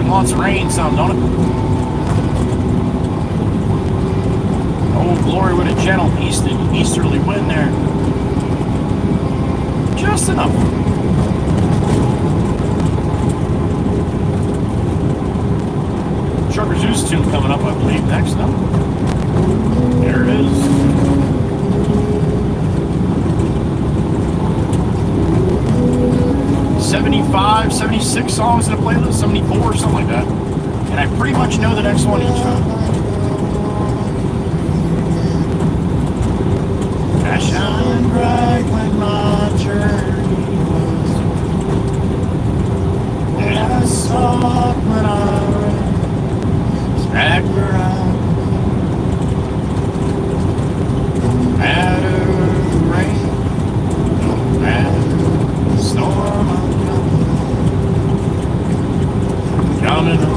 Wants rain some, don't it? Oh, glory with a gentle easterly wind there. Just enough. Trucker Zeus tune coming up, I believe, next. No? There it is. 75, 76 songs in a playlist, 74, something like that. And I pretty much know the next one each time. I shine bright when my journey was, and I saw it when I ran. It's back where I no matter the rain, no matter the storm, I'm coming home.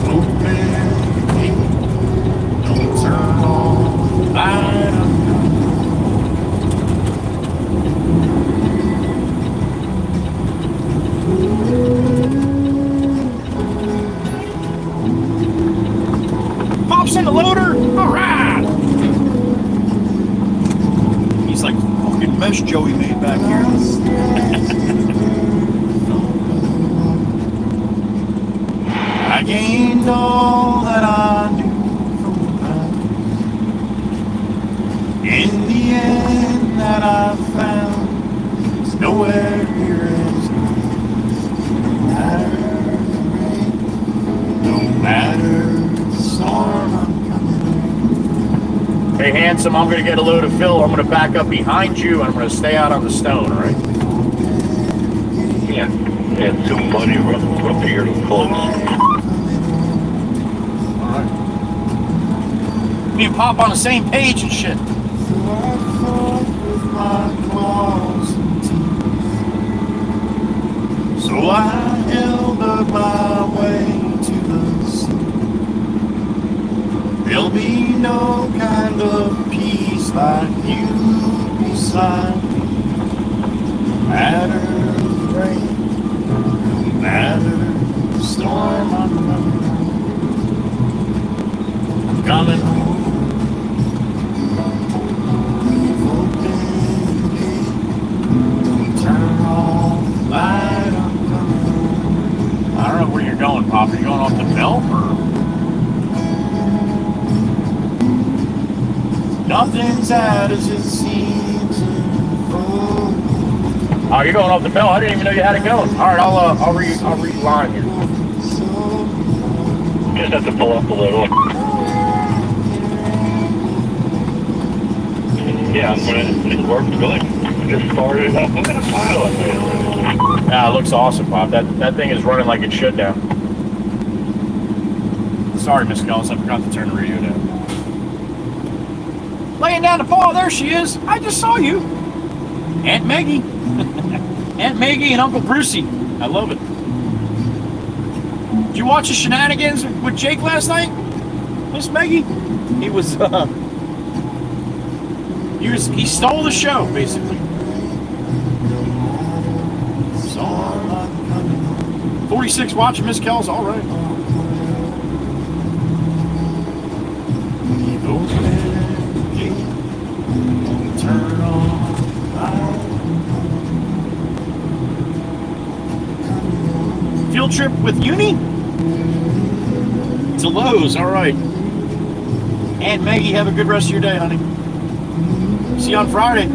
Open gate, don't turn on the light, I'm pops in the loader. All right. He's like fucking mesh Joey made back here. I gained all that I knew from the past. In the end, that I found is nowhere near as good. No matter the rain, no matter the storm, I'm coming. Hey, handsome, I'm going to get a load of fill. I'm going to back up behind you, and I'm going to stay out on the stone, all right? Yeah, and some money up here to close. Me and Pop on the same page and shit. So I held up my way to the sea. There'll be no kind of peace like you beside me. No matter the rain, no matter the storm, I'm coming home. I don't know where you're going, Pop. Are you going off the belt or? Nothing's out as it seems. Oh, you're going off the belt. I didn't even know you had it going. All right, I'll reline here. Just have to pull up a little. Yeah, it worked good. Just started up. I'm gonna file it. Yeah, it looks awesome, Pop. That thing is running like it should now. Sorry, Miss Kells, I forgot to turn the radio down. Laying down the paw, there she is. I just saw you. Aunt Maggie. Aunt Maggie and Uncle Brucey. I love it. Did you watch the shenanigans with Jake last night, Miss Maggie? He stole the show, basically. 46 watching Miss Kells, all right. Turn on. Field trip with Uni? To Lowe's, all right. Aunt Maggie, have a good rest of your day, honey. See you on Friday.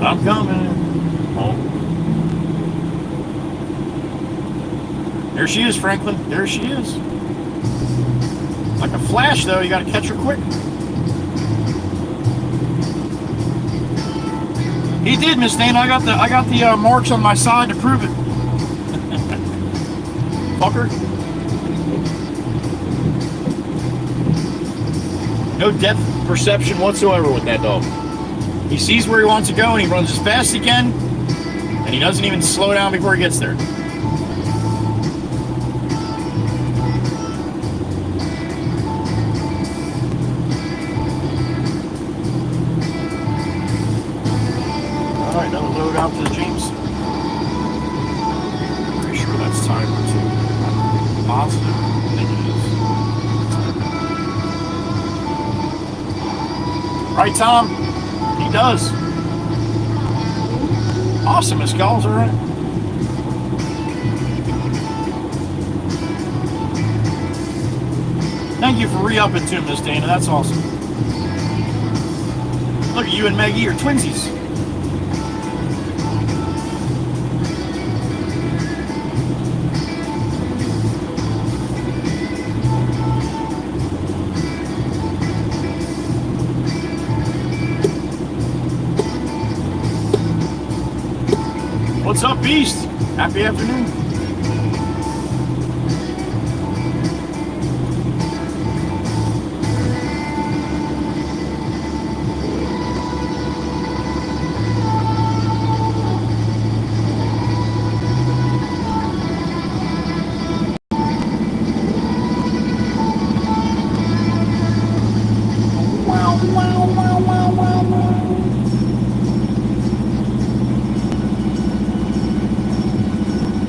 I'm coming home. There she is, Franklin. There she is. Like a flash, though. You got to catch her quick. He did, Miss Dana. I got the marks on my side to prove it. Fucker. No depth perception whatsoever with that dog. He sees where he wants to go and he runs as fast as he can, and he doesn't even slow down before he gets there. Alright, another load out to the James. Pretty sure that's timer too. I'm positive. I think it is. Right, Tom? He does. Awesome, Miss Calls, all right. Thank you for re-upping too, Miss Dana. That's awesome. Look at you and Maggie are twinsies. What's up, Beast? Happy afternoon. Wow, wow, wow, wow, wow, wow.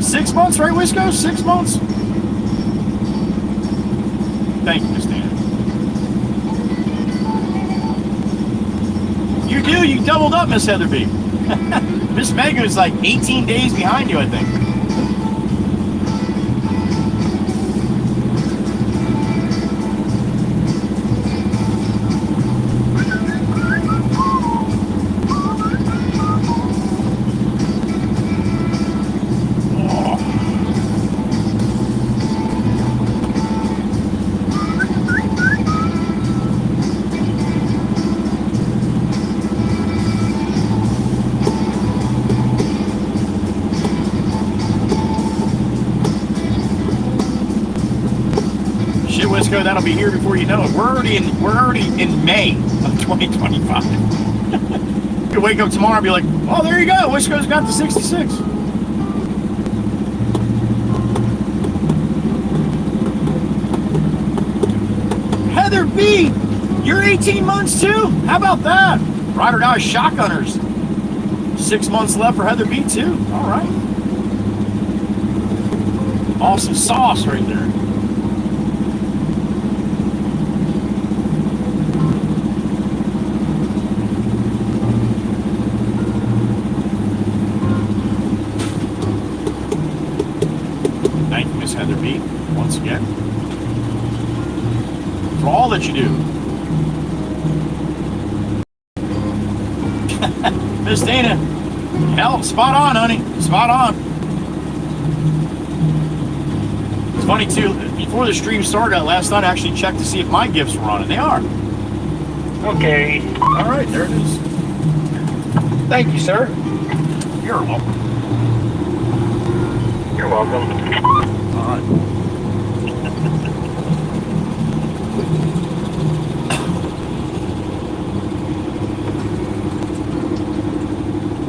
6 months, right, Wisco? 6 months? Thank you, Miss Dana. You do, you doubled up, Miss Heatherby. Miss Mega is like 18 days behind you, I think. Wisco, that'll be here before you know it. We're already in May of 2025. You could wake up tomorrow and be like, oh, there you go, Wisco's got the 66. Heather B, you're 18 months too? How about that? Ride or die shotgunners. 6 months left for Heather B too. All right. Awesome sauce right there. Heather B, once again, for all that you do. Miss Dana, hell, spot on, honey, spot on. It's funny too, before the stream started last night, I actually checked to see if my gifts were on, and they are. Okay. All right, there it is. Thank you, sir. You're welcome. You're welcome. All right.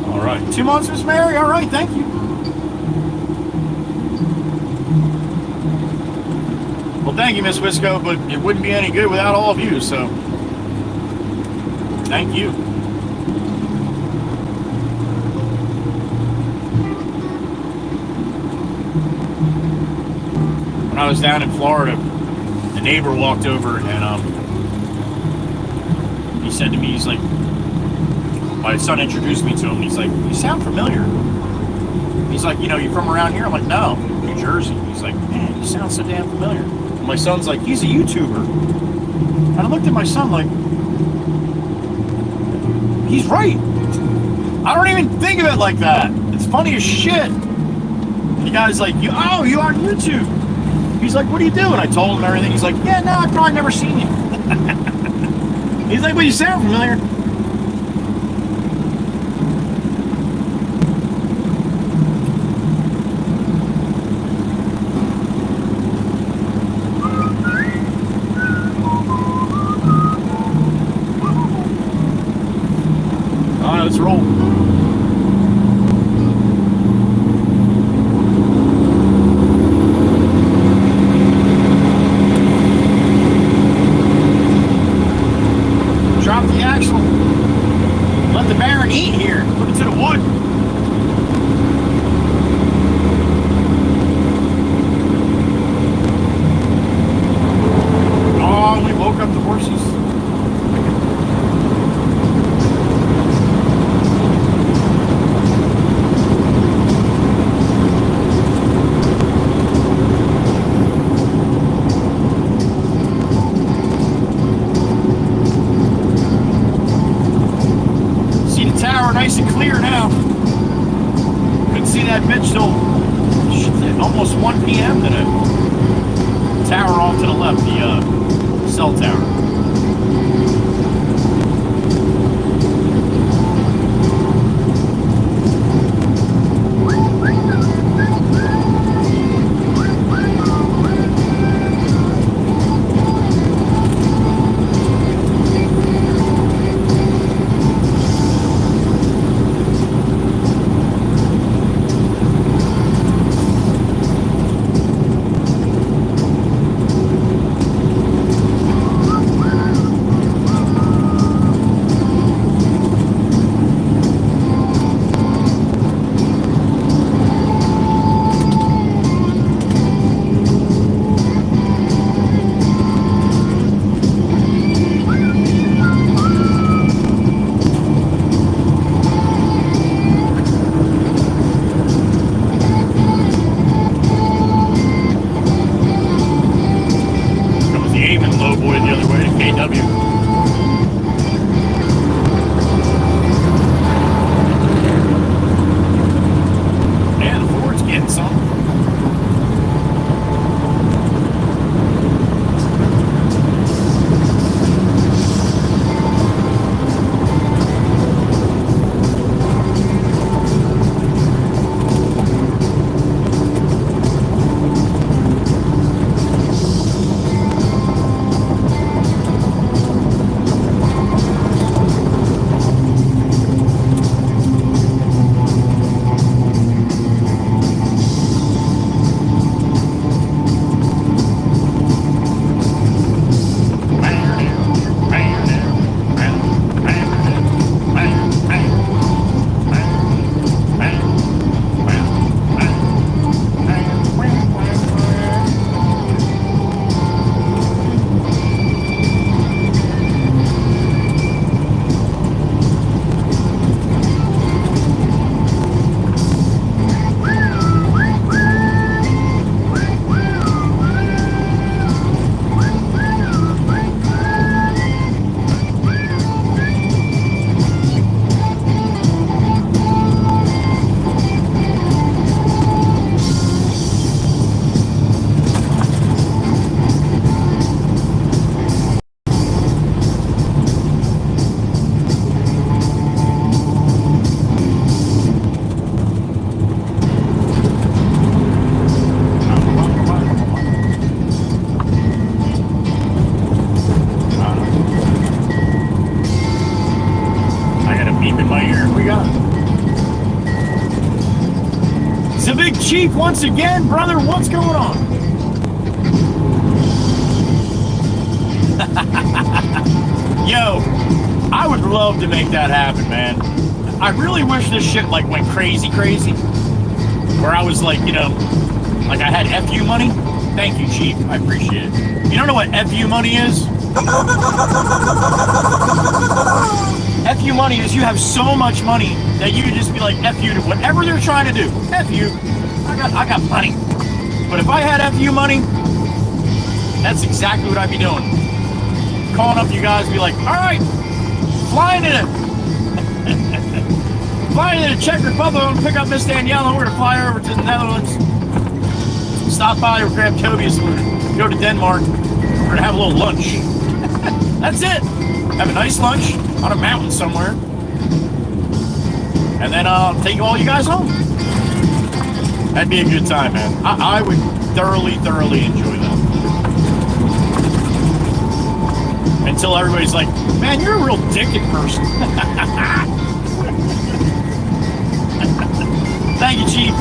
All right. 2 months, Miss Mary. All right. Thank you. Well, thank you, Miss Wisco, but it wouldn't be any good without all of you, so thank you. When I was down in Florida, a neighbor walked over and he said to me, he's like, my son introduced me to him. He's like, you sound familiar. He's like, you know, you from around here? I'm like, no, New Jersey. He's like, man, you sound so damn familiar. And my son's like, he's a YouTuber. And I looked at my son like, he's right. I don't even think of it like that. It's funny as shit. And the guy's like, you on YouTube. He's like, what do you do? And I told him everything. He's like, yeah, no, I've probably never seen you. He's like, well, you sound familiar. All right, let's roll. Drop the axle. Let the Baron eat here. Put it to the wood. Oh, we woke up the horses. charge till almost 1 p.m. today. Tower off to the left, the cell tower. Chief, once again, brother, what's going on? Yo, I would love to make that happen, man. I really wish this shit like went crazy, where I was like, you know, like I had FU money. Thank you, Chief. I appreciate it. You don't know what FU money is? FU money is you have so much money that you can just be like FU to whatever they're trying to do. FU. I got money. But if I had FU money, that's exactly what I'd be doing. Calling up you guys, be like, all right, flying in the Czech Republic, I'm gonna pick up Miss Danielle, and we're gonna fly over to the Netherlands. Stop by or grab Tobias, we're gonna go to Denmark. We're gonna have a little lunch. That's it. Have a nice lunch on a mountain somewhere. And then take all you guys home. That'd be a good time, man. I would thoroughly enjoy that. Until everybody's like, man, you're a real dickhead person. Thank you, Chief.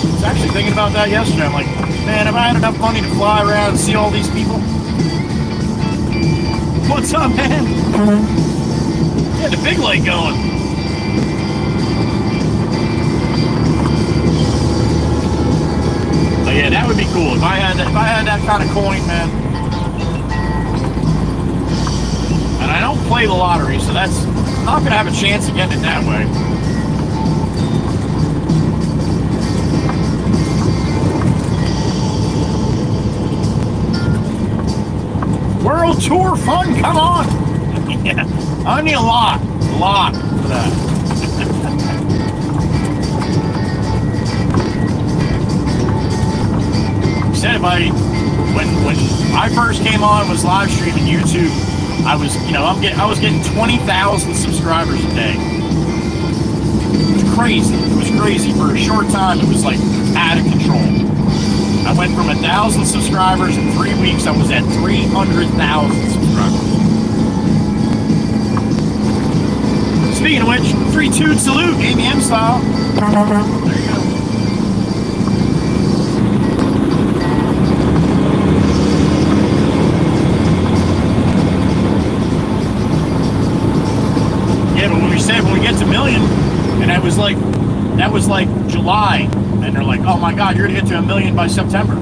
I was actually thinking about that yesterday. I'm like, man, have I had enough money to fly around and see all these people? What's up, man? Yeah, the big lake going. But yeah, that would be cool if I had that kind of coin, man. And I don't play the lottery, so that's not gonna have a chance of getting it that way. World Tour fun, come on! Yeah, I need a lot for that. if when I first came on, was live streaming YouTube, I was, I was getting 20,000 subscribers a day. It was crazy. It was crazy. For a short time, it was like out of control. I went from 1,000 subscribers in 3 weeks. I was at 300,000 subscribers. Speaking of which, 3-2 salute, Amy M style. There you go. Yeah, but when we said when we get to million, and that was like July, and they're like, oh my God, you're gonna get to 1 million by September.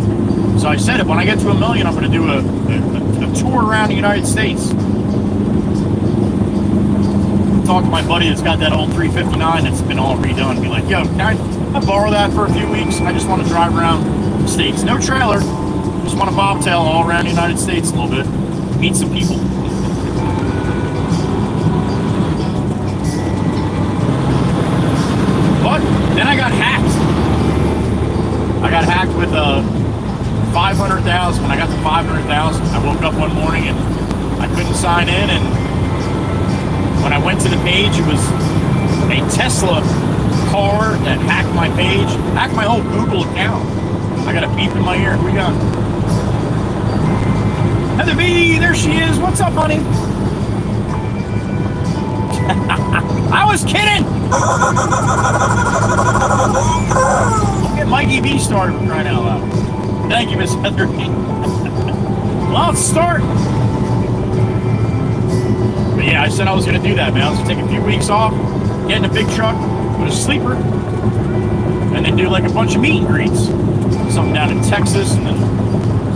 So I said it, when I get to 1 million, I'm gonna do a tour around the United States. Talk to my buddy that's got that old 359 that's been all redone. Be like, yo, can I borrow that for a few weeks? I just want to drive around the States. No trailer. Just want to bobtail all around the United States a little bit. Meet some people. But then I got hacked. I got hacked with 500,000. When I got to 500,000, I woke up one morning and I couldn't sign in, and when I went to the page, it was a Tesla car that hacked my page, hacked my whole Google account. I got a beep in my ear. Who we got? Heather B, there she is. What's up, honey? I was kidding. Don't get Mikey B started for crying out loud. Thank you, Miss Heather B. Well, let's start. But yeah, I said I was going to do that, man. I was going to take a few weeks off, get in a big truck with a sleeper, and then do like a bunch of meet and greets. Something down in Texas, and then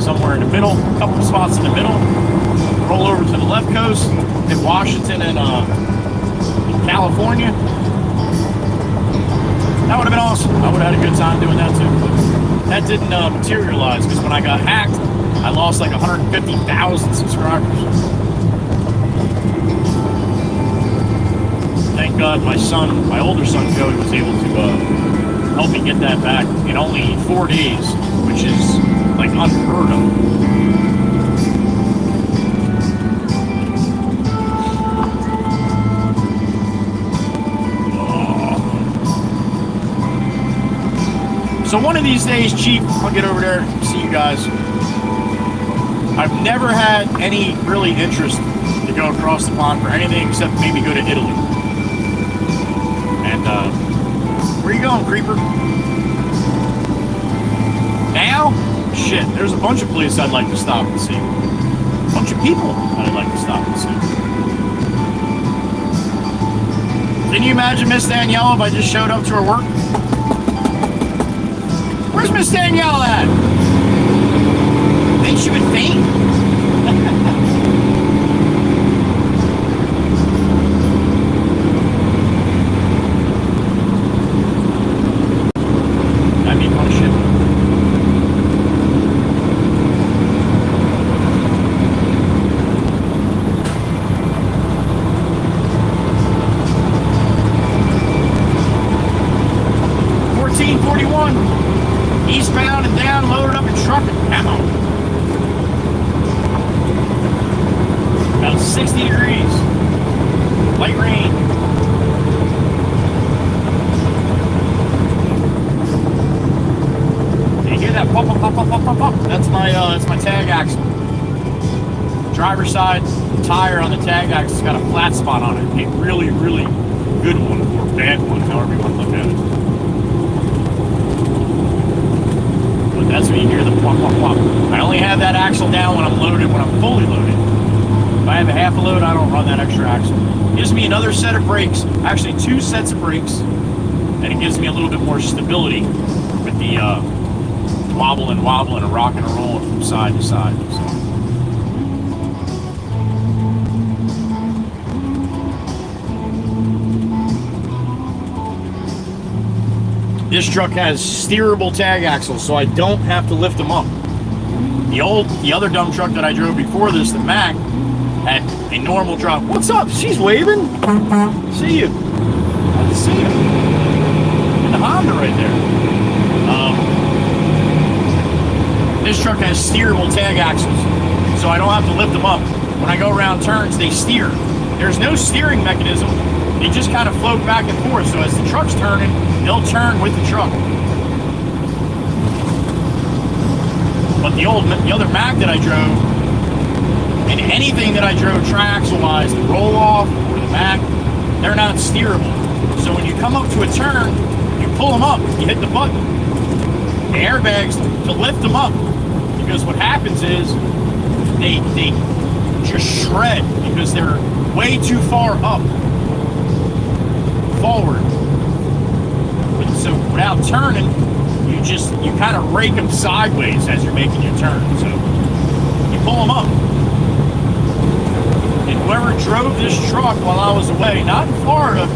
somewhere in the middle, a couple of spots in the middle. Roll over to the left coast, hit Washington and California. That would have been awesome. I would have had a good time doing that too. But that didn't materialize, because when I got hacked, I lost like 150,000 subscribers. Thank God my older son Joey was able to help me get that back in only 4 days, which is like unheard of. So one of these days, Chief, I'll get over there and see you guys. I've never had any really interest to go across the pond for anything except maybe go to Italy. And where you going, Creeper? Now? Shit, there's a bunch of places I'd like to stop and see. A bunch of people I'd like to stop and see. Can you imagine Miss Danielle if I just showed up to her work? Where's Miss Danielle at? Think she would faint? That'd be fun shit. Eastbound and down, loaded up in truck and camo. About 60 degrees. Light rain. You hear that pop, pop, pop, pop, pop, pop, pop? That's my tag axle. Driver's side tire on the tag axle has got a flat spot on it. A really, really good one, or bad one, however you want to look at it. That's when you hear the plop, plop, plop. I only have that axle down when I'm loaded, when I'm fully loaded. If I have a half a load, I don't run that extra axle. It gives me another set of brakes, actually 2 sets of brakes, and it gives me a little bit more stability with the wobble and rock and roll from side to side. So. This truck has steerable tag axles, so I don't have to lift them up. The other dumb truck that I drove before this, the Mac, had a normal drop. What's up? She's waving. See you. Glad to see you. And the Honda right there. This truck has steerable tag axles, so I don't have to lift them up. When I go around turns, they steer. There's no steering mechanism. They just kind of float back and forth, so as the truck's turning, they'll turn with the truck. But the other Mac that I drove, and anything that I drove triaxle-wise, the roll-off or the Mac, they're not steerable. So when you come up to a turn, you pull them up, you hit the button. The airbags to lift them up, because what happens is they just shred because they're way too far up forward. So without turning, you kind of rake them sideways as you're making your turn. So you pull them up. And whoever drove this truck while I was away, not in Florida,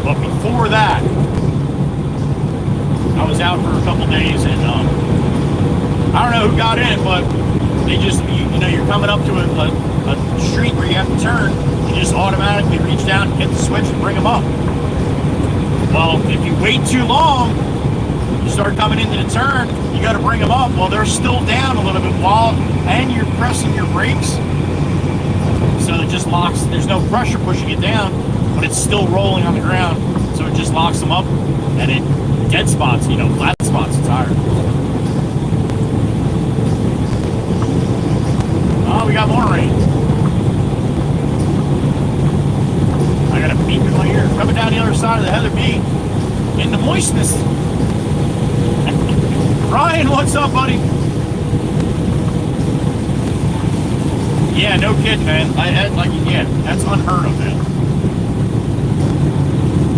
but before that, I was out for a couple days, and I don't know who got in, but they just, you're coming up to a street where you have to turn, you just automatically reach down, hit the switch, and bring them up. Well, if you wait too long, you start coming into the turn, you got to bring them up. Well, they're still down a little bit and you're pressing your brakes, so it just locks. There's no pressure pushing it down, but it's still rolling on the ground, so it just locks them up, and it dead spots, flat spots the tire. Oh, we got more rain. I got a beep in my ear. Coming down the other side of the Heather B in the moistness. Ryan, what's up, buddy? Yeah, no kidding, man. That's unheard of, man.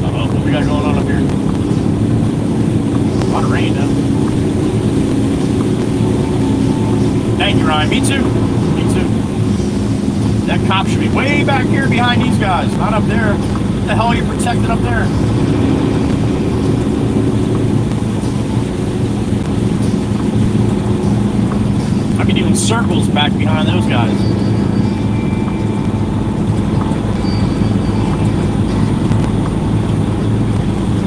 Uh-oh, what we got going on up here? A lot of rain now. Thank you, Ryan. Me too. Me too. That cop should be way back here behind these guys, not up there. What the hell are you protecting up there? I'd be doing circles back behind those guys.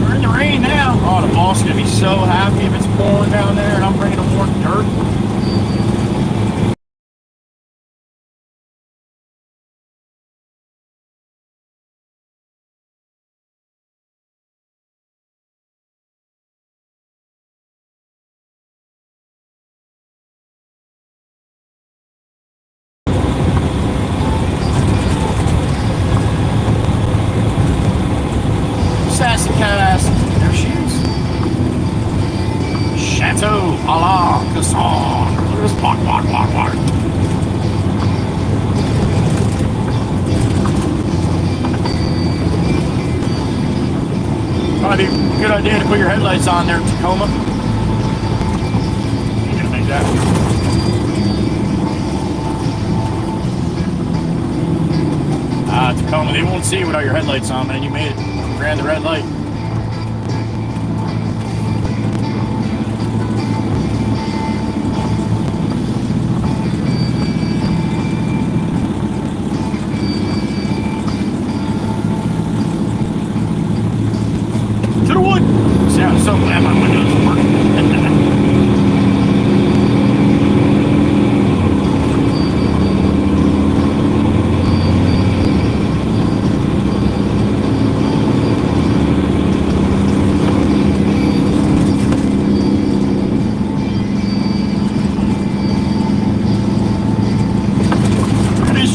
We're in the rain now. Oh, the boss is going to be so happy if it's pouring down there and I'm bringing them more dirt. Sassy Cass, there she is. Chateau a la Casson. Look at this block. Probably a good idea to put your headlights on there in Tacoma. You're gonna make that. Tacoma, they won't see you without your headlights on, man. You made it. You ran the red light. To the wood! See, I'm so glad my windows are working.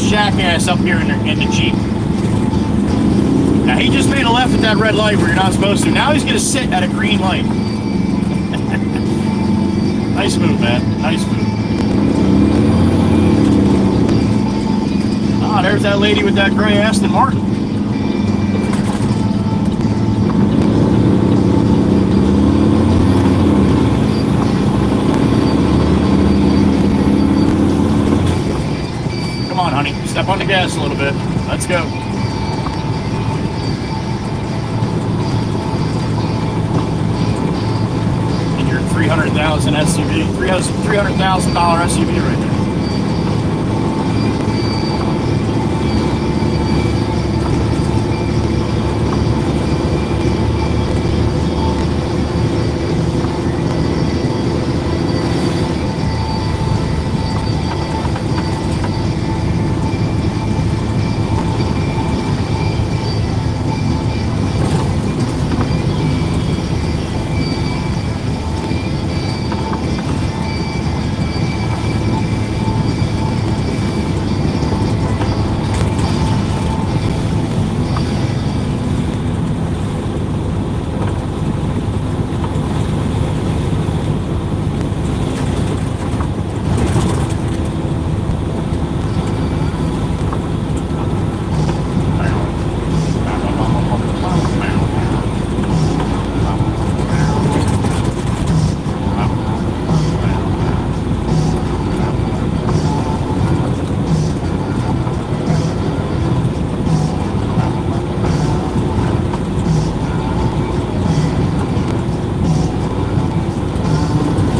Jackass up here in the Jeep. Now he just made a left at that red light where you're not supposed to. Now he's going to sit at a green light. Nice move, man. Nice move. Ah, there's that lady with that gray Aston Martin. Come on, honey. Step on the gas a little bit. Let's go. And your $300,000 SUV, $300,000 SUV right there.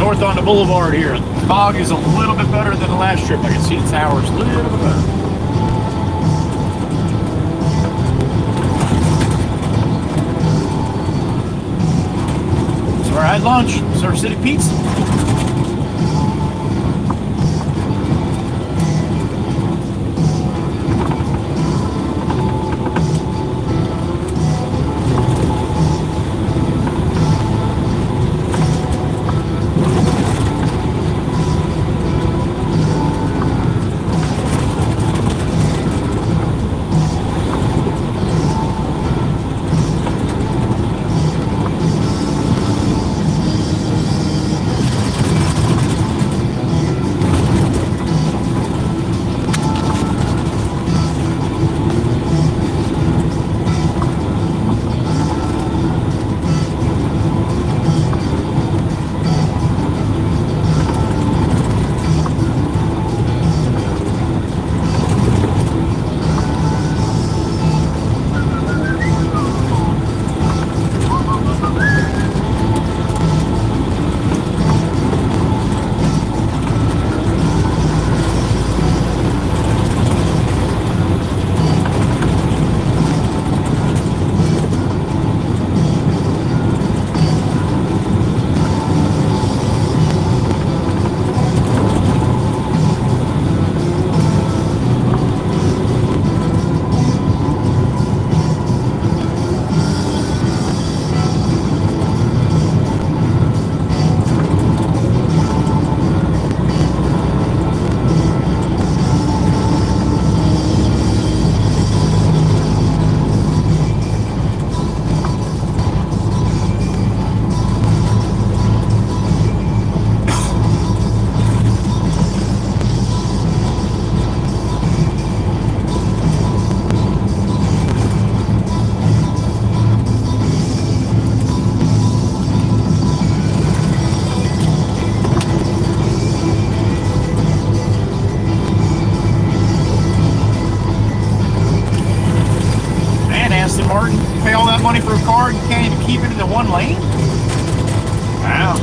north on the boulevard here. Fog is a little bit better than the last trip. I can see the towers a little bit better. So I had lunch, Surf City Pizza. Money for a car, you can't even keep it in the one lane? Wow.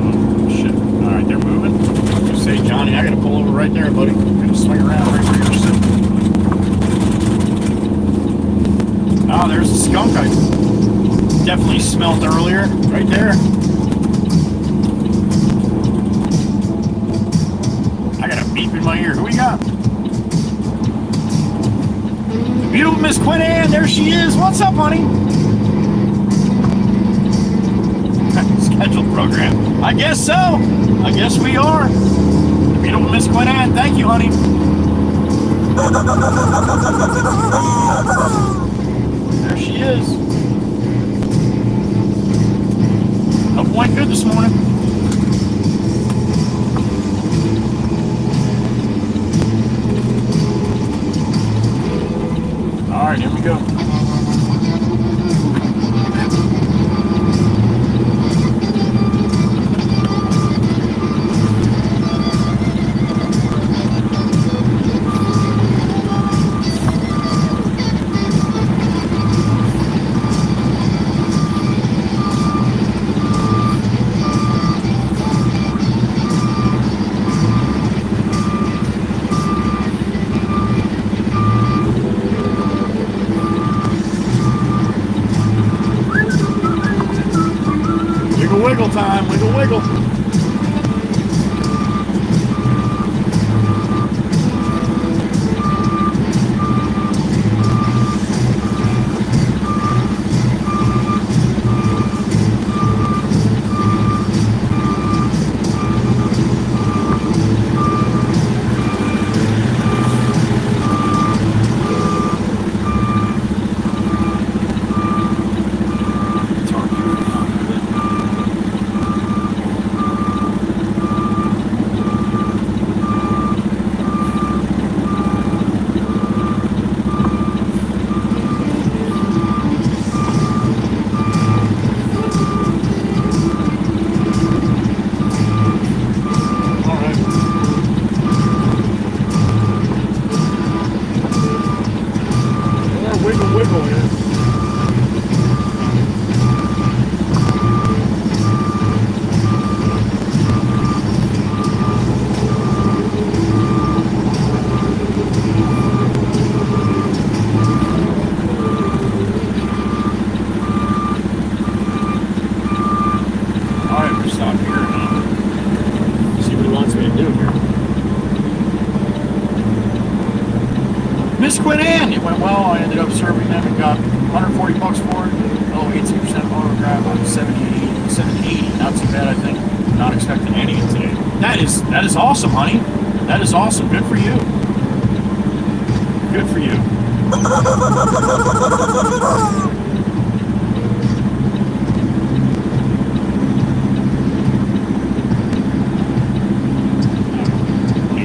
Oh, shit. All right, they're moving. You say, Johnny, I gotta pull over right there, buddy. I'm gonna swing around right where you're sitting. Oh, there's a skunk I definitely smelled earlier, right there. I got a beep in my ear. Who we got? The beautiful Miss Quinn Ann, there she is. What's up, honey? Scheduled program. I guess so. I guess we are. The beautiful Miss Quinn Ann, thank you, honey. There she is. Hope it went good this morning. All right, here we go. Wiggle time, wiggle, wiggle. Quinn Ann. It went well. I ended up serving them and got $140 for it. Oh, 18% autograph on 780. Not too bad, I think. Not expecting any today. That is awesome, honey. That is awesome. Good for you. Good for you.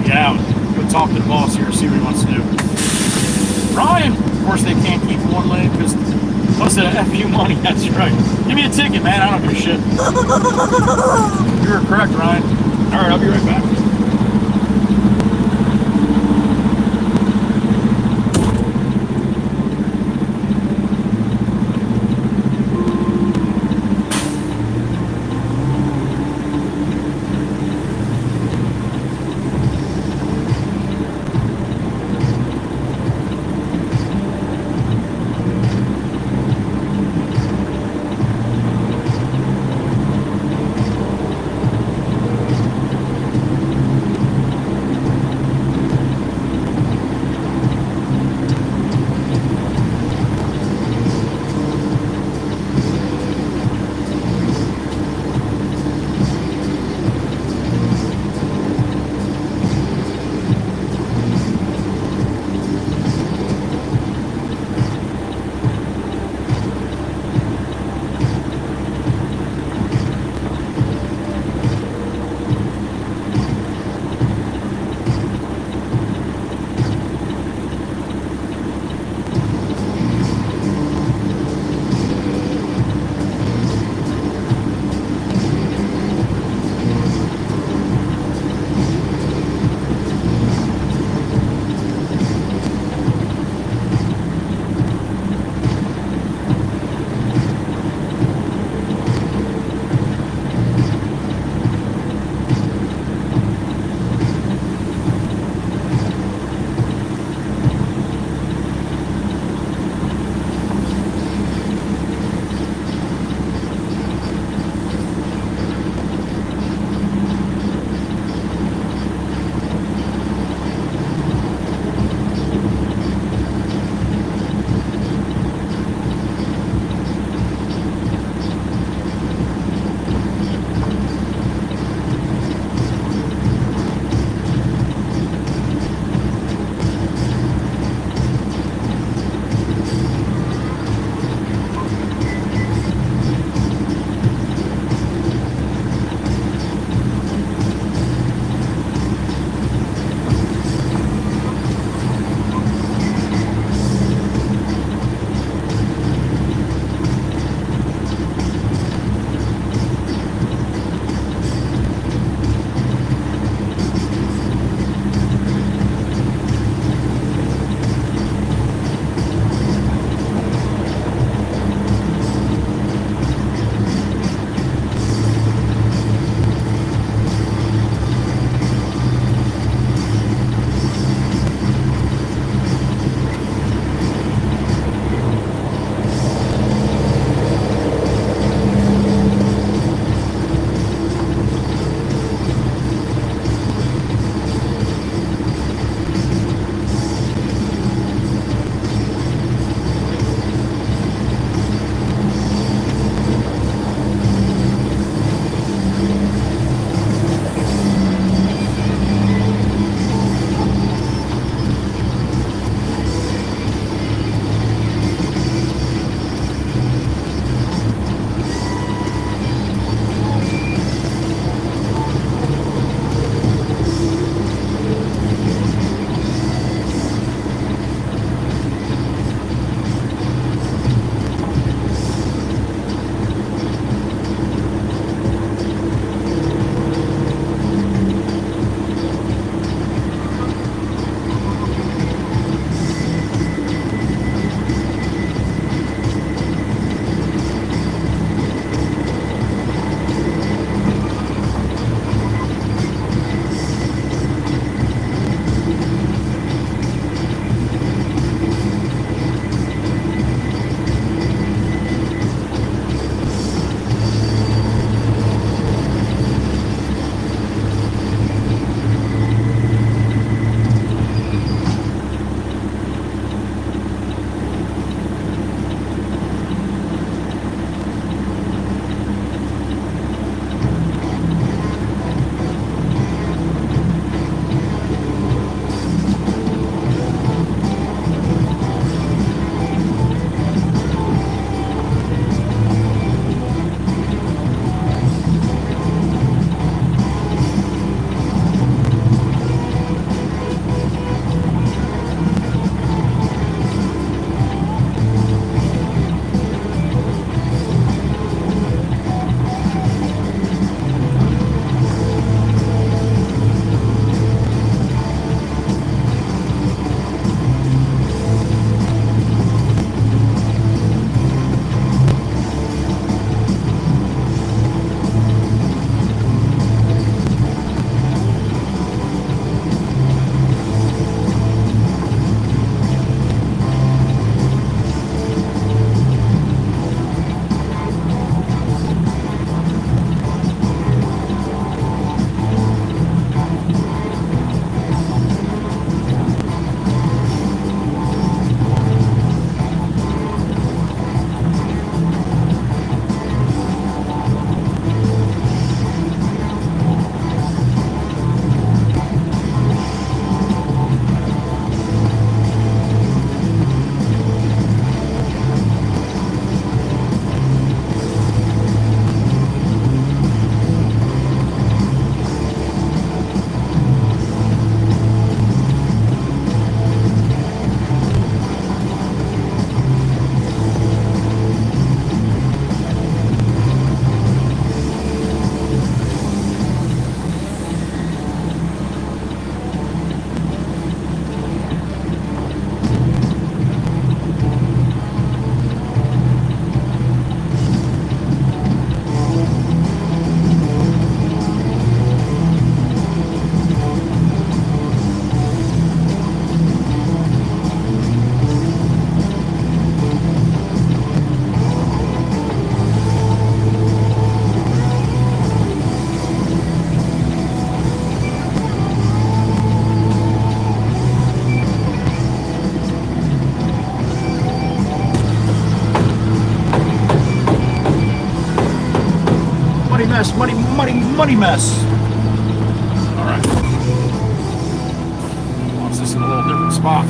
Get out. Go talk to the boss here. See what he wants to do. Ryan. Of course, they can't keep one lane because plus the FU money. That's right. Give me a ticket, man. I don't give a shit. You were correct, Ryan. All right, I'll be right back. mess, money mess. All right. Wants this in a little different spot.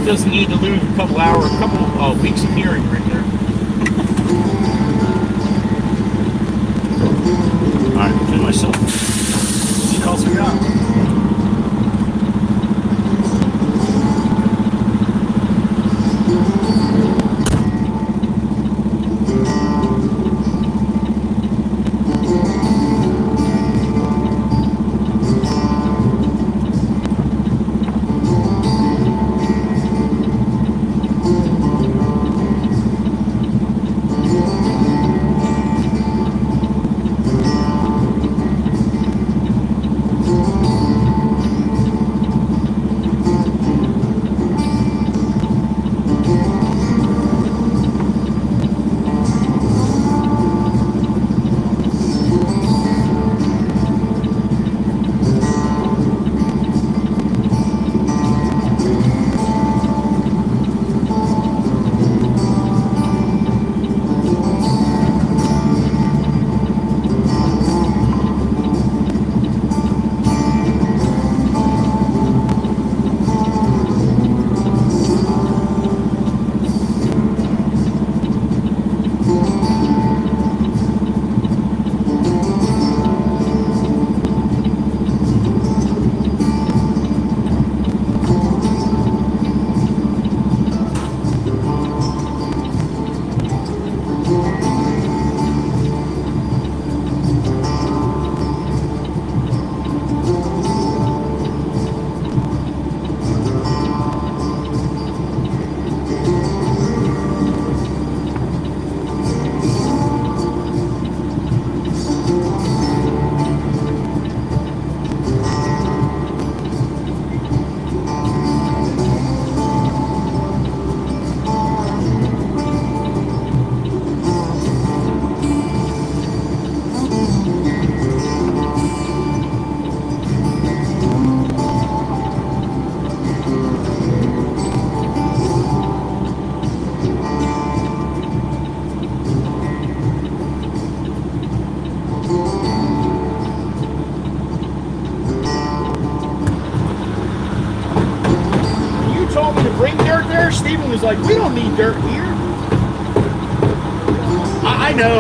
Doesn't need to lose a couple weeks of hearing right there. Alright, clean myself. What else we got? Steven was like, we don't need dirt here. I know.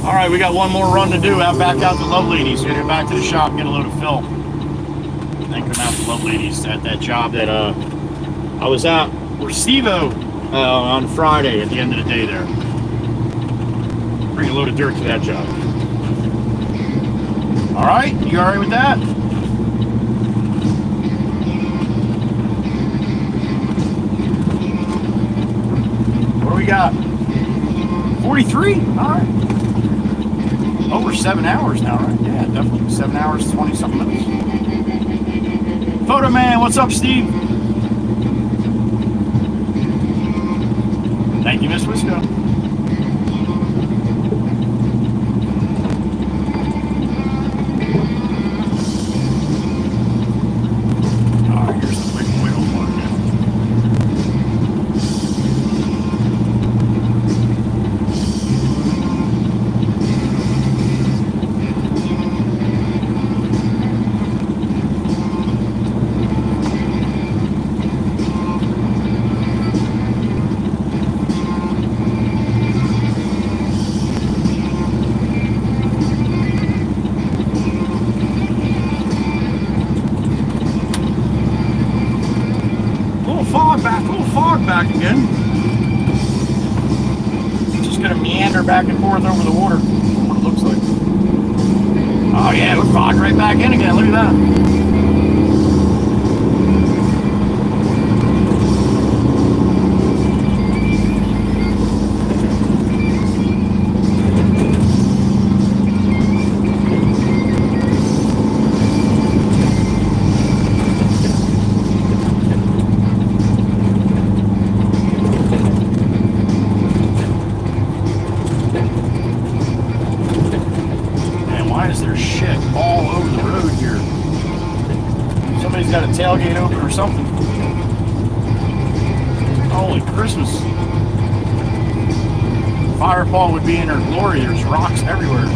All right, we got one more run to do. Back out to Love Ladies. Gonna get back to the shop, get a load of fill. Then come out to Love Ladies at that job that I was out for Steve-O on Friday at the end of the day there. Bring a load of dirt to that job. All right, you all right with that? What do we got? 43? All right. Over 7 hours now, right? Yeah, definitely. 7 hours, 20-something minutes. Photo Man, what's up, Steve? Thank you, Miss Wisco. fog back, a little fog back again. Just gonna meander back and forth over the water. What it looks like. Oh yeah, we're fogged right back in again. Look at that. Got a tailgate open or something. Holy Christmas. Firepaw would be in her glory. There's rocks everywhere.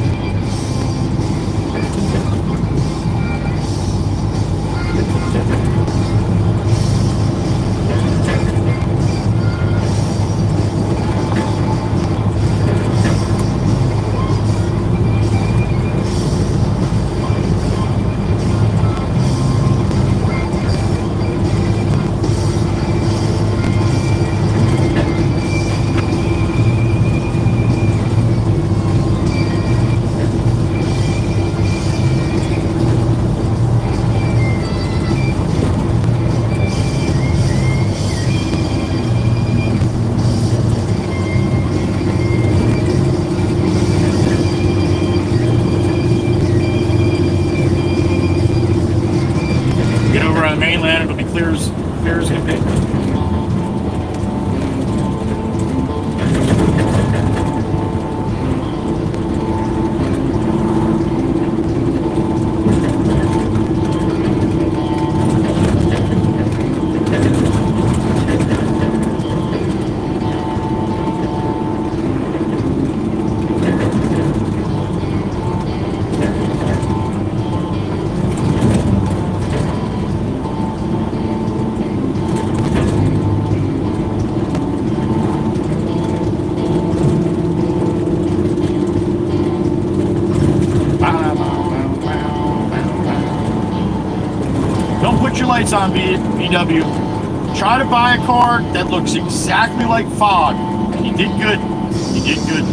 On VW. Try to buy a car that looks exactly like fog. And you did good. You did good.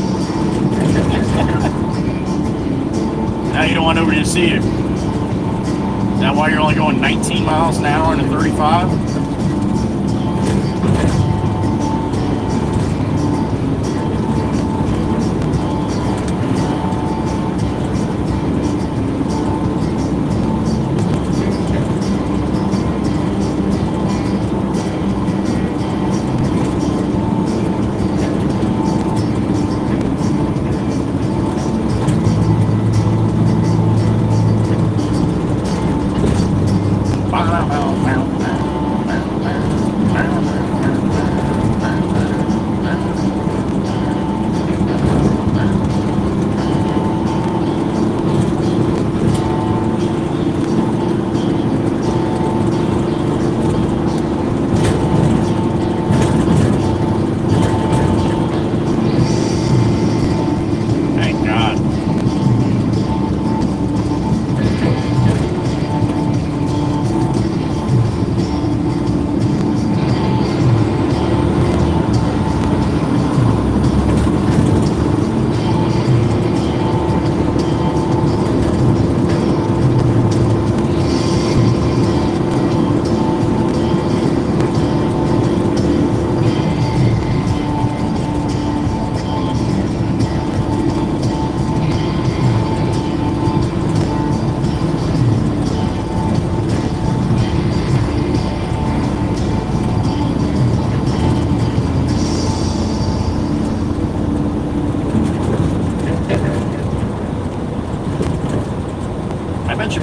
Now you don't want nobody to see you. Is that why you're only going 19 miles an hour in a 35?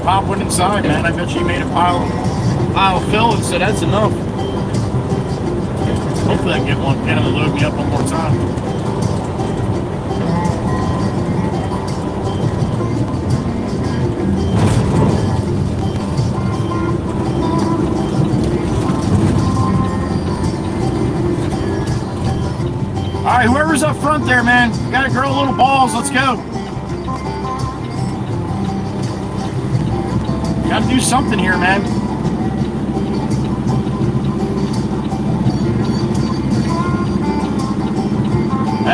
Pop went inside, man. I bet you made a pile of fill and said that's enough. Hopefully I can get him to load me up one more time. All right, whoever's up front there, man, gotta grow little balls. Let's go. Gotta do something here, man.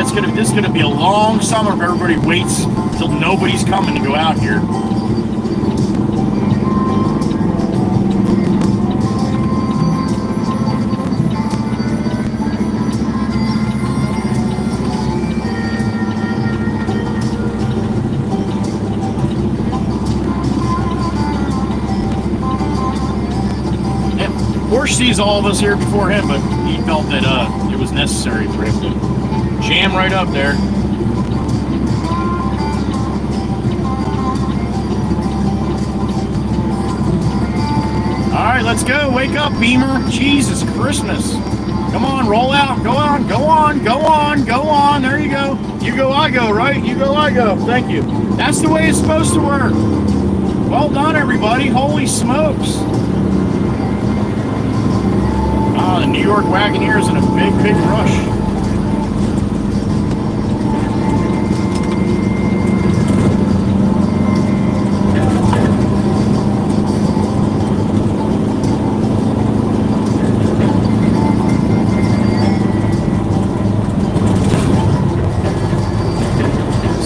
This is gonna be a long summer if everybody waits till nobody's coming to go out here. Porsche sees all of us here before him, but he felt that it was necessary for him to jam right up there. All right, let's go. Wake up, Beamer. Jesus Christmas. Come on, roll out. Go on, go on, go on, go on. There you go. You go, I go, right? You go, I go. Thank you. That's the way it's supposed to work. Well done, everybody. Holy smokes. The New York Wagoneer is in a big rush.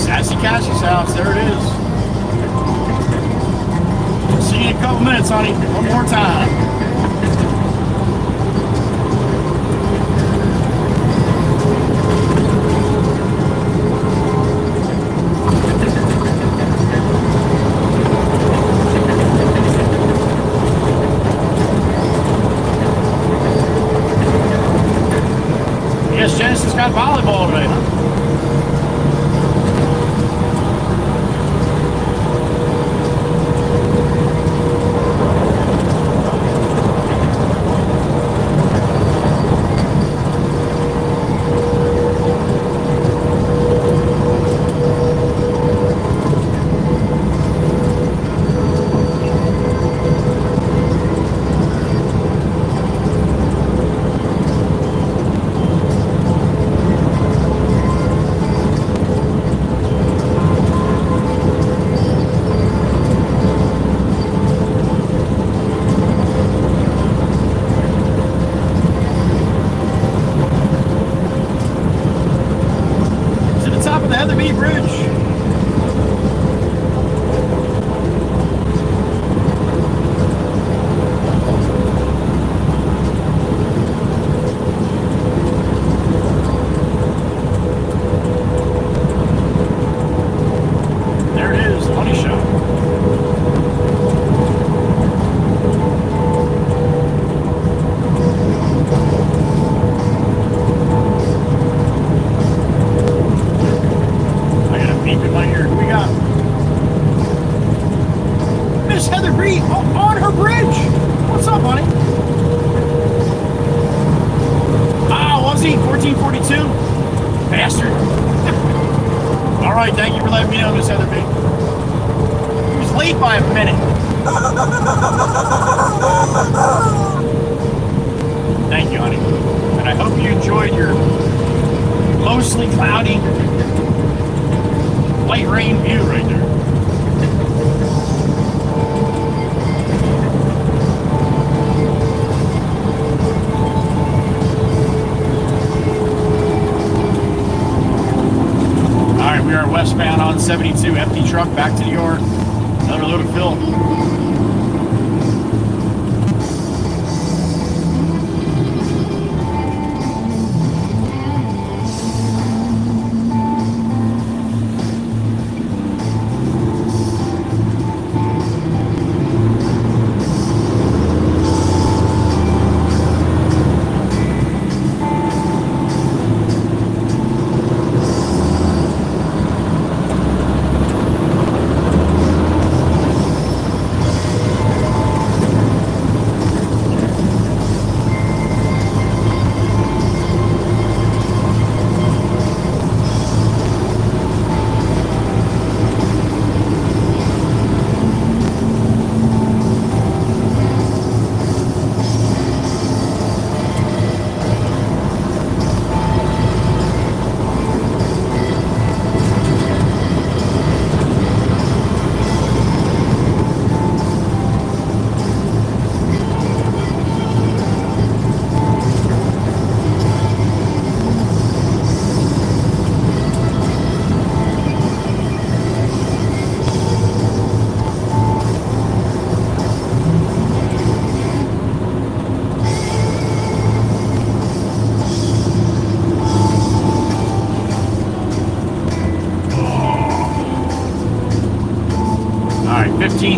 Sassy Cassie's house, there it is. See you in a couple minutes, honey. One more time. Genesis got volleyball today, huh? On her bridge. What's up, honey? Ah, was he? 1442? Bastard. All right, thank you for letting me know, Miss Heather B. He was late by a minute. Thank you, honey. And I hope you enjoyed your mostly cloudy, light rain view right there. We are westbound on 72, empty truck back to New York. Another load of fill.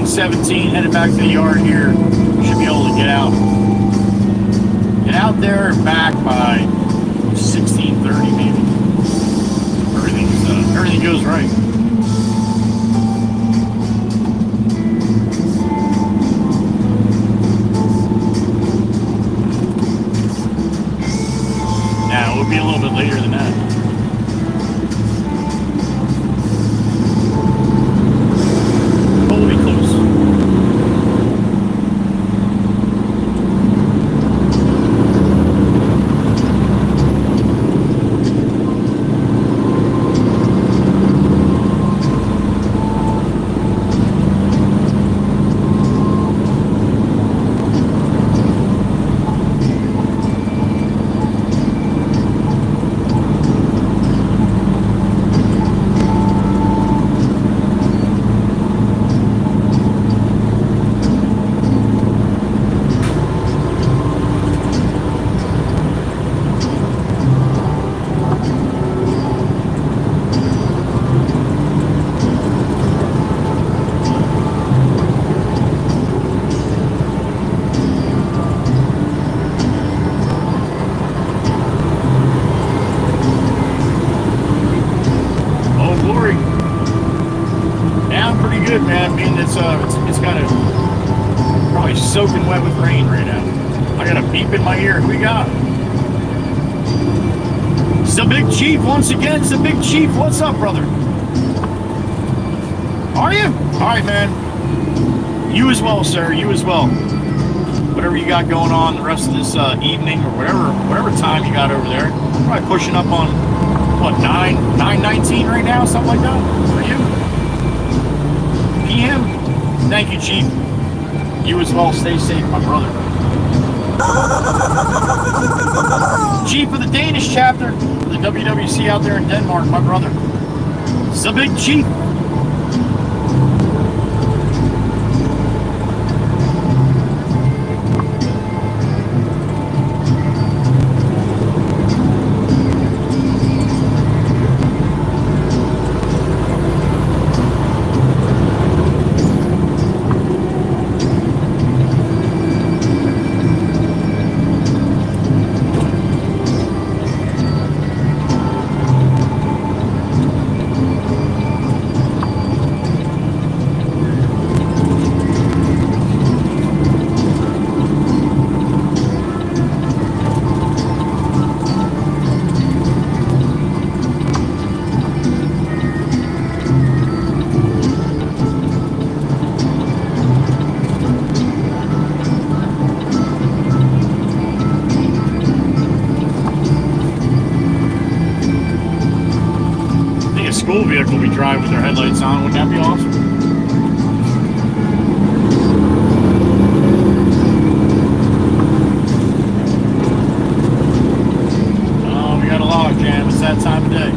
16:17, headed back to the yard here. Should be able to get out there and back by 16:30 maybe. Everything goes right. Now it would be a little bit later than that. Totally close. It's kind of probably soaking wet with rain right now. I got a beep in my ear. Who we got? It's the Big Chief once again. It's the Big Chief. What's up, brother? Are you? All right, man. You as well, sir. You as well. Whatever you got going on the rest of this evening or whatever time you got over there. Probably pushing up on what 9:19 right now, something like that for you. PM. Thank you, Chief. You as well. Stay safe, my brother. Chief of the Danish chapter of the WWC out there in Denmark, my brother. It's the Big Chief. School vehicle we drive with our headlights on, wouldn't that be awesome? Oh, we got a log jam. It's that time of day.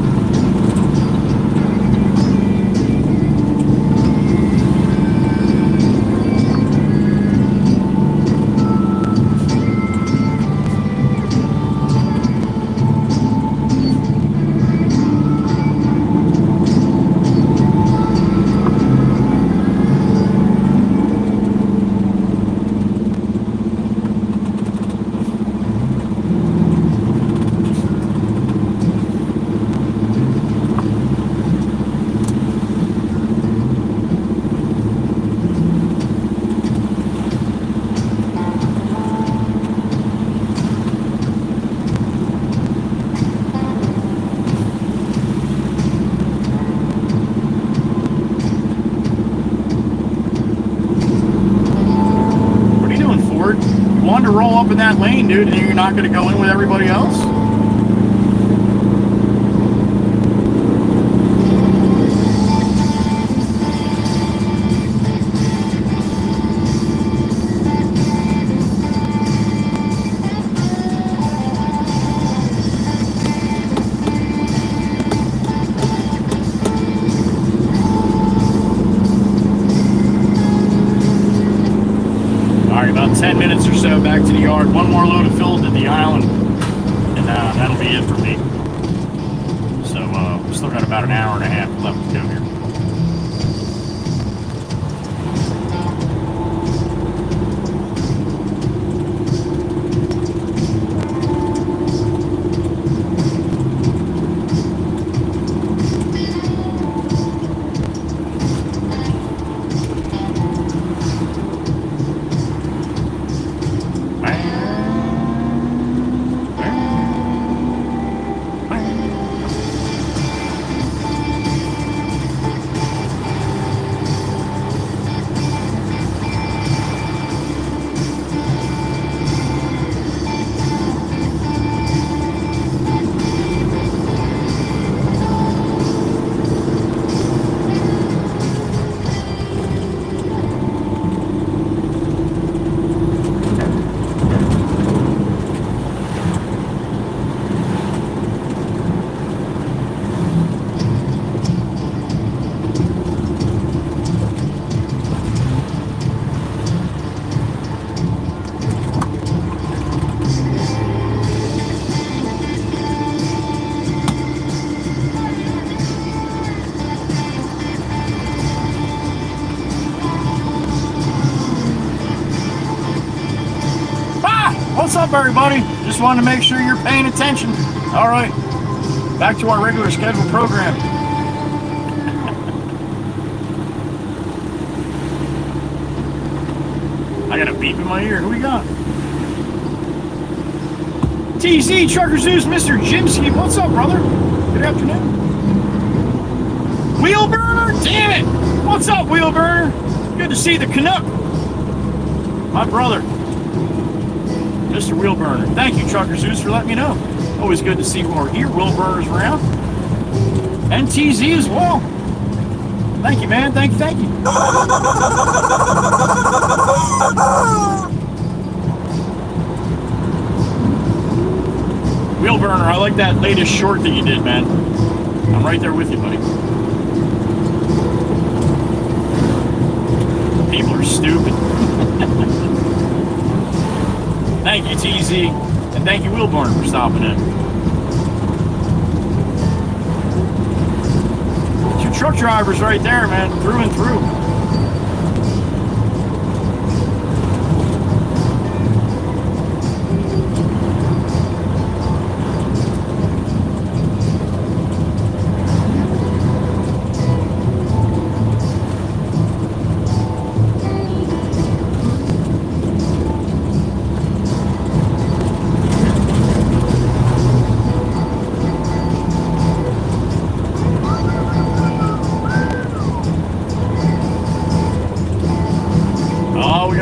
To roll up in that lane, dude, and you're not going to go in with everybody else? About 10 minutes or so back to the yard. One more load of fill to the island, and that'll be it for me. So we still got about an hour and a half left to go here. up, everybody? Just wanted to make sure you're paying attention. All right, back to our regular scheduled program. I got a beep in my ear. Who we got? TZ, Trucker Zeus, Mr. Jimsky. What's up, brother? Good afternoon. Wheelburner? Damn it! What's up, Wheelburner? Good to see the Canuck. My brother, Mr. Wheelburner. Thank you, Trucker Zeus, for letting me know. Always good to see more ear wheelburners around. And TZ as well. Thank you, man. Thank you. Wheelburner, I like that latest short that you did, man. I'm right there with you, buddy. People are stupid. Thank you, TZ. And thank you, Wheelburner, for stopping in. Two truck drivers right there, man. Through and through.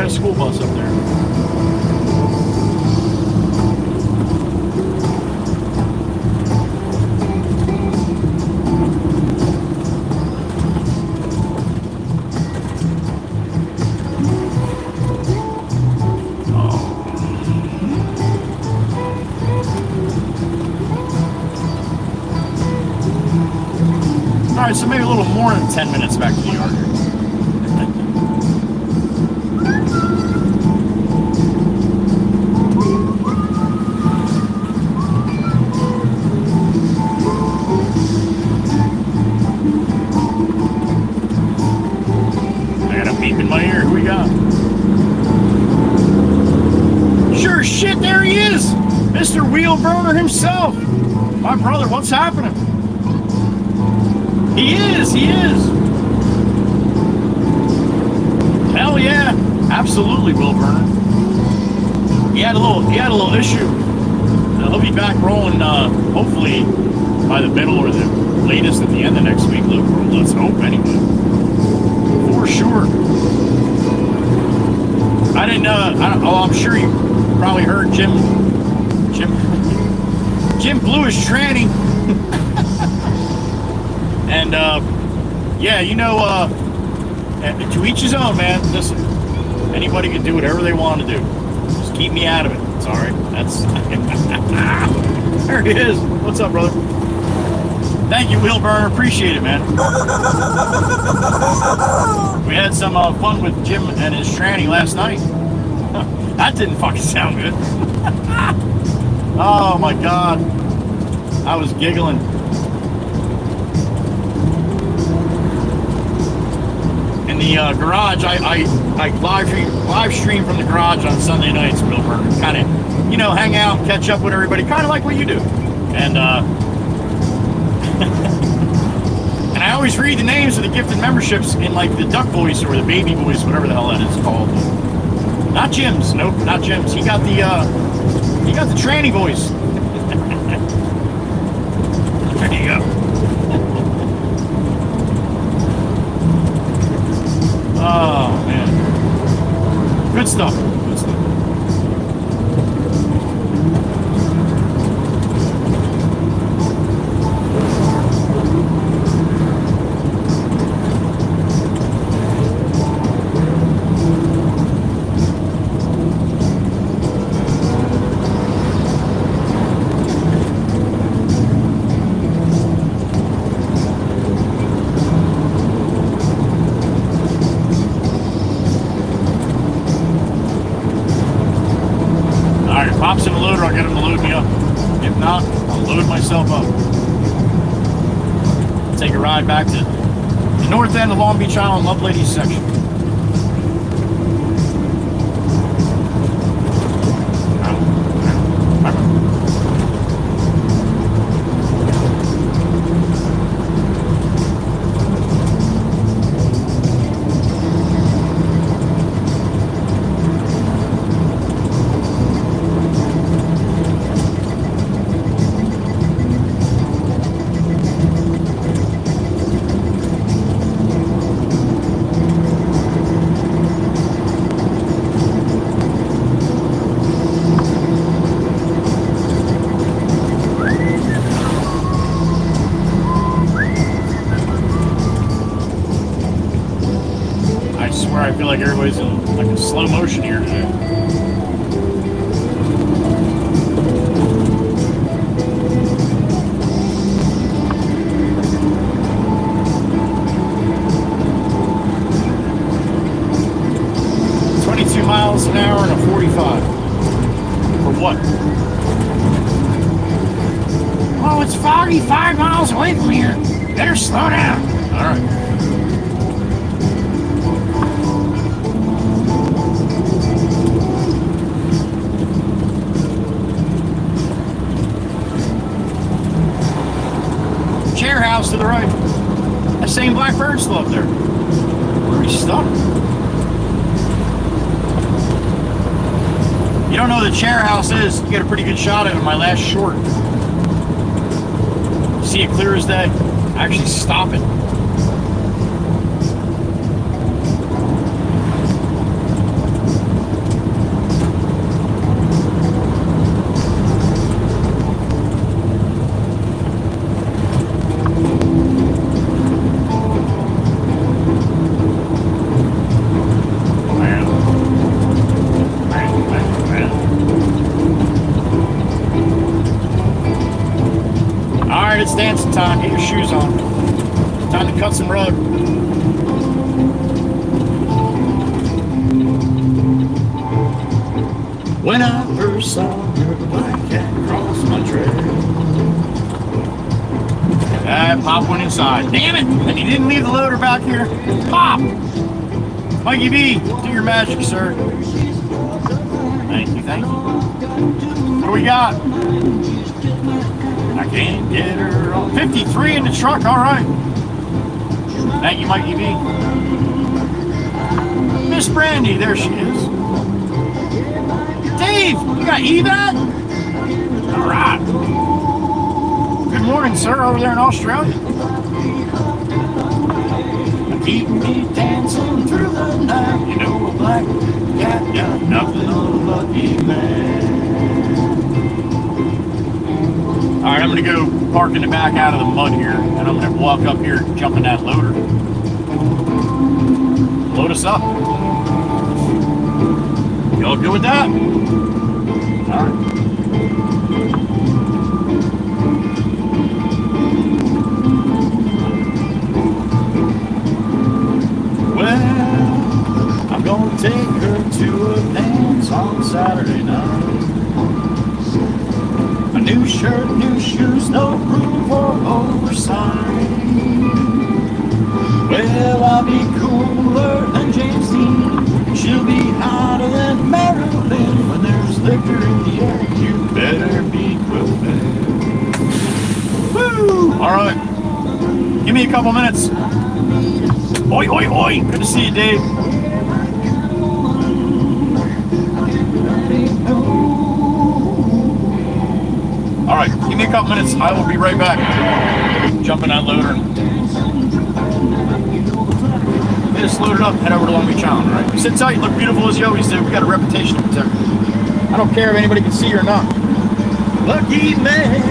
School bus up there. All right, so maybe a little more than 10 minutes back to the yard here. Mr. Wheelburner himself. My brother, what's happening? He is. Hell yeah. Absolutely, Wheelburner. He had a little issue. He'll be back rolling, hopefully by the middle or the latest at the end of next week. Let's hope anyway. For sure. I didn't I'm sure you probably heard Jim blew his tranny. And yeah, to each his own, man. Listen, anybody can do whatever they want to do. Just keep me out of it. It's all right. That's there he is. What's up, brother? Thank you, Wheelburner. Appreciate it, man. We had some fun with Jim and his tranny last night. That didn't fucking sound good. Oh my God. I was giggling. In the garage, I live stream from the garage on Sunday nights, Wheelburner. Kind of, hang out, catch up with everybody, kind of like what you do. And and I always read the names of the gifted memberships in like the duck voice or the baby voice, whatever the hell that is called. Not Jim's, nope, not Jim's. He got the tranny voice. There you go. Oh man, good stuff. Good stuff. Pops in the loader, I'll get him to load me up. If not, I'll load myself up. Take a ride back to the north end of Long Beach Island, Love Ladies section. like everybody's in like a slow motion here today. Miles an hour and a 45. For what? Oh, it's foggy 5 miles away from here. Better slow down. All right. Chair house to the right. That same blackbird's still up there. Where are we stuck? You don't know what the chair house is, you get a pretty good shot of it in my last short. See it clear as day. Actually stop it. It's dancing time. Get your shoes on. Time to cut some rug. When I first saw your black cat cross my trail, Pop went inside. Damn it! And he didn't leave the loader back here. Pop! Mikey B, do your magic, sir. Thank you, thank you. What do we got? I can't get her on. 53 in the truck, all right. Thank you, Mikey B. Miss Brandy, there she is. Dave, you got eVAT? All right. Good morning, sir, over there in Australia. Keep me dancing through the night. You know a black cat got nothing on a lucky man. All right, I'm going to go park in the back out of the mud here, and I'm going to walk up here and jump in that loader. Load us up. Y'all good with that? All right. Well, I'm going to take her to a dance on Saturday night. A new shirt, new shoes, no room for oversight. Well, I'll be cooler than James Dean. She'll be hotter than Marilyn. When there's liquor in the air, you better be quick. Woo! All right. Give me a couple minutes. Oi, oi, oi. Good to see you, Dave. All right, give me a couple minutes. I will be right back. Jump in that loader. Get us loaded up, head over to Long Beach Island, all right? Sit tight, look beautiful as you always do. We got a reputation to protect. I don't care if anybody can see you or not. Lucky man.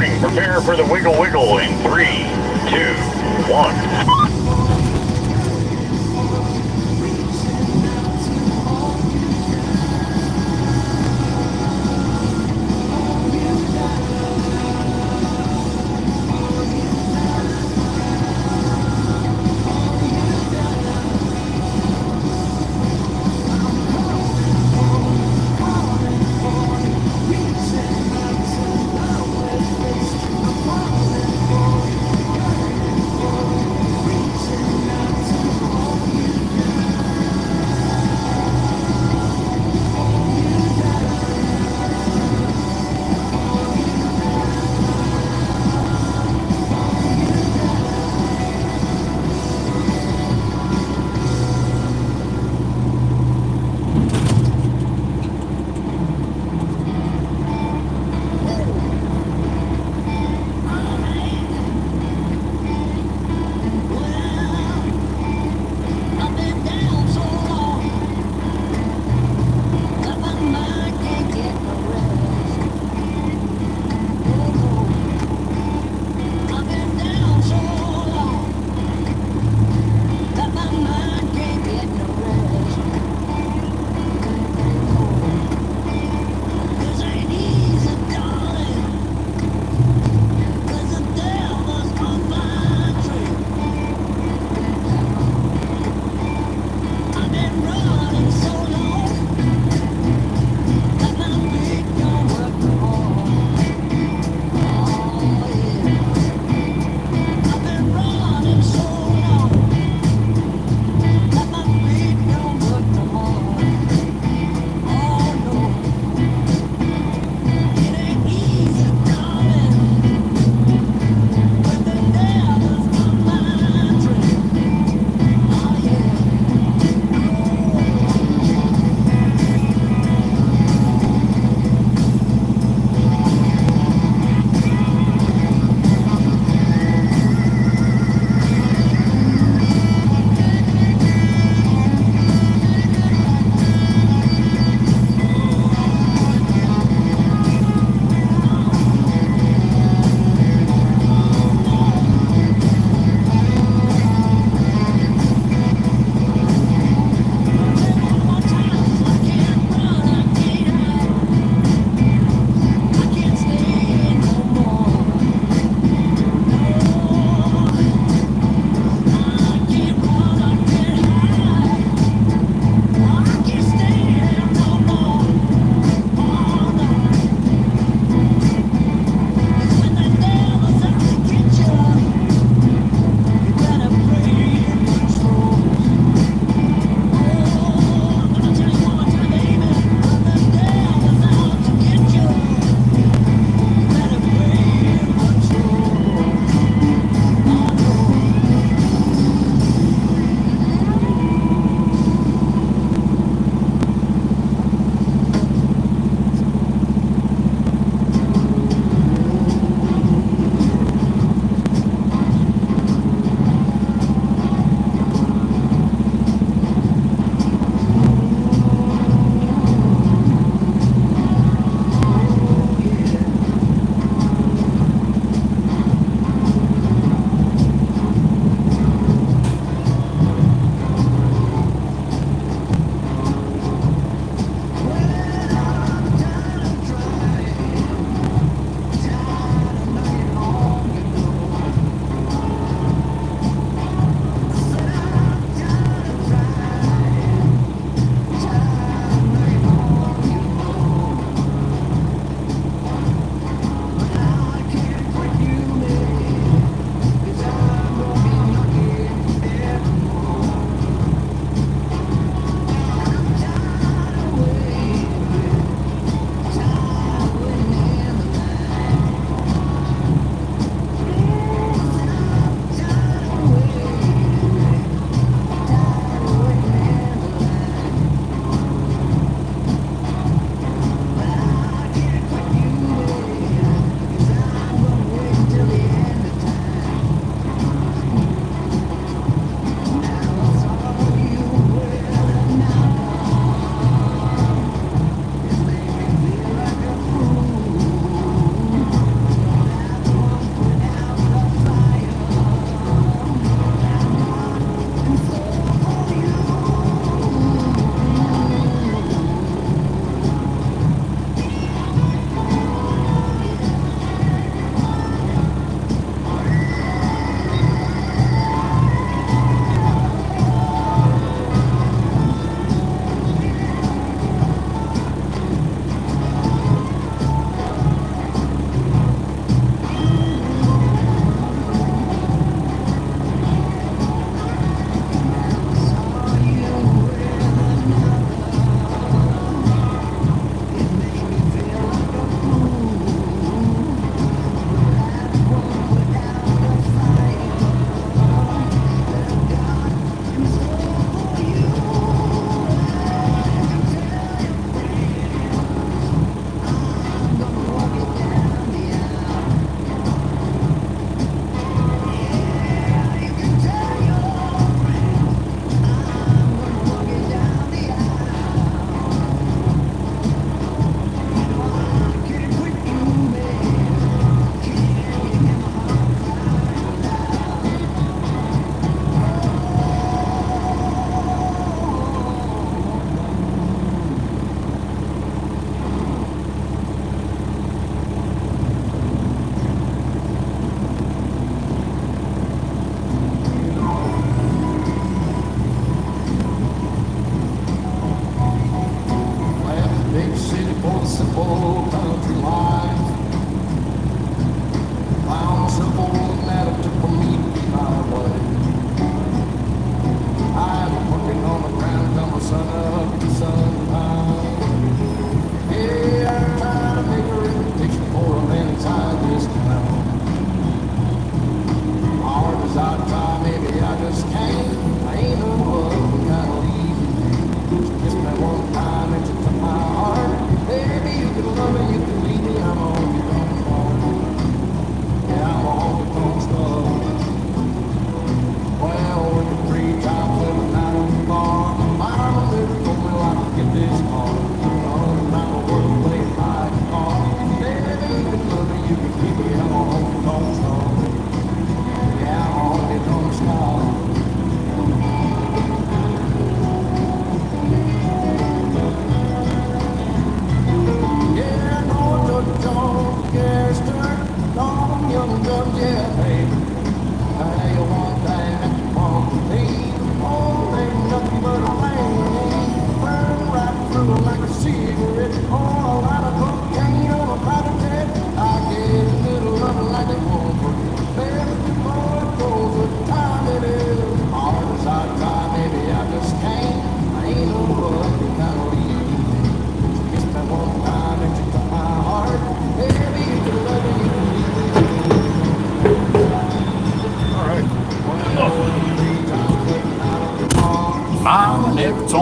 morning. Prepare for the wiggle wiggle in 3, 2, 1.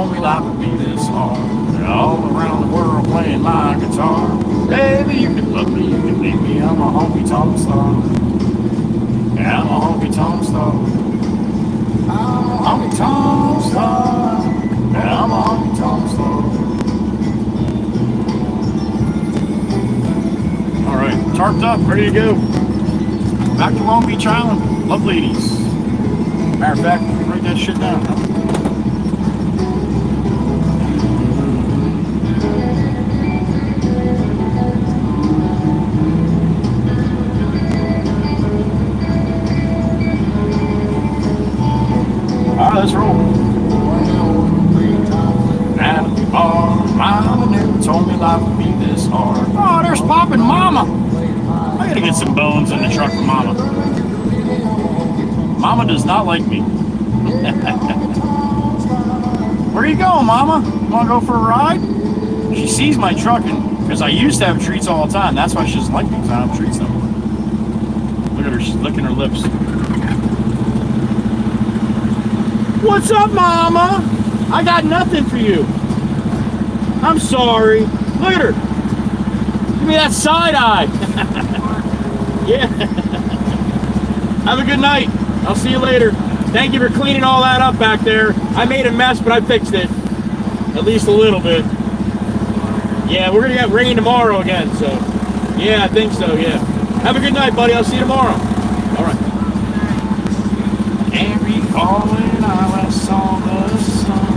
told me life would be this hard. And all around the world playing my guitar. Baby, you can love me, you can leave me. I'm a honky-tonk star. Yeah, I'm a honky-tonk star. I'm a honky-tonk star. Yeah, I'm a honky-tonk star. All right, tarped up, ready to go. Back to Long Beach Island. Love ladies. Matter of fact, write that shit down. Alright, let's roll. And Mama never told me life would be this hard. Oh, there's Pop and Mama. I gotta get some bones in the truck for Mama. Mama does not like me. Where you going, Mama? Want to go for a ride? She sees my truck, because I used to have treats all the time. That's why she doesn't like me, because I don't have treats anymore. Look at her, she's licking her lips. What's up, Mama? I got nothing for you. I'm sorry. Look at her. Give me that side eye. Yeah. Have a good night. I'll see you later. Thank you for cleaning all that up back there. I made a mess, but I fixed it. At least a little bit. Yeah, we're gonna get rain tomorrow again, so. Yeah, I think so, yeah. Have a good night, buddy. I'll see you tomorrow. All right. And recall when I last saw the sun.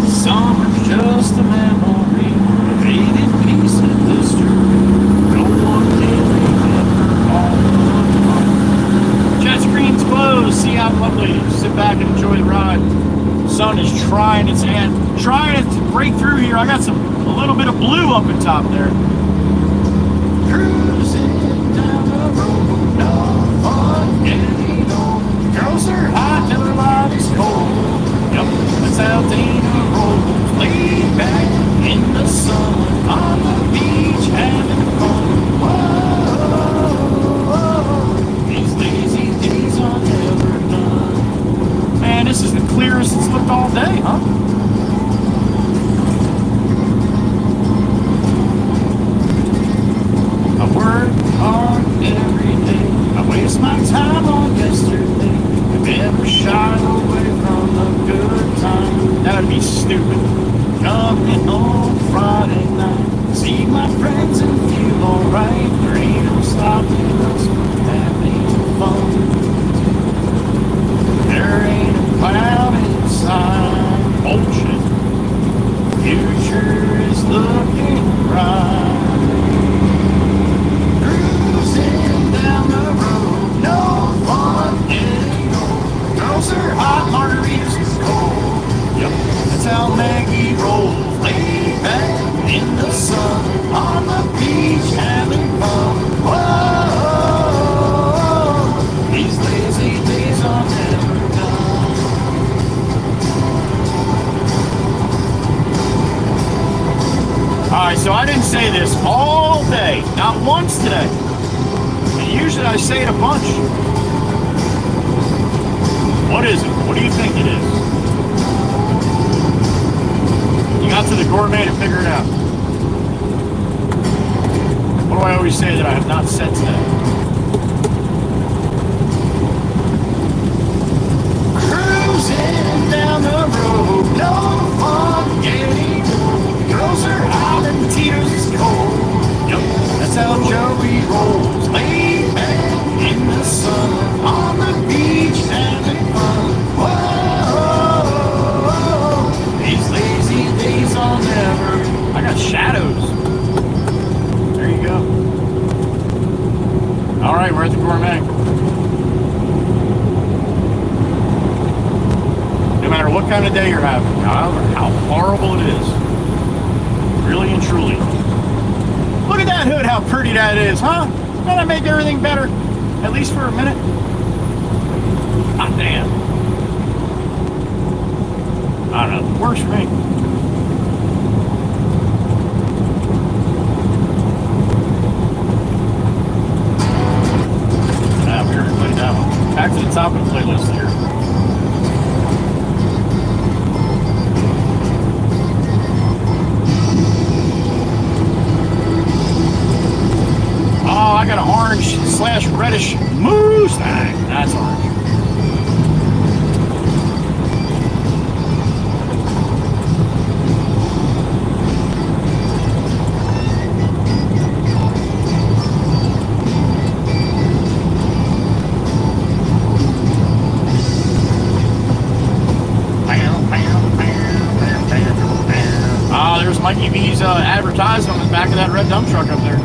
Summer's just a memory, a faded piece of history. No one can remember all the fun. Jet screen's closed. See how lovely. Sit back and enjoy the ride. Sun is trying its hand, trying to break through here. I got a little bit of blue up in top there. Cruising down the road, no fun anymore. Girls are hot, never life is cold. Yep, that's how Dana rolls. Laid back in the sun, on the beach having fun. Whoa, these lazy days are never done. Man, this is the clearest it's looked all day, huh? I work hard every day. I waste my time on yesterday. I never shied away from a good time. That would be stupid. Coming home Friday night. See my friends and feel alright. There ain't no stopping us from having fun. There ain't a cloud inside. Bullshit. Future is looking bright. Cruising down the road, no fun anymore. Girls are hot, margaritas is cold. Yep, that's how Maggie rolls. Laid back in the sun, on the beach having fun. Whoa, these lazy days are never done. Alright, so I didn't say this all day, not once today. And usually I say it a bunch. What is it? What do you think it is? You got to the gourmet to figure it out. What do I always say that I have not said today? Cruising down the road, no fun anymore. Girls are hot and tears is cold. Yep, that's how Joey rolls. Laid back in the sun, on the beach having fun. Whoa, these lazy days are never. I got shadows. There you go. All right, we're at the gourmet. No matter what kind of day you're having, however, how horrible it is. Really and truly. Look at that hood, how pretty that is, huh? Doesn't that make everything better? At least for a minute? Hot damn. I don't know, works for me. Ah, we already played that one. Back to the top of the playlist here. reddish Mustang. That's orange. There's Mikey V's advertisement on the back of that red dump truck up there.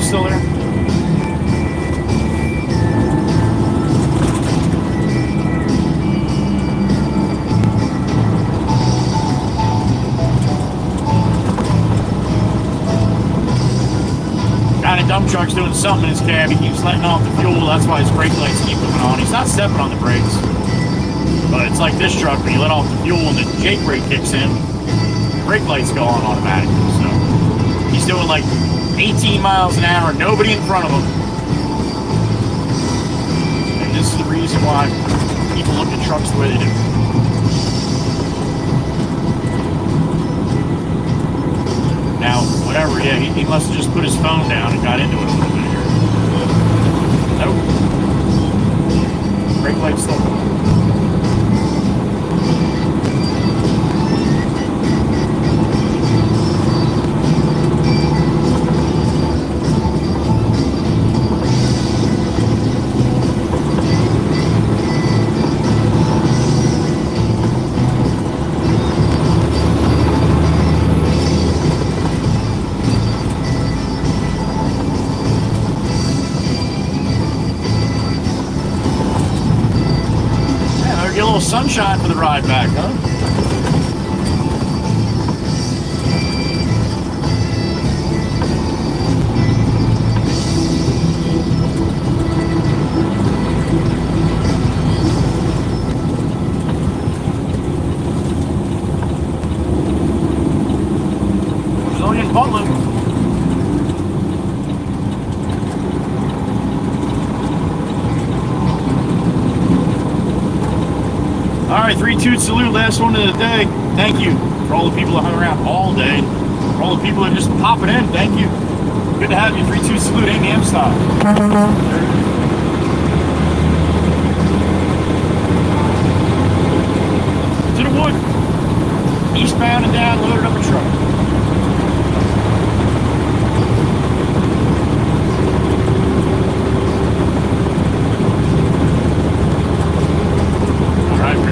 Still there. Got a dump truck's doing something in his cab. He keeps letting off the fuel. That's why his brake lights keep coming on. He's not stepping on the brakes. But it's like this truck, when you let off the fuel and the Jake brake kicks in, the brake lights go on automatically. So he's doing like 18 miles an hour, nobody in front of him. And this is the reason why people look at trucks the way they do. Now, whatever, yeah, he must have just put his phone down and got into it a little bit here. Nope. Brake lights still on. Sunshine for the ride back, huh? Brazilian Butler. All right, 3-2 salute, last one of the day. Thank you for all the people that hung around all day. For all the people that are just popping in, thank you. Good to have you. 3-2 salute, AM style. To the wood. Eastbound and down, loaded up a truck.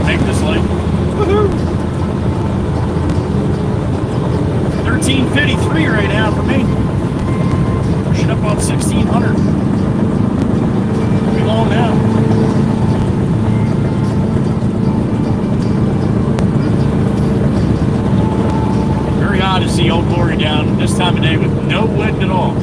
Make this late. Woohoo! 13:53 right now for me. Pushing up on 1600. Be long now. Very odd to see Old Glory down this time of day with no wind at all.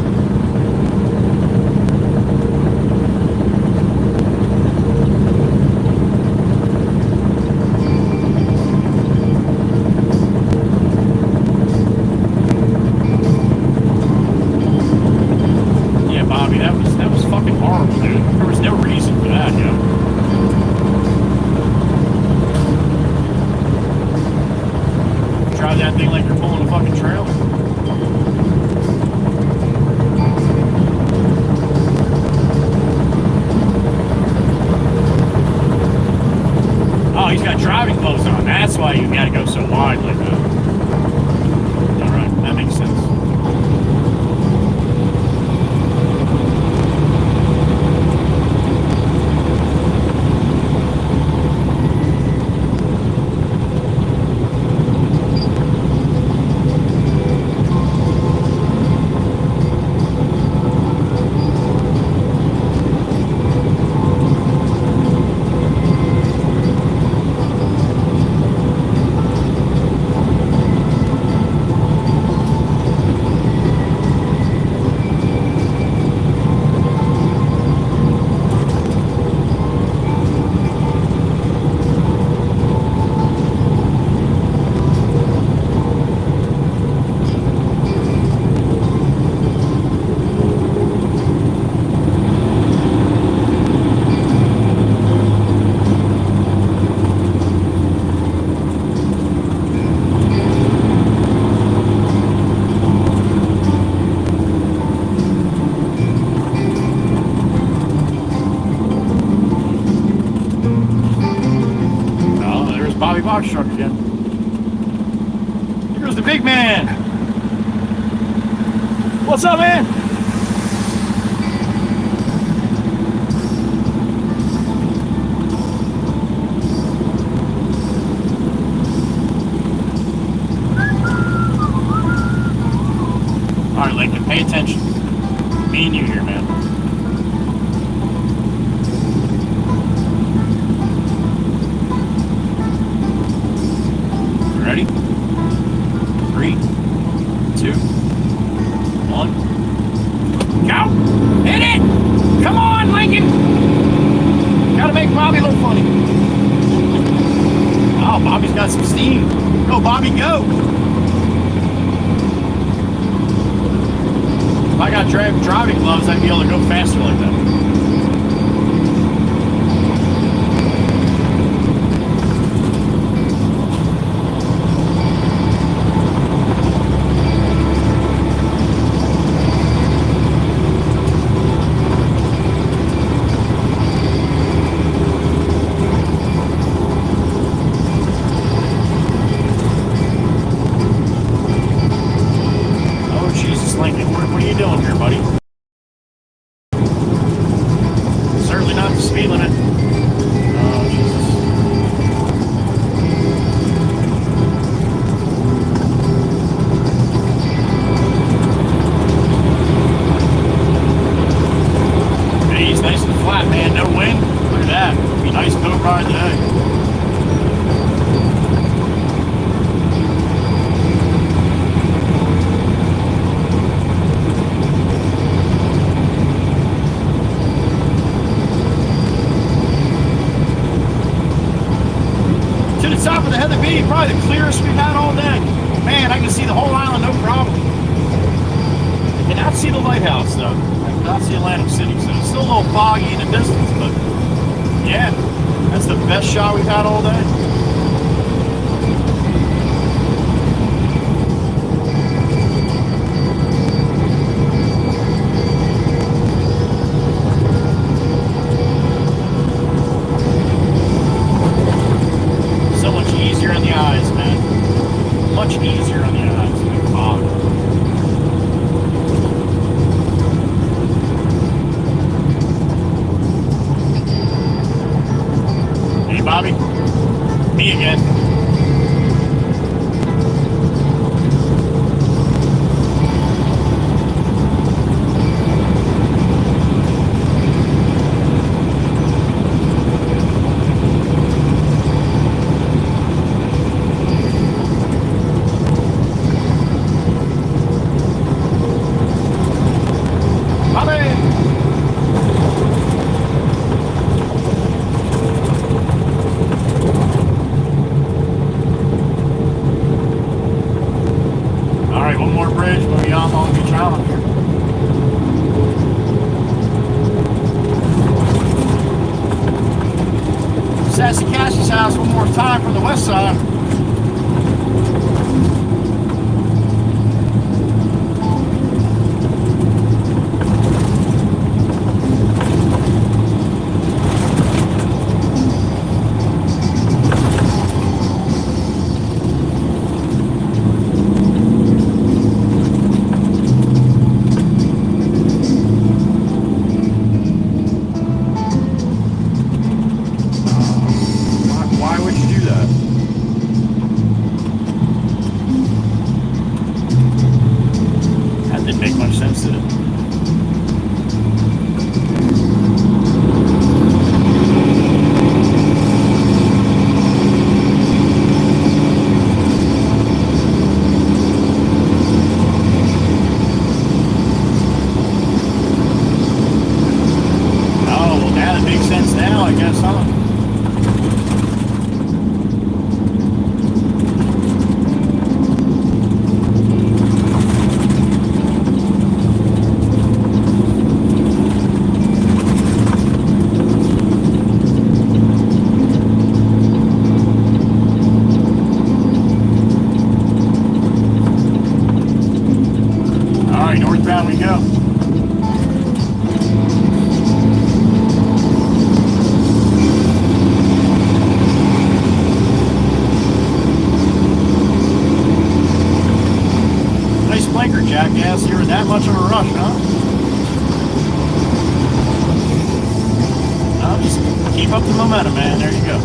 That's why you gotta go so wide like that. Alright, that makes sense. box truck again. Here goes the big man. What's up, man? All right, Lincoln, pay attention. Me and you here, man. Ready? 3, 2, 1. Go! Hit it! Come on, Lincoln! Gotta make Bobby look funny. Oh, Bobby's got some steam. Go, Bobby, go! If I got driving gloves, I'd be able to go faster like that. What are you doing here, buddy? Certainly not the speed limit. Oh, Jesus. Hey, he's nice and flat, man. No wind. Look at that. Be a nice boat ride today. Top of the Heather B, probably the clearest we've had all day. Man, I can see the whole island, no problem. I cannot see the lighthouse, though. I cannot see Atlantic City, so it's still a little foggy in the distance, but yeah, that's the best shot we've had all day. Easier on the eyes, man. Much easier on the eyes. Like fog. Hey, Bobby. Me again. Sassy Cassie's house one more time from the west side. Why would you do that? That didn't make much sense, did it? Oh, well, now it makes sense now, I guess, huh? Northbound we go. gas, you're in that much of a rush, huh? No, just keep up the momentum, man. There you go.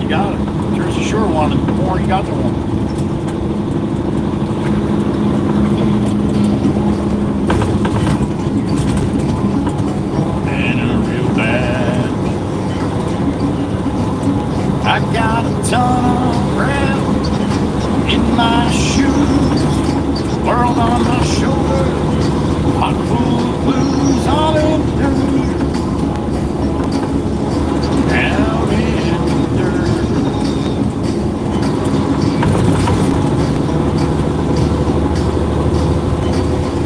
You got it. Jersey Shore wanted more, you got the one. And in a real bad boat. I got a ton of ground in my shoes, world on my shoulder, hot full of blues all in through. Down in the dirt.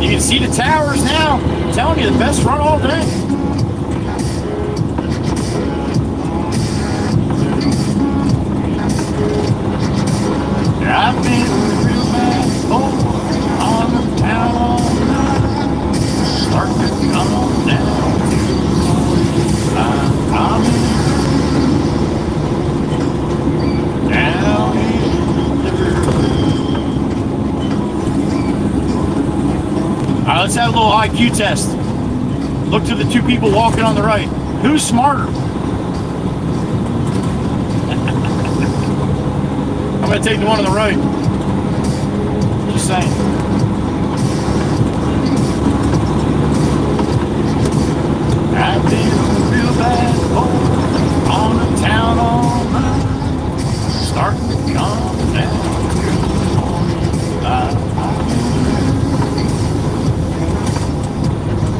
You can see the towers now. I'm telling you, the best run all day. I've been real bad boy on the town all night. Start to come down to I'm down in the dirt. All right, let's have a little IQ test. Look to the two people walking on the right. Who's smarter? I'm going to take the one on the right. Just saying. I've been real bad boy on the town all night. Starting to come down to the morning light.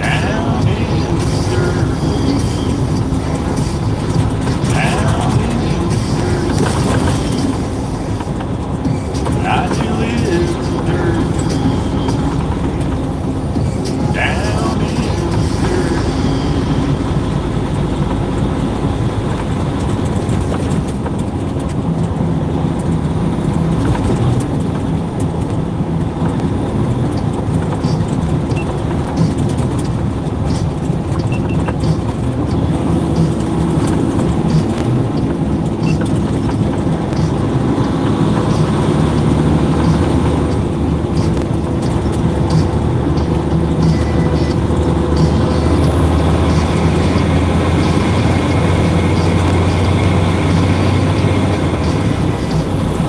Down in the dirt. Down in the dirt. I do live in the dirt. Down in the dirt.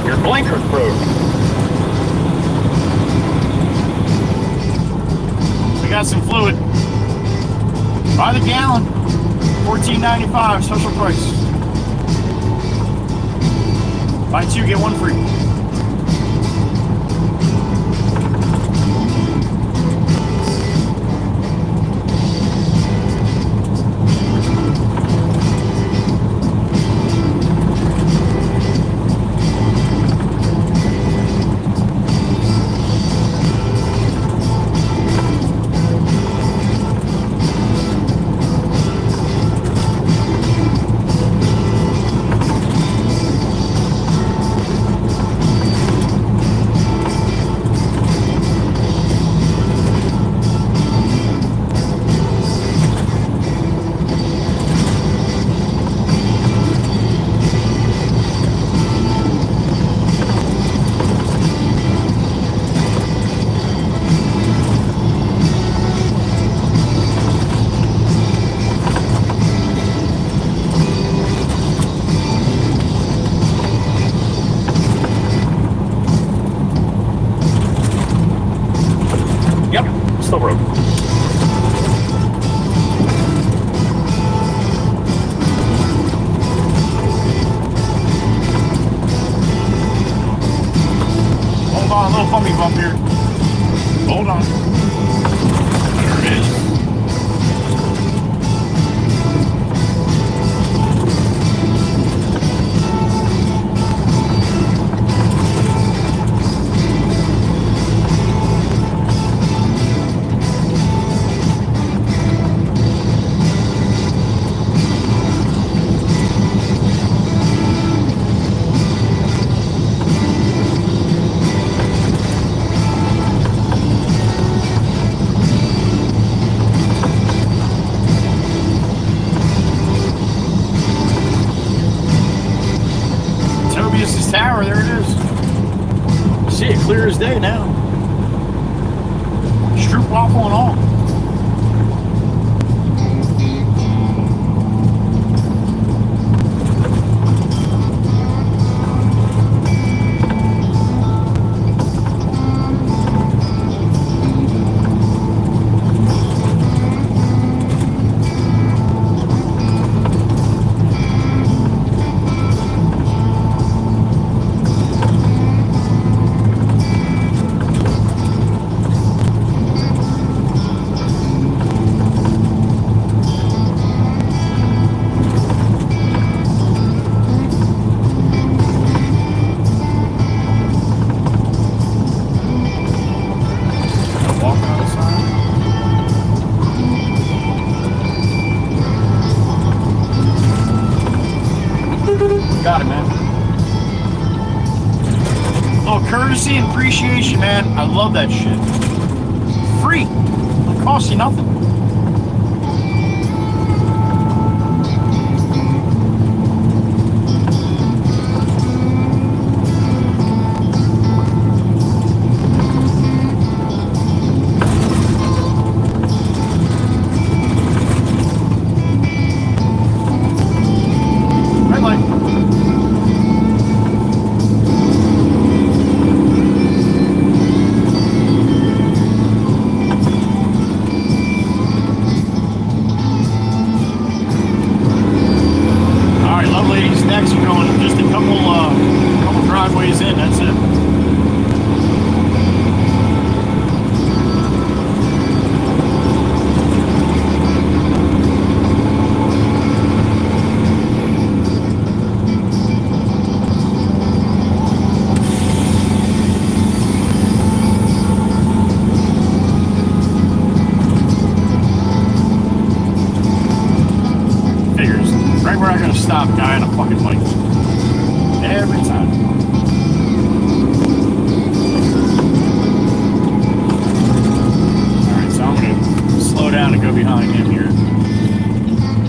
Your blinker's broke. We got some fluid. By the gallon. $14.95 special price. Buy two, get one free. Yep, still broke. Hold on, a little funny bump here. Hold on. There it is. tower. There it is. See it clear as day now. Stroop waffle and all. Got it, man. Oh, courtesy and appreciation, man. I love that shit. Free. It costs you nothing. Stop guy on a fucking bike. Every time. Alright, so I'm gonna slow down and go behind him here.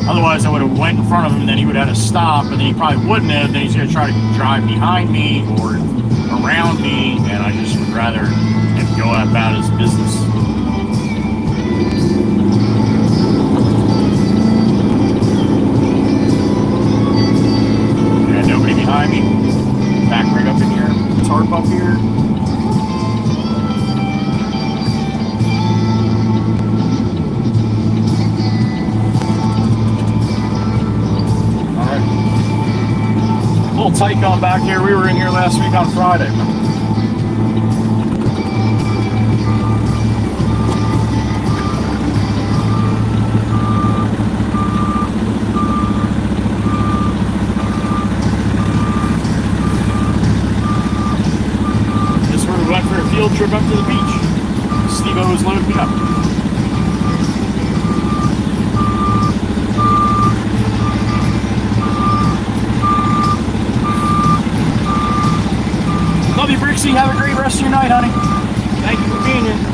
Otherwise I would have went in front of him and then he would have had to stop, and then he probably wouldn't have, then he's gonna try to drive behind me or around me, and I just would rather him go about his business. Behind me, back right up in here, tarp up here. Alright. A little tight going back here. We were in here last week on Friday. Field trip up to the beach. Steve-O was loading me up. Love you, Brixie. Have a great rest of your night, honey. Thank you for being here.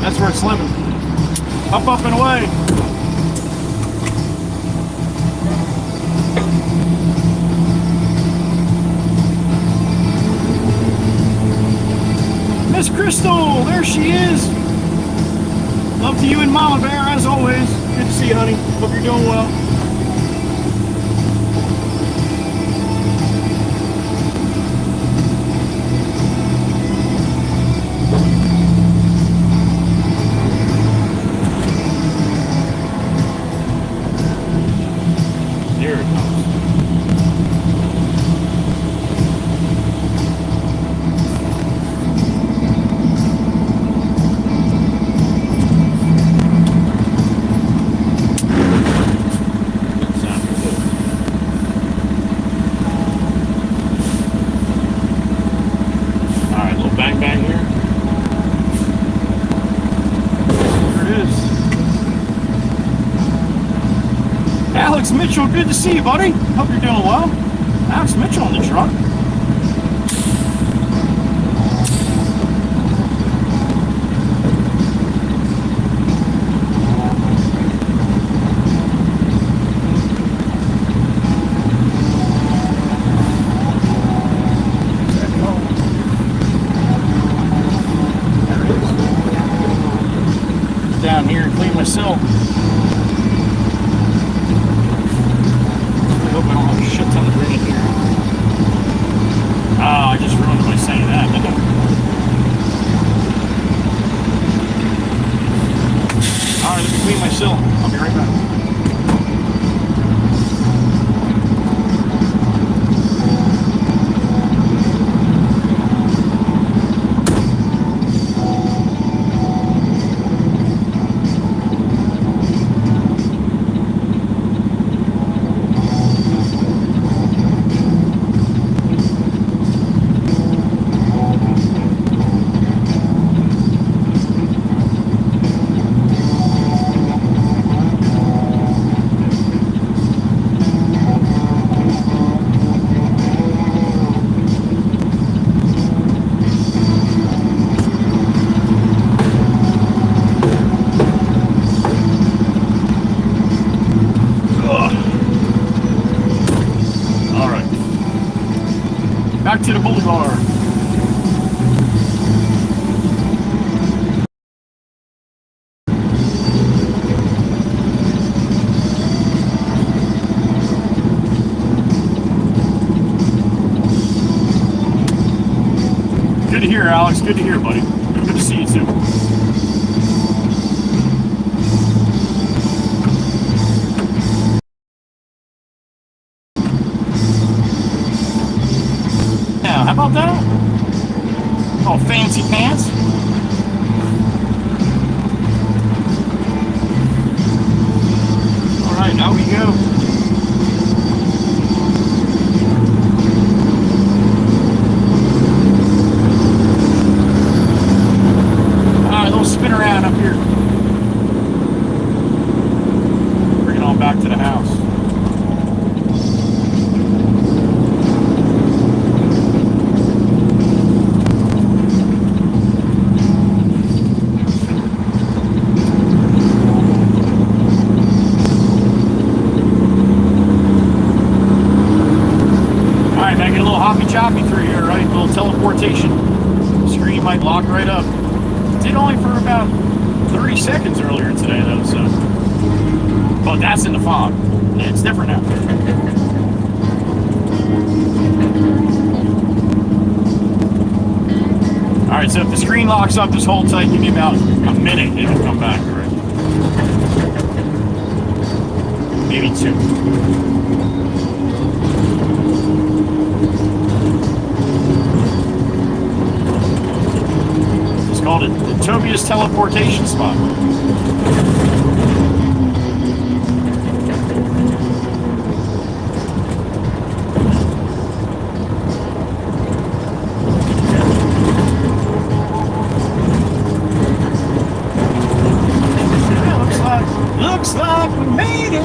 That's where it's living. Up and away. Miss Crystal, there she is. Love to you and Mama Bear, as always. Good to see you, honey. Hope you're doing well. Here it comes. Alex Mitchell, good to see you, buddy. Hope you're doing well. Alex Mitchell on the truck. Down here and clean myself. I hope I don't have a shit ton of rain here. Oh, I just ruined it by saying that, didn't I? Alright, let me clean my sill. I'll be right back. Back to the boulevard. Good to hear, Alex. Good to hear, buddy. Good to see you too. How about that? Oh, fancy pants. All right, now we go. All right, a little spin around up here. Bring it on back to the house. Choppy through here, right? A little teleportation. Screen might lock right up. It did only for about 30 seconds earlier today, though, so. But that's in the fog. Yeah, it's different now. Alright, so if the screen locks up, just hold tight. Give me about a minute, it'll come back, right? Maybe 2. Called it the Tobias teleportation spot. Yeah, looks like we made it.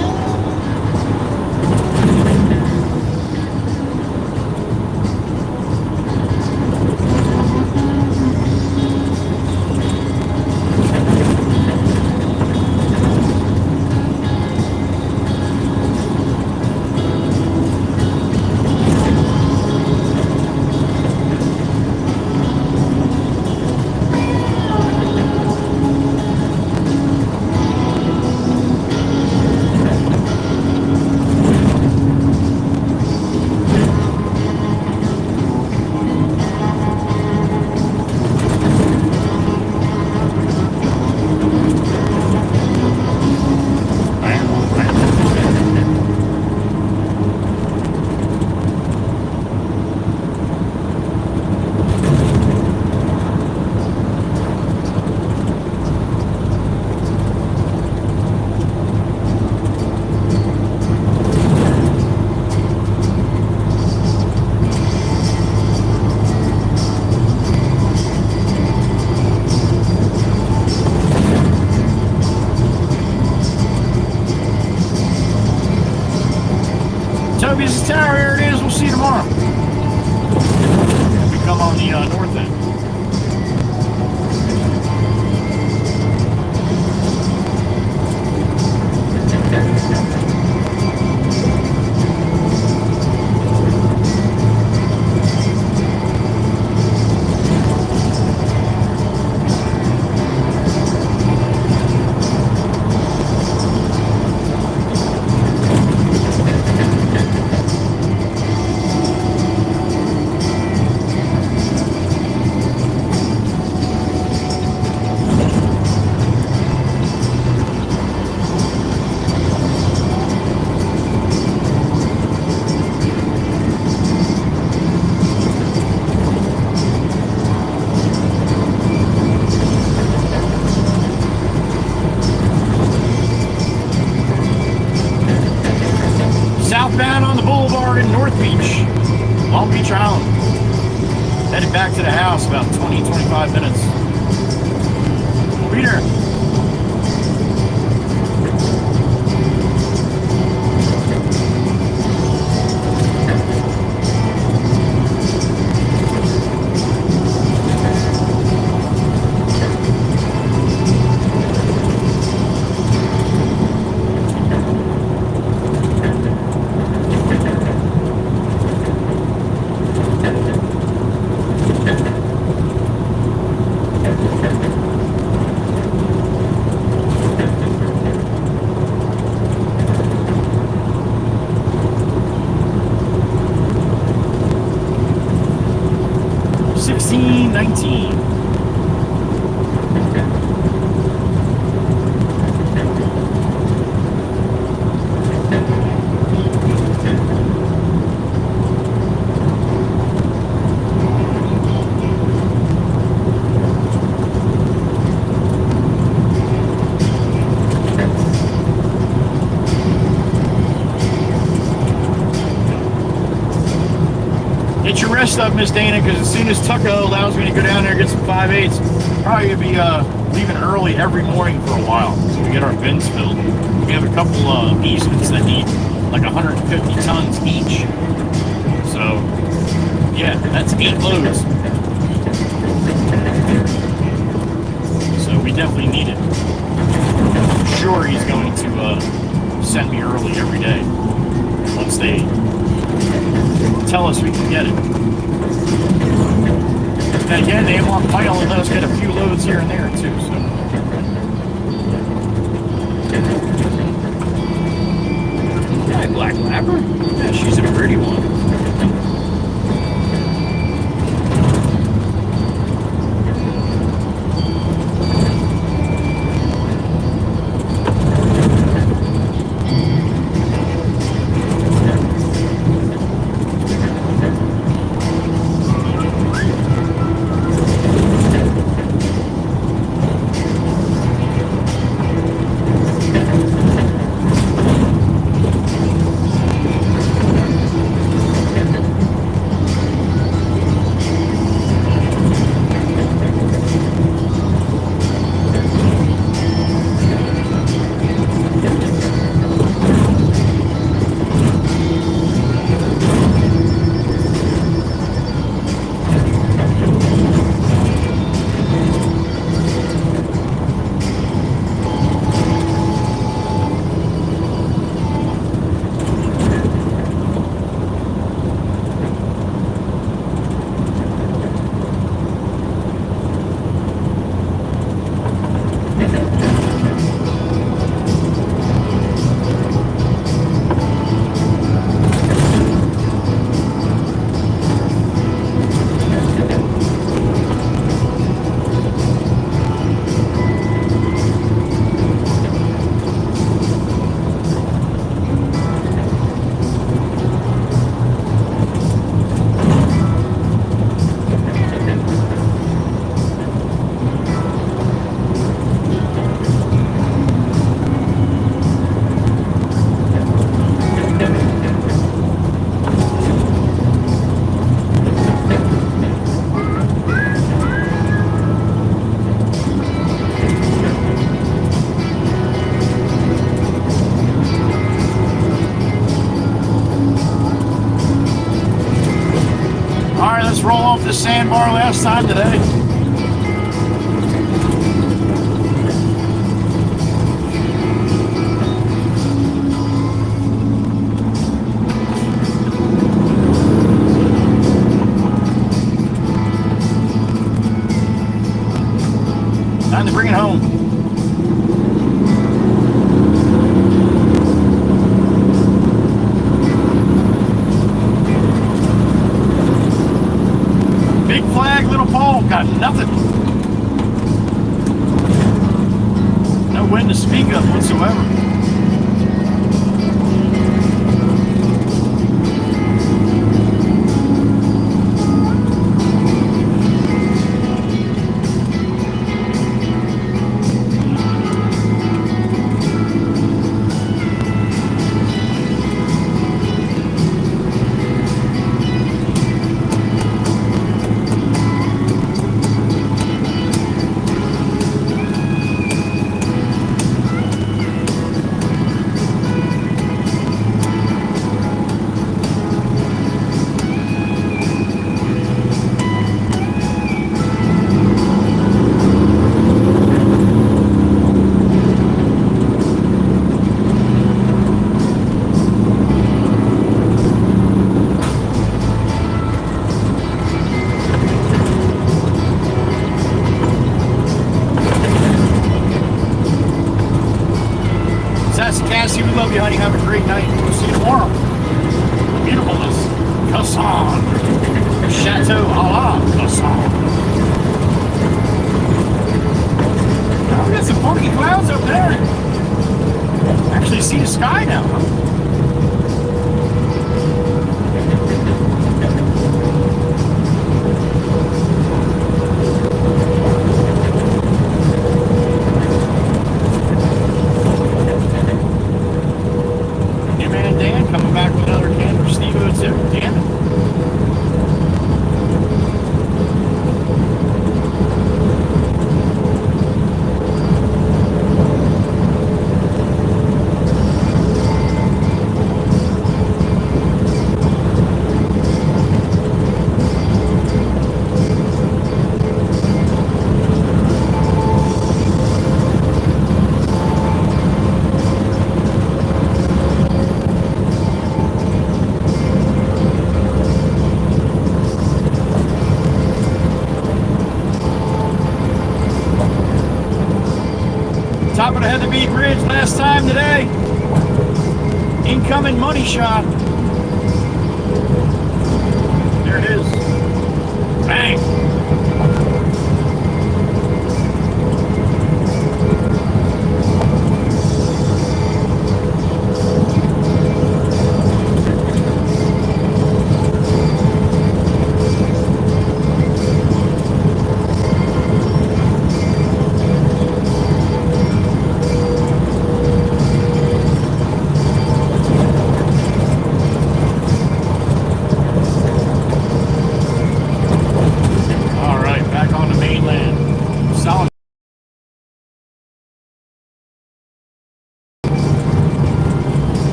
Jesus Tower, here it is. We'll see you tomorrow. We come on the north end. Southbound on the boulevard in North Beach, Long Beach Island. Headed back to the house about 20-25 minutes. We'll be there. Get your rest up, Miss Dana, because as soon as Tucko allows me to go down there and get some 5/8s, probably gonna be leaving early every morning for a while so we get our bins filled. We have a couple easements that need like 150 tons each. So, yeah, that's 8 loads. So we definitely need it. I'm sure he's going to send me early every day once they tell us we can get it. And again, they want pile and let us get a few loads here and there too. So. Yeah, black labber. Yeah, she's a pretty one. the sandbar last time today? Time to bring it home. Big flag, little pole, got nothing. No wind to speak of whatsoever. Cassie, we love you, honey. Have a great night. We'll see you tomorrow. Beautifulness. Casson. Chateau a la Casson. Oh, we got some funky clouds up there. Actually see the sky now. Coming back with another can for Steve Woods there. Damn it. Top of the Heatherby Bridge last time today. Incoming money shot. There it is. Bang.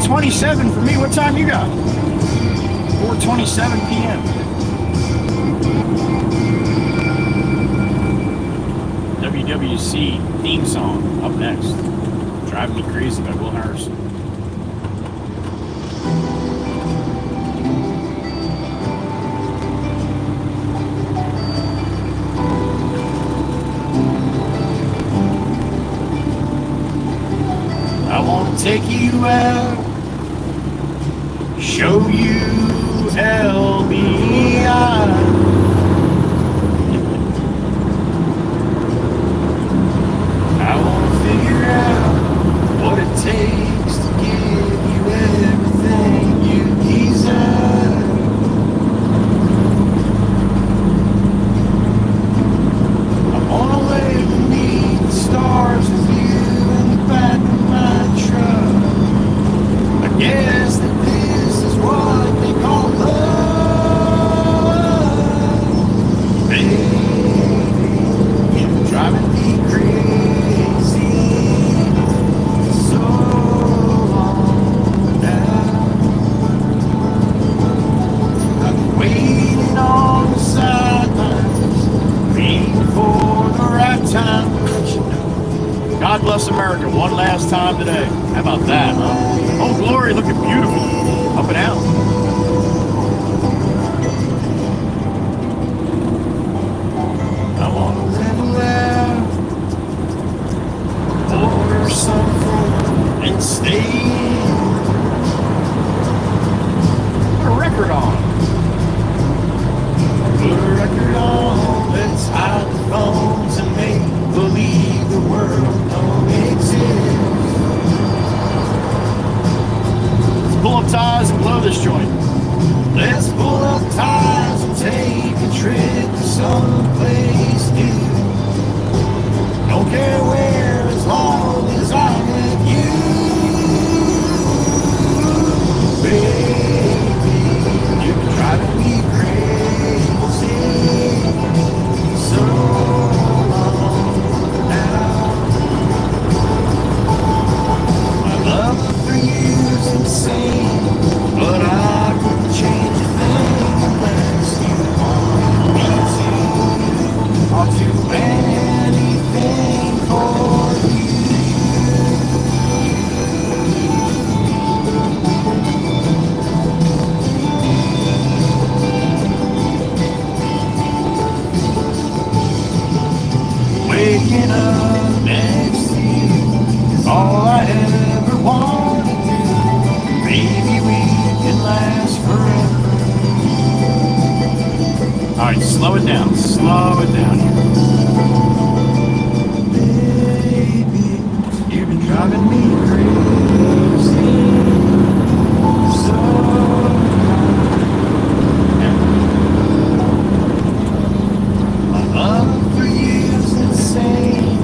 4:27 for me. What time you got? 4:27 p.m. WWC theme song up next. Driving Me Crazy by Will Harrison. I want to take you out, show you LBI. I want to figure out what it takes to give you everything you desire. I want to lay beneath the stars with you in the back of my truck. I guess that this is what they call love. Baby, you're driving me crazy. So long now. I've been waiting on the sidelines, waiting for the right time to let you know. God bless America one last time today. How about that, huh? Oh, glory, looking beautiful. Up and out. I want to level out, order some food, and stay in. Put a record on. Put a record on. Let's hide the phones and make believe the world don't exist. Let's pull up ties and blow this joint. Let's pull up ties and take a trip to someplace new. Don't care where, as long as I'm with you. Baby, you've been driving me crazy. So long now. My love for you's insane, but I couldn't change a thing unless you want me to. I'll do anything for you. Waking up next to you is all I ever want to do. Maybe we can last forever. All right, slow it down. Slow it down here. Baby, you've been driving me crazy. So my love for you's insane,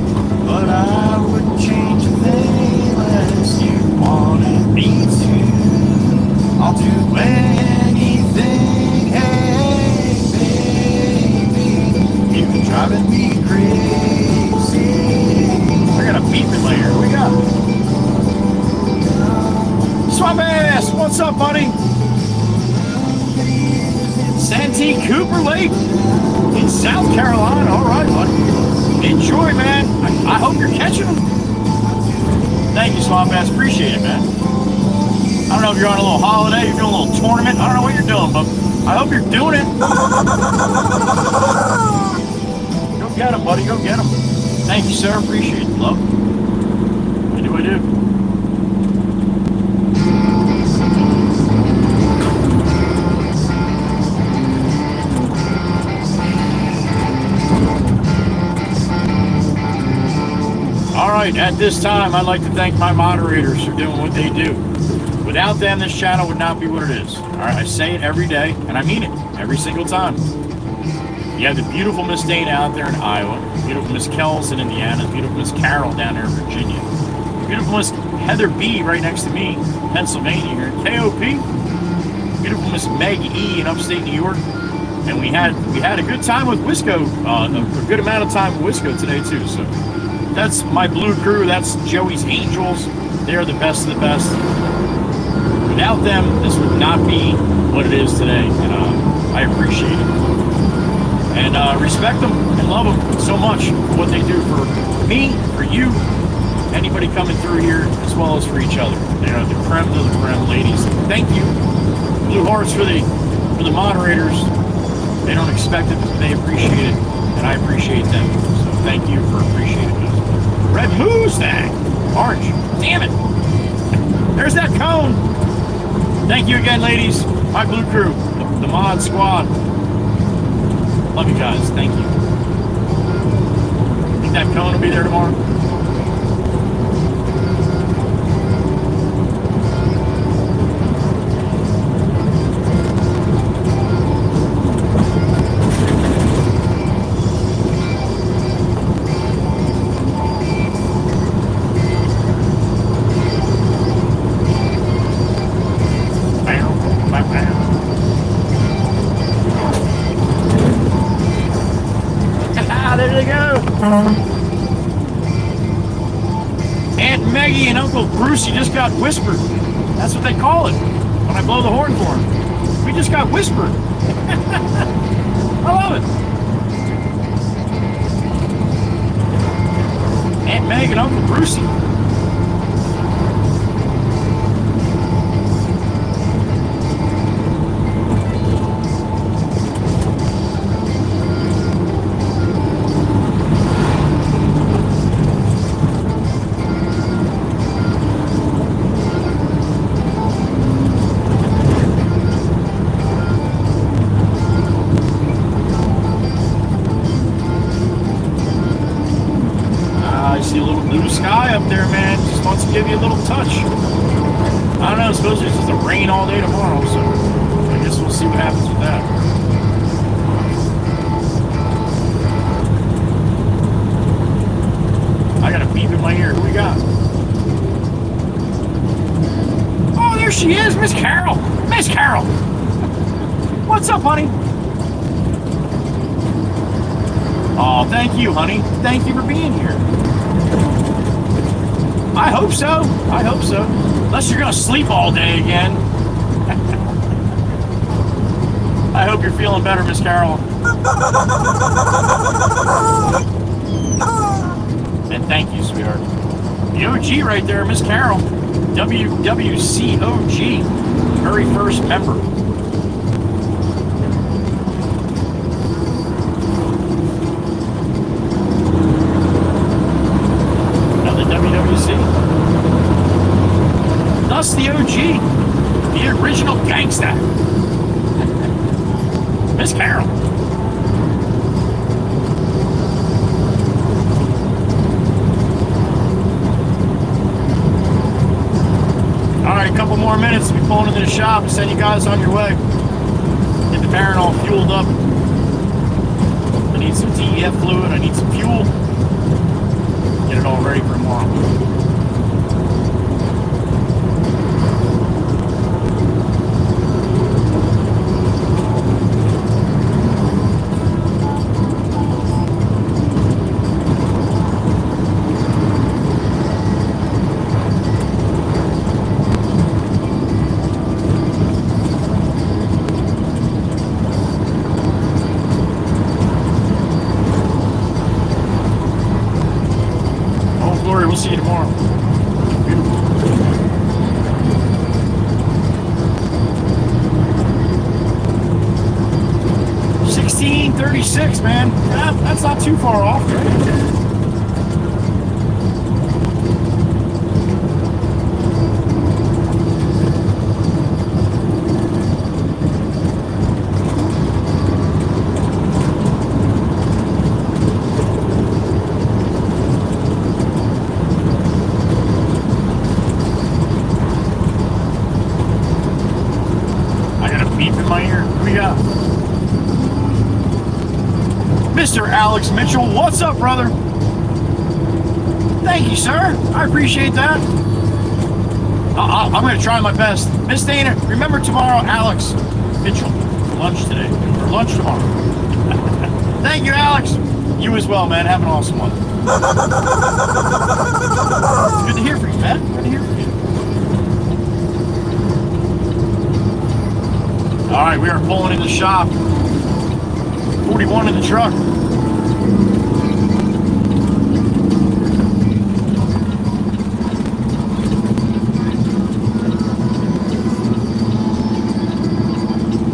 but I wouldn't change a thing unless you wanted me to. I'll do anything, hey baby. You've been driving me crazy. I got a beeping later. What we got? Swamp ass, what's up, buddy? Santee Cooper Lake in South Carolina. All right, buddy. Enjoy, man. I hope you're catching them. Thank you, Swamp Ass. Appreciate it, man. I don't know if you're on a little holiday, you're doing a little tournament. I don't know what you're doing, but I hope you're doing it. Go get them, buddy. Go get them. Thank you, sir. Appreciate it. Love. I do. All right, at this time, I'd like to thank my moderators for doing what they do. Without them, this channel would not be what it is. All right, I say it every day, and I mean it every single time. You have the beautiful Miss Dana out there in Iowa, beautiful Miss Kells in Indiana, beautiful Miss Carol down there in Virginia, beautiful Miss Heather B right next to me, Pennsylvania here, KOP, beautiful Miss Meg E in upstate New York, and we had a good time with Wisco, a good amount of time with Wisco today too. So that's my blue crew. That's Joey's Angels. They're the best of the best. Without them, this would not be what it is today, and I appreciate it. And respect them and love them so much for what they do for me, for you, anybody coming through here, as well as for each other. You know, the creme de la creme, ladies. Thank you, Blue Hearts, for the moderators. They don't expect it, but they appreciate it, and I appreciate them. So thank you for appreciating it. Red Mustang, orange. Damn it! There's that cone. Thank you again, ladies. My Blue Crew, the mod squad. Love you guys. Thank you. Think that cone will be there tomorrow? Aunt Maggie and Uncle Brucey just got whispered. That's what they call it when I blow the horn for them. We just got whispered. I love it. Aunt Meg and Uncle Brucey. Give you a little touch. I don't know, I suppose it's just a rain all day tomorrow, so I guess we'll see what happens with that. I got a beep in my ear. Who we got? Oh, there she is, Miss Carol. Miss Carol. What's up, honey? Oh, thank you, honey. Thank you for being here. I hope so. I hope so. Unless you're going to sleep all day again. I hope you're feeling better, Miss Carol. And thank you, sweetheart. The OG right there, Miss Carol. WWCOG. Very first member. The OG, the original gangsta, Miss Carol. All right, a couple more minutes to be pulling into the shop and send you guys on your way. Get the Baron all fueled up. I need some DEF fluid. I need some fuel. Get it all ready for tomorrow. We'll see you tomorrow. Beautiful. 1636, man. Yeah, that's not too far off, right? Mr. Alex Mitchell, what's up, brother? Thank you, sir. I appreciate that. I'm going to try my best. Miss Dana, remember tomorrow, Alex Mitchell, for lunch today, or lunch tomorrow. Thank you, Alex. You as well, man. Have an awesome one. It's good to hear from you, man. Good to hear from you. All right, we are pulling in the shop. 41 in the truck.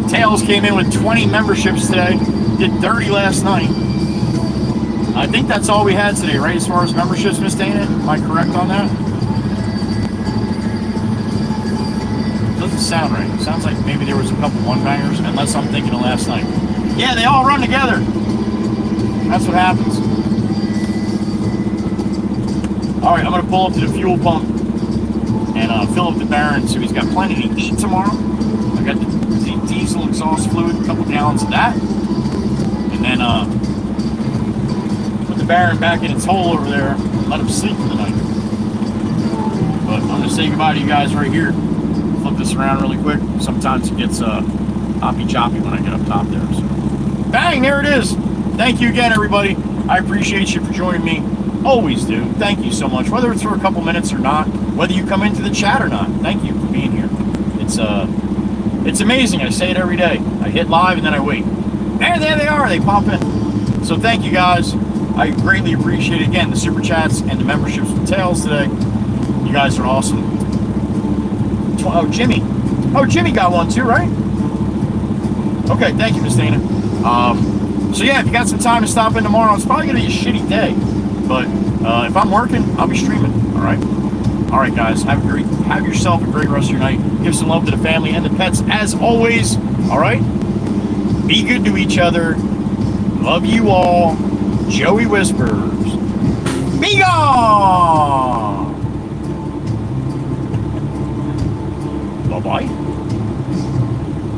Tails came in with 20 memberships today. Did 30 last night. I think that's all we had today, right? As far as memberships, Miss Dana? Am I correct on that? Doesn't sound right. It sounds like maybe there was a couple one-bangers, unless I'm thinking of last night. Yeah, they all run together. That's what happens. All right, I'm going to pull up to the fuel pump and fill up the Baron so he's got plenty to eat tomorrow. I got the diesel exhaust fluid, a couple gallons of that. And then put the Baron back in its hole over there and let him sleep for the night. But I'm going to say goodbye to you guys right here. Flip this around really quick. Sometimes it gets hoppy choppy when I get up top there. So. Bang, there it is. Thank you again, everybody. I appreciate you for joining me. Always do. Thank you so much. Whether it's for a couple minutes or not, whether you come into the chat or not, thank you for being here. It's amazing. I say it every day. I hit live and then I wait. And there they are. They pop in. So thank you guys. I greatly appreciate it. Again, the super chats and the memberships with Tails today. You guys are awesome. Oh, Jimmy. Oh, Jimmy got one too, right? Okay, thank you, Miss Dana. So yeah, if you got some time to stop in tomorrow, it's probably gonna be a shitty day. But if I'm working, I'll be streaming. All right. All right, guys. Have yourself a great rest of your night. Give some love to the family and the pets as always. All right. Be good to each other. Love you all. Joey whispers. Be gone. Bye bye.